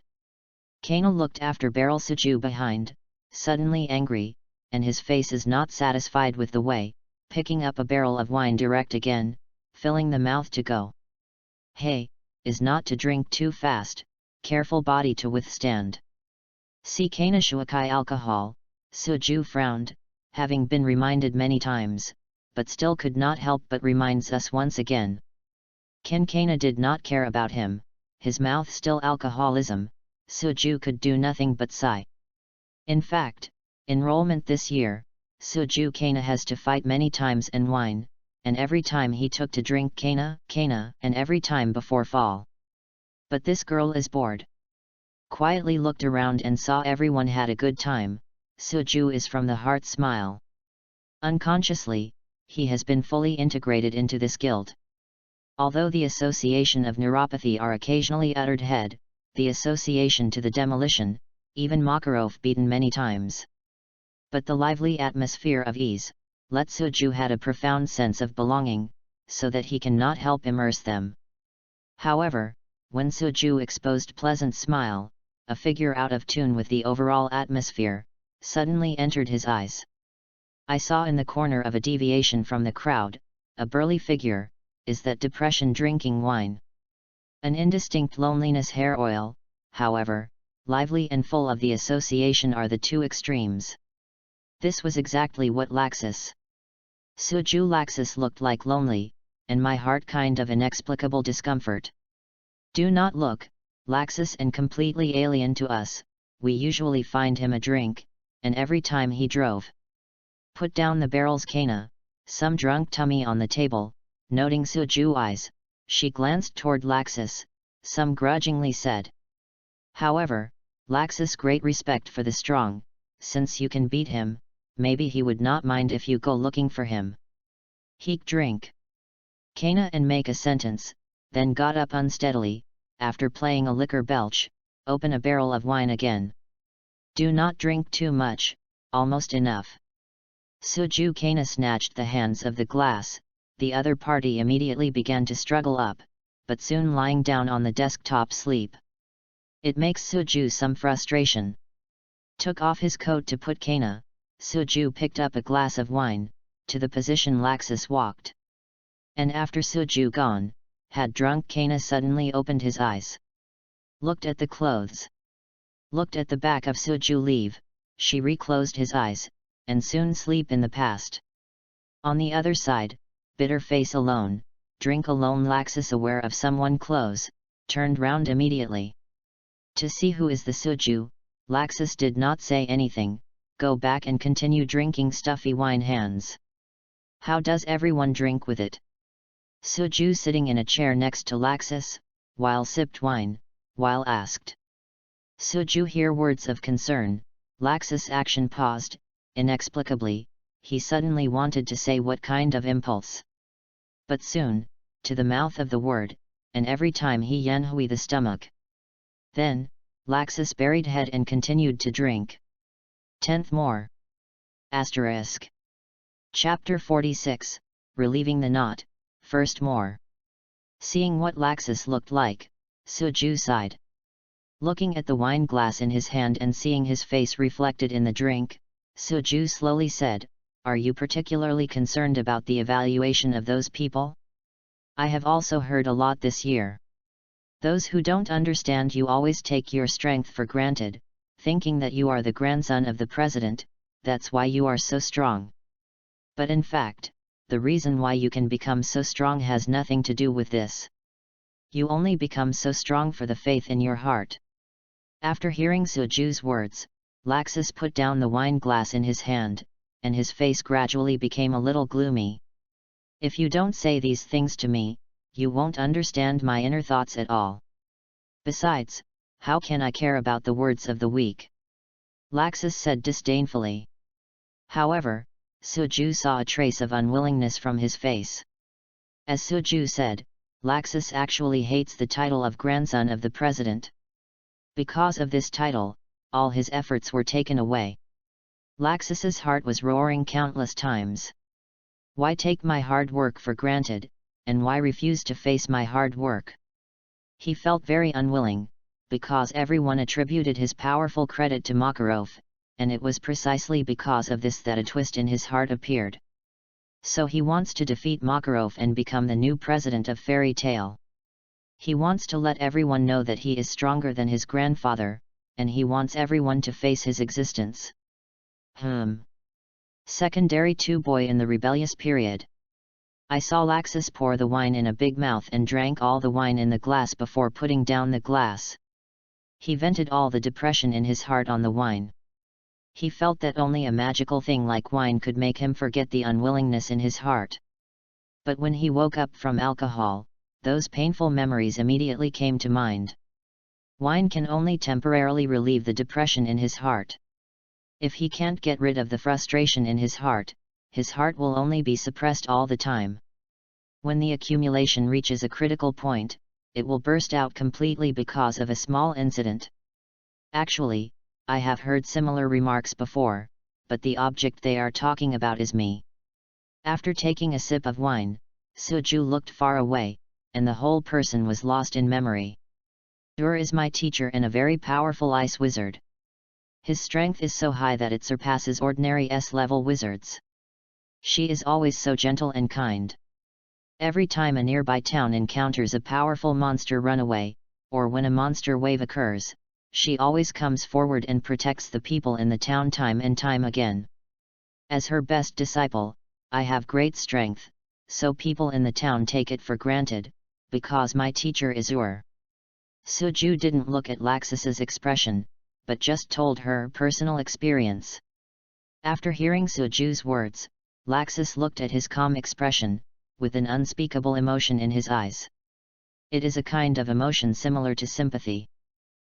Kana looked after barrel Suju behind, suddenly angry, and his face is not satisfied with the way, picking up a barrel of wine direct again, filling the mouth to go. Hey, is not to drink too fast, careful body to withstand. See Kana shuakai alcohol, Suju frowned, having been reminded many times, but still could not help but reminds us once again. Kana did not care about him, his mouth still alcoholism, Suju could do nothing but sigh. In fact, enrollment this year, Suju Kana has to fight many times and whine, and every time he took to drink Kana, and every time before fall. But this girl is bored. Quietly looked around and saw everyone had a good time, Suju is from the heart smile. Unconsciously, he has been fully integrated into this guild. Although the association of neuropathy are occasionally uttered head, the association to the demolition, even Makarov beaten many times. But the lively atmosphere of ease, let Suju had a profound sense of belonging, so that he cannot help immerse them. However, when Suju exposed pleasant smile, a figure out of tune with the overall atmosphere, suddenly entered his eyes. I saw in the corner of a deviation from the crowd, a burly figure, is that depression drinking wine. An indistinct loneliness hair oil, however, lively and full of the association are the two extremes. This was exactly what Laxus. Suju Laxus looked like lonely, and my heart kind of inexplicable discomfort. Do not look, Laxus and completely alien to us, we usually find him a drink, and every time he drove. Put down the barrels Kana, some drunk tummy on the table, noting Suju eyes, she glanced toward Laxus, some grudgingly said. However, Laxus great respect for the strong, since you can beat him, maybe he would not mind if you go looking for him. Heek drink. Kana and make a sentence, then got up unsteadily, after playing a liquor belch, open a barrel of wine again. Do not drink too much, almost enough. Suju Kana snatched the hands of the glass, the other party immediately began to struggle up, but soon lying down on the desktop sleep. It makes Suju some frustration. Took off his coat to put Kana, Suju picked up a glass of wine, to the position Laxus walked. And after Suju gone, had drunk Kana suddenly opened his eyes. Looked at the clothes. Looked at the back of Suju leave, she reclosed his eyes, and soon sleep in the past. On the other side, bitter face alone, drink alone Laxus aware of someone close, turned round immediately. To see who is the Suju, Laxus did not say anything, go back and continue drinking stuffy wine hands. How does everyone drink with it? Suju sitting in a chair next to Laxus, while sipped wine, while asked. Suju hear words of concern, Laxus action paused, inexplicably, he suddenly wanted to say what kind of impulse. But soon, to the mouth of the word, and every time he yenhui the stomach. Then, Laxus buried head and continued to drink. 10th more. Asterisk. Chapter 46, Relieving the Knot, First more. Seeing what Laxus looked like, Suju sighed. Looking at the wine glass in his hand and seeing his face reflected in the drink, Suju slowly said, "Are you particularly concerned about the evaluation of those people? I have also heard a lot this year. Those who don't understand you always take your strength for granted, thinking that you are the grandson of the president, that's why you are so strong. But in fact, the reason why you can become so strong has nothing to do with this. You only become so strong for the faith in your heart." After hearing Suju's words, Laxus put down the wine glass in his hand, and his face gradually became a little gloomy. "If you don't say these things to me, you won't understand my inner thoughts at all. Besides, how can I care about the words of the weak? Laxus said disdainfully. However, Suju saw a trace of unwillingness from his face. As Suju said, Laxus actually hates the title of grandson of the president. Because of this title, all his efforts were taken away. Laxus's heart was roaring countless times. Why take my hard work for granted, and why refuse to face my hard work? He felt very unwilling, because everyone attributed his powerful credit to Makarov, and it was precisely because of this that a twist in his heart appeared. So he wants to defeat Makarov and become the new president of Fairy Tale. He wants to let everyone know that he is stronger than his grandfather, and he wants everyone to face his existence. Secondary 2 boy in the rebellious period. I saw Laxus pour the wine in a big mouth and drank all the wine in the glass before putting down the glass. He vented all the depression in his heart on the wine. He felt that only a magical thing like wine could make him forget the unwillingness in his heart. But when he woke up from alcohol, those painful memories immediately came to mind. Wine can only temporarily relieve the depression in his heart. If he can't get rid of the frustration in his heart will only be suppressed all the time. When the accumulation reaches a critical point, it will burst out completely because of a small incident. Actually, I have heard similar remarks before, but the object they are talking about is me. After taking a sip of wine, Suju looked far away, and the whole person was lost in memory. Dur is my teacher and a very powerful ice wizard. His strength is so high that it surpasses ordinary S-level wizards. She is always so gentle and kind. Every time a nearby town encounters a powerful monster runaway, or when a monster wave occurs, she always comes forward and protects the people in the town time and time again. As her best disciple, I have great strength, so people in the town take it for granted, because my teacher is Ur. Suju didn't look at Laxus's expression, but just told her personal experience. After hearing Suju's words, Laxus looked at his calm expression, with an unspeakable emotion in his eyes. It is a kind of emotion similar to sympathy.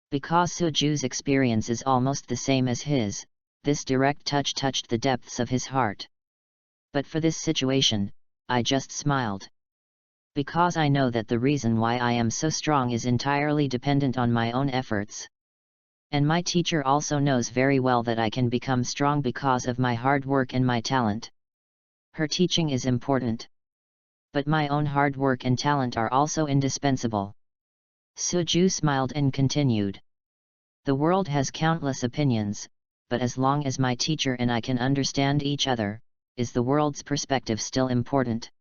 Because Suju's experience is almost the same as his, this direct touch touched the depths of his heart. But for this situation, I just smiled. Because I know that the reason why I am so strong is entirely dependent on my own efforts. And my teacher also knows very well that I can become strong because of my hard work and my talent. Her teaching is important. But my own hard work and talent are also indispensable. Suju smiled and continued. The world has countless opinions, but as long as my teacher and I can understand each other, is the world's perspective still important?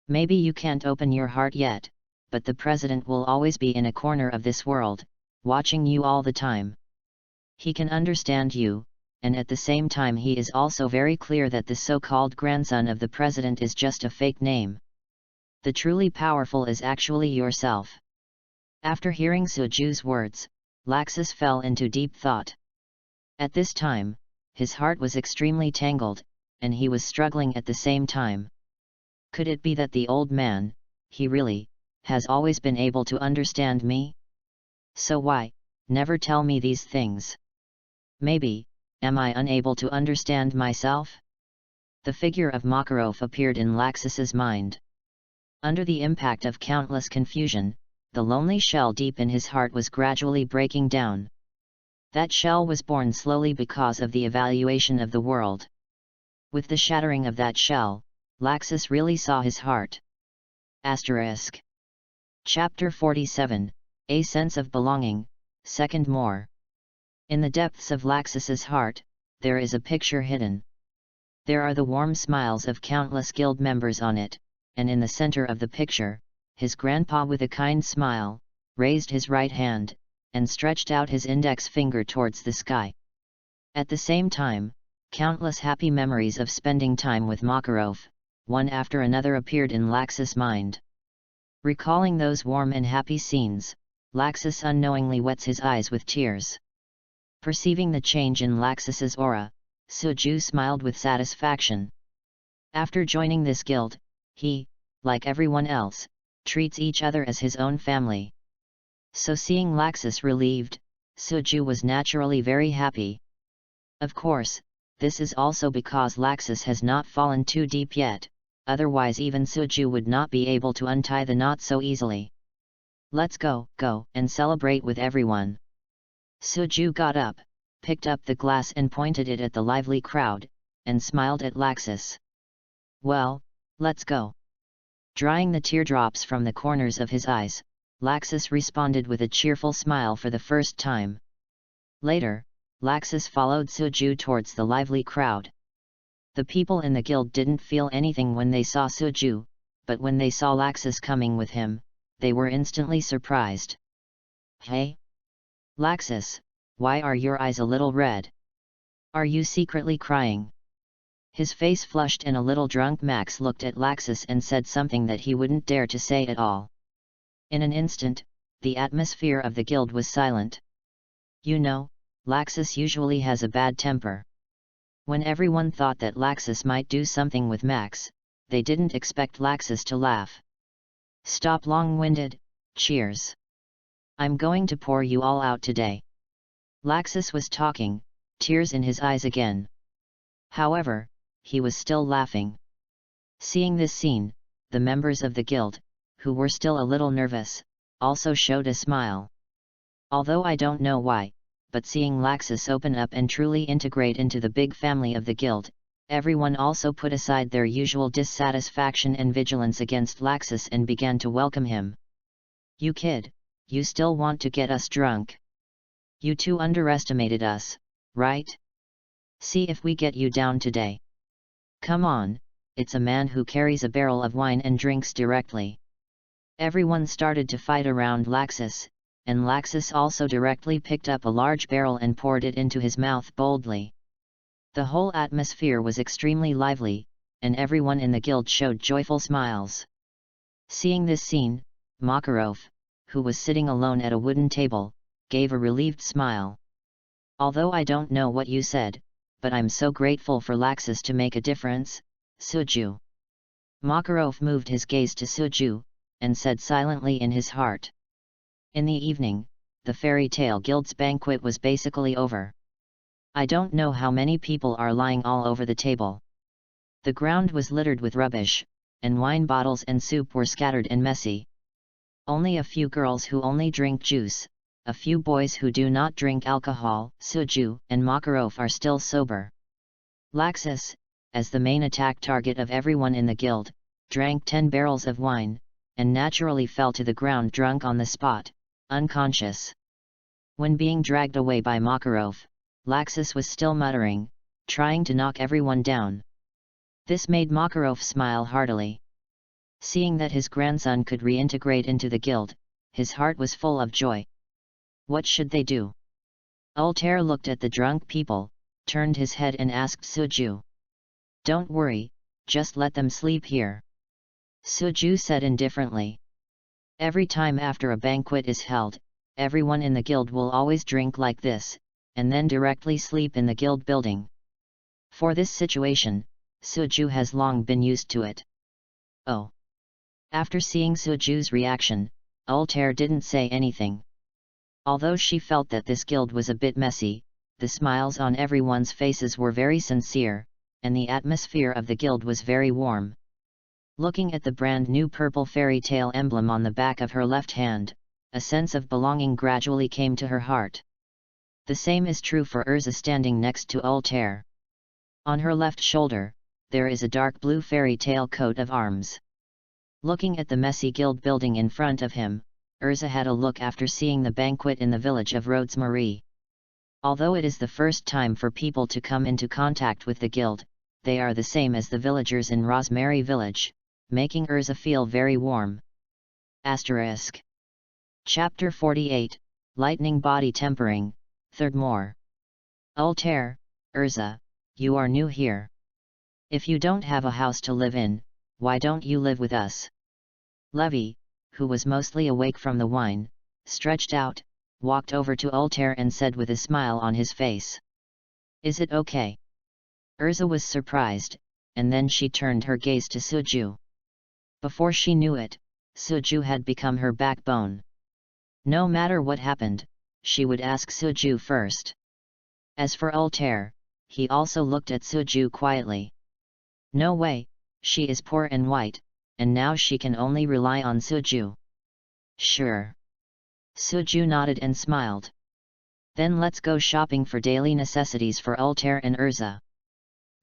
Maybe you can't open your heart yet, but the president will always be in a corner of this world, watching you all the time. He can understand you, and at the same time he is also very clear that the so-called grandson of the president is just a fake name. The truly powerful is actually yourself. After hearing Suju's words, Laxus fell into deep thought. At this time, his heart was extremely tangled, and he was struggling at the same time. Could it be that the old man, he really, has always been able to understand me? So why, never tell me these things? Maybe, am I unable to understand myself? The figure of Makarov appeared in Laxus's mind. Under the impact of countless confusion, the lonely shell deep in his heart was gradually breaking down. That shell was born slowly because of the evaluation of the world. With the shattering of that shell, Laxus really saw his heart. Asterisk. Chapter 47, A Sense of Belonging, Second More. In the depths of Laxus's heart, there is a picture hidden. There are the warm smiles of countless guild members on it, and in the center of the picture, his grandpa with a kind smile, raised his right hand, and stretched out his index finger towards the sky. At the same time, countless happy memories of spending time with Makarov, one after another appeared in Laxus' mind. Recalling those warm and happy scenes, Laxus unknowingly wets his eyes with tears. Perceiving the change in Laxus's aura, Suju smiled with satisfaction. After joining this guild, he, like everyone else, treats each other as his own family. So seeing Laxus relieved, Suju was naturally very happy. Of course, this is also because Laxus has not fallen too deep yet, otherwise even Suju would not be able to untie the knot so easily. Let's go, and celebrate with everyone. Suju got up, picked up the glass and pointed it at the lively crowd, and smiled at Laxus. Well, let's go. Drying the teardrops from the corners of his eyes, Laxus responded with a cheerful smile for the first time. Later, Laxus followed Suju towards the lively crowd. The people in the guild didn't feel anything when they saw Suju, but when they saw Laxus coming with him, they were instantly surprised. Hey? Laxus, why are your eyes a little red? Are you secretly crying? His face flushed and a little drunk Max looked at Laxus and said something that he wouldn't dare to say at all. In an instant, the atmosphere of the guild was silent. You know, Laxus usually has a bad temper. When everyone thought that Laxus might do something with Max, they didn't expect Laxus to laugh. Stop long-winded, cheers. I'm going to pour you all out today. Laxus was talking, tears in his eyes again. However, he was still laughing. Seeing this scene, the members of the guild, who were still a little nervous, also showed a smile. Although I don't know why, but seeing Laxus open up and truly integrate into the big family of the guild, everyone also put aside their usual dissatisfaction and vigilance against Laxus and began to welcome him. You kid, you still want to get us drunk? You too underestimated us, right? See if we get you down today. Come on, it's a man who carries a barrel of wine and drinks directly. Everyone started to fight around Laxus, and Laxus also directly picked up a large barrel and poured it into his mouth boldly. The whole atmosphere was extremely lively, and everyone in the guild showed joyful smiles. Seeing this scene, Makarov, who was sitting alone at a wooden table, gave a relieved smile. Although I don't know what you said, but I'm so grateful for Laxus to make a difference, Suju. Makarov moved his gaze to Suju, and said silently in his heart. In the evening, the Fairy Tale Guild's banquet was basically over. I don't know how many people are lying all over the table. The ground was littered with rubbish, and wine bottles and soup were scattered and messy. Only a few girls who only drink juice, a few boys who do not drink alcohol, Suju and Makarov are still sober. Laxus, as the main attack target of everyone in the guild, drank 10 barrels of wine, and naturally fell to the ground drunk on the spot, unconscious. When being dragged away by Makarov, Laxus was still muttering, trying to knock everyone down. This made Makarov smile heartily. Seeing that his grandson could reintegrate into the guild, his heart was full of joy. What should they do? Altair looked at the drunk people, turned his head and asked Suju. Don't worry, just let them sleep here. Suju said indifferently. Every time after a banquet is held, everyone in the guild will always drink like this, and then directly sleep in the guild building. For this situation, Suju has long been used to it. Oh. After seeing Suju's reaction, Altair didn't say anything. Although she felt that this guild was a bit messy, the smiles on everyone's faces were very sincere, and the atmosphere of the guild was very warm. Looking at the brand new purple fairy tale emblem on the back of her left hand, a sense of belonging gradually came to her heart. The same is true for Urza standing next to Altair. On her left shoulder, there is a dark blue fairy tale coat of arms. Looking at the messy guild building in front of him, Urza had a look after seeing the banquet in the village of Rhodesmarie. Although it is the first time for people to come into contact with the guild, they are the same as the villagers in Rosemary village, making Urza feel very warm. Asterisk. Chapter 48, Lightning Body Tempering, Third More. Altair, Urza, you are new here. If you don't have a house to live in, why don't you live with us? Levi, who was mostly awake from the wine, stretched out, walked over to Altair and said with a smile on his face. Is it okay? Urza was surprised, and then she turned her gaze to Suju. Before she knew it, Suju had become her backbone. No matter what happened, she would ask Suju first. As for Altair, he also looked at Suju quietly. No way, she is poor and white, and now she can only rely on Suju. Sure. Suju nodded and smiled. Then let's go shopping for daily necessities for Altair and Urza.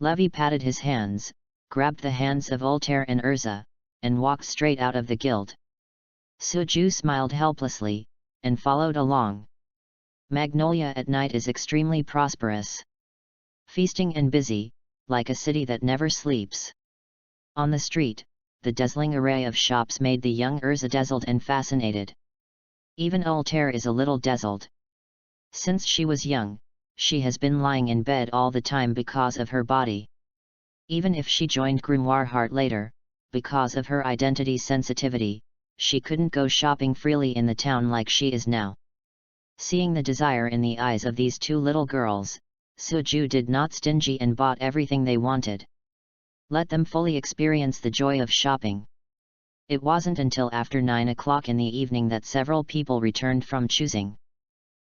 Levi patted his hands, grabbed the hands of Altair and Urza, and walked straight out of the guild. Suju smiled helplessly, and followed along. Magnolia at night is extremely prosperous. Feasting and busy, like a city that never sleeps. On the street, the dazzling array of shops made the young Urza dazzled and fascinated. Even Altair is a little dazzled. Since she was young, she has been lying in bed all the time because of her body. Even if she joined Grimoire Heart later, because of her identity sensitivity, she couldn't go shopping freely in the town like she is now. Seeing the desire in the eyes of these two little girls, Suju did not stingy and bought everything they wanted. Let them fully experience the joy of shopping. It wasn't until after 9 o'clock in the evening that several people returned from choosing.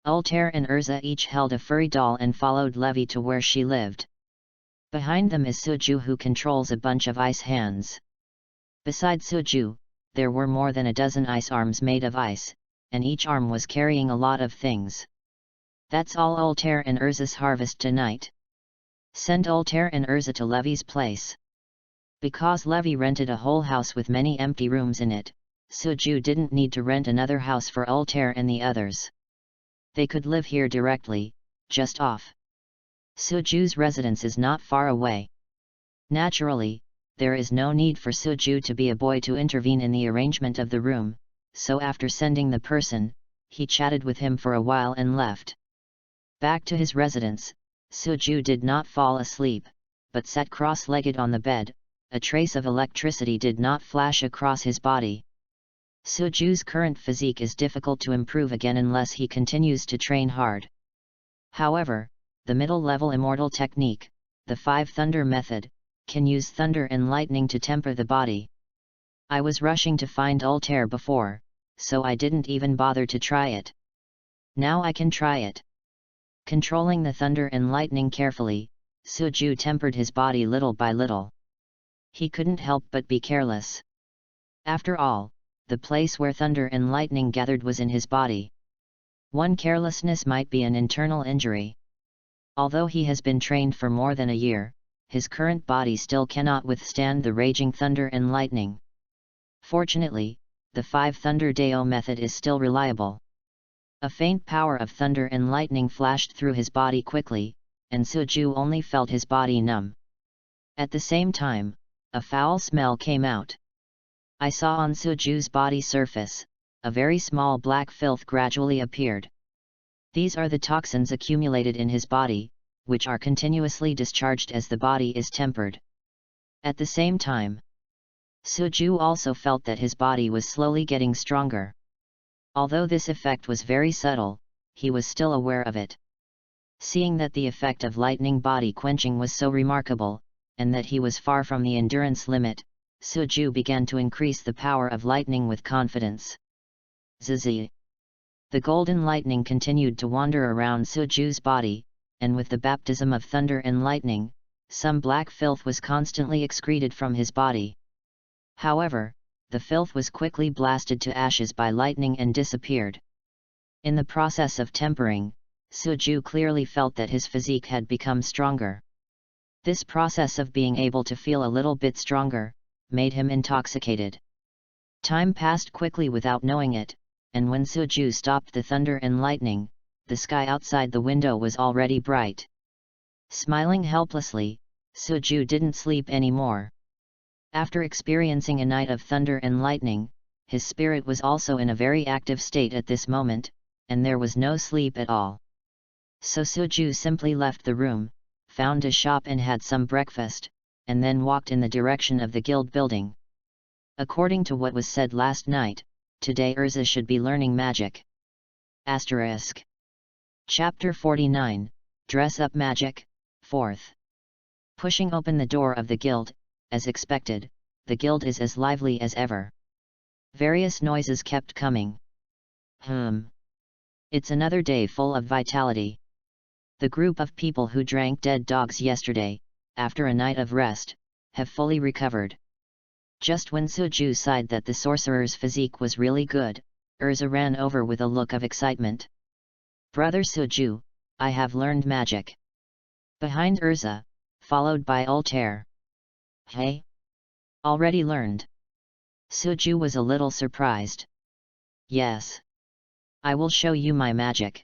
Altair and Urza each held a furry doll and followed Levi to where she lived. Behind them is Suju, who controls a bunch of ice hands. Beside Suju, there were more than a dozen ice arms made of ice, and each arm was carrying a lot of things. That's all Altair and Urza's harvest tonight. Send Altair and Urza to Levi's place. Because Levi rented a whole house with many empty rooms in it, Suju didn't need to rent another house for Altair and the others. They could live here directly, just off. Suju's residence is not far away. Naturally, there is no need for Suju to be a boy to intervene in the arrangement of the room, so after sending the person, he chatted with him for a while and left. Back to his residence, Suju did not fall asleep, but sat cross-legged on the bed. A trace of electricity did not flash across his body. Suju's current physique is difficult to improve again unless he continues to train hard. However, the middle-level Immortal technique, the 5 Thunder method, can use thunder and lightning to temper the body. I was rushing to find Altair before, so I didn't even bother to try it. Now I can try it. Controlling the thunder and lightning carefully, Suju tempered his body little by little. He couldn't help but be careless. After all, the place where thunder and lightning gathered was in his body. One carelessness might be an internal injury. Although he has been trained for more than a year, his current body still cannot withstand the raging thunder and lightning. Fortunately, the 5 Thunder Deo method is still reliable. A faint power of thunder and lightning flashed through his body quickly, and Suju only felt his body numb. At the same time, a foul smell came out. I saw on Suju's body surface, a very small black filth gradually appeared. These are the toxins accumulated in his body, which are continuously discharged as the body is tempered. At the same time, Suju also felt that his body was slowly getting stronger. Although this effect was very subtle, he was still aware of it. Seeing that the effect of lightning body quenching was so remarkable, and that he was far from the endurance limit, Suju began to increase the power of lightning with confidence. Zzz. The golden lightning continued to wander around Suju's body, and with the baptism of thunder and lightning, some black filth was constantly excreted from his body. However, the filth was quickly blasted to ashes by lightning and disappeared. In the process of tempering, Suju clearly felt that his physique had become stronger. This process of being able to feel a little bit stronger, made him intoxicated. Time passed quickly without knowing it, and when Suju stopped the thunder and lightning, the sky outside the window was already bright. Smiling helplessly, Suju didn't sleep anymore. After experiencing a night of thunder and lightning, his spirit was also in a very active state at this moment, and there was no sleep at all. So Suju simply left the room, found a shop and had some breakfast, and then walked in the direction of the guild building. According to what was said last night, today Urza should be learning magic. Asterisk. Chapter 49, Dress Up Magic, 4th. Pushing open the door of the guild, as expected, the guild is as lively as ever. Various noises kept coming. It's another day full of vitality. The group of people who drank dead dogs yesterday, after a night of rest, have fully recovered. Just when Suju sighed that the sorcerer's physique was really good, Urza ran over with a look of excitement. Brother Suju, I have learned magic. Behind Urza, followed by Altair. Hey? Already learned? Suju was a little surprised. Yes. I will show you my magic.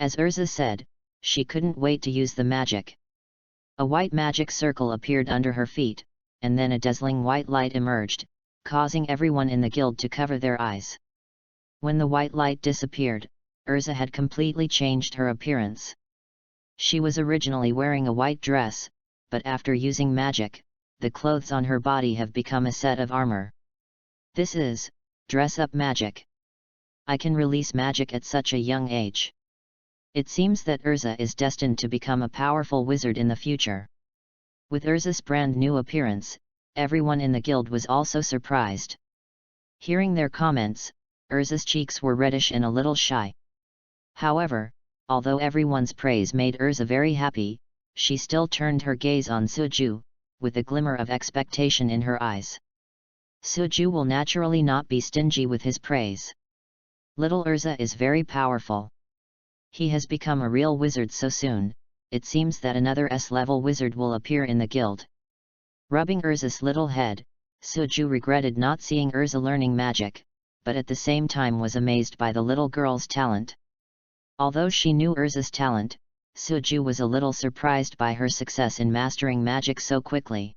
As Urza said, she couldn't wait to use the magic. A white magic circle appeared under her feet, and then a dazzling white light emerged, causing everyone in the guild to cover their eyes. When the white light disappeared, Urza had completely changed her appearance. She was originally wearing a white dress, but after using magic, the clothes on her body have become a set of armor. This is dress-up magic. I can release magic at such a young age. It seems that Urza is destined to become a powerful wizard in the future. With Urza's brand new appearance, everyone in the guild was also surprised. Hearing their comments, Urza's cheeks were reddish and a little shy. However, although everyone's praise made Urza very happy, she still turned her gaze on Suju, with a glimmer of expectation in her eyes. Suju will naturally not be stingy with his praise. Little Urza is very powerful. He has become a real wizard so soon. It seems that another S-level wizard will appear in the guild. Rubbing Urza's little head, Suju regretted not seeing Urza learning magic, but at the same time was amazed by the little girl's talent. Although she knew Urza's talent, Suju was a little surprised by her success in mastering magic so quickly.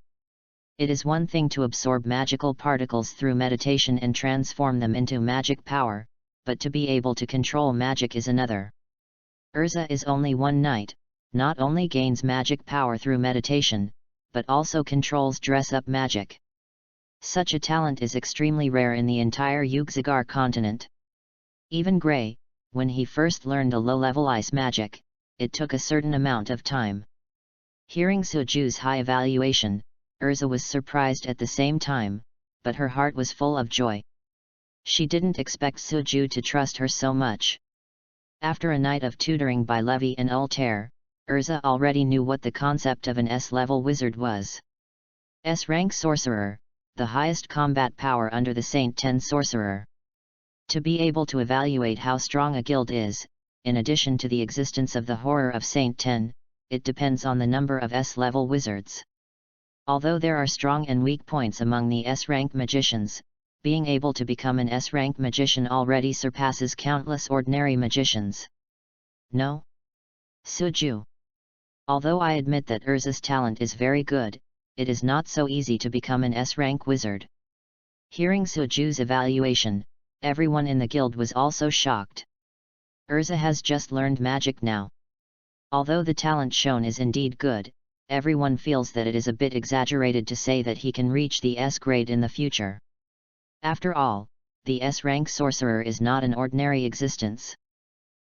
It is one thing to absorb magical particles through meditation and transform them into magic power, but to be able to control magic is another. Urza is only one knight, not only gains magic power through meditation, but also controls dress-up magic. Such a talent is extremely rare in the entire Ishgar continent. Even Gray, when he first learned a low-level ice magic, it took a certain amount of time. Hearing Suju's high evaluation, Urza was surprised at the same time, but her heart was full of joy. She didn't expect Suju to trust her so much. After a night of tutoring by Levi and Altair, Urza already knew what the concept of an S-level wizard was. S-rank sorcerer, the highest combat power under the Saint 10 sorcerer. To be able to evaluate how strong a guild is, in addition to the existence of the horror of Saint 10, it depends on the number of S-level wizards. Although there are strong and weak points among the S-rank magicians, being able to become an S-rank magician already surpasses countless ordinary magicians. No? Suju. Although I admit that Urza's talent is very good, it is not so easy to become an S-rank wizard. Hearing Suju's evaluation, everyone in the guild was also shocked. Urza has just learned magic now. Although the talent shown is indeed good, everyone feels that it is a bit exaggerated to say that he can reach the S grade in the future. After all, the S-rank sorcerer is not an ordinary existence.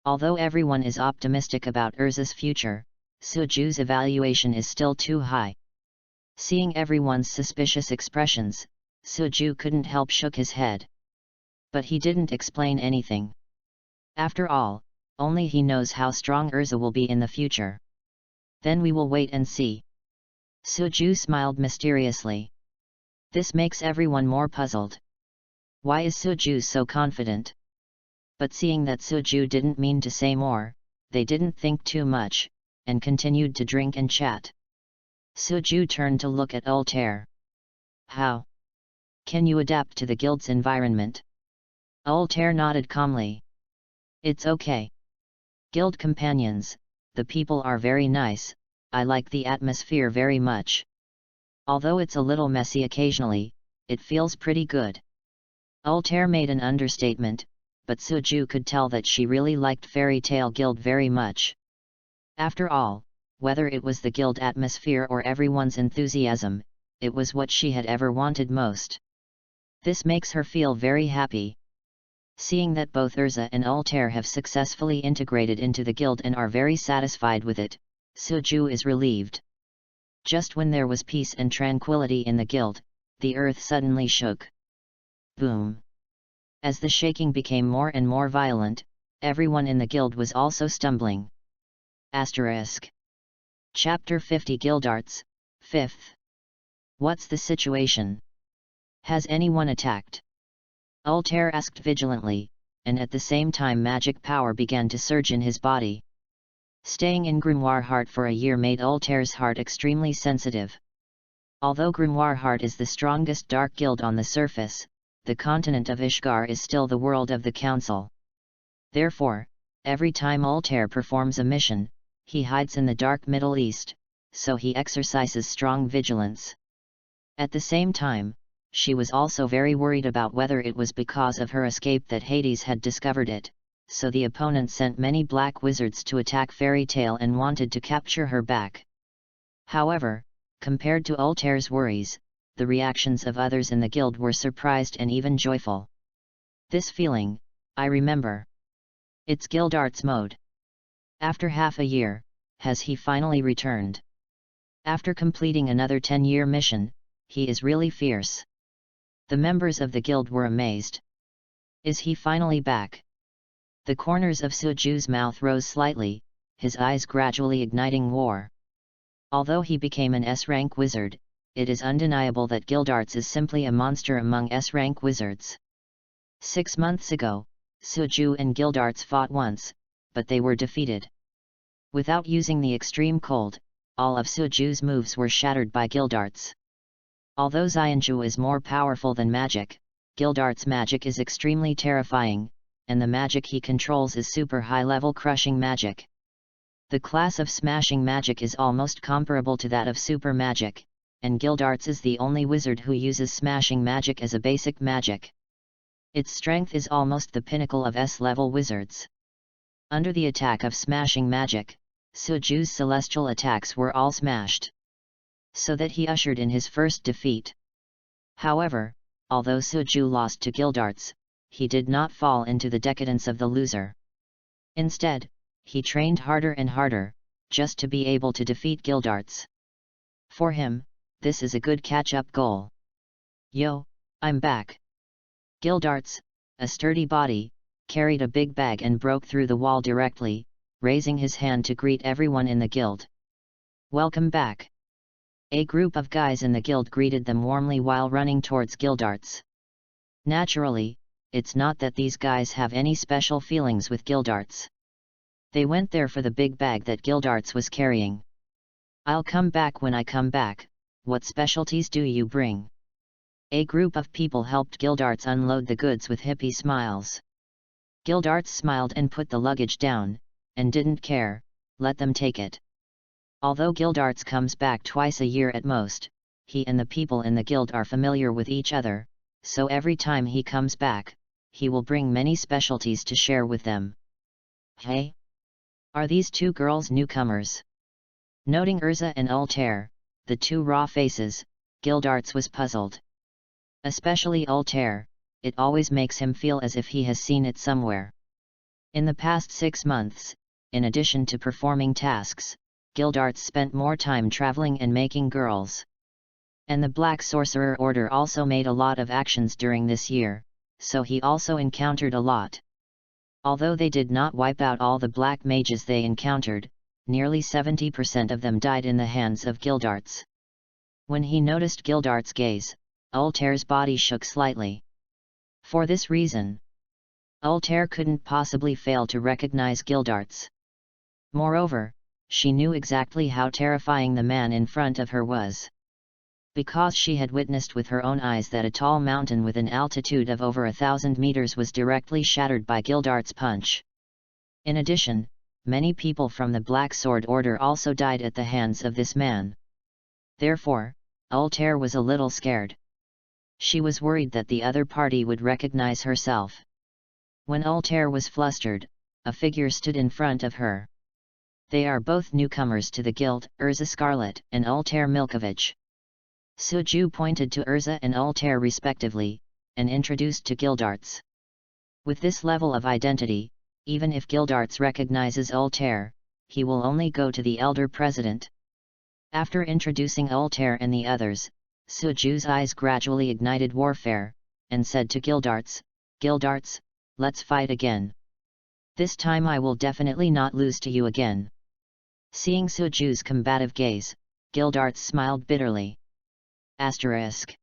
Although everyone is optimistic about Urza's future, Suju's evaluation is still too high. Seeing everyone's suspicious expressions, Suju couldn't help shook his head. But he didn't explain anything. After all, only he knows how strong Urza will be in the future. Then we will wait and see. Suju smiled mysteriously. This makes everyone more puzzled. Why is Suju so confident? But seeing that Suju didn't mean to say more, they didn't think too much, and continued to drink and chat. Suju turned to look at Altair. How can you adapt to the guild's environment? Altair nodded calmly. It's okay. Guild companions, the people are very nice, I like the atmosphere very much. Although it's a little messy occasionally, it feels pretty good. Altair made an understatement, but Suju could tell that she really liked Fairy Tale Guild very much. After all, whether it was the guild atmosphere or everyone's enthusiasm, it was what she had ever wanted most. This makes her feel very happy. Seeing that both Urza and Altair have successfully integrated into the guild and are very satisfied with it, Suju is relieved. Just when there was peace and tranquility in the guild, the earth suddenly shook. Boom! As the shaking became more and more violent, everyone in the guild was also stumbling. ***. Chapter 50 Gildarts, 5th. What's the situation? Has anyone attacked? Altair asked vigilantly, and at the same time magic power began to surge in his body. Staying in Grimoire Heart for a year made Altair's heart extremely sensitive. Although Grimoire Heart is the strongest dark guild on the surface, the continent of Ishgar is still the world of the council. Therefore, every time Altair performs a mission, he hides in the dark Middle East, so he exercises strong vigilance. At the same time, she was also very worried about whether it was because of her escape that Hades had discovered it, so the opponent sent many black wizards to attack Fairy Tail and wanted to capture her back. However, compared to Altair's worries, the reactions of others in the guild were surprised and even joyful. This feeling, I remember. It's Gildarts mode. After half a year, has he finally returned? After completing another 10-year mission, he is really fierce. The members of the guild were amazed. Is he finally back? The corners of Suju's mouth rose slightly, his eyes gradually igniting war. Although he became an S-rank wizard, it is undeniable that Gildarts is simply a monster among S-rank wizards. 6 months ago, Suju and Gildarts fought once, but they were defeated. Without using the extreme cold, all of Suju's moves were shattered by Gildarts. Although Xianju is more powerful than magic, Gildarts' magic is extremely terrifying, and the magic he controls is super high-level crushing magic. The class of smashing magic is almost comparable to that of super magic, and Gildarts is the only wizard who uses smashing magic as a basic magic. Its strength is almost the pinnacle of S-level wizards. Under the attack of smashing magic, Suju's celestial attacks were all smashed, so that he ushered in his first defeat. However, although Suju lost to Gildarts, he did not fall into the decadence of the loser. Instead, he trained harder and harder, just to be able to defeat Gildarts. For him, this is a good catch-up goal. Yo, I'm back. Gildarts, a sturdy body, carried a big bag and broke through the wall directly, raising his hand to greet everyone in the guild. Welcome back. A group of guys in the guild greeted them warmly while running towards Gildarts. Naturally, it's not that these guys have any special feelings with Gildarts. They went there for the big bag that Gildarts was carrying. I'll come back when I come back. What specialties do you bring? A group of people helped Gildarts unload the goods with hippie smiles. Gildarts smiled and put the luggage down, and didn't care, let them take it. Although Gildarts comes back twice a year at most, he and the people in the guild are familiar with each other, so every time he comes back, he will bring many specialties to share with them. Hey! Are these two girls newcomers? Noting Urza and Altair, the two raw faces, Gildarts was puzzled. Especially Altair, it always makes him feel as if he has seen it somewhere. In the past 6 months, in addition to performing tasks, Gildarts spent more time traveling and making girls. And the Black Sorcerer Order also made a lot of actions during this year, so he also encountered a lot. Although they did not wipe out all the black mages they encountered, nearly 70% of them died in the hands of Gildarts. When he noticed Gildarts' gaze, Altair's body shook slightly. For this reason, Altair couldn't possibly fail to recognize Gildarts. Moreover, she knew exactly how terrifying the man in front of her was. Because she had witnessed with her own eyes that a tall mountain with an altitude of over 1,000 meters was directly shattered by Gildarts' punch. In addition, many people from the Black Sword Order also died at the hands of this man. Therefore, Altair was a little scared. She was worried that the other party would recognize herself. When Altair was flustered, a figure stood in front of her. They are both newcomers to the guild, Urza Scarlet and Altair Milkovich. Suju pointed to Urza and Altair respectively, and introduced to Gildarts. With this level of identity, even if Gildarts recognizes Altair, he will only go to the elder president. After introducing Altair and the others, Suju's eyes gradually ignited warfare, and said to Gildarts, "Gildarts, let's fight again. This time I will definitely not lose to you again." Seeing Suju's combative gaze, Gildarts smiled bitterly. Asterisk.